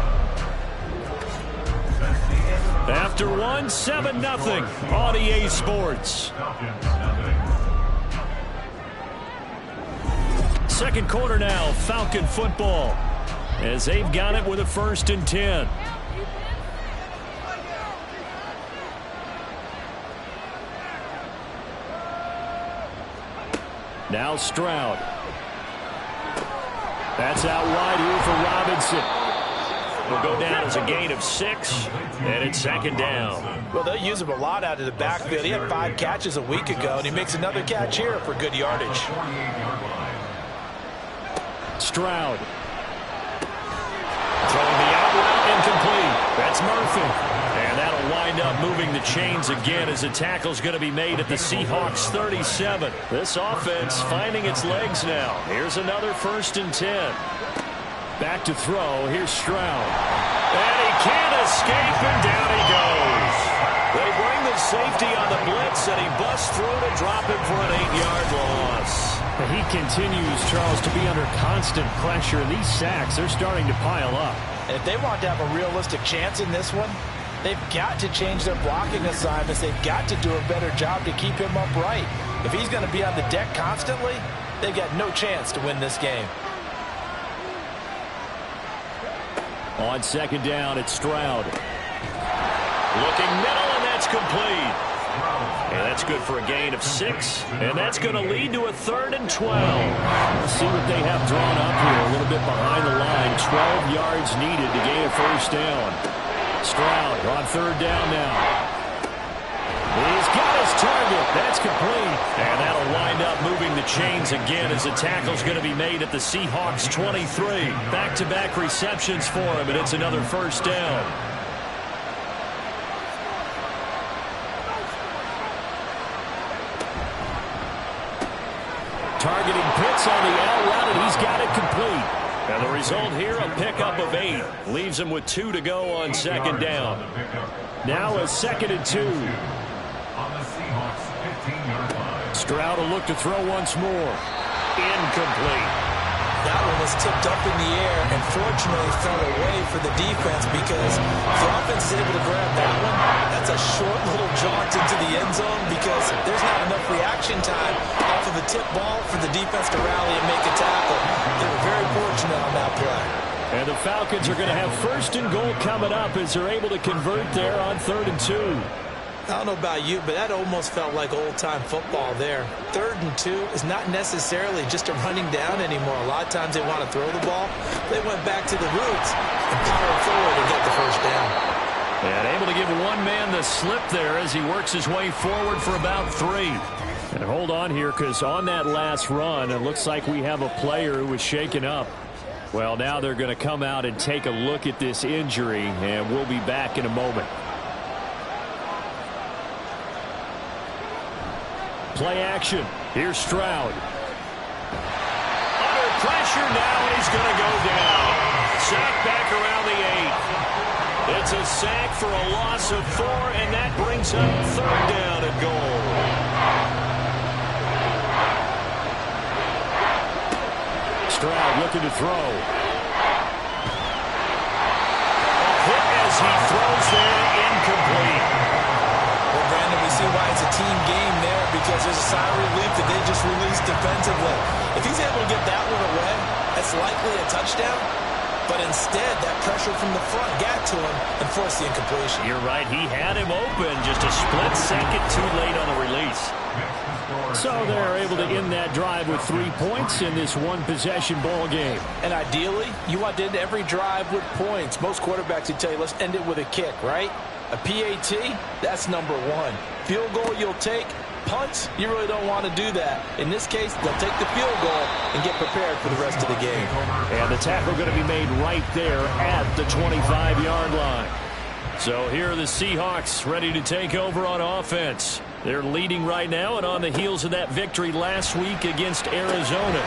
After one, 7-0 on EA Sports. Second quarter now, Falcon football, as they've got it with a 1st and 10. Now Stroud. That's out wide here for Robinson. Will go down as a gain of 6, and it's second down.
Well, they'll use him a lot out of the backfield. He had 5 catches a week ago, and he makes another catch here for good yardage.
Stroud.
Throwing the out route, incomplete. That's Murphy. And that'll wind up moving the chains again as the tackle's going to be made at the Seahawks 37. This offense finding its legs now. Here's another 1st and 10.
Back to throw. Here's Stroud.
And he can't escape, and down he goes. They bring the safety on the blitz, and he busts through to drop him for an 8-yard loss.
He continues, Charles, to be under constant pressure, and these sacks, they're starting to pile up.
And if they want to have a realistic chance in this one, they've got to change their blocking assignments. They've got to do a better job to keep him upright. If he's going to be on the deck constantly, they've got no chance to win this game.
On second down, it's Stroud.
Looking middle, and that's complete. And that's good for a gain of 6. And that's going to lead to a 3rd and 12.
Let's see what they have drawn up here. A little bit behind the line. 12 yards needed to gain a first down. Stroud on third down now. He's got his target. That's complete. And that'll wind up moving the chains again as the tackle's going to be made at the Seahawks 23. Back-to-back receptions for him, and it's another first down. Targeting Pitts on the out route, and he's got it complete. And the result here, a pickup of 8. Leaves him with 2 to go on second down. Now a 2nd and 2.
On the Seahawks 15-yard line.
Stroud will look to throw once more.
Incomplete.
That one was tipped up in the air and fortunately fell away for the defense because if the offense is able to grab that one, that's a short little jaunt into the end zone because there's not enough reaction time off of a tip ball for the defense to rally and make a tackle. They were very fortunate on that play.
And the Falcons are going to have 1st and goal coming up as they're able to convert there on 3rd and 2.
I don't know about you, but that almost felt like old-time football there. 3rd and 2 is not necessarily just a running down anymore. A lot of times they want to throw the ball. They went back to the roots and powered forward to get the 1st down.
And able to give one man the slip there as he works his way forward for about 3. And hold on here, because on that last run, it looks like we have a player who was shaken up. Well, now they're going to come out and take a look at this injury, and we'll be back in a moment. Play action. Here's Stroud. Under pressure now, and he's going to go down. Sack back around the 8. It's a sack for a loss of 4, and that brings up 3rd down and goal. Stroud looking to throw. A hit as he throws there, incomplete.
Well, Brandon, we see why it's a team game there because there's a sigh of relief that they just released defensively. If he's able to get that one away, that's likely a touchdown. But instead, that pressure from the front got to him and forced the incompletion.
You're right. He had him open, just a split second too late on the release. So they're able to end that drive with 3 points in this one-possession ball game.
And ideally, you want to end every drive with points. Most quarterbacks would tell you, let's end it with a kick, right? A PAT, that's number 1. Field goal you'll take. Punts, you really don't want to do that. In this case, they'll take the field goal and get prepared for the rest of the game.
And the tackle going to be made right there at the 25-yard line. So here are the Seahawks ready to take over on offense. They're leading right now and on the heels of that victory last week against Arizona.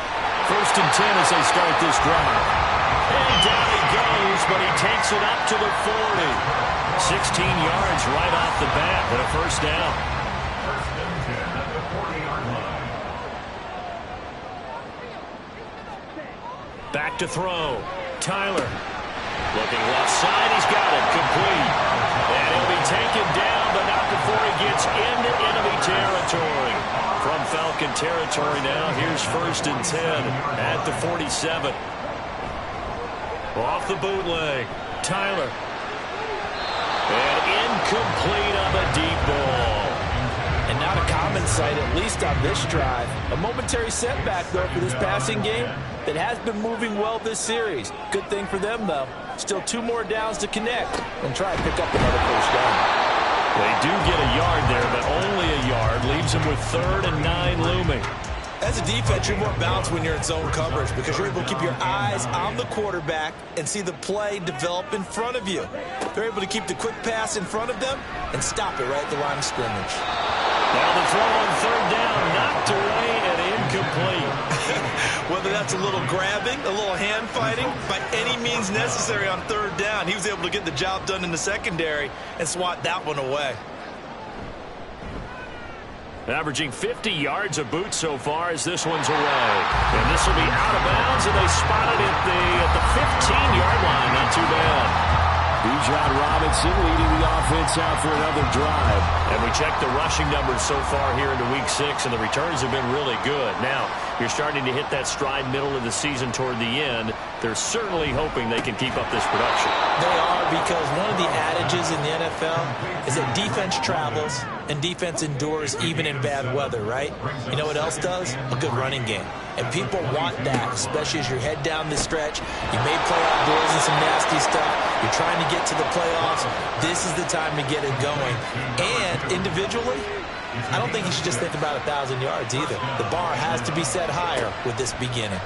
1st and 10 as they start this drive. And down he goes, but he takes it up to the 40. 16 yards right off the bat, but a 1st down. Back to throw. Tyler. Looking left side. He's got it. Complete. And he'll be taken down, but not before he gets into enemy territory. From Falcon territory now, here's 1st and 10 at the 47. Off the bootleg. Tyler. And incomplete on the deep ball.
And not a common sight, at least on this drive. A momentary setback, though, for this passing game that has been moving well this series. Good thing for them, though. Still 2 more downs to connect and try and pick up another 1st down.
They do get a yard there, but only a yard. Leaves them with 3rd and 9 looming.
As a defense, you're more balanced when you're in zone coverage because you're able to keep your eyes on the quarterback and see the play develop in front of you. They're able to keep the quick pass in front of them and stop it right at the line of scrimmage.
Now the throw on 3rd down, knocked away and incomplete.
Whether that's a little grabbing, a little hand fighting, by any means necessary on 3rd down, he was able to get the job done in the secondary and swat that one away.
Averaging 50 yards a boot so far as this one's away. And this will be out of bounds, and they spot it at the 15-yard line. Not too bad. Bijan Robinson leading the offense out for another drive. And we check the rushing numbers so far here into Week 6, and the returns have been really good. Now, you're starting to hit that stride middle of the season toward the end. They're certainly hoping they can keep up this production.
They are, because one of the adages in the NFL is that defense travels and defense endures even in bad weather, right? You know what else does? A good running game. And people want that, especially as you head down the stretch. You may play outdoors in some nasty stuff. You're trying to get to the playoffs. This is the time to get it going. And individually, I don't think you should just think about 1,000 yards either. The bar has to be set higher with this beginning.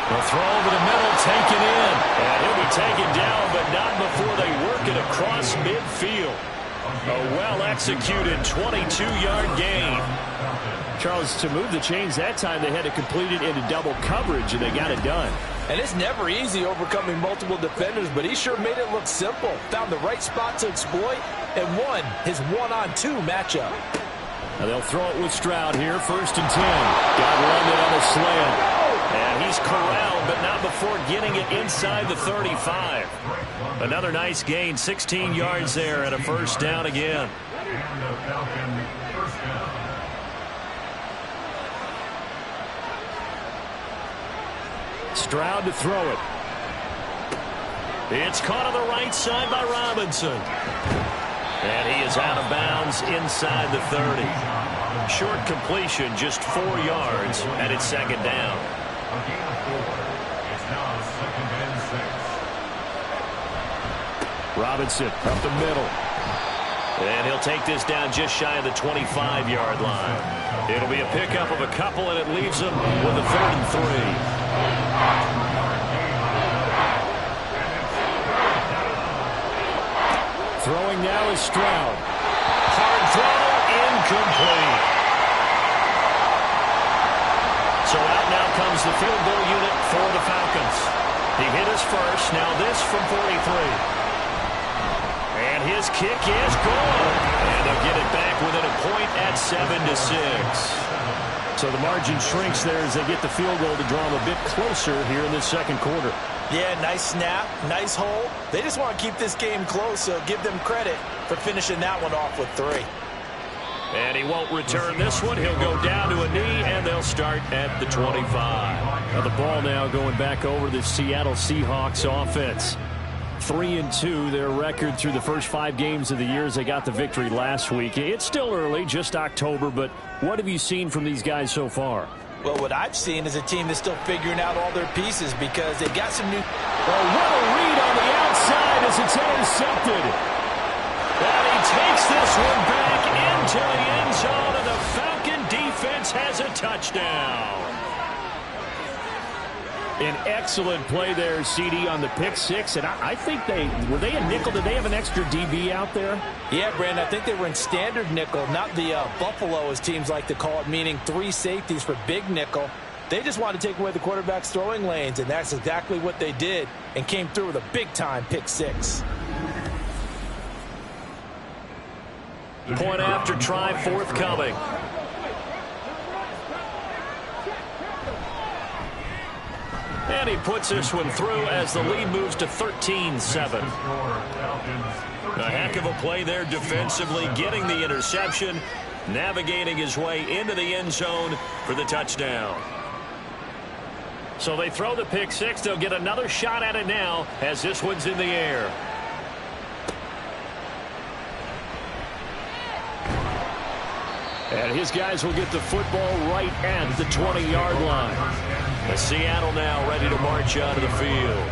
The throw over the middle, taken in. And he'll be taken down, but not before they work it across midfield. A well-executed 22-yard gain. Charles, to move the chains that time, they had to complete it into double coverage, and they got it done.
And it's never easy overcoming multiple defenders, but he sure made it look simple. Found the right spot to exploit and won his 1-on-2 matchup.
Now they'll throw it with Stroud here, 1st and 10. Got London on a slant. And he's corralled, but
but not before getting it inside the 35. Another nice gain, 16 yards there, and a first down again.
And the Falcon first down.
Stroud to throw it. It's caught on the right side by Robinson. And he is out of bounds inside the 30. Short completion, just 4 yards, and it's second down.
A gain of 4. It's now second and 6.
Robinson up the middle.
And he'll take this down just shy of the 25-yard line. It'll be a pickup of a couple, and it leaves them with a 3rd and 3.
Throwing now is Stroud.
Hard throw, incomplete. So out now comes the field goal unit for the Falcons. He hit his first, now this from 43. And his kick is good. And they'll get it back within a point at 7-6.
So the margin shrinks there as they get the field goal to draw them a bit closer here in this second quarter.
Yeah, nice snap, nice hole. They just want to keep this game close, so give them credit for finishing that one off with 3.
And he won't return this one. He'll go down to a knee, and they'll start at the 25.
Now the ball now going back over the Seattle Seahawks offense. 3-2, their record through the first 5 games of the year as they got the victory last week. It's still early, just October, but what have you seen from these guys so far?
Well, what I've seen is a team that's still figuring out all their pieces because they've got some new...
Oh, what a read on the outside as it's intercepted.
And he takes this one back into the end zone, and the Falcon defense has a touchdown.
An excellent play there, CD, on the pick 6. And I think were they a nickel? Did they have an extra DB out there?
Yeah, Brandon, I think they were in standard nickel, not the Buffalo, as teams like to call it, meaning 3 safeties for big nickel. They just wanted to take away the quarterback's throwing lanes, and that's exactly what they did and came through with a big-time pick 6.
Point after try forthcoming. And he puts this one through as the lead moves to 13-7. A heck of a play there defensively, getting the interception, navigating his way into the end zone for the touchdown. So they throw the pick 6. They'll get another shot at it now as this one's in the air.
And his guys will get the football right at the 20-yard line.
And Seattle now ready to march out of the field.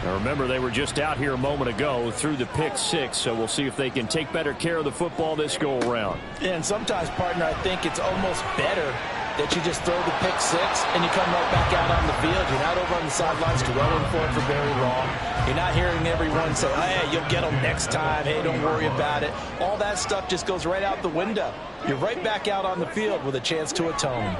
Now remember, they were just out here a moment ago through the pick 6, so we'll see if they can take better care of the football this go-around.
Yeah, and sometimes, partner, I think it's almost better that you just throw the pick 6 and you come right back out on the field. You're not over on the sidelines dwelling for it for very long. You're not hearing everyone say, hey, you'll get them next time. Hey, don't worry about it. All that stuff just goes right out the window. You're right back out on the field with a chance to atone.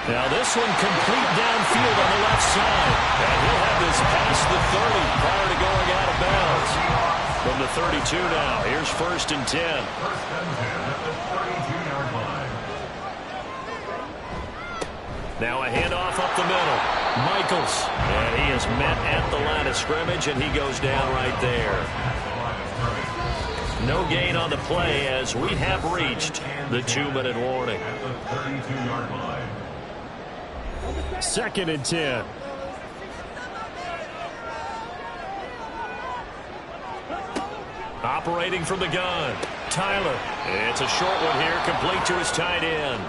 Now this one complete downfield on the left side. And he'll have this past the 30 prior to going out of bounds. From the 32 now, here's 1st and 10.
1st and 10 at the 32-yard line.
Now a handoff up the middle. Michaels. And he is met at the line of scrimmage, and he goes down right there. No gain on the play as we have reached the 2-minute warning.
At the 32-yard line.
2nd and 10.
Operating from the gun, Tyler. It's a short one here, complete to his tight end.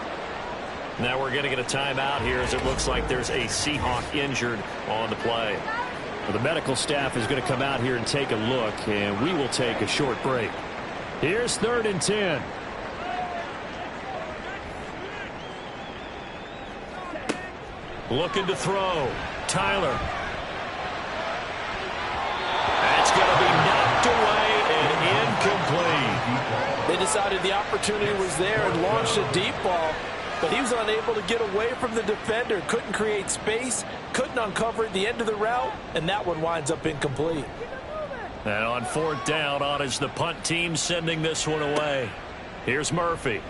Now we're going to get a timeout here as it looks like there's a Seahawk injured on the play.
Well, the medical staff is going to come out here and take a look, and we will take a short break. Here's 3rd and 10.
Looking to throw, Tyler. That's going to be knocked away and incomplete.
They decided the opportunity was there and launched a deep ball, but he was unable to get away from the defender, couldn't create space, couldn't uncover at the end of the route, and that one winds up incomplete.
And on 4th down, on is the punt team sending this one away. Here's Murphy.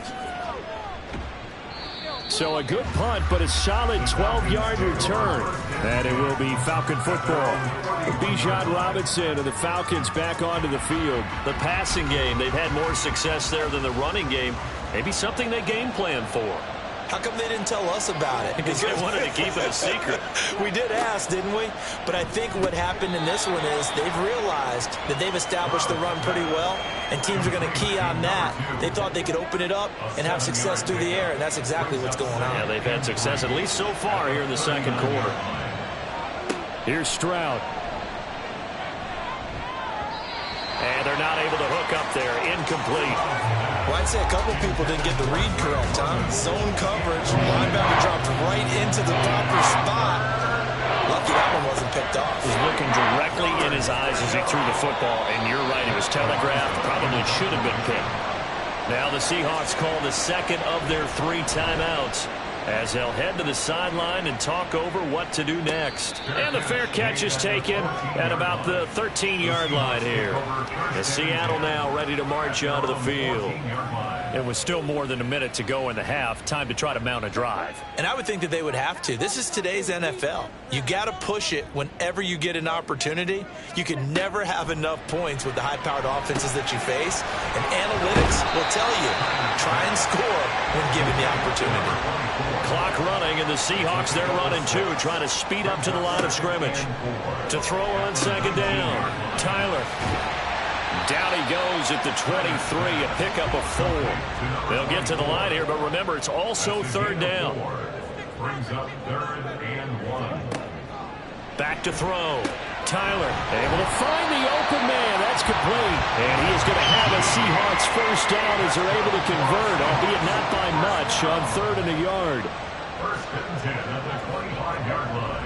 So a good punt, but a solid 12-yard return. And it will be Falcon football. Bijan Robinson and the Falcons back onto the field.
The passing game, they've had more success there than the running game. Maybe something they game plan for.
How come they didn't tell us about it?
Because they wanted to keep it a secret.
We did ask, didn't we? But I think what happened in this one is they've realized that they've established the run pretty well, and teams are going to key on that. They thought they could open it up and have success through the air, and that's exactly what's going on.
Yeah, they've had success at least so far here in the second quarter.
Here's Stroud.
And they're not able to hook up there. Incomplete.
Well, I'd say a couple people didn't get the read correct, huh? Zone coverage. Linebacker dropped right into the proper spot. Lucky that one wasn't picked off.
He was looking directly in his eyes as he threw the football. And you're right, it was telegraphed. Probably should have been picked. Now the Seahawks call the second of their 3 timeouts, as they'll head to the sideline and talk over what to do next. And the fair catch is taken at about the 13-yard line here. As Seattle now ready to march onto the field.
It was still more than a minute to go in the half. Time to try to mount a drive.
And I would think that they would have to. This is today's NFL. You got to push it whenever you get an opportunity. You can never have enough points with the high-powered offenses that you face. And analytics will tell you, try and score when given the opportunity.
Clock running, and the Seahawks, they're running too, trying to speed up to the line of scrimmage. To throw on second down, Tyler. Down he goes at the 23, a pickup of 4. They'll get to the line here, but remember, it's also third down.
Brings up 3rd and 1.
Back to throw.
Tyler able to find the open man. That's complete. And he is going to have a Seahawks first down as they're able to convert, albeit not by much, on 3rd and a yard.
1st and 10 at the 25-yard line.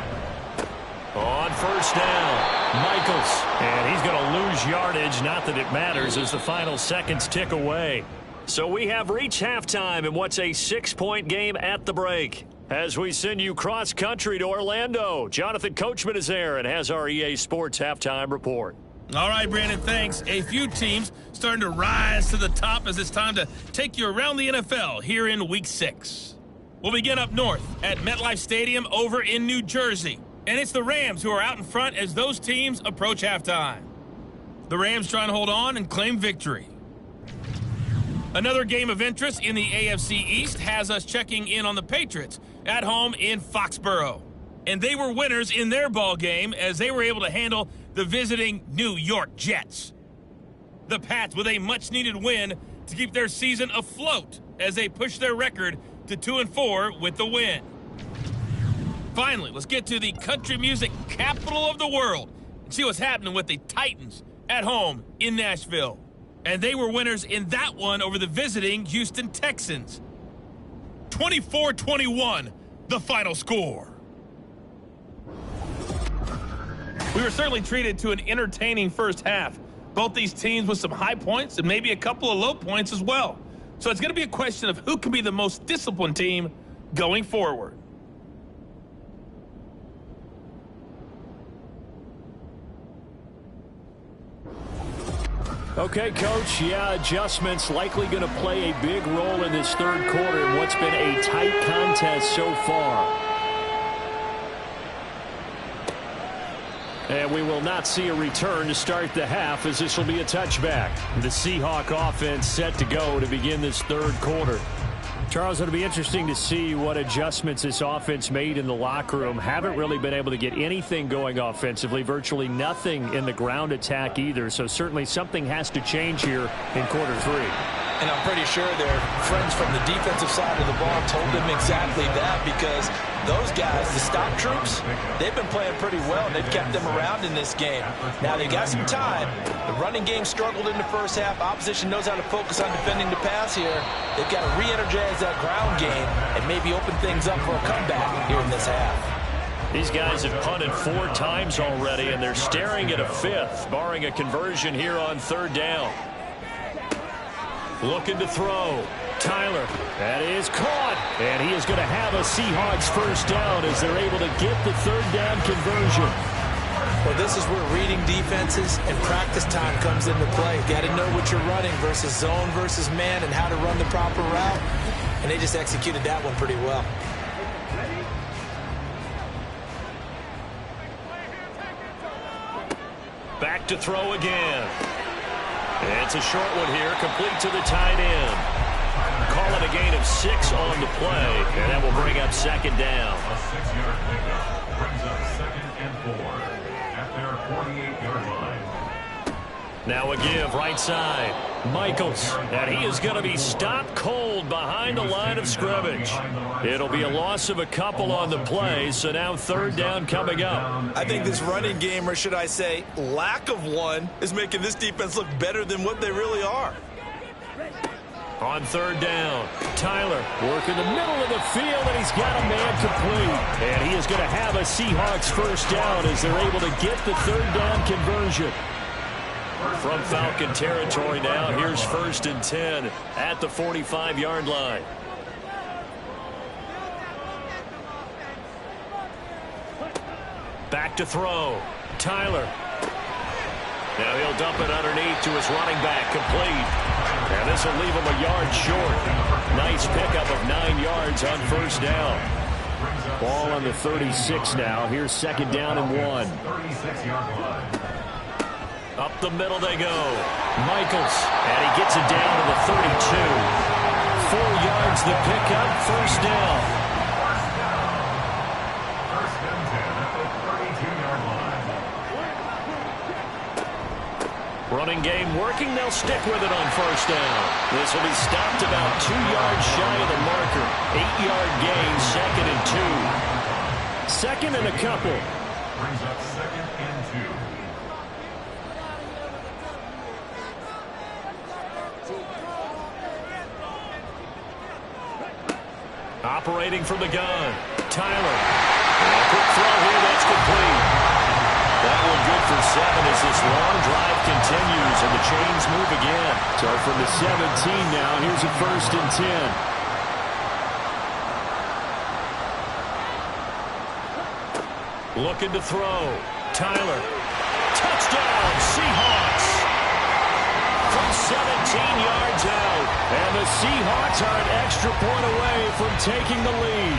On first down,
Michaels. And he's going to lose yardage. Not that it matters as the final seconds tick away.
So we have reached halftime in what's a 6-point game at the break. As we send you cross-country to Orlando, Jonathan Coachman is there and has our EA Sports halftime report.
All right, Brandon, thanks. A few teams starting to rise to the top as it's time to take you around the NFL here in Week 6. We'll begin up north at MetLife Stadium over in New Jersey. And it's the Rams who are out in front as those teams approach halftime. The Rams trying to hold on and claim victory. Another game of interest in the AFC East has us checking in on the Patriots at home in Foxborough. And they were winners in their ball game as they were able to handle the visiting New York Jets. The Pats with a much-needed win to keep their season afloat as they push their record to 2-4 with the win. Finally, let's get to the country music capital of the world and see what's happening with the Titans at home in Nashville. And they were winners in that one over the visiting Houston Texans. 24-21, the final score. We were certainly treated to an entertaining first half. Both these teams with some high points and maybe a couple of low points as well. So it's going to be a question of who can be the most disciplined team going forward.
Okay, Coach, adjustments likely going to play a big role in this third quarter in what's been a tight contest so far. And we will not see a return to start the half as this will be a touchback. The Seahawk offense set to go to begin this third quarter. Charles, it'll be interesting to see what adjustments this offense made in the locker room. Haven't really been able to get anything going offensively, virtually nothing in the ground attack either. So certainly something has to change here in quarter 3.
And I'm pretty sure their friends from the defensive side of the ball told them exactly that, because those guys, the stop troops, they've been playing pretty well, and they've kept them around in this game. Now, they got some time. The running game struggled in the first half. Opposition knows how to focus on defending the pass here. They've got to re-energize that ground game and maybe open things up for a comeback here in this half.
These guys have punted 4 times already, and they're staring at a 5th, barring a conversion here on third down. Looking to throw. Tyler.
That is caught. And he is going to have a Seahawks first down as they're able to get the third down conversion.
Well, this is where reading defenses and practice time comes into play. Got to know what you're running versus zone versus man and how to run the proper route. and they just executed that one pretty well.
Back to throw again. It's a short one here, complete to the tight end. Call it a gain of 6 on the play, and that will bring up second down.
A 6-yard pickup brings up 2nd and 4 at their 48-yard line.
Now a give right side. Michaels, and he is going to be stopped cold behind the line of scrimmage. It'll be a loss of a couple on the play, so now third down coming up.
I think this running game, or should I say lack of one, is making this defense look better than what they really are.
On third down, Tyler working the middle of the field, and he's got a man complete. And he is going to have a Seahawks first down as they're able to get the third down conversion. From Falcon territory now, here's 1st and 10 at the 45-yard line. Back to throw. Tyler. Now he'll dump it underneath to his running back, complete. And this will leave him a yard short. Nice pickup of 9 yards on first down.
Ball on the 36 now. Here's 2nd down and 1.
36-yard line.
Up the middle they go. Michaels, and he gets it down to the 32. 4 yards the pickup, first down.
First and 10 at the 32-yard line.
Running game working, they'll stick with it on first down. This will be stopped about 2 yards shy of the marker. 8-yard gain, 2nd and 2. Second and a couple.
Brings up 2nd and 2.
Operating from the gun, Tyler. And a quick throw here, that's complete. That one good for 7 as this long drive continues, and the chains move again.
So from the 17 now, here's a 1st and 10.
Looking to throw, Tyler. Touchdown, Seahawks. From 17 yards out.
And the Seahawks are an extra point away from taking the lead.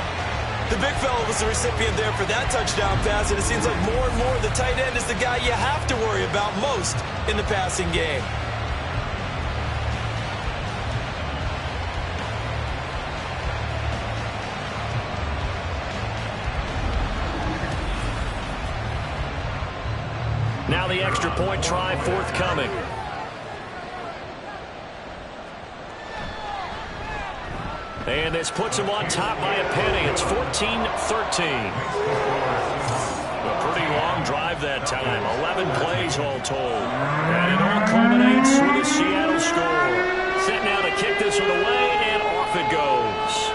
The big fella was the recipient there for that touchdown pass, and it seems like more and more the tight end is the guy you have to worry about most in the passing game.
Now the extra point try forthcoming. And this puts him on top by a penny. It's 14-13. A pretty long drive that time. 11 plays all told. And it all culminates with a Seattle score. Set now to kick this one away, and off it goes.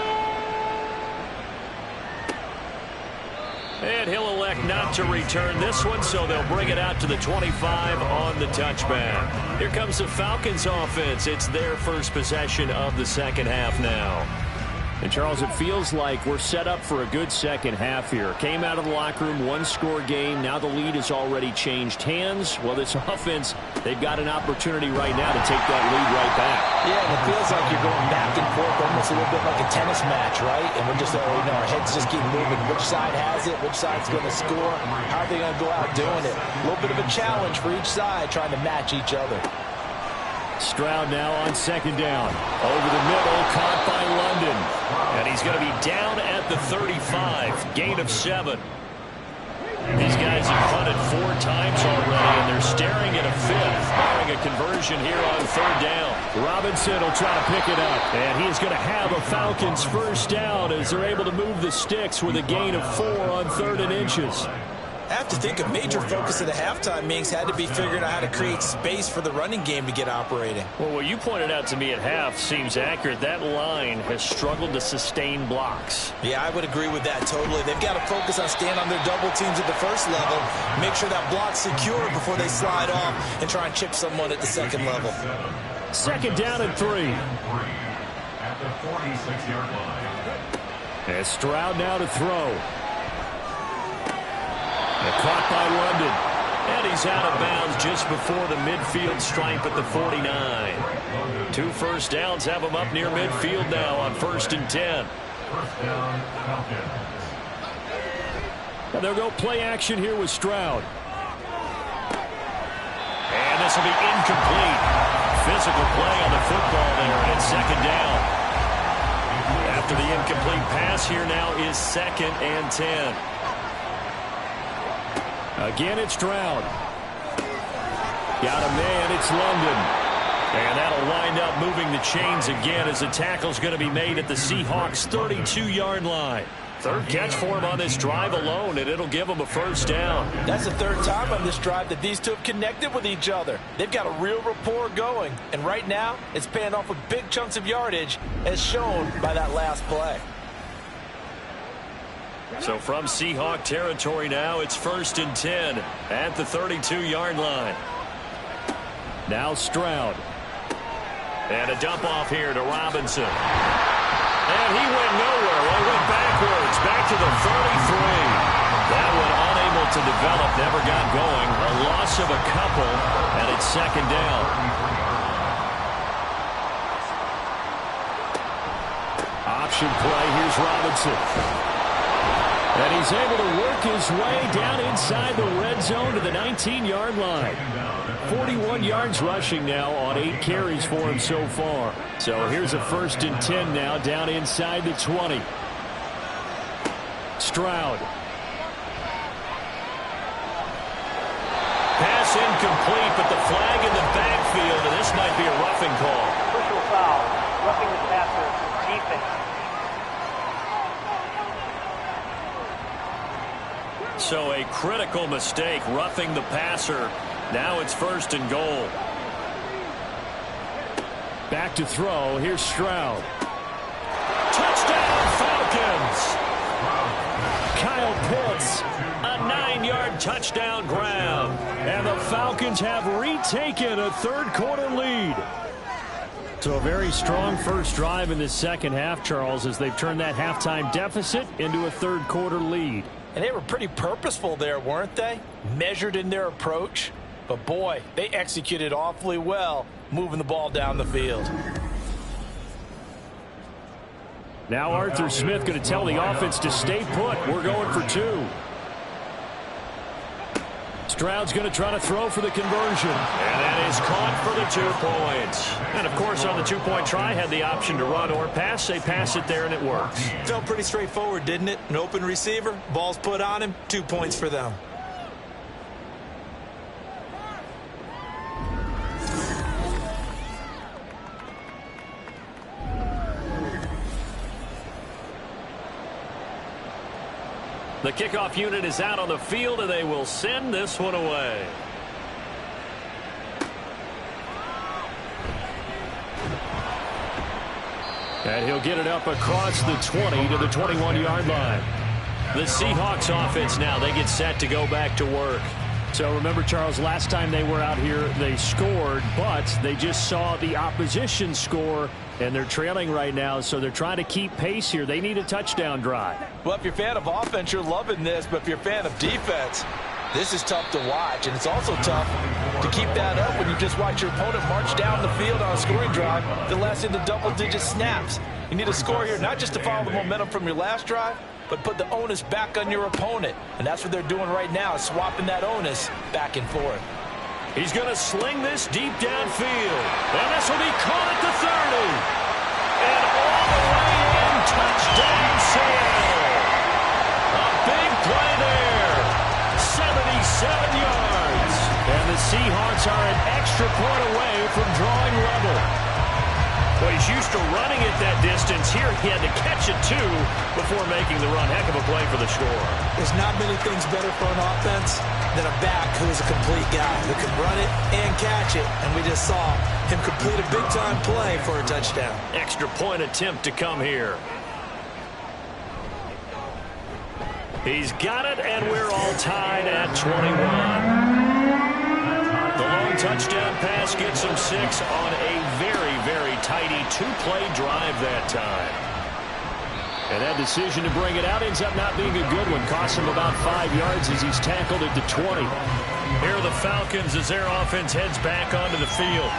And he'll elect not to return this one, so they'll bring it out to the 25 on the touchback. Here comes the Falcons offense. It's their first possession of the second half now.
And, Charles, it feels like we're set up for a good second half here. Came out of the locker room, one-score game. Now the lead has already changed hands. Well, this offense, they've got an opportunity right now to take that lead right back.
Yeah, and it feels like you're going back and forth, almost a little bit like a tennis match, right? And we're just, our heads just keep moving. Which side has it? Which side's going to score? How are they going to go out doing it? A little bit of a challenge for each side, trying to match each other.
Stroud now on 2nd down. Over the middle, caught by London.
And he's going to be down at the 35. Gain of 7. These guys have punted 4 times already, and they're staring at a 5th, barring a conversion here on 3rd down.
Robinson will try to pick it up. And he is going to have a Falcons first down as they're able to move the sticks with a gain of 4 on 3rd and inches.
I have to think a major focus of the halftime meetings had to be figuring out how to create space for the running game to get operating.
Well, what you pointed out to me at half seems accurate. That line has struggled to sustain blocks.
Yeah, I would agree with that totally. They've got to focus on staying on their double teams at the first level, make sure that block's secure before they slide off and try and chip someone at the second level.
2nd down and 3.
At the 46-yard line.
And Stroud now to throw. And caught by London.
And he's out of bounds just before the midfield stripe at the 49. 2 first downs have him up near midfield now on 1st and 10.
First down, Falcons.
And they'll go play action here with Stroud.
And this will be incomplete. Physical play on the football there, and it's 2nd down. After the incomplete pass, here now is 2nd and 10.
Again, it's Stroud. Got a man, it's London. And that'll wind up moving the chains again as the tackle's going to be made at the Seahawks' 32-yard line. 3rd catch for him on this drive alone, and it'll give him a 1st down.
That's the 3rd time on this drive that these two have connected with each other. They've got a real rapport going, and right now it's paying off with big chunks of yardage as shown by that last play.
So from Seahawk territory now, it's 1st and 10 at the 32-yard line.
Now Stroud.
And a dump off here to Robinson. And he went nowhere. Well, he went backwards, back to the 33. That one unable to develop, never got going. A loss of a couple, and it's 2nd down.
Option play, here's Robinson. And he's able to work his way down inside the red zone to the 19-yard line. 41 yards rushing now on 8 carries for him so far. So here's a 1st and 10 now down inside the 20. Stroud.
Pass incomplete, but the flag in the backfield, and this might be a roughing call.
Personal foul. Roughing the passer. Defense.
So a critical mistake, roughing the passer. Now it's 1st and goal.
Back to throw. Here's Stroud.
Touchdown, Falcons!
Kyle Pitts.
A 9-yard touchdown grab.
And the Falcons have retaken a 3rd quarter lead. So a very strong first drive in the 2nd half, Charles, as they've turned that halftime deficit into a 3rd quarter lead.
And they were pretty purposeful there, weren't they? Measured in their approach. But boy, they executed awfully well, moving the ball down the field.
Now Arthur Smith going to tell the offense to stay put. We're going for 2. Stroud's going to try to throw for the conversion.
And that is caught for the 2 points. And, of course, on the 2-point try, had the option to run or pass. They pass it there, and it works.
Felt pretty straightforward, didn't it? An open receiver, ball's put on him, 2 points for them.
The kickoff unit is out on the field, and they will send this one away.
And he'll get it up across the 20 to the 21-yard line.
The Seahawks offense now, they get set to go back to work.
So remember, Charles, last time they were out here, they scored, but they just saw the opposition score, and they're trailing right now, so they're trying to keep pace here. They need a touchdown drive.
Well, if you're a fan of offense, you're loving this, but if you're a fan of defense, this is tough to watch, and it's also tough to keep that up when you just watch your opponent march down the field on a scoring drive that lasts into double-digit snaps. You need a score here, not just to follow the momentum from your last drive, but put the onus back on your opponent. And that's what they're doing right now, swapping that onus back and forth.
He's going to sling this deep downfield. And this will be caught at the 30. And all the way in, touchdown Seattle. A big play there. 77 yards.
And the Seahawks are an extra point away from drawing level.
Well, he's used to running it that distance. Here he had to catch it, too, before making the run. Heck of a play for the score.
There's not many things better for an offense than a back who is a complete guy who can run it and catch it. And we just saw him complete a big-time play for a touchdown.
Extra point attempt to come here. He's got it, and we're all tied at 21. The long touchdown pass gets him 6 on a very, very tidy 2-play drive that time.
And that decision to bring it out ends up not being a good one. Costs him about 5 yards as he's tackled at the 20.
Here are the Falcons as their offense heads back onto the field.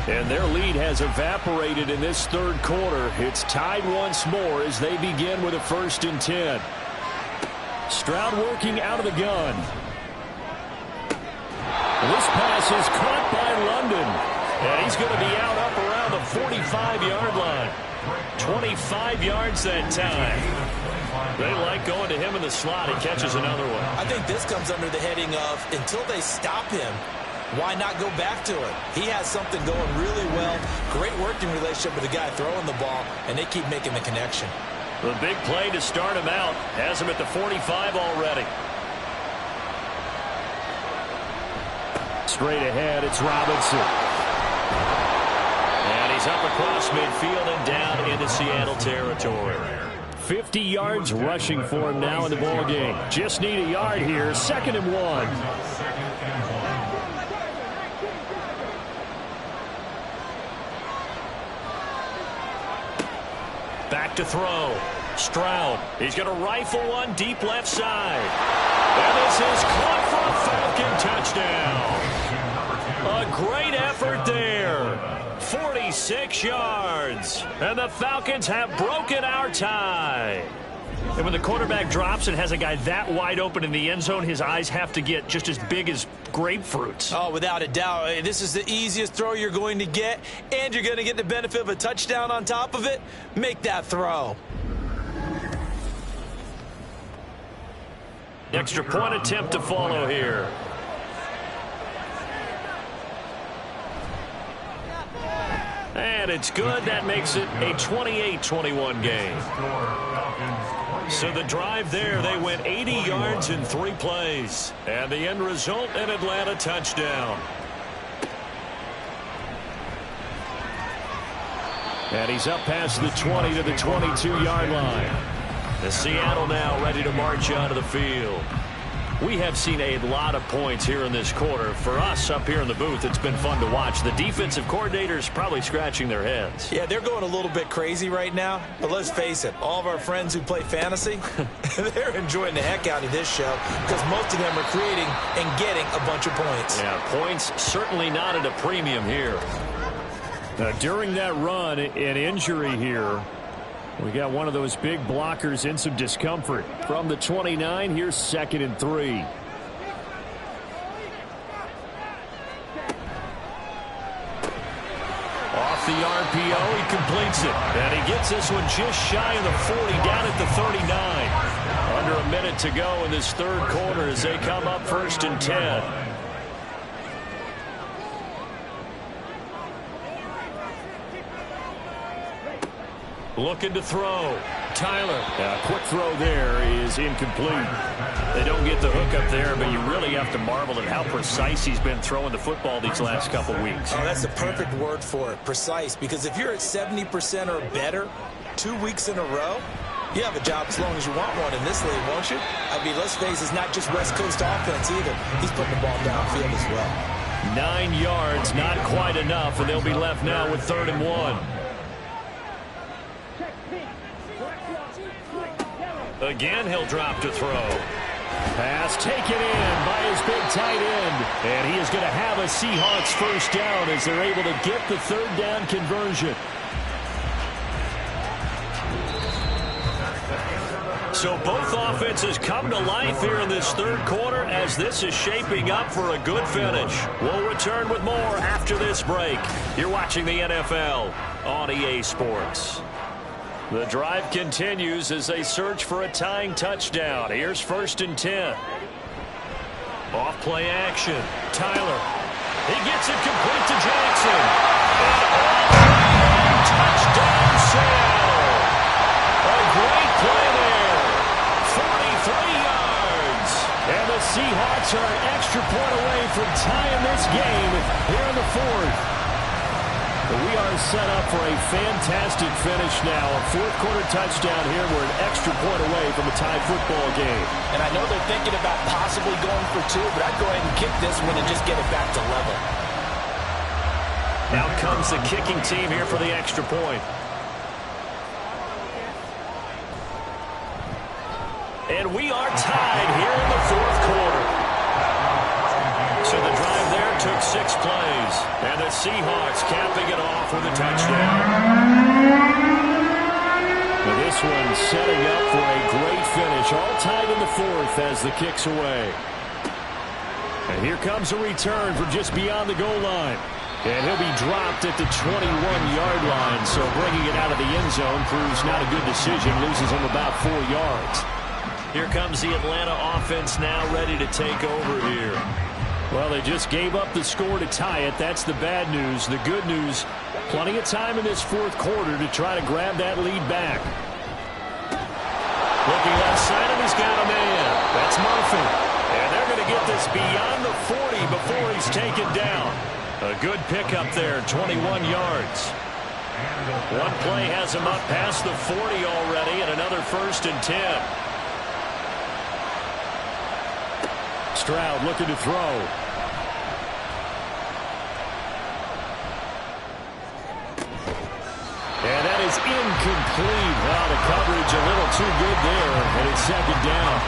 And their lead has evaporated in this third quarter. It's tied once more as they begin with a 1st and 10. Stroud working out of the gun. This pass is caught by London. And he's going to be out up around the 45-yard line. 25 yards that time. They like going to him in the slot. He catches another one.
I think this comes under the heading of until they stop him, why not go back to it? He has something going really well. Great working relationship with the guy throwing the ball, and they keep making the connection.
The big play to start him out has him at the 45 already.
Straight ahead, it's Robinson.
And he's up across midfield and down into Seattle territory.
50 yards rushing for him now in the ball game. Just need a yard here. 2nd and 1.
Back to throw. Stroud. He's going to rifle one deep left side. And this is caught for a Falcon touchdown. A great effort there. 46 yards. And the Falcons have broken our tie. And when the quarterback drops and has a guy that wide open in the end zone, his eyes have to get just as big as grapefruits.
Oh, without a doubt. This is the easiest throw you're going to get, and you're going to get the benefit of a touchdown on top of it. Make that throw.
Extra point attempt to follow here. And it's good. That makes it a 28-21 game. So the drive there, they went 80 yards in 3 plays. And the end result, an Atlanta touchdown.
And he's up past the 20 to the 22-yard line.
The Seattle now ready to march onto the field. We have seen a lot of points here in this quarter. For us up here in the booth, it's been fun to watch. The defensive coordinators probably scratching their heads.
Yeah, they're going a little bit crazy right now. But let's face it, all of our friends who play fantasy, they're enjoying the heck out of this show because most of them are creating and getting a bunch of points.
Yeah, points certainly not at a premium here.
During that run, an injury here. We got one of those big blockers in some discomfort. From the 29, here's 2nd and 3.
Off the RPO, he completes it. And he gets this one just shy of the 40, down at the 39. Under a minute to go in this third quarter as they come up 1st and 10. Looking to throw. Tyler.
Quick throw there is incomplete.
They don't get the hook up there, but you really have to marvel at how precise he's been throwing the football these last couple weeks.
Oh, that's the perfect word for it, precise, because if you're at 70% or better 2 weeks in a row, you have a job as long as you want one in this league, won't you? I mean, let's face it, it's not just West Coast offense either. He's putting the ball downfield as well.
9 yards, not quite enough, and they'll be left now with 3rd and 1. Again, he'll drop to throw.
Pass taken in by his big tight end. And he is going to have a Seahawks 1st down as they're able to get the 3rd down conversion.
So both offenses come to life here in this third quarter as this is shaping up for a good finish. We'll return with more after this break. You're watching the NFL on EA Sports. The drive continues as they search for a tying touchdown. Here's 1st and 10. Off play action. Tyler. He gets it complete to Jackson. And touchdown Seattle. A great play there. 43 yards.
And the Seahawks are an extra point away from tying this game here in the 4th. We are set up for a fantastic finish now. A 4th quarter touchdown here. We're an extra point away from a tie football game.
And I know they're thinking about possibly going for 2, but I'd go ahead and kick this one and just get it back to level.
Now comes the kicking team here for the extra point. And we are tied here in the 4th quarter. took 6 plays. And the Seahawks capping it off with a touchdown. Well, this one setting up for a great finish. All tied in the 4th as the kick's away. And here comes a return from just beyond the goal line. And he'll be dropped at the 21-yard line. So bringing it out of the end zone proves not a good decision. Loses him about 4 yards. Here comes the Atlanta offense now ready to take over here. Well, they just gave up the score to tie it. That's the bad news. The good news, plenty of time in this 4th quarter to try to grab that lead back. Looking left side, and he's got a man. That's Murphy. And they're going to get this beyond the 40 before he's taken down. A good pickup there, 21 yards. One play has him up past the 40 already, and another 1st and 10. Stroud looking to throw. And that is incomplete. Well, the coverage a little too good there, and it's 2nd down.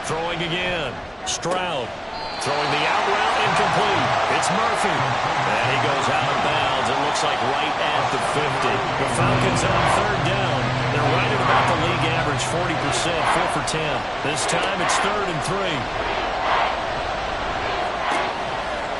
Throwing again. Stroud throwing the out route, incomplete. It's Murphy. And he goes out of bounds. It looks like right at the 50. The Falcons on 3rd down. They're right at about the league average, 40%, 4 for 10. This time it's 3rd and 3.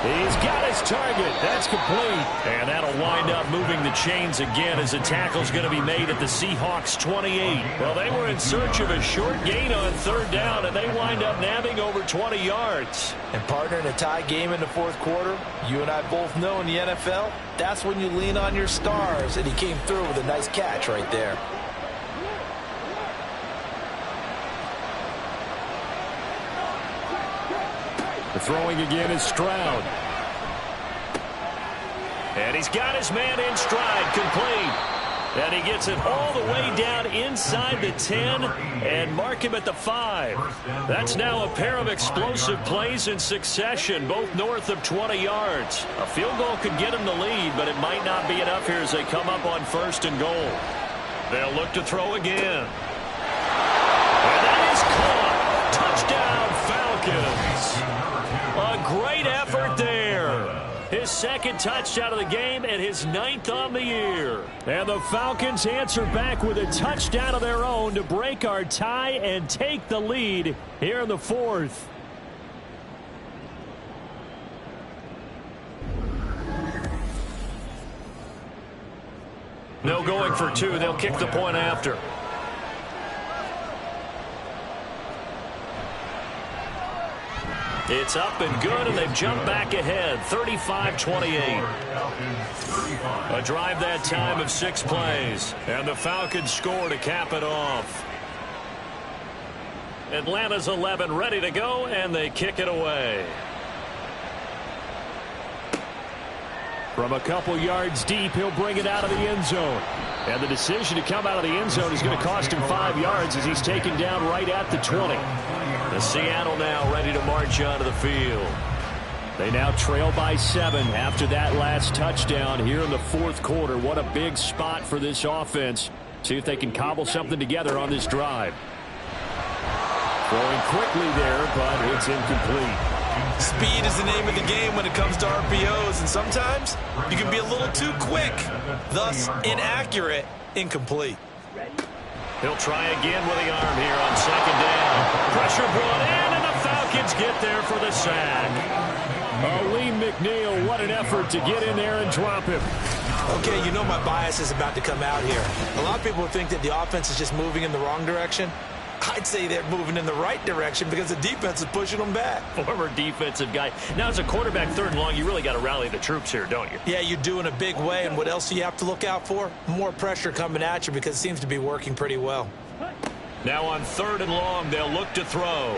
He's got his target. That's complete. And that'll wind up moving the chains again as the tackle's going to be made at the Seahawks 28. Well, they were in search of a short gain on 3rd down, and they wind up nabbing over 20 yards.
And partner, in a tie game in the 4th quarter, you and I both know in the NFL, that's when you lean on your stars. And he came through with a nice catch right there.
The throwing again is Stroud. And he's got his man in stride, complete. And he gets it all the way down inside the 10 and mark him at the 5. That's now a pair of explosive plays in succession, both north of 20 yards. A field goal could get him the lead, but it might not be enough here as they come up on 1st and goal. They'll look to throw again. And that is caught. Touchdown, Falcons. A great effort there. His 2nd touchdown of the game and his 9th on the year. And the Falcons answer back with a touchdown of their own to break our tie and take the lead here in the 4th. No going for 2. They'll kick the point after. It's up and good, and they've jumped back ahead, 35-28. A drive that time of 6 plays, and the Falcons score to cap it off. Atlanta's 11 ready to go, and they kick it away. From a couple yards deep, he'll bring it out of the end zone. And the decision to come out of the end zone is going to cost him 5 yards as he's taken down right at the 20. The Seattle now ready to march onto the field. They now trail by 7 after that last touchdown here in the 4th quarter. What a big spot for this offense. See if they can cobble something together on this drive. Throwing quickly there, but it's incomplete.
Speed is the name of the game when it comes to RPOs, and sometimes you can be a little too quick, thus inaccurate, incomplete.
He'll try again with the arm here on 2nd down. Pressure brought in, and the Falcons get there for the sack. Lee McNeil, what an effort to get in there and drop him.
Okay, you know my bias is about to come out here. A lot of people think that the offense is just moving in the wrong direction. I'd say they're moving in the right direction because the defense is pushing them back.
Former defensive guy. Now, as a quarterback 3rd and long, you really got to rally the troops here, don't you?
Yeah, you do in a big way. And what else do you have to look out for? More pressure coming at you because it seems to be working pretty well.
Now on 3rd and long, they'll look to throw.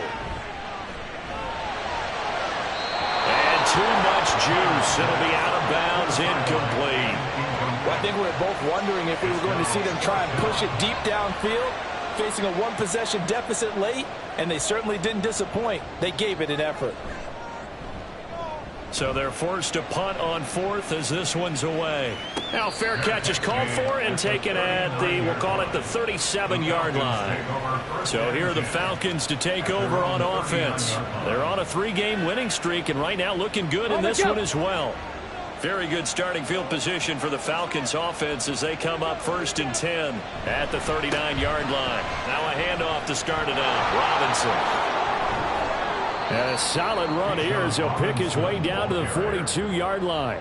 And too much juice. It'll be out of bounds, incomplete.
Well, I think we were both wondering if we were going to see them try and push it deep downfield, facing a 1-possession deficit late, and they certainly didn't disappoint. They gave it an effort.
So they're forced to punt on 4th as this one's away. Now fair catch is called for and taken at the, we'll call it the 37-yard line. So here are the Falcons to take over on offense. They're on a 3-game winning streak and right now looking good in this one as well. Very good starting field position for the Falcons offense as they come up 1st and 10 at the 39-yard line. Now a handoff to start it out. Robinson. And a solid run here as he'll pick his way down to the 42-yard line.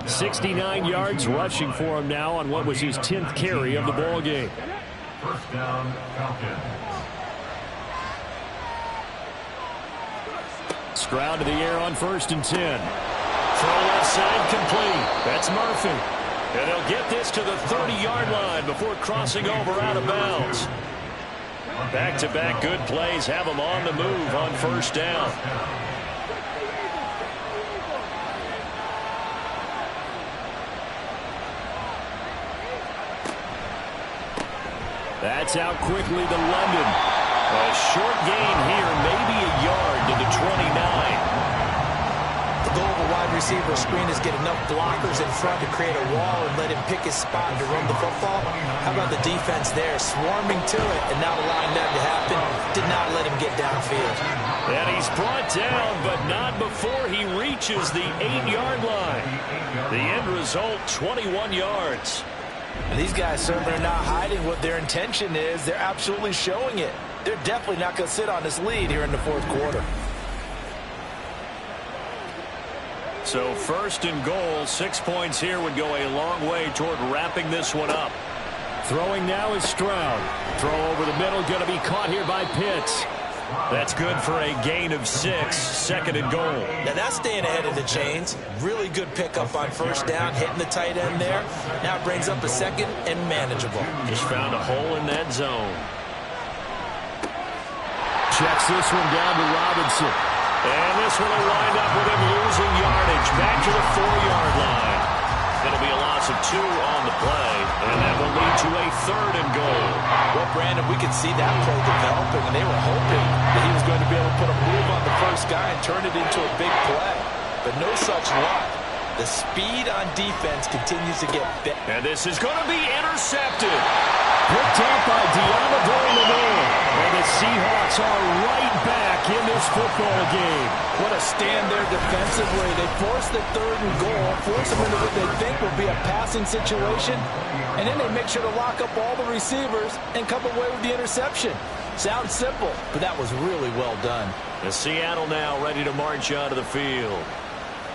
69 yards rushing for him now on what was his 10th carry of the ball game.
First down, Falcons.
Stroud to the air on 1st and 10.
Throw left side complete. That's Murphy. And they'll get this to the 30-yard line before crossing over out of bounds. Back-to-back good plays have them on the move on 1st down.
That's out quickly to London.
A short gain here, maybe a yard to the 29.
The goal of a wide receiver screen is get enough blockers in front to create a wall and let him pick his spot to run the football. How about the defense there, swarming to it and not allowing that to happen? Did not let him get downfield.
And he's brought down, but not before he reaches the 8-yard line. The end result, 21 yards.
And these guys certainly are not hiding what their intention is. They're absolutely showing it. They're definitely not going to sit on this lead here in the 4th quarter.
So 1st and goal, 6 points here would go a long way toward wrapping this one up.
Throwing now is Stroud. Throw over the middle, going to be caught here by Pitts.
That's good for a gain of 6, 2nd and goal.
Now that's staying ahead of the chains. Really good pickup on 1st down, hitting the tight end there. Now brings up a 2nd and manageable.
Just found a hole in that zone.
Checks this one down to Robinson.
And this one will wind up with him losing yardage back to the 4-yard line. It'll be a loss of 2 on the play, and that will lead to a 3rd and goal.
Well, Brandon, we could see that play developing, and they were hoping that he was going to be able to put a move on the first guy and turn it into a big play. But no such luck. The speed on defense continues to get better.
And this is going to be intercepted.
Picked up by Deontay. And the Seahawks are right back in this football game.
What a stand there defensively. They force the 3rd and goal, force them into what they think will be a passing situation, and then they make sure to lock up all the receivers and come away with the interception. Sounds simple, but that was really well done.
And Seattle now ready to march onto the field.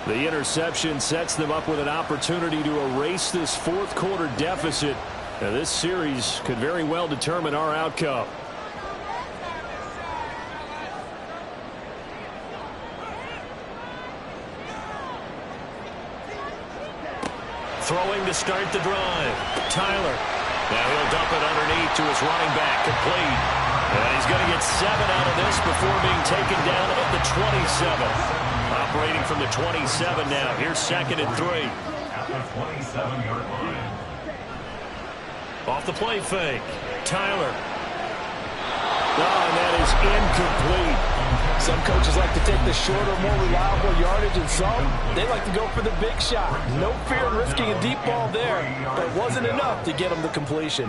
The interception sets them up with an opportunity to erase this 4th quarter deficit. Now, this series could very well determine our outcome.
Throwing to start the drive. Tyler. Now he'll dump it underneath to his running back. Complete. And he's going to get 7 out of this before being taken down at the 27. Operating from the 27 now. Here's 2nd and 3.
At the 27-yard line.
Off the play fake. Tyler.
And that is incomplete.
Some coaches like to take the shorter, more reliable yardage, and some, they like to go for the big shot. No fear in risking a deep ball there, but it wasn't enough to get them the completion.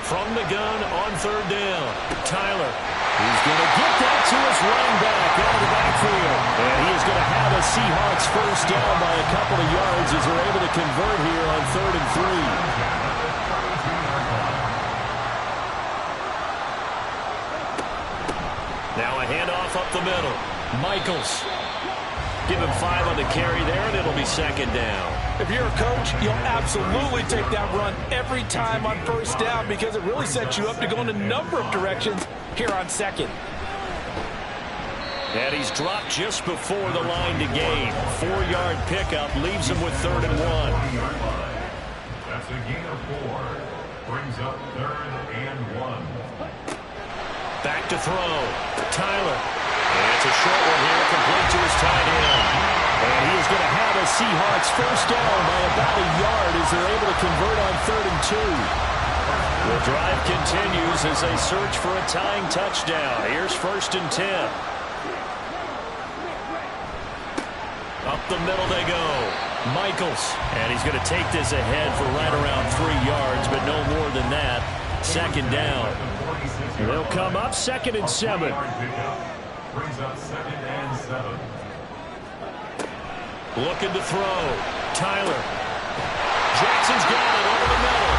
From the gun on 3rd down. Tyler.
He's going to get that to his running back out of the backfield. And he is going to have a Seahawks 1st down by a couple of yards as they're able to convert here on 3rd and
3. Now a handoff up the middle. Michaels. Give him 5 on the carry there, and it'll be 2nd down.
If you're a coach, you'll absolutely take that run every time on 1st down because it really sets you up to go in a number of directions here on 2nd.
And he's dropped just before the line to gain. 4-yard pickup leaves him with 3rd and 1.
That's a gain of 4. Brings up 3rd and 1.
Back to throw. Tyler. And it's a short one here, complete to his tight end.
And he is going to have a Seahawks 1st down by about a yard as they're able to convert on 3rd and 2.
The drive continues as they search for a tying touchdown. Here's 1st and 10. the middle they go. Michaels. And he's going to take this ahead for right around 3 yards, but no more than that. Second down.
They'll come up 2nd and 7.
Brings up 2nd and 7.
Looking to throw. Tyler. Jackson's got it over the middle.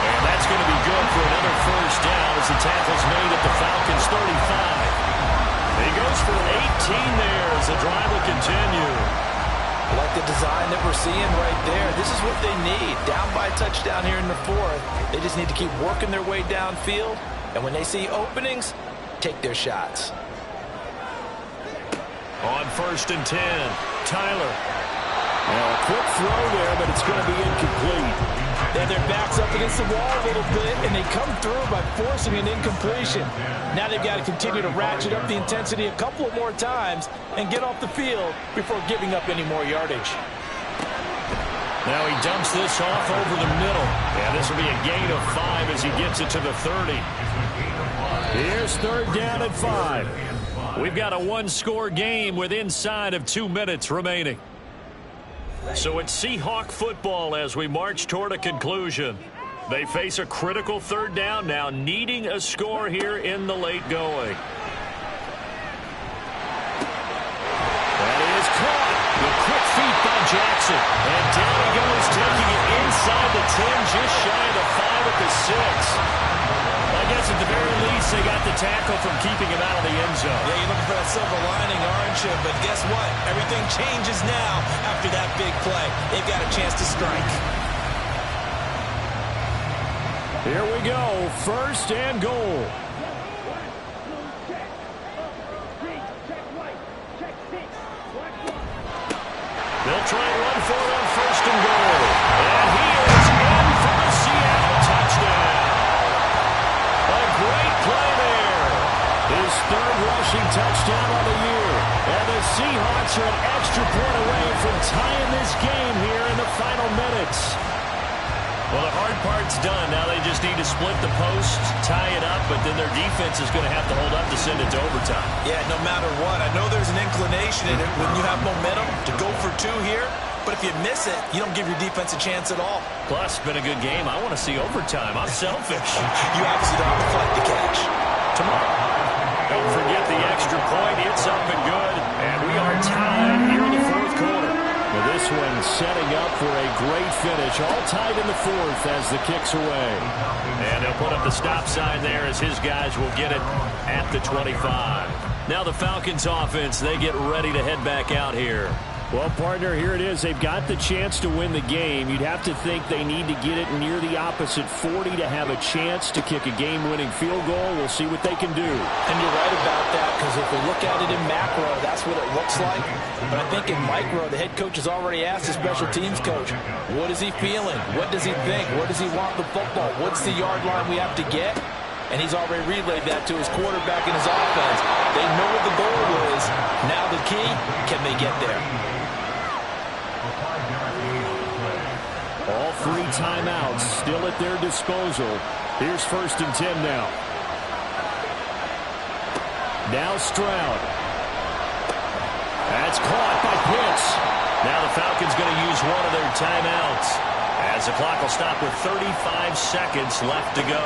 And that's going to be good for another first down as the tackle's made at the Falcons' 35. He goes for 18 there as the drive will continue.
I like the design that we're seeing right there. This is what they need. Down by a touchdown here in the 4th. They just need to keep working their way downfield. And when they see openings, take their shots.
On 1st and 10, Tyler.
Now a quick throw there, but it's going to be incomplete.
And their backs up against the wall a little bit, and they come through by forcing an incompletion. Now they've got to continue to ratchet up the intensity a couple of more times and get off the field before giving up any more yardage.
Now he dumps this off over the middle. And this will be a gain of 5 as he gets it to the 30.
Here's 3rd down and 5.
We've got a one-score game with inside of 2 minutes remaining. So it's Seahawk football as we march toward a conclusion. They face a critical 3rd down now, needing a score here in the late going. That is caught. The quick feet by Jackson. And down he goes, taking it inside the 10, just shy of the 5 at the 6. I guess at the very least they got the tackle from keeping him out of the end zone.
Yeah, you're looking for that silver lining, aren't you? But guess what? Everything changes now after that big play. They've got a chance to strike.
Here we go. 1st and goal.
They'll try and run for it on 1st and goal. And he is in for the Seattle touchdown. A great play there. His 3rd rushing touchdown of the year. And the Seahawks are an extra point away from tying this game here in the final minutes. Well, the hard part's done. Now they just need to split the post, tie it up, but then their defense is going to have to hold up to send it to overtime.
Yeah, no matter what. I know there's an inclination in it when you have momentum to go for 2 here. But if you miss it, you don't give your defense a chance at all.
Plus, it's been a good game. I want to see overtime. I'm selfish.
You obviously don't have to fight the catch.
Tomorrow. Don't forget the extra point. It's up and good. And we are tied here in the 4th quarter.
Well, this one setting up for a great finish. All tied in the 4th as the kick's away.
And they'll put up the stop sign there as his guys will get it at the 25. Now the Falcons offense, they get ready to head back out here.
Well, partner, here it is. They've got the chance to win the game. You'd have to think they need to get it near the opposite 40 to have a chance to kick a game-winning field goal. We'll see what they can do.
And you're right about that, because if we look at it in macro, that's what it looks like. But I think in micro, the head coach has already asked the special teams coach, what is he feeling? What does he think? Where does he want the football? What's the yard line we have to get? And he's already relayed that to his quarterback and his offense. They know what the goal is. Now the key, can they get there?
All 3 timeouts still at their disposal. Here's 1st and 10 now. Now Stroud. That's caught by Pitts.
Now the Falcons going to use one of their timeouts as the clock will stop with 35 seconds left to go.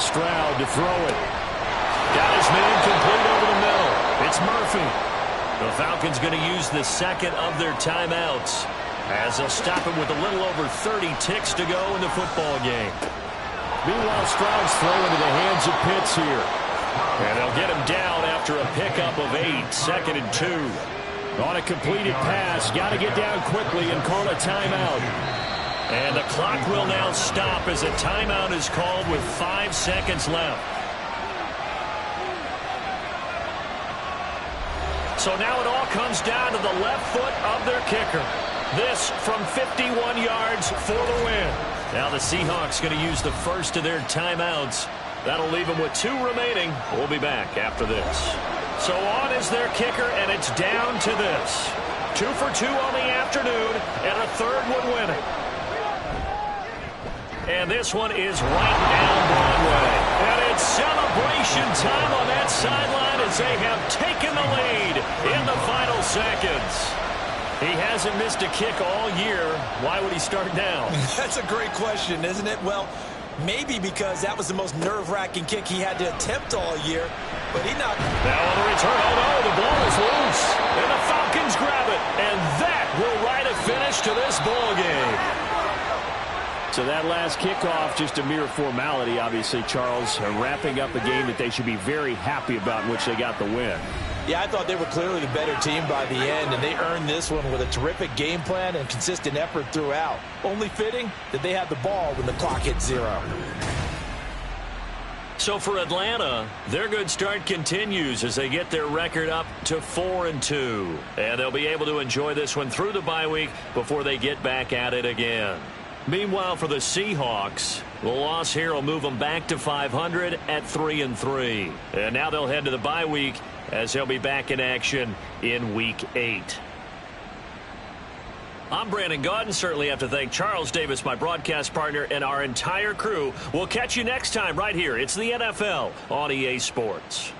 Stroud to throw it.
Got his man complete over the middle. It's Murphy. The Falcons going to use the 2nd of their timeouts as they'll stop him with a little over 30 ticks to go in the football game.
Meanwhile, Stroud's throw into the hands of Pitts here.
And they'll get him down after a pickup of 8, 2nd and 2.
On a completed pass, got to get down quickly and call a timeout.
And the clock will now stop as a timeout is called with 5 seconds left. So now it all comes down to the left foot of their kicker. This from 51 yards for the win. Now the Seahawks going to use the first of their timeouts. That'll leave them with 2 remaining. We'll be back after this. So on is their kicker, and it's down to this. 2 for 2 on the afternoon, and a 3rd one winning. And this one is right down Broadway. And it's celebration time on that sideline as they have taken the lead in the final seconds. He hasn't missed a kick all year. Why would he start now?
That's a great question, isn't it? Well, maybe because that was the most nerve-wracking kick he had to attempt all year. But he knocked.
Now on the return. Oh, no, the ball is loose. And the Falcons grab it. And that will write a finish to this ball game.
So that last kickoff, just a mere formality, obviously, Charles, wrapping up a game that they should be very happy about, in which they got the win.
Yeah, I thought they were clearly the better team by the end, and they earned this one with a terrific game plan and consistent effort throughout. Only fitting that they had the ball when the clock hit 0.
So for Atlanta, their good start continues as they get their record up to 4-2. And they'll be able to enjoy this one through the bye week before they get back at it again. Meanwhile, for the Seahawks, the loss here will move them back to 500 at 3-3. And now they'll head to the bye week as they'll be back in action in Week 8. I'm Brandon Gaudin. Certainly have to thank Charles Davis, my broadcast partner, and our entire crew. We'll catch you next time right here. It's the NFL on EA Sports.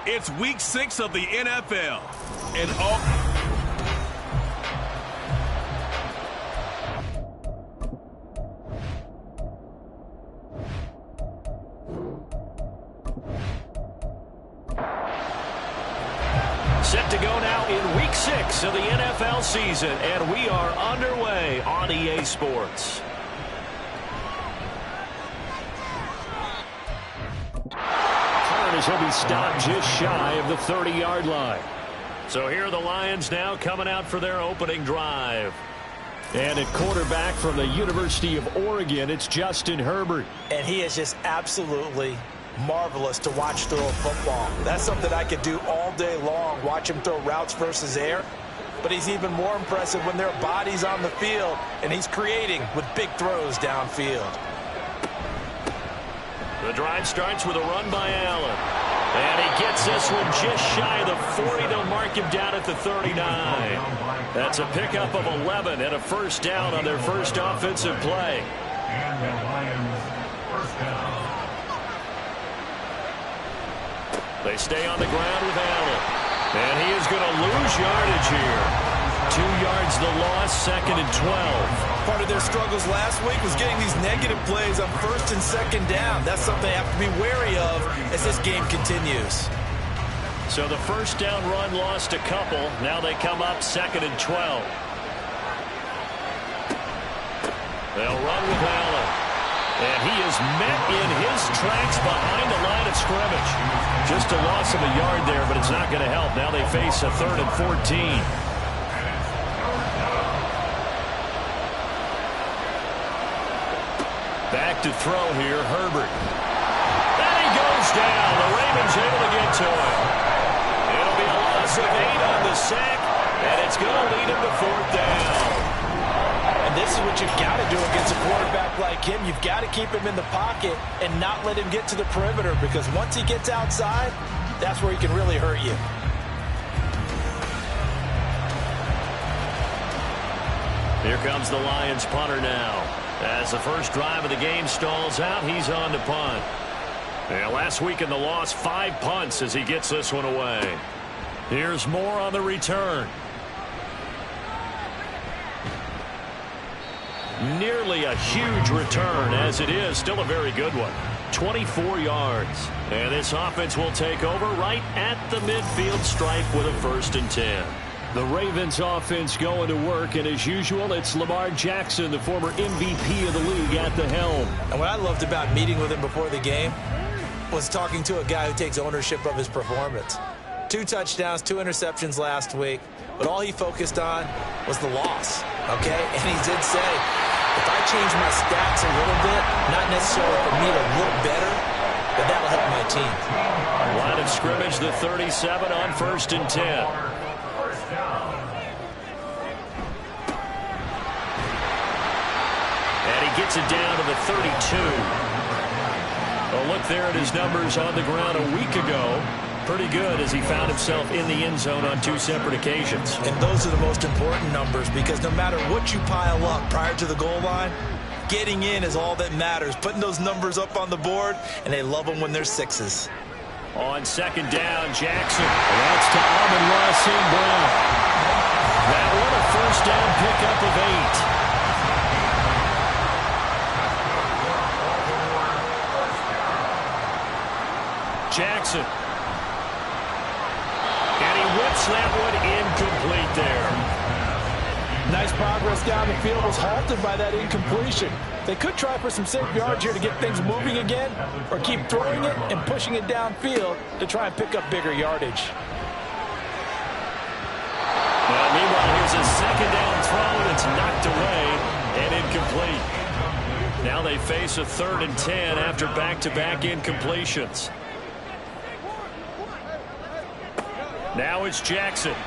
It's week 6 of the NFL. And all...
Set to go now in week 6 of the NFL season, and we are underway on EA Sports. Turn as he'll be stopped just shy of the 30-yard line. So here are the Lions now coming out for their opening drive. And at quarterback from the University of Oregon, it's Justin Herbert.
And he is just absolutely marvelous to watch throw a football. That's something I could do all day long, watch him throw routes versus air. But he's even more impressive when there are bodies on the field and he's creating with big throws downfield.
The drive starts with a run by Allen. And he gets this one just shy of the 40. They'll mark him down at the 39. That's a pickup of 11 and a first down on their first offensive play.
And the Lions first down.
They stay on the ground with Allen. And he is going to lose yardage here. 2 yards the loss, 2nd and 12.
Part of their struggles last week was getting these negative plays on 1st and 2nd down. That's something they have to be wary of as this game continues.
So the first down run lost a couple. Now they come up 2nd and 12. They'll run with Allen. And he is met in his tracks behind the line of scrimmage. Just a loss of a yard there, but it's not going to help. Now they face a 3rd and 14. Back to throw here, Herbert. And he goes down. The Ravens able to get to him. It'll be a loss of 8 on the sack, and it's going to lead him to 4th down.
And this is what you've got to do against a quarterback like him. You've got to keep him in the pocket and not let him get to the perimeter, because once he gets outside, that's where he can really hurt you.
Here comes the Lions punter now. As the first drive of the game stalls out, he's on to punt. And last week in the loss, 5 punts as he gets this one away. Here's more on the return. Nearly a huge return, as it is still a very good one. 24 yards. And this offense will take over right at the midfield stripe with a 1st and 10. The Ravens offense going to work, and as usual, it's Lamar Jackson, the former MVP of the league, at the helm.
And what I loved about meeting with him before the game was talking to a guy who takes ownership of his performance. 2 touchdowns, 2 interceptions last week, but all he focused on was the loss, okay? And he did say, if I change my stats a little bit, not necessarily for me to look better, but that'll help my team.
Line of scrimmage, the 37 on 1st and 10. And he gets it down to the 32. A look there at his numbers on the ground a week ago. Pretty good as he found himself in the end zone on 2 separate occasions.
And those are the most important numbers, because no matter what you pile up prior to the goal line, getting in is all that matters. Putting those numbers up on the board, and they love them when they're 6s.
On 2nd down, Jackson. That's to Amon-Ra St. Brown. That one a first down pickup of 8. Jackson. And he whips that one incomplete there.
Nice progress down the field was halted by that incompletion. They could try for some safe yards here to get things moving again, or keep throwing it and pushing it downfield to try and pick up bigger yardage.
Well, meanwhile, here's a 2nd down throw, and it's knocked away and incomplete. Now they face a 3rd and 10 after back-to-back incompletions. Now it's Jackson. And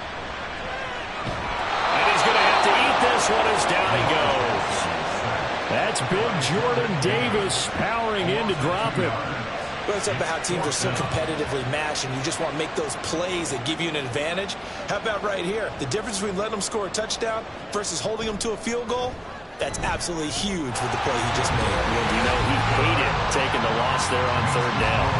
he's going to have to eat this one as down he goes. That's big Jordan Davis powering in to drop him.
Well, it's about how teams are so competitively matched, and you just want to make those plays that give you an advantage. How about right here? The difference between letting them score a touchdown versus holding them to a field goal, that's absolutely huge with the play he just made.
Well, you know, he hated taking the loss there on 3rd down.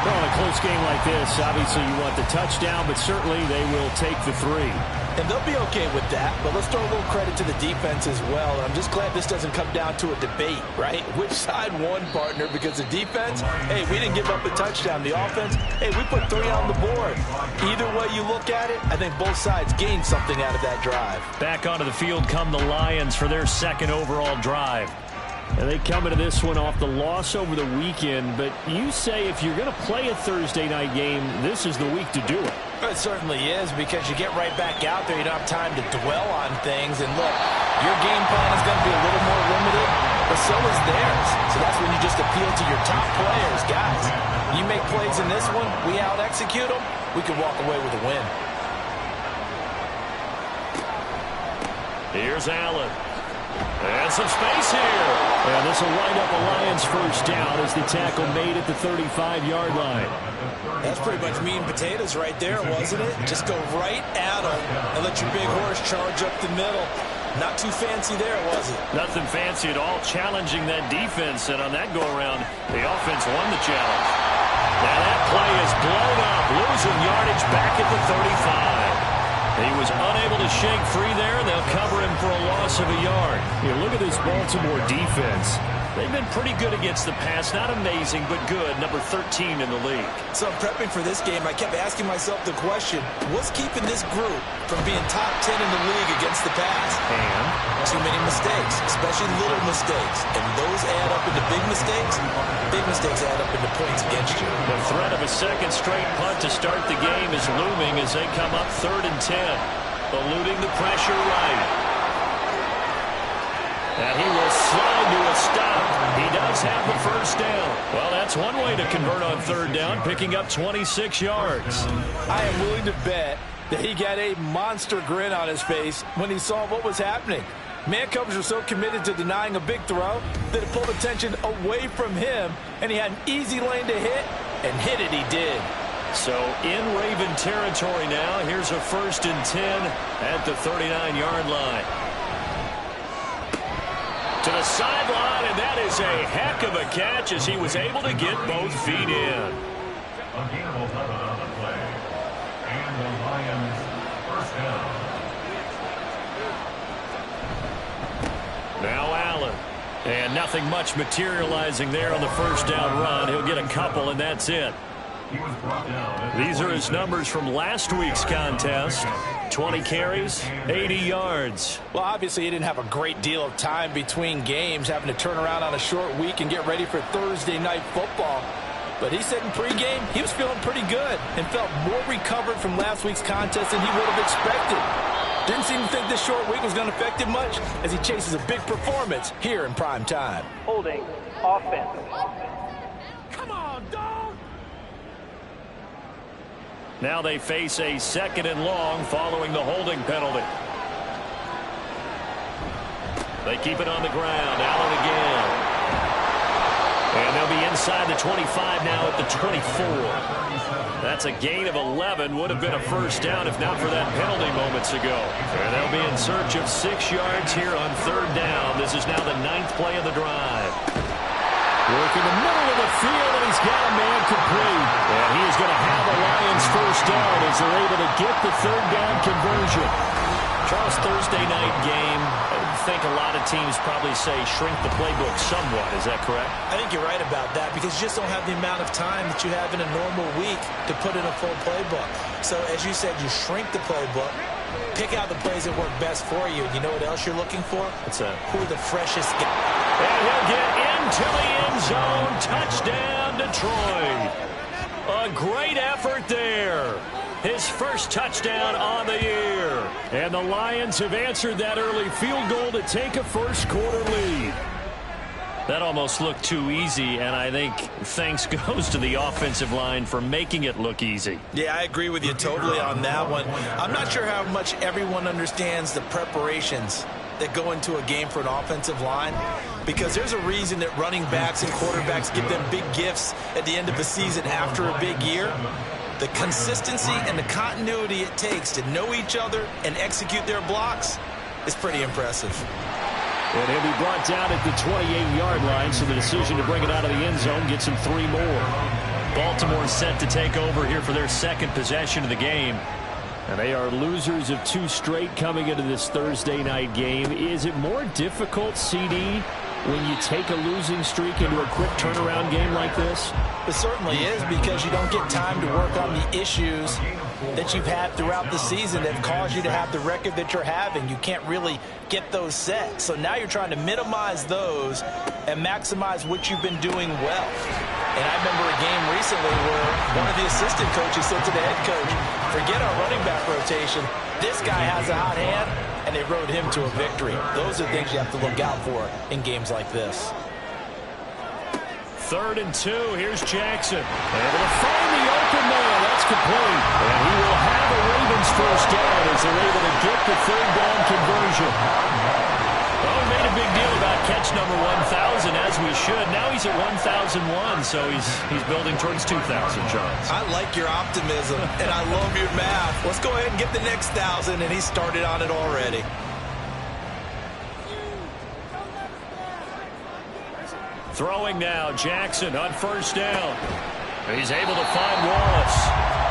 Well, in a close game like this, obviously you want the touchdown, but certainly they will take the 3.
And they'll be okay with that, but let's throw a little credit to the defense as well. And I'm just glad this doesn't come down to a debate, right? Which side won, partner? Because the defense, hey, we didn't give up a touchdown. The offense, hey, we put 3 on the board. Either way you look at it, I think both sides gained something out of that drive.
Back onto the field come the Lions for their second overall drive. And they come into this one off the loss over the weekend, but you say if you're going to play a Thursday night game, this is the week to do it.
It certainly is, because you get right back out there. You don't have time to dwell on things. And look, your game plan is going to be a little more limited, but so is theirs. So that's when you just appeal to your top players. Guys, you make plays in this one, we out-execute them, we can walk away with a win.
Here's Allen. And some space here.
And this will wind up a Lions first down as the tackle made at the 35-yard line.
That's pretty much meat and potatoes right there, wasn't it? Just go right at them and let your big horse charge up the middle. Not too fancy there, was it?
Nothing fancy at all, challenging that defense. And on that go-around, the offense won the challenge. Now that play is blown up, losing yardage back at the 35. He was unable to shake free there. They'll cover him for a loss of a yard.
You look at this Baltimore defense.
They've been pretty good against the pass. Not amazing, but good. Number 13 in the league.
So prepping for this game, I kept asking myself the question, what's keeping this group from being top 10 in the league against the pass?
And
too many mistakes, especially little mistakes. And those add up into big mistakes. Big mistakes add up into points against you.
The threat of a second straight punt to start the game is looming as they come up 3rd and 10. Eluding the pressure right. And he will slide to a stop. He does have the first down. Well, that's one way to convert on 3rd down, picking up 26 yards.
I am willing to bet that he got a monster grin on his face when he saw what was happening. Man coverage were so committed to denying a big throw that it pulled attention away from him, and he had an easy lane to hit, and hit it he did.
So in Raven territory now, here's a 1st and 10 at the 39-yard line. To the sideline, and that is a heck of a catch as he was able to get both feet in.
Again, we'll have it on the play. And the Lions first down.
Now Allen. And nothing much materializing there on the first down run. He'll get a couple, and that's it. These are his numbers from last week's contest. 20 carries, 80 yards.
Well, obviously he didn't have a great deal of time between games, having to turn around on a short week and get ready for Thursday night football. But he said in pregame he was feeling pretty good and felt more recovered from last week's contest than he would have expected. Didn't seem to think this short week was going to affect him much as he chases a big performance here in prime time.
Holding offense.
Come on, dog!
Now they face a 2nd and long following the holding penalty. They keep it on the ground. Allen again. And they'll be inside the 25 now at the 24. That's a gain of 11. Would have been a first down if not for that penalty moments ago. And they'll be in search of 6 yards here on 3rd down. This is now the 9th play of the drive.
Working the middle of the field, and he's got a man complete.
And he is going to have a Lions first down as they're able to get the 3rd down conversion. Charles, Thursday night game, I think a lot of teams probably say shrink the playbook somewhat. Is that correct?
I think you're right about that because you just don't have the amount of time that you have in a normal week to put in a full playbook. So, as you said, you shrink the playbook, pick out the plays that work best for you. You know what else you're looking for?
What's that?
Who are the freshest guys?
And he'll get into the end zone. Touchdown, Detroit. A great effort there. His first touchdown on the year.
And the Lions have answered that early field goal to take a first-quarter lead.
That almost looked too easy, and I think thanks goes to the offensive line for making it look easy.
Yeah, I agree with you totally on that one. I'm not sure how much everyone understands the preparations that go into a game for an offensive line, because there's a reason that running backs and quarterbacks give them big gifts at the end of the season after a big year. The consistency and the continuity it takes to know each other and execute their blocks is pretty impressive.
And he'll be brought down at the 28-yard line, so the decision to bring it out of the end zone gets him 3 more. Baltimore set to take over here for their second possession of the game. And they are losers of 2 straight coming into this Thursday night game. Is it more difficult, CD, when you take a losing streak into a quick turnaround game like this?
It certainly is, because you don't get time to work on the issues that you've had throughout the season that have caused you to have the record that you're having. You can't really get those set. So now you're trying to minimize those and maximize what you've been doing well. And I remember a game recently where one of the assistant coaches said to the head coach, forget our running back rotation. This guy has a hot hand, and they rode him to a victory. Those are things you have to look out for in games like this.
3rd and 2. Here's Jackson. Able to find the open man. That's complete. And he will have a Ravens first down as they're able to get the 3rd down conversion. Well, we made a big deal about catch number 1,000, as we should. Now he's at 1,001, so he's building towards 2,000, Charles.
I like your optimism, and I love your math. Let's go ahead and get the next 1,000, and he started on it already.
Throwing now, Jackson on first down. He's able to find Wallace.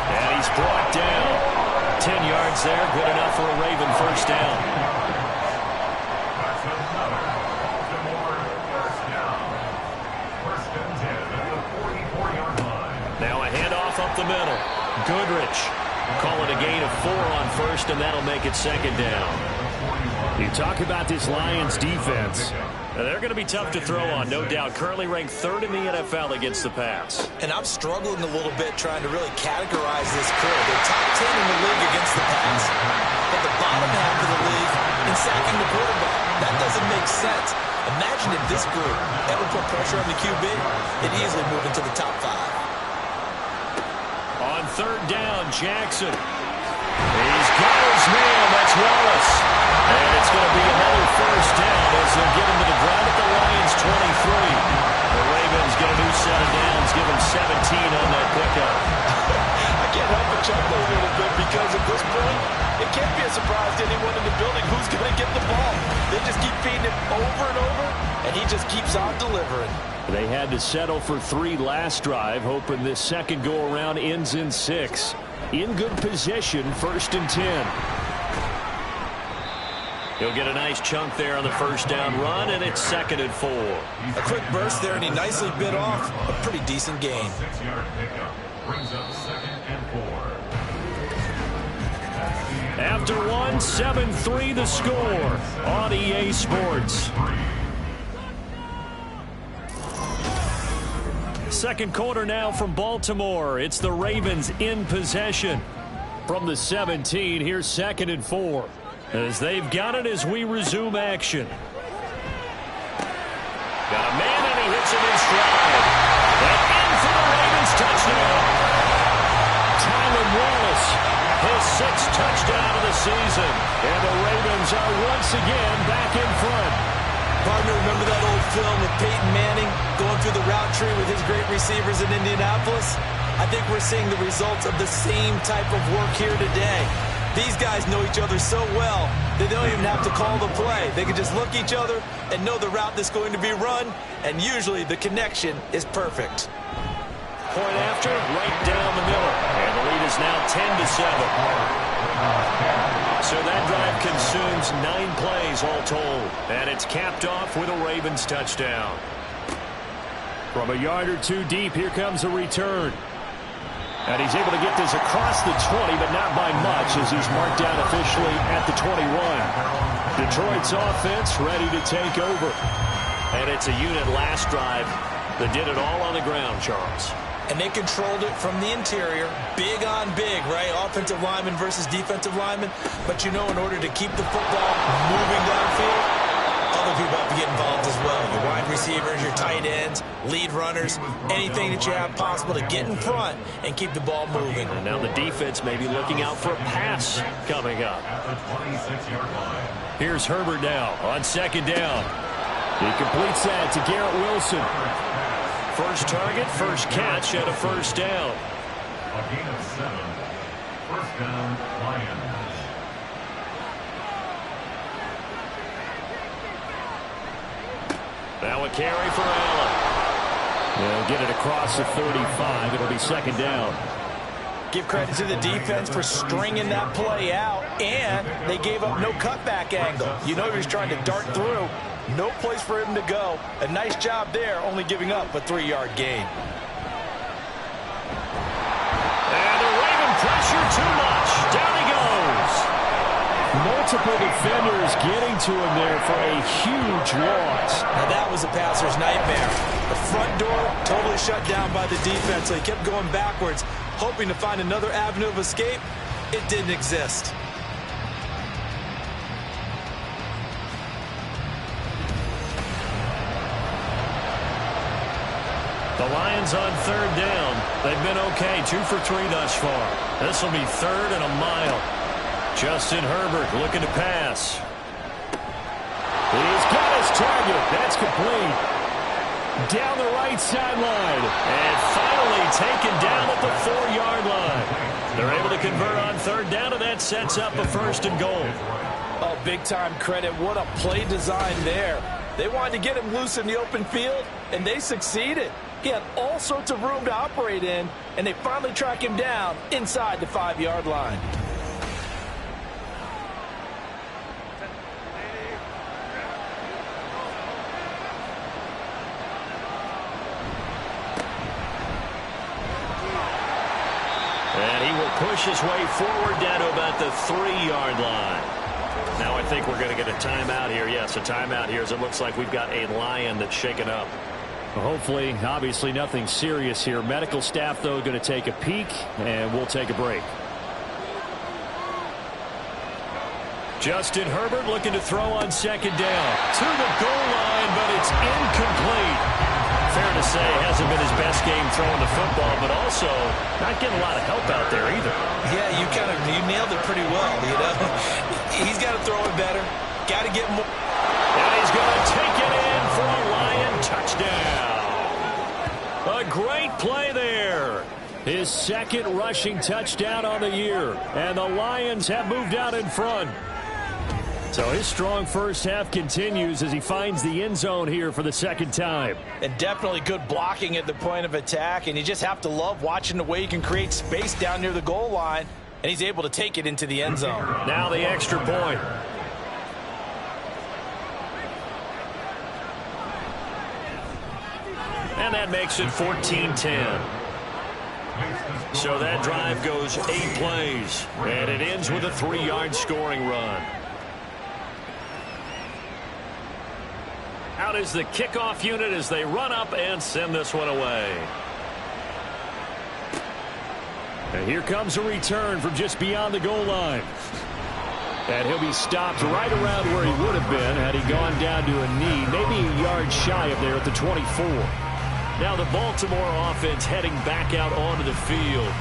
And he's brought down. 10 yards there, good enough for a Raven first down.
That's another Baltimore first down. 1st and 10 at the 44-yard line.
Now a handoff up the middle. Goodrich. Call it a gain of 4 on first, and that'll make it 2nd down. You talk about this Lions defense. They're going to be tough to throw on, no doubt. Currently ranked 3rd in the NFL against the pass.
And I'm struggling a little bit trying to really categorize this crew. They're top 10 in the league against the pass, but the bottom half of the league in sacking the quarterback. That doesn't make sense. Imagine if this group ever put pressure on the QB, it'd easily move into the top 5.
On 3rd down, Jackson. He's got his man. That's Wallace. And it's going to be another first down as they'll get him to the ground at the Lions 23. The Ravens get a new set of downs, give him 17 on that pickup.
I can't help but chuckle a little bit because at this point, it can't be a surprise to anyone in the building who's going to get the ball. They just keep feeding him over and over, and he just keeps on delivering. They
had to settle for 3 last drive, hoping this second go-around ends in 6. In good position, 1st and 10. He'll get a nice chunk there on the first down run, and it's 2nd and 4.
A quick burst there, and he nicely bit off a pretty decent gain.
6-yard pickup brings up 2nd and 4.
After 1, 7-3 the score on EA Sports. Second quarter now from Baltimore. It's the Ravens in possession. From the 17, here's 2nd and 4. As they've got it as we resume action. Got a man, and he hits him in stride. And in for the Ravens touchdown. Tylan Wallace, his 6th touchdown of the season. And the Ravens are once again back in front.
Partner, remember that old film with Peyton Manning going through the route tree with his great receivers in Indianapolis? I think we're seeing the results of the same type of work here today. These guys know each other so well, they don't even have to call the play. They can just look each other and know the route that's going to be run, and usually the connection is perfect.
Point after, right down the middle. And the lead is now 10-7. So that drive consumes 9 plays all told. And it's capped off with a Ravens touchdown. From a yard or 2 deep, here comes a return. And he's able to get this across the 20, but not by much, as he's marked down officially at the 21. Detroit's offense ready to take over. And it's a unit last drive that did it all on the ground, Charles.
And they controlled it from the interior, big on big, right? Offensive lineman versus defensive lineman. But you know, in order to keep the football moving downfield, other people have to get involved as well. Your wide receivers, your tight ends, lead runners, anything that you have possible to get in front and keep the ball moving.
And now the defense may be looking out for a pass coming up.
At the 26-yard line.
Here's Herbert now on 2nd down. He completes that to Garrett Wilson. First target, first catch, and a first down.
A gain of 7. First down, Lions.
Now a carry for Allen. They'll get it across the 35. It'll be second down.
Give credit to the defense for stringing that play out, and they gave up no cutback angle. You know he was trying to dart through. No place for him to go. A nice job there, only giving up a 3-yard gain.
And the Raven pressure too much. Down he goes. Multiple defenders getting to him there for a huge loss.
Now that was a passer's nightmare. The front door totally shut down by the defense. So he kept going backwards, hoping to find another avenue of escape. It didn't exist.
The Lions on third down. They've been okay, 2 for 3 thus far. This will be 3rd and a mile. Justin Herbert looking to pass. He's got his target. That's complete. Down the right sideline. And finally taken down at the 4-yard line. They're able to convert on third down, and that sets up a 1st and goal.
Oh, big-time credit. What a play design there. They wanted to get him loose in the open field, and they succeeded. He had all sorts of room to operate in, and they finally track him down inside the 5-yard line.
And he will push his way forward down to about the 3-yard line. Now I think we're going to get a timeout here. Yes, a timeout here as it looks like we've got a Lion that's shaken up.
Hopefully, obviously nothing serious here. Medical staff, though, going to take a peek, and we'll take a break. Justin Herbert looking to throw on second down. To the goal line, but it's incomplete. Fair to say, hasn't been his best game throwing the football, but also not getting a lot of help out there either.
Yeah, you nailed it pretty well, you know. He's got to throw it better. Got to get more.
And he's going to take it in for a Lion touchdown. A great play there. His 2nd rushing touchdown on the year. And the Lions have moved out in front. So his strong first half continues as he finds the end zone here for the 2nd time.
And definitely good blocking at the point of attack. And you just have to love watching the way he can create space down near the goal line. And he's able to take it into the end zone.
Now the extra point. And that makes it 14-10. So that drive goes 8 plays. And it ends with a 3-yard scoring run. Out is the kickoff unit as they run up and send this one away. And here comes a return from just beyond the goal line. And he'll be stopped right around where he would have been had he gone down to a knee, maybe a yard shy of there at the 24. Now the Baltimore offense heading back out onto the field.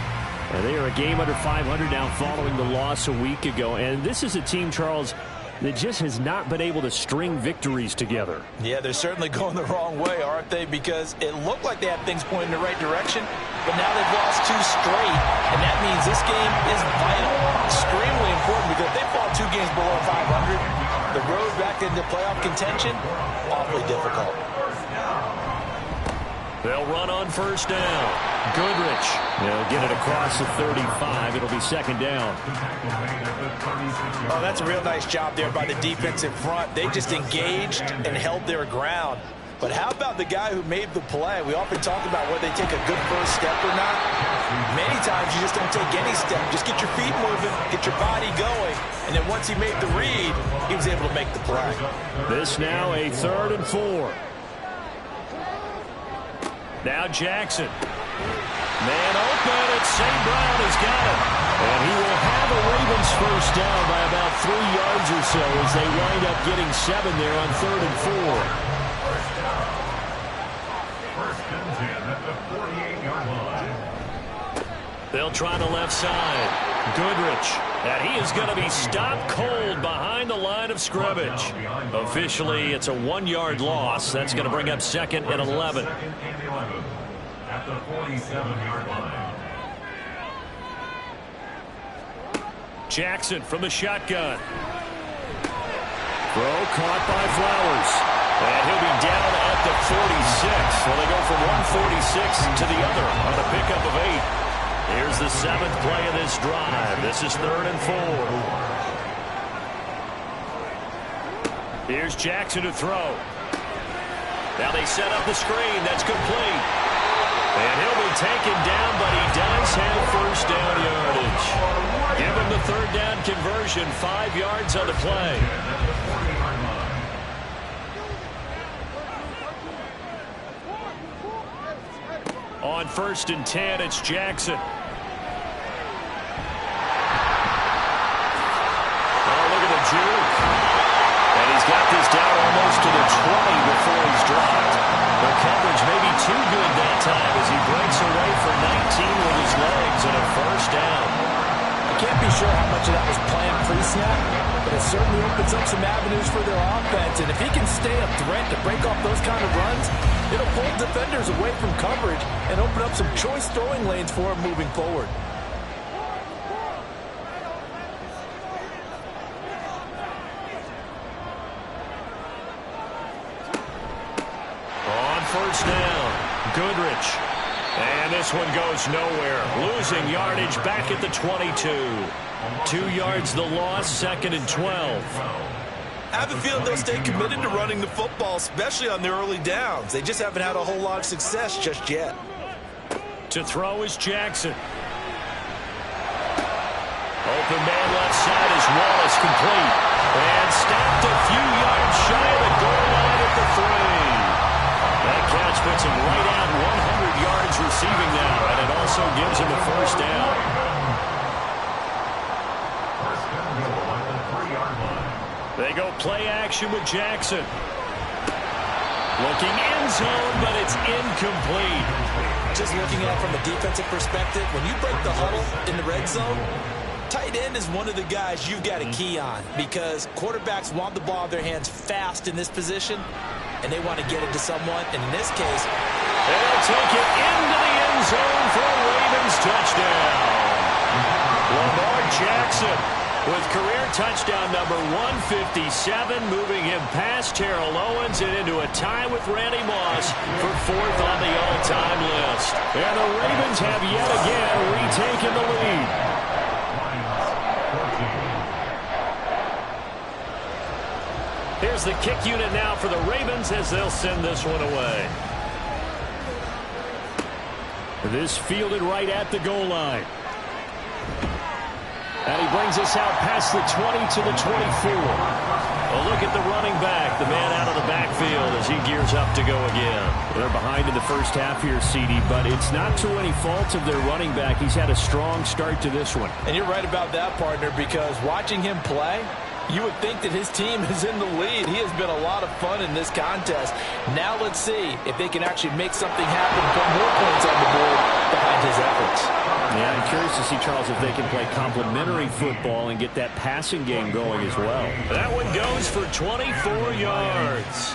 And they are a game under 500 now following the loss a week ago. And this is a team, Charles, that just has not been able to string victories together.
Yeah, they're certainly going the wrong way, aren't they? Because it looked like they had things pointing in the right direction, but now they've lost 2 straight, and that means this game is vital, extremely important, because if they fall 2 games below 500, the road back into playoff contention, awfully difficult.
They'll run on first down. Goodrich. They'll get it across the 35. It'll be second down.
Oh, that's a real nice job there by the defensive front. They just engaged and held their ground. But how about the guy who made the play? We often talk about whether they take a good first step or not. Many times you just don't take any step. Just get your feet moving, get your body going. And then once he made the read, he was able to make the play.
This now a 3rd and 4. Now Jackson. Man open, and St. Brown has got it. And he will have a Ravens first down by about 3 yards or so as they wind up getting 7 there on 3rd and 4.
First and 10 at the 48-yard line.
They'll try the left side. Goodrich. And he is going to be stopped cold behind the line of scrimmage. Officially, it's a 1-yard loss. That's going to bring up 2nd and 11.
At the 47-yard line.
Jackson from the shotgun. Throw caught by Flowers.
And he'll be down at the 46. Well, they go from 146 to the other on a pickup of 8. Here's the 7th play of this drive. This is 3rd and 4. Here's Jackson to throw. Now they set up the screen. That's complete. And he'll be taken down, but he does have first down yardage. Give him the 3rd down conversion. 5 yards on the play. On 1st and 10, it's Jackson. Oh, look at the juke. And he's got this down almost to the 20 before he's dropped. The coverage may be too good that time as he breaks away for 19 with his legs and a first down.
I can't be sure how much of that was planned pre-snap, but it certainly opens up some avenues for their offense. And if he can stay a threat to break off those kind of runs, it'll pull defenders away from coverage and open up some choice throwing lanes for him moving forward.
On 1st down, Goodrich. And this one goes nowhere. Losing yardage back at the 22. 2 yards the loss, 2nd and 12.
I have a feeling they'll stay committed to running the football, especially on their early downs. They just haven't had a whole lot of success just yet.
To throw is Jackson. Open man left side is Wallace, complete. And stopped a few yards shy of the goal line at the 3. That catch puts him right out 100 yards receiving now, and it also gives him a first down. They go play action with Jackson. Looking end zone, but it's incomplete.
Just looking at it from a defensive perspective, when you break the huddle in the red zone, tight end is one of the guys you've got to key on because quarterbacks want the ball in their hands fast in this position, and they want to get it to someone. And in this case,
they'll take it into the end zone for a Ravens touchdown. Lamar Jackson with career touchdown number 157, moving him past Terrell Owens and into a tie with Randy Moss for 4th on the all-time list. And the Ravens have yet again retaken the lead. Here's the kick unit now for the Ravens as they'll send this one away. This fielded right at the goal line. And he brings us out past the 20 to the 24. A look at the running back, the man out of the backfield as he gears up to go again. They're behind in the first half here, CD, but it's not to any fault of their running back. He's had a strong start to this one.
And you're right about that, partner, because watching him play, you would think that his team is in the lead. He has been a lot of fun in this contest. Now let's see if they can actually make something happen, put more points on the board behind his efforts.
Yeah, I'm curious to see, Charles, if they can play complementary football and get that passing game going as well. That one goes for 24 yards.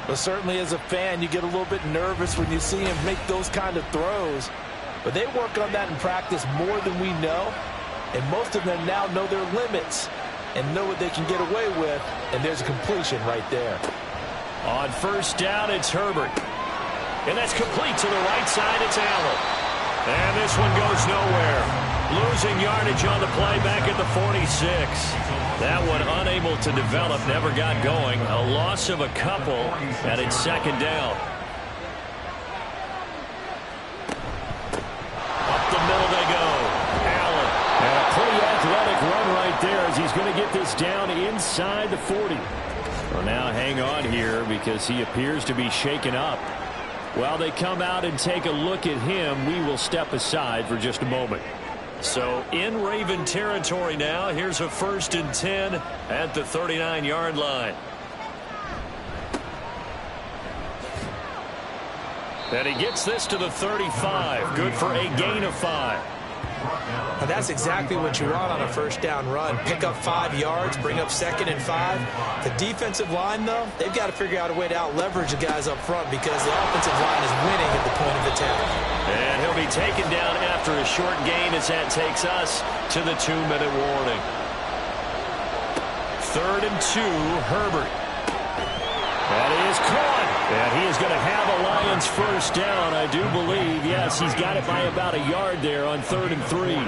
Well, certainly as a fan, you get a little bit nervous when you see him make those kind of throws. But they work on that in practice more than we know. And most of them now know their limits and know what they can get away with, and there's a completion right there.
On 1st down, it's Herbert. And that's complete to the right side, it's Allen. And this one goes nowhere. Losing yardage on the play back at the 46. That one unable to develop, never got going. A loss of a couple, and it's 2nd down. Up the middle they go. Allen. And a pretty athletic run right there as he's going to get this down inside the 40. Well, now hang on here because he appears to be shaken up. While they come out and take a look at him, we will step aside for just a moment. So in Raven territory now, here's a 1st and 10 at the 39-yard line. And he gets this to the 35. Good for a gain of 5.
And that's exactly what you want on a 1st down run. Pick up 5 yards, bring up 2nd and 5. The defensive line, though, they've got to figure out a way to out-leverage the guys up front because the offensive line is winning at the point of attack.
And he'll be taken down after a short gain as that takes us to the 2-minute warning. 3rd and 2, Herbert. That is caught. And he is going to have a Lions first down, I do believe. Yes, he's got it by about a yard there on 3rd and 3.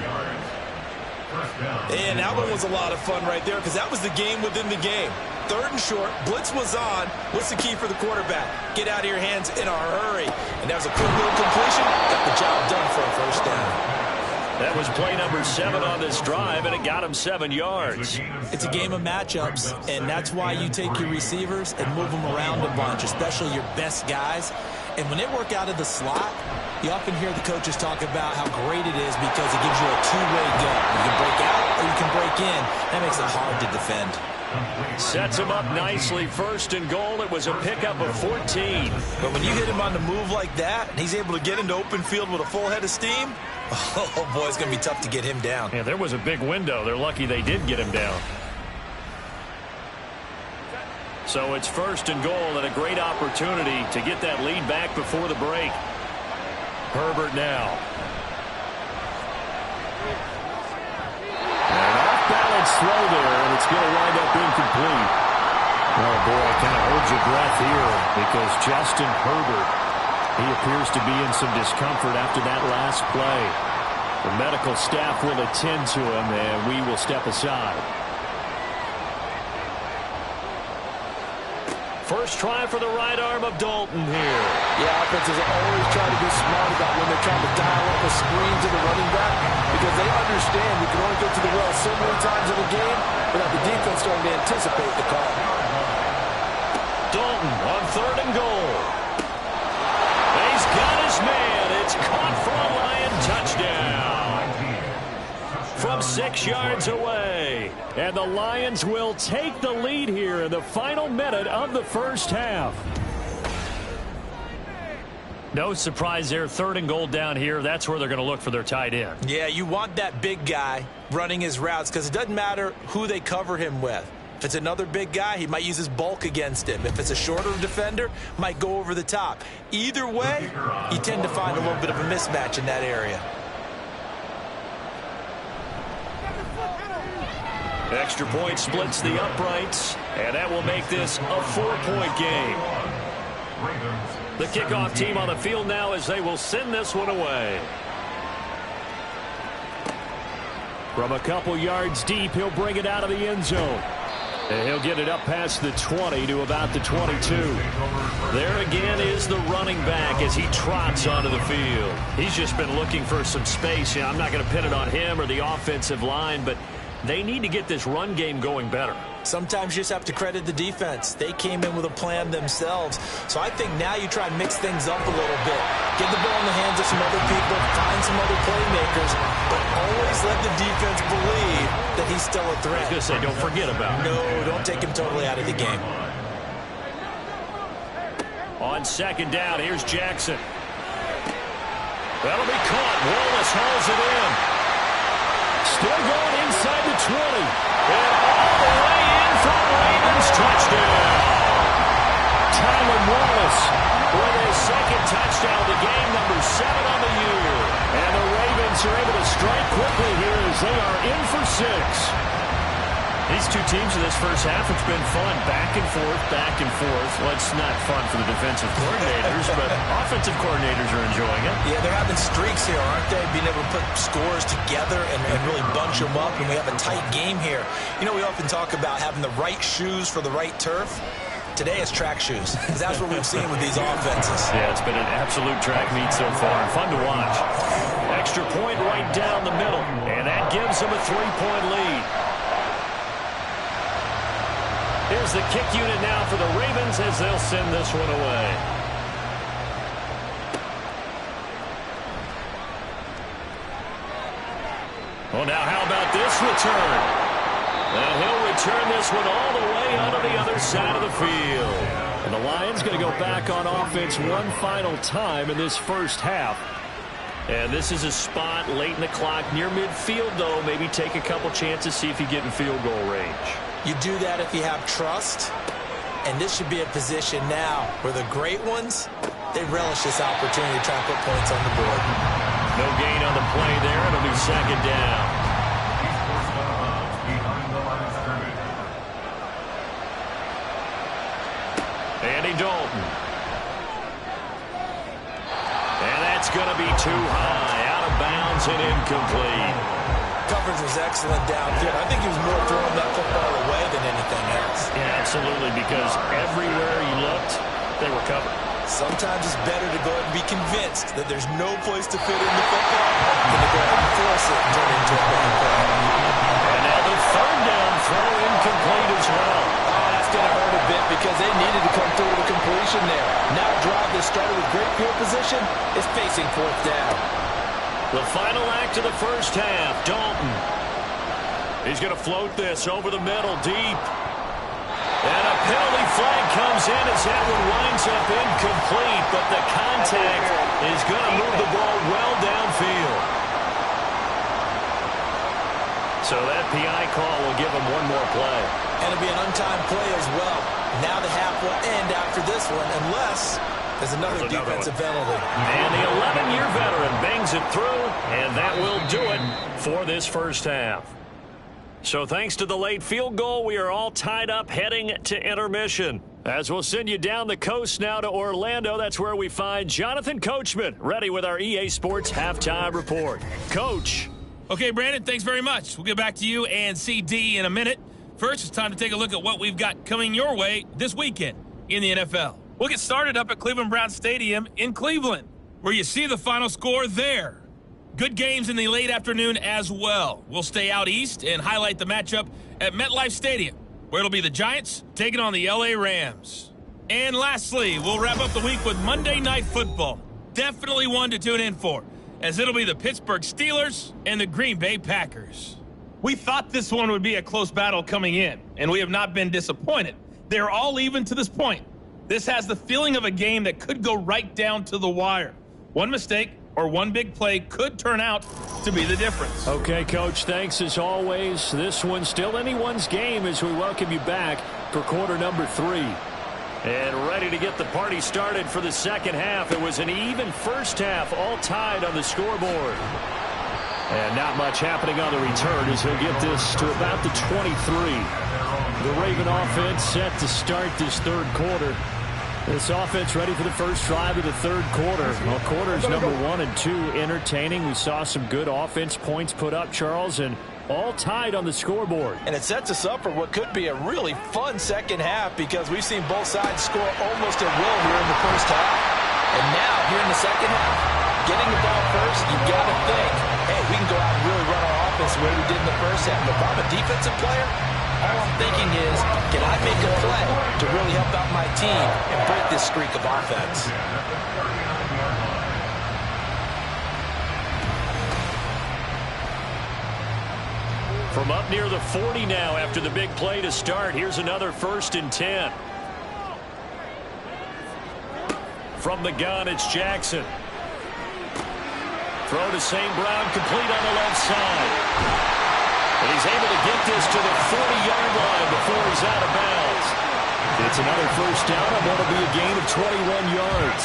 And that one was a lot of fun right there because that was the game within the game. 3rd and short, blitz was on. What's the key for the quarterback? Get out of your hands in a hurry. And that was a quick little completion. Got the job done for a first down.
That was play number 7 on this drive, and it got him 7 yards.
It's a game of matchups, and that's why you take your receivers and move them around a bunch, especially your best guys. And when they work out of the slot, you often hear the coaches talk about how great it is because it gives you a two-way go. You can break out or you can break in. That makes it hard to defend.
Sets him up nicely. 1st and goal. It was a pickup of 14.
But when you hit him on the move like that, and he's able to get into open field with a full head of steam, oh, boy, it's going to be tough to get him down.
Yeah, there was a big window. They're lucky they did get him down.
So it's 1st and goal and a great opportunity to get that lead back before the break. Herbert now.
An off-balance throw there, and it's going to wind up incomplete. Oh, boy, kind of hold your breath here because Justin Herbert, he appears to be in some discomfort after that last play. The medical staff will attend to him, and we will step aside.
First try for the right arm of Dalton here.
Yeah, offenses are always trying to be smart about when they're trying to dial up a screen to the running back because they understand you can only get to the well so many times in the game without the defense starting to anticipate the call.
Dalton on 3rd and goal. He's got his man. It's caught for a Lion touchdown. From 6 yards away.
And the Lions will take the lead here in the final minute of the first half. No surprise there. 3rd and goal down here. That's where they're going to look for their tight end.
Yeah, you want that big guy running his routes because it doesn't matter who they cover him with. If it's another big guy, he might use his bulk against him. If it's a shorter defender, might go over the top. Either way, you tend to find a little bit of a mismatch in that area.
Extra point splits the uprights, and that will make this a 4-point game. The kickoff team on the field now as they will send this one away.
From a couple yards deep, he'll bring it out of the end zone. And he'll get it up past the 20 to about the 22.
There again is the running back as he trots onto the field.
He's just been looking for some space. I'm not going to pin it on him or the offensive line, but they need to get this run game going better.
Sometimes you just have to credit the defense. They came in with a plan themselves. So I think now you try and mix things up a little bit. Get the ball in the hands of some other people, find some other playmakers, but always let the defense believe that he's still a threat.
I was going to say, don't forget about him.
No, don't take him totally out of the game.
On 2nd down, here's Jackson. That'll be caught. Wallace hauls it in.
Still going inside the 20.
And all the way in for Ravens touchdown.
Tyler Wallace
with his 2nd touchdown of the game, number 7 on the year.
And the Ravens are able to strike quickly here as they are in for 6. These two teams in this first half, it's been fun. Back and forth, back and forth. Well, it's not fun for the defensive coordinators, but offensive coordinators are enjoying it.
Yeah, they're having streaks here, aren't they? Being able to put scores together and really bunch them up, and we have a tight game here. You know, we often talk about having the right shoes for the right turf. Today it's track shoes, because that's what we've seen with these offenses.
Yeah, it's been an absolute track meet so far, and fun to watch.
Extra point right down the middle, and that gives them a 3-point lead. Here's the kick unit now for the Ravens as they'll send this one away. Well, now how about this return? And he'll return this one all the way onto the other side of the field.
And the Lions going to go back on offense one final time in this first half.
And this is a spot late in the clock near midfield, though. Maybe take a couple chances, see if you get in field goal range.
You do that if you have trust, and this should be a position now where the great ones, they relish this opportunity to try and put points on the board.
No gain on the play there. It'll be 2nd down. Andy Dalton. And that's going to be too high, out of bounds and incomplete.
Coverage was excellent downfield. I think he was more throwing that football away than anything else.
Yeah, absolutely, because everywhere he looked, they were covered.
Sometimes it's better to go ahead and be convinced that there's no place to fit in the football than to go ahead and force it and turn it into a bad play.
And now the third down throw incomplete as well.
Oh, that's going to hurt a bit because they needed to come through with a completion there. Now a drive that started with great field position is facing fourth down.
The final act of the first half, Dalton. He's going to float this over the middle, deep. And a penalty flag comes in as that one winds up incomplete, but the contact is going to move the ball well downfield. So that PI call will give him one more play.
And it'll be an untimed play as well. Now the half will end after this one, unless there's another defensive penalty.
And the 11-year veteran bangs it through, and that will do it for this first half. So thanks to the late field goal, we are all tied up heading to intermission. As we'll send you down the coast now to Orlando, that's where we find Jonathan Coachman, ready with our EA Sports Halftime Report. Coach.
Okay, Brandon, thanks very much. We'll get back to you and CD in a minute. First, it's time to take a look at what we've got coming your way this weekend in the NFL. We'll get started up at Cleveland Browns Stadium in Cleveland, where you see the final score there. Good games in the late afternoon as well. We'll stay out east and highlight the matchup at MetLife Stadium, where it'll be the Giants taking on the LA Rams. And lastly, we'll wrap up the week with Monday Night Football. Definitely one to tune in for, as it'll be the Pittsburgh Steelers and the Green Bay Packers. We thought this one would be a close battle coming in, and we have not been disappointed. They're all even to this point. This has the feeling of a game that could go right down to the wire. One mistake or one big play could turn out to be the difference.
Okay, Coach, thanks as always. This one's still anyone's game as we welcome you back for quarter number 3.
And ready to get the party started for the second half. It was an even first half, all tied on the scoreboard.
And not much happening on the return as he'll get this to about the 23. The Raven offense set to start this third quarter. This offense ready for the first drive of the third quarter. Well, quarters number 1 and 2 entertaining. We saw some good offense points put up, Charles, and all tied on the scoreboard.
And it sets us up for what could be a really fun second half because we've seen both sides score almost at will here in the first half. And now, here in the second half, getting the ball first, you've got to think, hey, we can go out and really run our offense the way we did in the first half. If I'm a defensive player, all I'm thinking is, can I make a play to really help out my team and break this streak of offense?
From up near the 40 now after the big play to start, here's another 1st and 10. From the gun, it's Jackson. Throw to St. Brown, complete on the left side. And he's able to get this to the 40-yard line before he's out of bounds.
It's another first down, and that'll be a gain of 21 yards.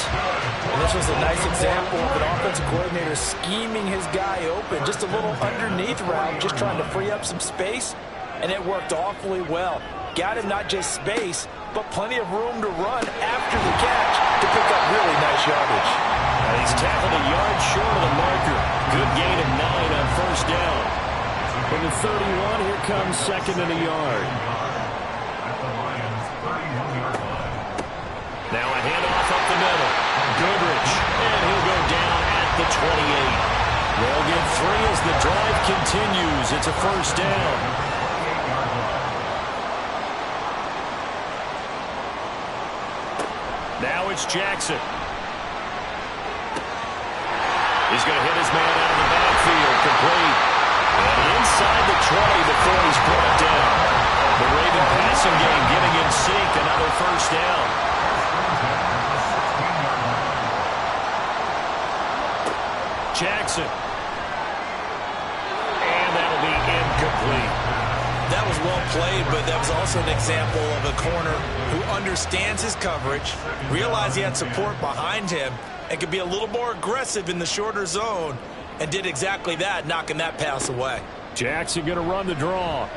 And this was a nice example of an offensive coordinator scheming his guy open. Just a little underneath route, just trying to free up some space, and it worked awfully well. Got him not just space, but plenty of room to run after the catch to pick up really nice yardage.
And he's tackled a yard short of the marker. Good gain of 9 on first down.
From the 31, here comes 2nd and a yard.
Now a handoff up the middle. Goodrich, and he'll go down at the 28. They'll get 3 as the drive continues. It's a first down. Now it's Jackson. He's going to hit his man out of the backfield. Complete. And inside the 20 before he's brought down. The Raven passing game getting in sync. Another first down. Jackson. And that'll be incomplete.
That was well played, but that was also an example of a corner who understands his coverage, realized he had support behind him, and could be a little more aggressive in the shorter zone, and did exactly that, knocking that pass away.
Jackson going to run the draw.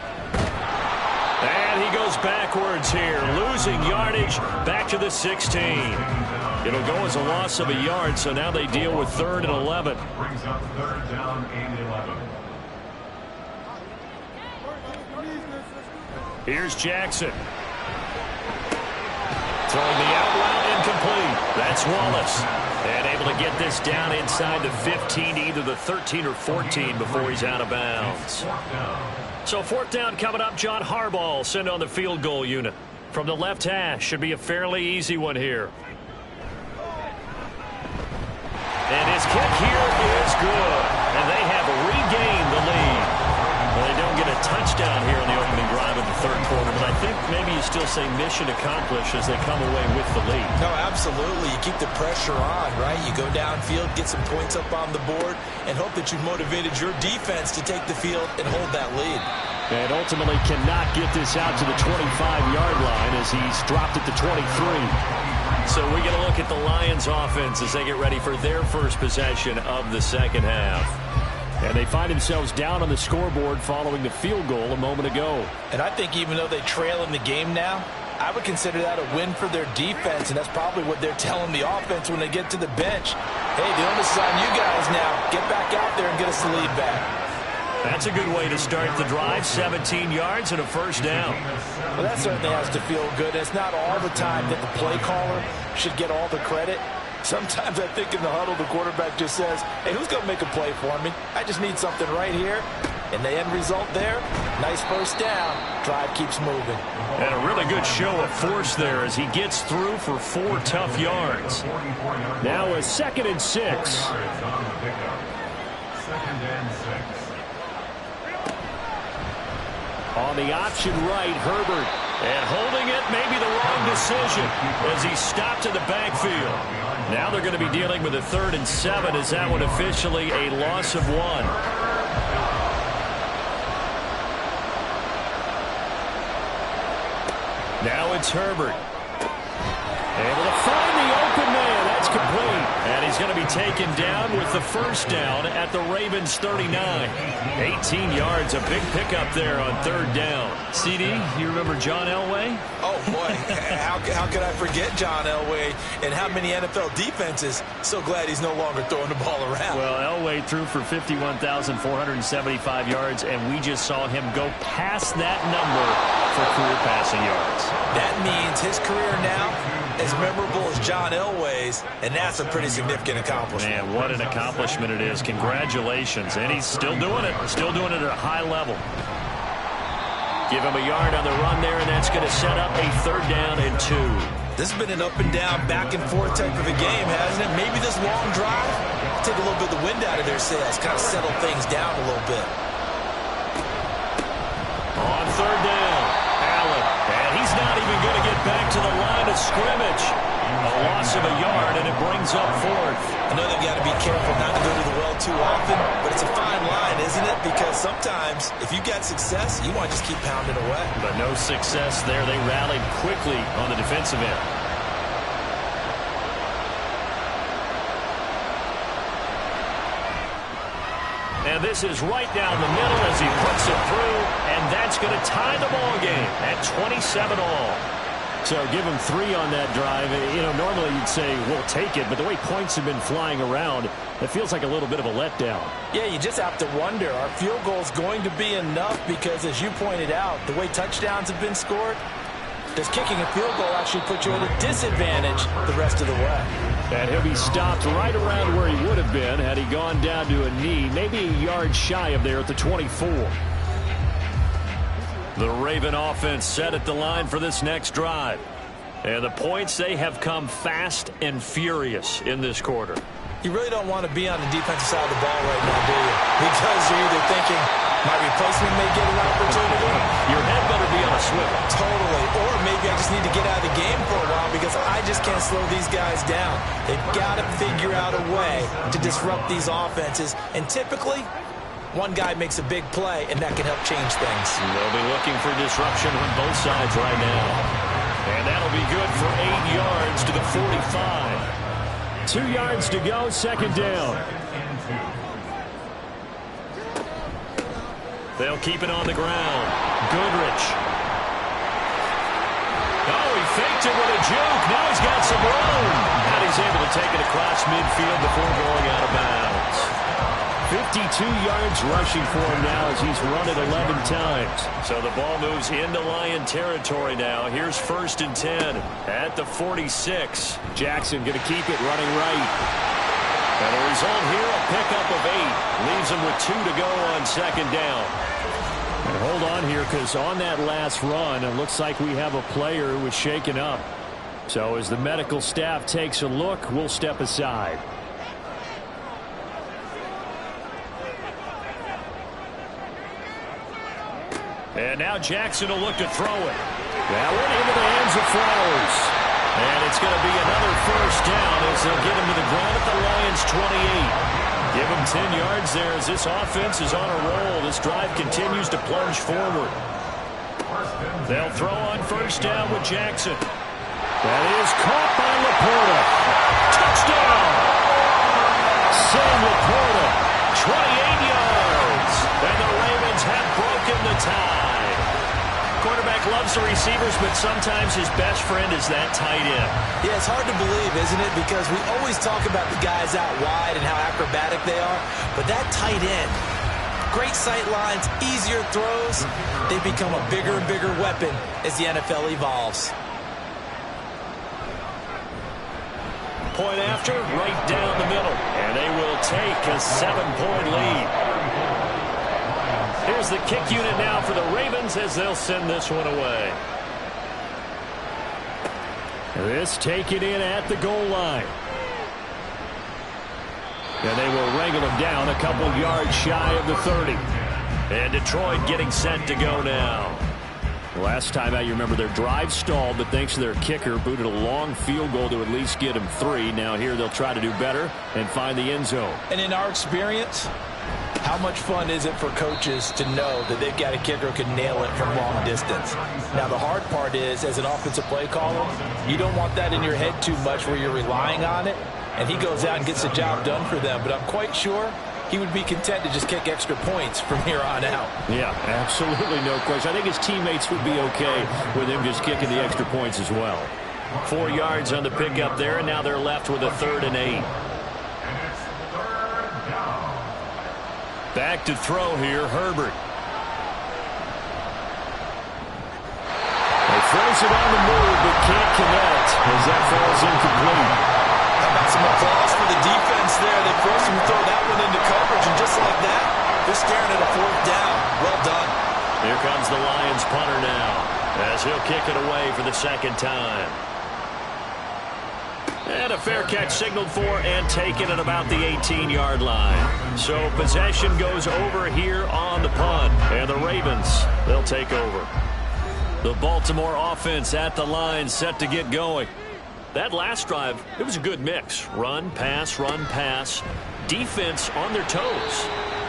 And he goes backwards here, losing yardage back to the 16. It'll go as a loss of a yard, so now they deal with 3rd and 11.
Brings up 3rd down and 11.
Here's Jackson. Throwing the out route incomplete. That's Wallace. And able to get this down inside the 15, either the 13 or 14 before he's out of bounds. So 4th down coming up. John Harbaugh sent on the field goal unit. From the left hash, should be a fairly easy one here. And his kick here is good. And they have regained the lead. Well, they don't get a touchdown here on the opening drive of the 3rd quarter, but I think maybe you still say mission accomplished as they come away with the lead.
No, absolutely. You keep the pressure on, right? You go downfield, get some points up on the board, and hope that you've motivated your defense to take the field and hold that lead.
And ultimately cannot get this out to the 25-yard line as he's dropped it to 23.
So we get a look at the Lions offense as they get ready for their first possession of the second half.
And they find themselves down on the scoreboard following the field goal a moment ago.
And I think even though they trail in the game now, I would consider that a win for their defense, and that's probably what they're telling the offense when they get to the bench. Hey, the onus is on you guys now. Get back out there and get us the lead back.
That's a good way to start the drive. 17 yards and a 1st down.
Well, that certainly has to feel good. It's not all the time that the play caller should get all the credit. Sometimes I think in the huddle, the quarterback just says, hey, who's going to make a play for me? I just need something right here. And the end result there, nice 1st down. Drive keeps moving.
And a really good show of force there as he gets through for 4 tough yards.
Now a 2nd and 6.
2nd and 6.
On the option right, Herbert.
And holding it, maybe the wrong decision as he stopped in the backfield. Now they're going to be dealing with a 3rd and 7 as that one officially a loss of 1. Now it's Herbert. Able to find the open man. That's complete. And he's going to be taken down with the 1st down at the Ravens 39. 18 yards, a big pickup there on 3rd down. CD, you remember John Elway?
Oh, boy. how could I forget John Elway and how many NFL defenses? So glad he's no longer throwing the ball around.
Well, Elway threw for 51,475 yards, and we just saw him go past that number for career passing yards.
That means his career now as memorable as John Elway's, and that's a pretty significant accomplishment.
Man, what an accomplishment it is. Congratulations. And he's still doing it. Still doing it at a high level. Give him a yard on the run there, and that's going to set up a 3rd down and 2.
This has been an up and down, back and forth type of a game, hasn't it? Maybe this long drive take a little bit of the wind out of their sails, kind of settle things down a little bit.
On 3rd down, Allen. And he's not even going to get back to the line of scrimmage. A loss of a yard, and it brings up 4th.
I know they've got to be careful not to go to the well too often, but it's a fine line, isn't it? Because sometimes, if you got success, you want to just keep pounding away.
But no success there. They rallied quickly on the defensive end. And this is right down the middle as he puts it through, and that's going to tie the ball game at 27 all.
So give him 3 on that drive. You know, normally you'd say, we'll take it, but the way points have been flying around, it feels like a little bit of a letdown.
Yeah, you just have to wonder, are field goals going to be enough? Because as you pointed out, the way touchdowns have been scored, does kicking a field goal actually put you at a disadvantage the rest of the way?
And he'll be stopped right around where he would have been had he gone down to a knee, maybe a yard shy of there at the 24.
The Raven offense set at the line for this next drive. And the points, they have come fast and furious in this quarter.
You really don't want to be on the defensive side of the ball right now, do you? Because you're either thinking, my replacement may get an opportunity.
Your head better be on a swivel.
Totally. Or maybe I just need to get out of the game for a while because I just can't slow these guys down. They've got to figure out a way to disrupt these offenses. And typically, one guy makes a big play, and that can help change things.
They'll be looking for disruption on both sides right now. And that'll be good for 8 yards to the 45.
2 yards to go, 2nd down.
They'll keep it on the ground. Goodrich. faked it with a juke. Now he's got some room. And he's able to take it across midfield before going out of bounds. 52 yards rushing for him now as he's run it 11 times. So the ball moves into Lion territory now. Here's 1st and 10 at the 46.
Jackson going to keep it running right.
And the result here, a pickup of 8. Leaves him with 2 to go on 2nd down.
And hold on here, because on that last run, it looks like we have a player who was shaken up. So as the medical staff takes a look, we'll step aside.
And now Jackson will look to throw it. That went into the hands of Flowers. And it's going to be another 1st down as they'll get him to the ground at the Lions' 28. Give him 10 yards there as this offense is on a roll. This drive continues to plunge forward. They'll throw on 1st down with Jackson.
That is caught by Laporta.
Touchdown! Sam Laporta, 28 yards. And the Ravens have broken the tie. Quarterback loves the receivers, but sometimes his best friend is that tight end.
Yeah, it's hard to believe, isn't it? Because we always talk about the guys out wide and how acrobatic they are. But that tight end, great sight lines, easier throws, they become a bigger and bigger weapon as the NFL evolves.
Point after, right down the middle. And they will take a 7-point lead. Here's the kick unit now for the Ravens as they'll send this one away.
This taken in at the goal line. And they will wrangle him down a couple yards shy of the 30.
And Detroit getting set to go now.
Last time out, you remember their drive stalled, but thanks to their kicker, booted a long field goal to at least get him 3. Now here they'll try to do better and find the end zone.
And in our experience, how much fun is it for coaches to know that they've got a kicker who can nail it from long distance? Now, the hard part is, as an offensive play caller, you don't want that in your head too much where you're relying on it, and he goes out and gets the job done for them. But I'm quite sure he would be content to just kick extra points from here on out.
Yeah, absolutely no question. I think his teammates would be okay with him just kicking the extra points as well.
4 yards on the pickup there, and now they're left with a 3rd and 8. Back to throw here, Herbert.
They throws it on the move, but can't connect as that falls incomplete.
How about some applause for the defense there? They force him to throw that one into coverage, and just like that, they're staring at a 4th down. Well done.
Here comes the Lions punter now as he'll kick it away for the 2nd time. And a fair catch signaled for and taken at about the 18-yard line. So possession goes over here on the punt. And the Ravens, they'll take over. The Baltimore offense at the line set to get going. That last drive, it was a good mix. Run, pass, defense on their toes.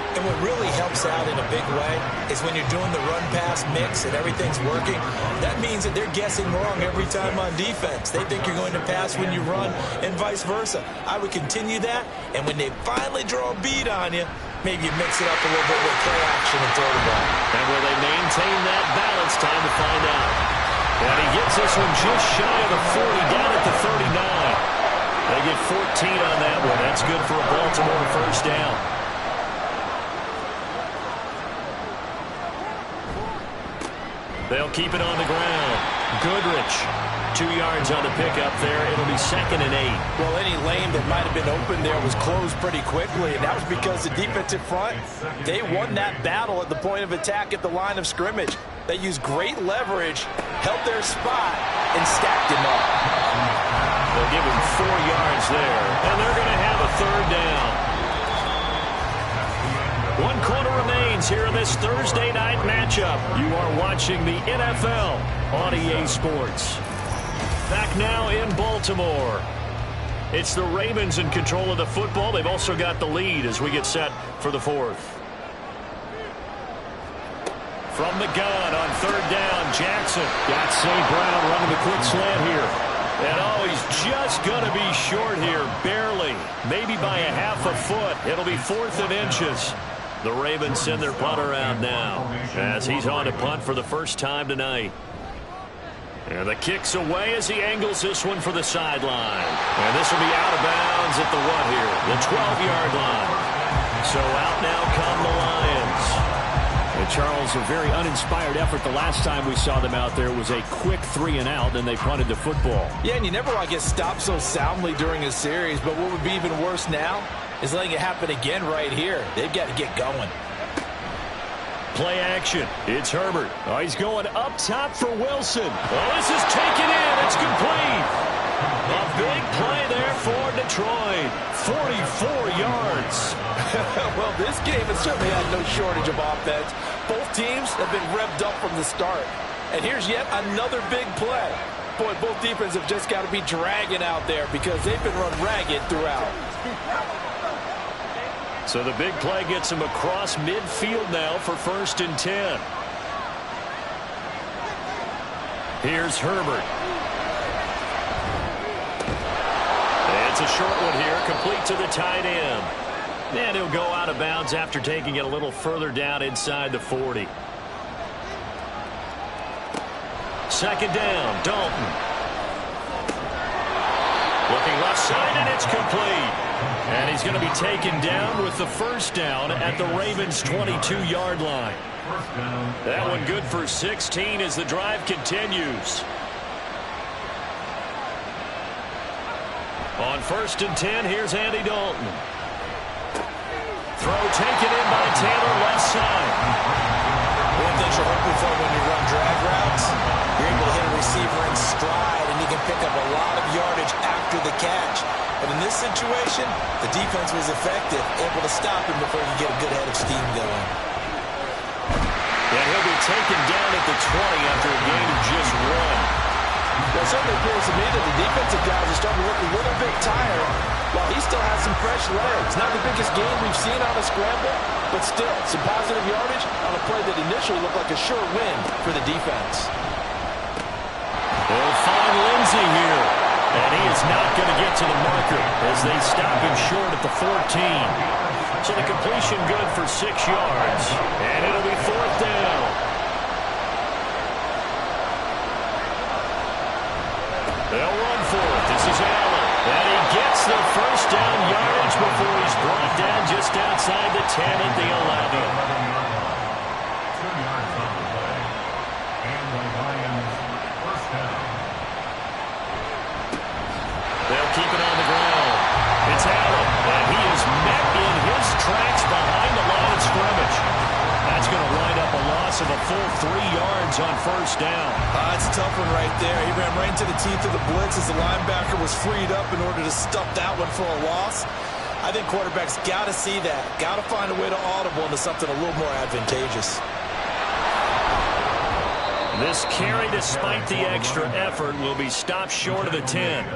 And what really helps out in a big way is when you're doing the run-pass mix and everything's working, that means that they're guessing wrong every time on defense. They think you're going to pass when you run and vice versa. I would continue that, and when they finally draw a beat on you, maybe you mix it up a little bit with play action and throw the ball.
And will they maintain that balance? Time to find out. And he gets this one just shy of the 40, down at the 39. They get 14 on that one. That's good for a Baltimore 1st down. They'll keep it on the ground. Goodrich, 2 yards on the pickup there. It'll be 2nd and 8.
Well, any lane that might have been open there was closed pretty quickly, and that was because the defensive front, they won that battle at the point of attack at the line of scrimmage. They used great leverage, held their spot, and stacked him up.
They'll give him 4 yards there, and they're going to have a 3rd down. 1 quarter remains here in this Thursday night matchup. You are watching the NFL on EA Sports. Back now in Baltimore. It's the Ravens in control of the football. They've also got the lead as we get set for the 4th. From the gun on 3rd down, Jackson.
Got St. Brown running the quick slant here.
And he's just going to be short here, barely. Maybe by a half a foot. It'll be 4th and inches. The Ravens send their punter out now as he's on to punt for the first time tonight. And the kick's away as he angles this one for the sideline. And this will be out of bounds at the what here? The 12-yard line. So out now come the Lions. And Charles, a very uninspired effort the last time we saw them out there was a quick 3-and-out, then they punted the football.
Yeah, and you never want to get stopped so soundly during a series, but what would be even worse now is letting it happen again right here. They've got to get going.
Play action. It's Herbert. Oh, he's going up top for Wilson. Oh, this is taken in. It's complete. A big play there for Detroit. 44 yards.
Well, this game has certainly had no shortage of offense. Both teams have been revved up from the start. And here's yet another big play. Boy, both defenses have just got to be dragging out there because they've been run ragged throughout.
So the big play gets him across midfield now for 1st and 10. Here's Herbert. It's a short one here, complete to the tight end. And he'll go out of bounds after taking it a little further down inside the 40. 2nd down, Dalton. Looking left side, and it's complete. And he's going to be taken down with the 1st down at the Ravens' 22-yard line. That one good for 16 as the drive continues. On 1st and 10, here's Andy Dalton. Throw taken in by Taylor left side.
One thing you're hoping for when you run drag routes, you're able to hit a receiver in stride, and you can pick up a lot of yardage after the catch. But in this situation, the defense was effective, able to stop him before you get a good head of steam going.
And he'll be taken down at the 20 after a gain of just 1.
Well, it certainly appears to me that the defensive guys are starting to look a little bit tired while he still has some fresh legs. Not the biggest gain we've seen on a scramble, but still some positive yardage on a play that initially looked like a sure win for the defense.
They'll find Lindsey here. And he is not going to get to the marker as they stop him short at the 14. So the completion good for 6 yards. And it'll be 4th down. They'll run for it. This is Allen. And he gets the 1st down yardage before he's brought down just outside the 10 at the 11.
2 yards on the play. And the Lions 1st down.
They'll keep it on the ground. It's Allen, and he is met in his tracks behind the line of scrimmage. That's going to wind up a loss of a full 3 yards on 1st down.
It's a tough one right there. He ran right into the teeth of the blitz as the linebacker was freed up in order to stuff that one for a loss. I think quarterbacks got to see that. Got to find a way to audible into something a little more advantageous.
This carry, despite the extra effort, will be stopped short of the 10.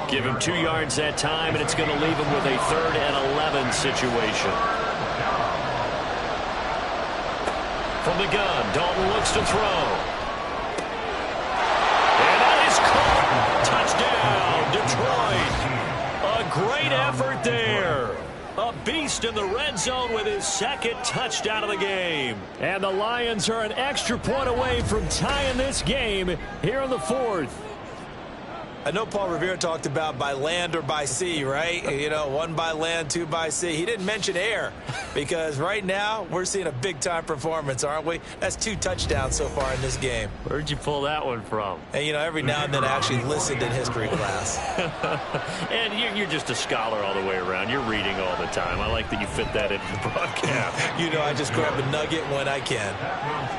Give him 2 yards that time, and it's going to leave him with a 3rd and 11 situation. From the gun, Dalton looks to throw. And that is caught. Touchdown, Detroit. A great effort there. A beast in the red zone with his 2nd touchdown of the game. And the Lions are an extra point away from tying this game here in the 4th.
I know Paul Revere talked about by land or by sea, right? You know, 1 by land, 2 by sea. He didn't mention air because right now we're seeing a big-time performance, aren't we? That's 2 touchdowns so far in this game.
Where'd you pull that one from?
And, you know, every now and then I actually listened in history class.
And you're just a scholar all the way around. You're reading all the time. I like that you fit that into the broadcast.
You know, I just grab a nugget when I can.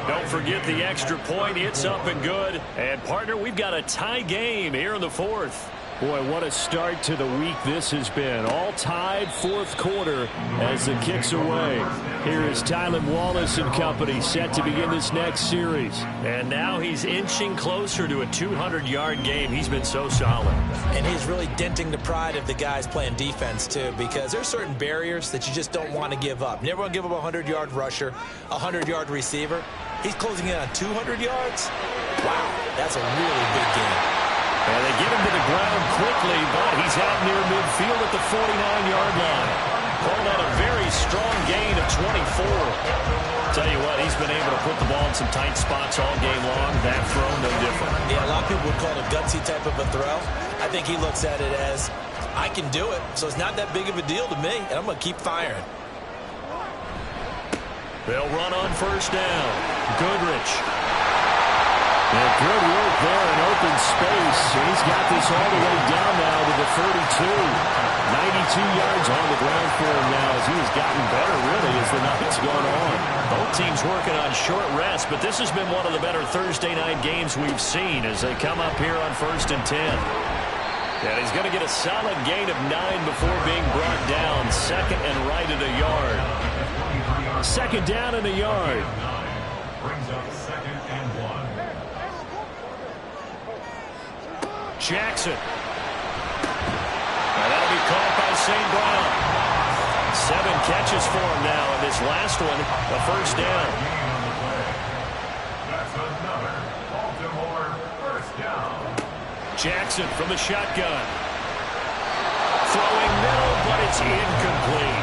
Don't forget the extra point. It's up and good. And, partner, we've got a tie game here in the 4th.
Boy, what a start to the week this has been. All tied 4th quarter as the kick's away. Here is Tylan Wallace and company set to begin this next series.
And now he's inching closer to a 200-yard game. He's been so solid.
And he's really denting the pride of the guys playing defense, too, because there's certain barriers that you just don't want to give up. Never want to give up a 100-yard rusher, a 100-yard receiver. He's closing in on 200 yards. Wow, that's a really big game.
And they get him to the ground quickly, but he's out near midfield at the 49-yard line. Called out a very strong gain of 24. Tell you what, he's been able to put the ball in some tight spots all game long. That throw, no different.
Yeah, a lot of people would call it a gutsy type of a throw. I think he looks at it as, I can do it, so it's not that big of a deal to me, and I'm going to keep firing.
They'll run on first down. Goodrich. And good work there in open space. He's got this all the way down now to the 32. 92 yards on the ground for him now as he has gotten better, really, as the night's gone on. Both teams working on short rest, but this has been one of the better Thursday night games we've seen as they come up here on 1st and 10. And he's going to get a solid gain of 9 before being brought down. Second and right at a yard. Second down and a yard.
Brings up 2nd and 1.
Jackson. And that'll be caught by St. Brown. 7 catches for him now, and this last one, a first down.
That's another Baltimore first down.
Jackson from the shotgun. Throwing middle, but it's incomplete.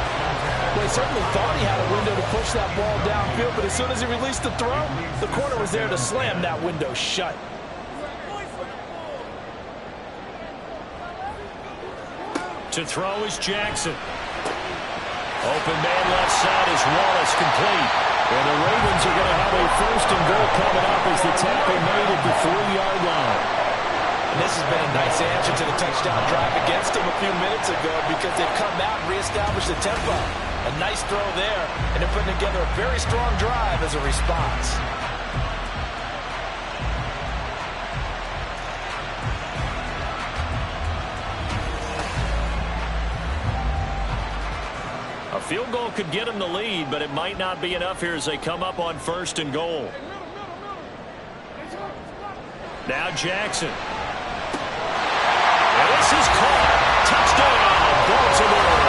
Well, he certainly thought he had a window to push that ball downfield, but as soon as he released the throw, the corner was there to slam that window shut.
To throw is Jackson. Open man left side is Wallace, complete. And the Ravens are going to have a first and goal coming up as the tackle made at the 3-yard line.
And this has been a nice answer to the touchdown drive against them a few minutes ago because they've come out and reestablished the tempo. A nice throw there, and they're putting together a very strong drive as a response.
A field goal could get them the lead, but it might not be enough here as they come up on 1st and goal. Now Jackson. And this is caught. Touchdown, Baltimore.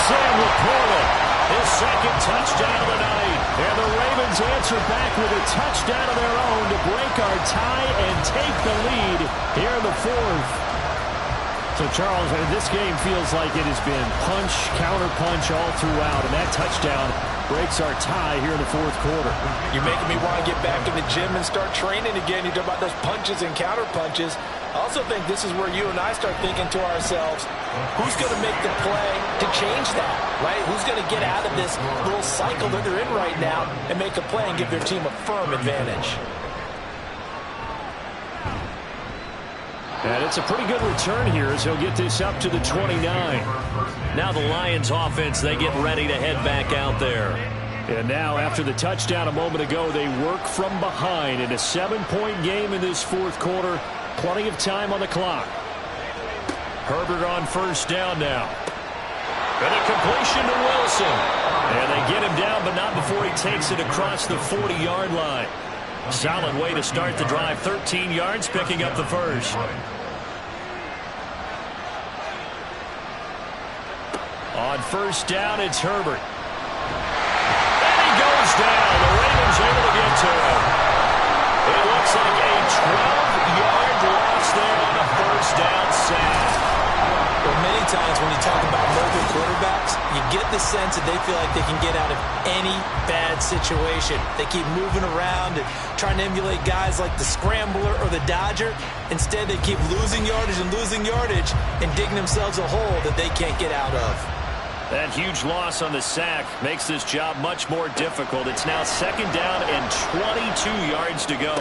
Sam Laporta, his second touchdown of the night. And the Ravens answer back with a touchdown of their own to break our tie and take the lead here in the 4th.
So, Charles, this game feels like it has been punch, counter-punch all throughout, and that touchdown breaks our tie here in the 4th quarter.
You're making me want to get back in the gym and start training again. You talk about those punches and counter-punches. I also think this is where you and I start thinking to ourselves, who's going to make the play to change that, right? Who's going to get out of this little cycle that they're in right now and make a play and give their team a firm advantage?
And it's a pretty good return here as he'll get this up to the 29.
Now the Lions offense, they get ready to head back out there.
And now after the touchdown a moment ago, they work from behind in a 7-point game in this 4th quarter. Plenty of time on the clock.
Herbert on first down now. And a completion to Wilson. And they get him down, but not before he takes it across the 40-yard line. Solid way to start the drive. 13 yards, picking up the first. On first down, it's Herbert. And he goes down. The Ravens able to get to him. It looks like a 12-yard loss there on a first down sack.
Well, many times when you talk about mobile quarterbacks, you get the sense that they feel like they can get out of any bad situation. They keep moving around and trying to emulate guys like the Scrambler or the Dodger. Instead, they keep losing yardage and digging themselves a hole that they can't get out of.
That huge loss on the sack makes this job much more difficult. It's now 2nd down and 22 yards to go.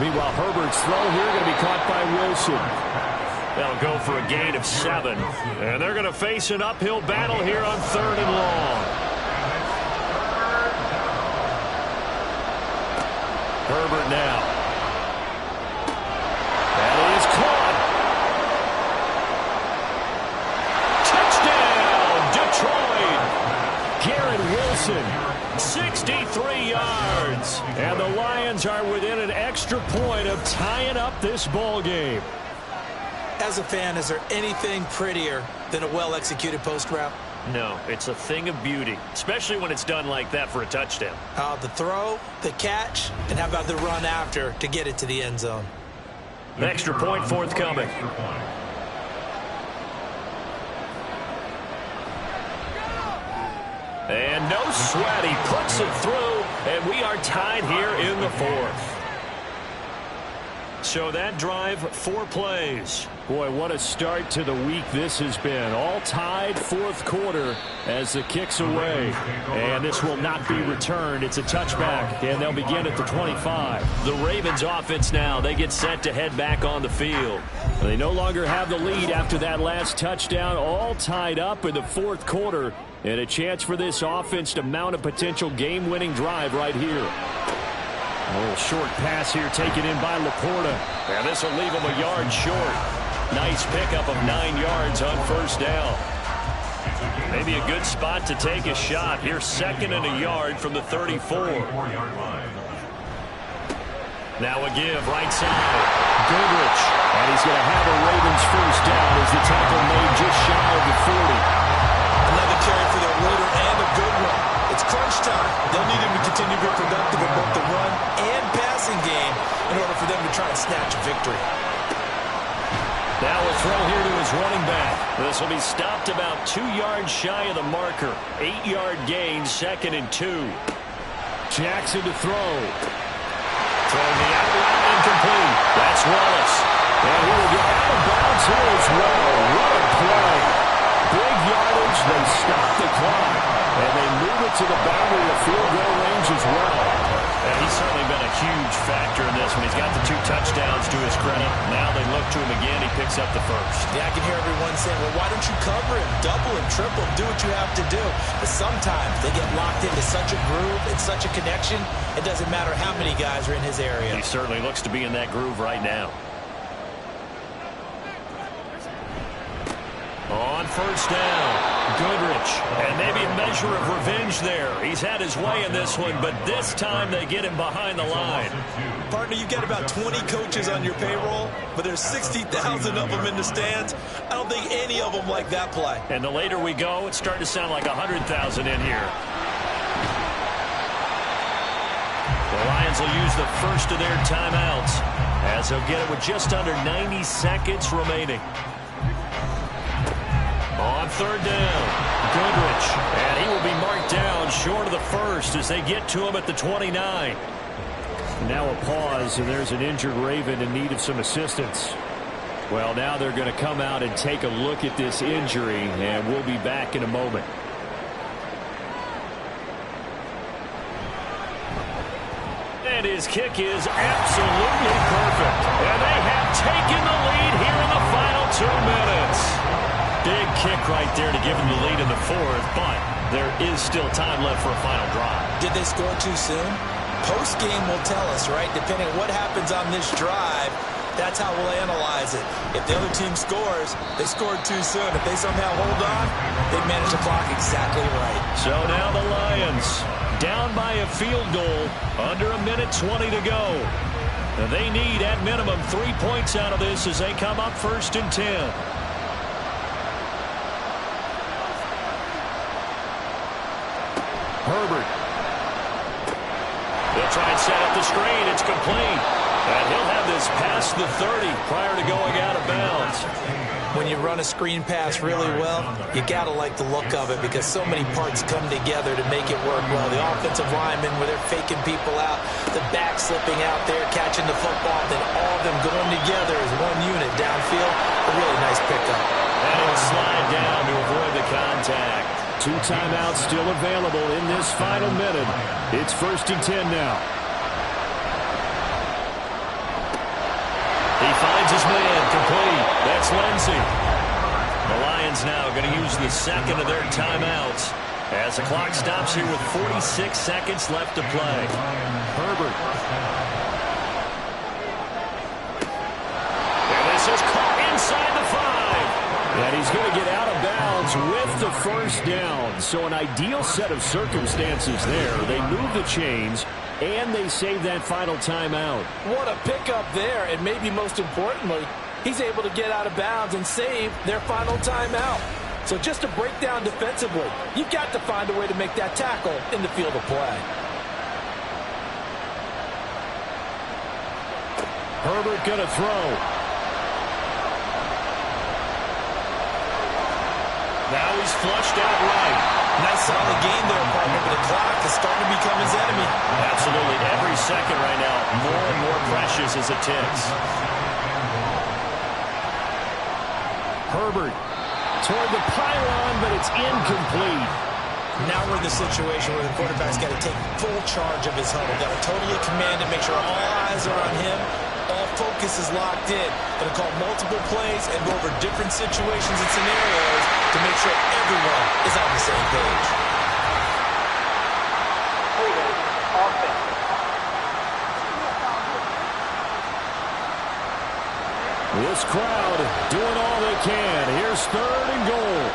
Meanwhile, Herbert's throw here going to be caught by Wilson.
That'll go for a gain of 7. And they're going to face an uphill battle here on 3rd and long. Herbert now. That is caught. Touchdown, Detroit.
Garrett Wilson.
63 yards.
And the Lions are within an extra point of tying up this ball game.
As a fan, is there anything prettier than a well-executed post route?
No, it's a thing of beauty, especially when it's done like that for a touchdown.
The throw, the catch, and how about the run after to get it to the end zone?
An extra point forthcoming. And no sweat. He puts it through, and we are tied here in the fourth. So that drive, 4 plays.
Boy, what a start to the week this has been. All tied, fourth quarter as the kick's away. And this will not be returned. It's a touchback, and they'll begin at the 25.
The Ravens offense now, they get set to head back on the field.
They no longer have the lead after that last touchdown. All tied up in the fourth quarter. And a chance for this offense to mount a potential game-winning drive right here. A little short pass here taken in by Laporta.
And this will leave him a yard short. Nice pickup of 9 yards on first down. Maybe a good spot to take a shot. Here's 2nd and a yard from the 34. Now a give right side.
Goodrich. And he's going to have a Ravens first down as the tackle made just shy of the 40.
Another carry for the Raider and a good one. It's crunch time. They'll need him to continue to be productive in both the run and passing game in order for them to try and snatch a victory.
Now a throw here to his running back. This will be stopped about 2 yards shy of the marker. 8-yard gain, 2nd and 2.
Jackson to throw.
Throwing the outline incomplete. That's Wallace.
And he will get out of bounds here as well. What a play. Big yardage. They stop the clock. And they move it to the boundary of field goal range as well.
And he's certainly been a huge factor in this one. He's got the 2 touchdowns to his credit. Now they look to him again. He picks up the first.
Yeah, I can hear everyone saying, well, why don't you cover him, double him, triple him, do what you have to do. But sometimes they get locked into such a groove and such a connection, it doesn't matter how many guys are in his area.
He certainly looks to be in that groove right now. On first down, Goodrich. And maybe a measure of revenge there. He's had his way in this one, but this time they get him behind the line.
Partner, you've got about 20 coaches on your payroll, but there's 60,000 of them in the stands. I don't think any of them like that play.
And the later we go, it's starting to sound like 100,000 in here. The Lions will use the first of their timeouts as they'll get it with just under 90 seconds remaining. On third down, Goodrich, and he will be marked down short of the first as they get to him at the 29.
Now a pause, and there's an injured Raven in need of some assistance. Well, now they're going to come out and take a look at this injury, and we'll be back in a moment.
And his kick is absolutely perfect. And they have taken the lead here in the final 2 minutes. Big kick right there to give them the lead in the fourth, but there is still time left for a final drive.
Did they score too soon? Post-game will tell us, right? Depending on what happens on this drive, that's how we'll analyze it. If the other team scores, they scored too soon. If they somehow hold on, they manage the clock exactly right.
So now the Lions down by a field goal, under 1:20 to go. They need, at minimum, 3 points out of this as they come up 1st and 10.
Herbert.
They'll try and set up the screen. It's complete. And he'll have this past the 30 prior to going out of bounds.
When you run a screen pass really well, you got to like the look of it because so many parts come together to make it work well. The offensive linemen, where they're faking people out, the back slipping out there, catching the football, then all of them going together as one unit downfield. A really nice pickup.
And he'll slide down to avoid the contact.
2 timeouts still available in this final minute. It's 1st and 10 now.
He finds his man complete. That's Lindsey. The Lions now going to use the 2nd of their timeouts as the clock stops here with 46 seconds left to play.
Herbert.
And this is caught inside the 5.
And he's going to get out of bounds with the first down. So an ideal set of circumstances there. They move the chains, and they save that final timeout.
What a pickup there, and maybe most importantly, he's able to get out of bounds and save their final timeout. So just a breakdown defensively. You've got to find a way to make that tackle in the field of play.
Herbert going to throw.
Now he's flushed out right.
Nice solid game there, partner, but the clock is starting to become his enemy.
Absolutely. Every second right now, more and more precious as it ticks.
Herbert toward the pylon, but it's incomplete.
Now we're in the situation where the quarterback's got to take full charge of his huddle. Got to totally command it, make sure all eyes are on him. All focus is locked in. Going to call multiple plays and go over different situations and scenarios to make sure everyone is on the same page.
Holding offense.
This crowd doing all they can. Here's 3rd and goal.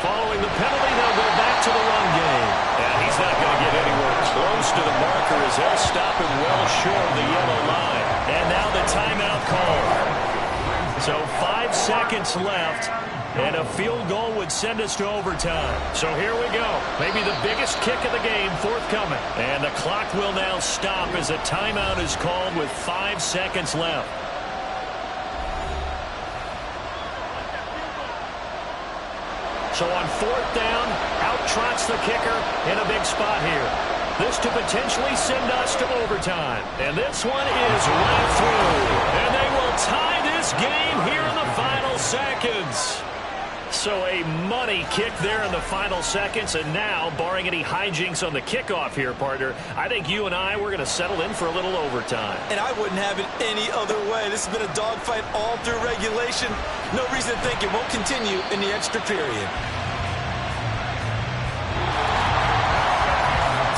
Following the penalty, they'll go back to the run game. And he's not going to get anywhere close to the marker as they'll stop him well short of the yellow line. And now the timeout call. So 5 seconds left, and a field goal would send us to overtime. So here we go. Maybe the biggest kick of the game forthcoming. And the clock will now stop as a timeout is called with 5 seconds left. So on 4th down, out trots the kicker in a big spot here. This to potentially send us to overtime. And this one is right through. And they will tie this game here in the final seconds. So a money kick there in the final seconds. And now, barring any hijinks on the kickoff here, partner, I think you and I, we're going to settle in for a little overtime.
And I wouldn't have it any other way. This has been a dogfight all through regulation. No reason to think it won't continue in the extra period.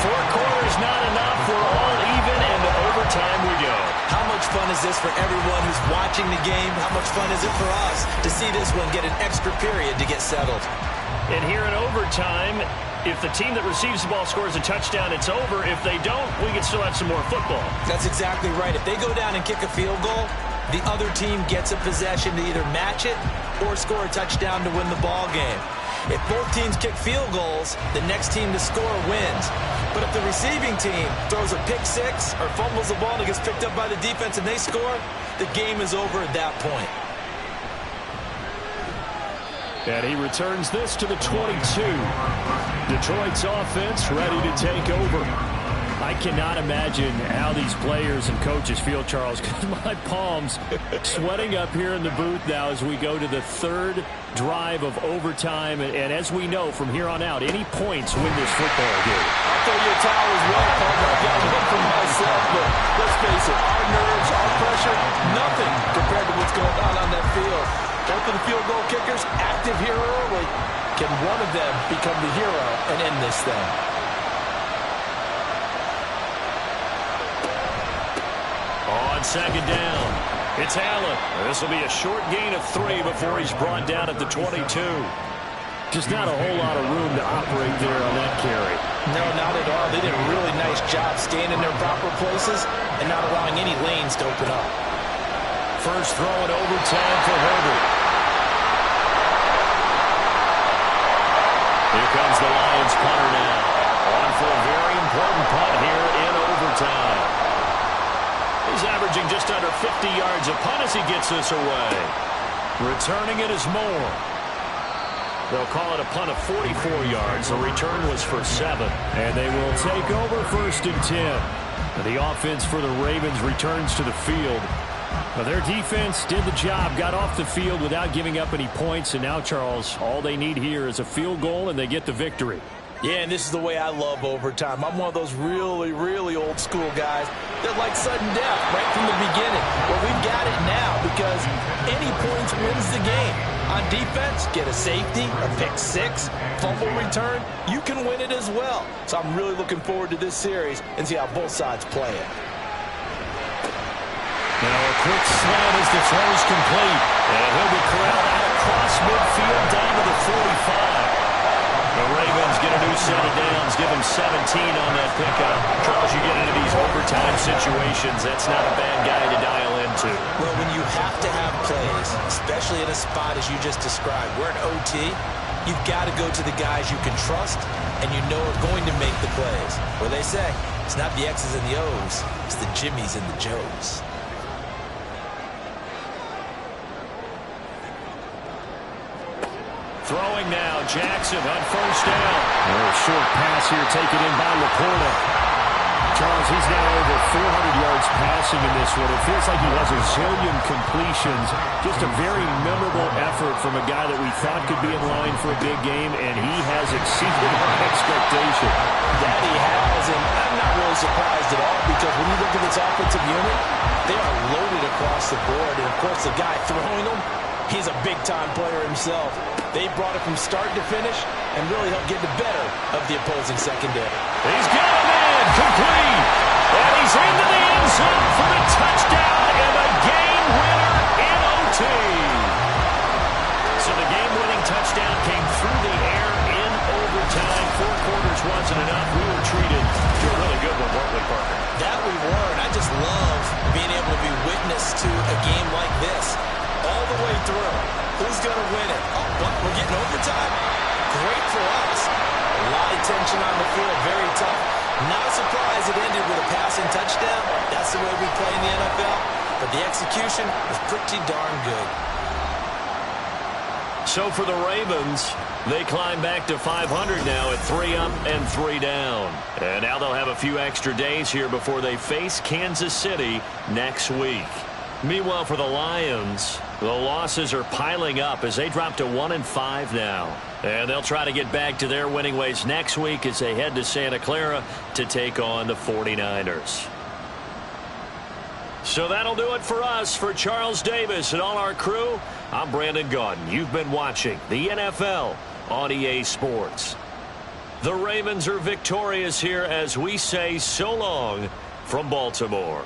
4 quarters not enough. We're all even, and to overtime we go.
How much fun is this for everyone who's watching the game? How much fun is it for us to see this one get an extra period to get settled?
And here in overtime, if the team that receives the ball scores a touchdown, it's over. If they don't, we can still have some more football.
That's exactly right. If they go down and kick a field goal, the other team gets a possession to either match it or score a touchdown to win the ball game. If both teams kick field goals, the next team to score wins. But if the receiving team throws a pick six or fumbles the ball and it gets picked up by the defense and they score, the game is over at that point.
And he returns this to the 22. Detroit's offense ready to take over. I cannot imagine how these players and coaches feel, Charles, because my palms sweating up here in the booth now as we go to the 3rd drive of overtime. And as we know, from here on out, any points win this football game.
I'll throw you a towel as well, partner. I've got one for myself, but let's face it, our nerves, our pressure, nothing compared to what's going on that field. Both of the field goal kickers active here early. Can one of them become the hero and end this thing?
On 2nd down, it's Allen. This will be a short gain of 3 before he's brought down at the 22.
Just not a whole lot of room to operate there on that carry.
No, not at all. They did a really nice job staying in their proper places and not allowing any lanes to open up.
First throw in overtime for Herbert. Here comes the Lions punter now. On for a very important punt here in overtime. He's averaging just under 50 yards a punt as he gets this away. Returning it is Moore. They'll call it a punt of 44 yards. The return was for 7.
And they will take over 1st and 10. And the offense for the Ravens returns to the field. Now their defense did the job, got off the field without giving up any points. And now, Charles, all they need here is a field goal, and they get the victory.
Yeah, and this is the way I love overtime. I'm one of those really, really old school guys that like sudden death right from the beginning. Well, we've got it now because any points wins the game. On defense, get a safety, a pick six, fumble return, you can win it as well. So I'm really looking forward to this series and see how both sides play it.
Now a quick slant as the throw's complete. And he'll be corralled out across midfield down to the 45. The Ravens get a new set of downs, give them 17 on that pickup. Charles, you get into these overtime situations, that's not a bad guy to dial into.
Well, when you have to have plays, especially in a spot as you just described, we're in OT, you've got to go to the guys you can trust and you know are going to make the plays. Well, they say, it's not the X's and the O's, it's the Jimmies and the Joes.
Throwing now, Jackson on first down.
A short pass here taken in by Laporta. Charles, he's now over 400 yards passing in this one. It feels like he has a zillion completions. Just a very memorable effort from a guy that we thought could be in line for a big game, and he has exceeded our expectation.
That he has, and I'm not really surprised at all, because when you look at this offensive unit, they are loaded across the board. And, of course, the guy throwing them, he's a big-time player himself. They brought it from start to finish and really helped get the better of the opposing secondary.
He's got a man complete. And he's into the end zone for the touchdown and a game winner in OT. So the game-winning touchdown came through the air in overtime. 4 quarters wasn't enough. We were treated to a really good one, weren't we, Parker?
That we were, and I just love being able to be witness to a game like this all the way through. Who's going to win it? Oh, what? We're getting overtime? Great for us. A lot of tension on the field, very tough. Not a surprise it ended with a passing touchdown. That's the way we play in the NFL. But the execution was pretty darn good.
So for the Ravens, they climb back to 500 now at 3 up and 3 down. And now they'll have a few extra days here before they face Kansas City next week. Meanwhile, for the Lions, the losses are piling up as they drop to 1-5 now. And they'll try to get back to their winning ways next week as they head to Santa Clara to take on the 49ers. So that'll do it for us. For Charles Davis and all our crew, I'm Brandon Gaudin. You've been watching the NFL on EA Sports. The Ravens are victorious here as we say so long from Baltimore.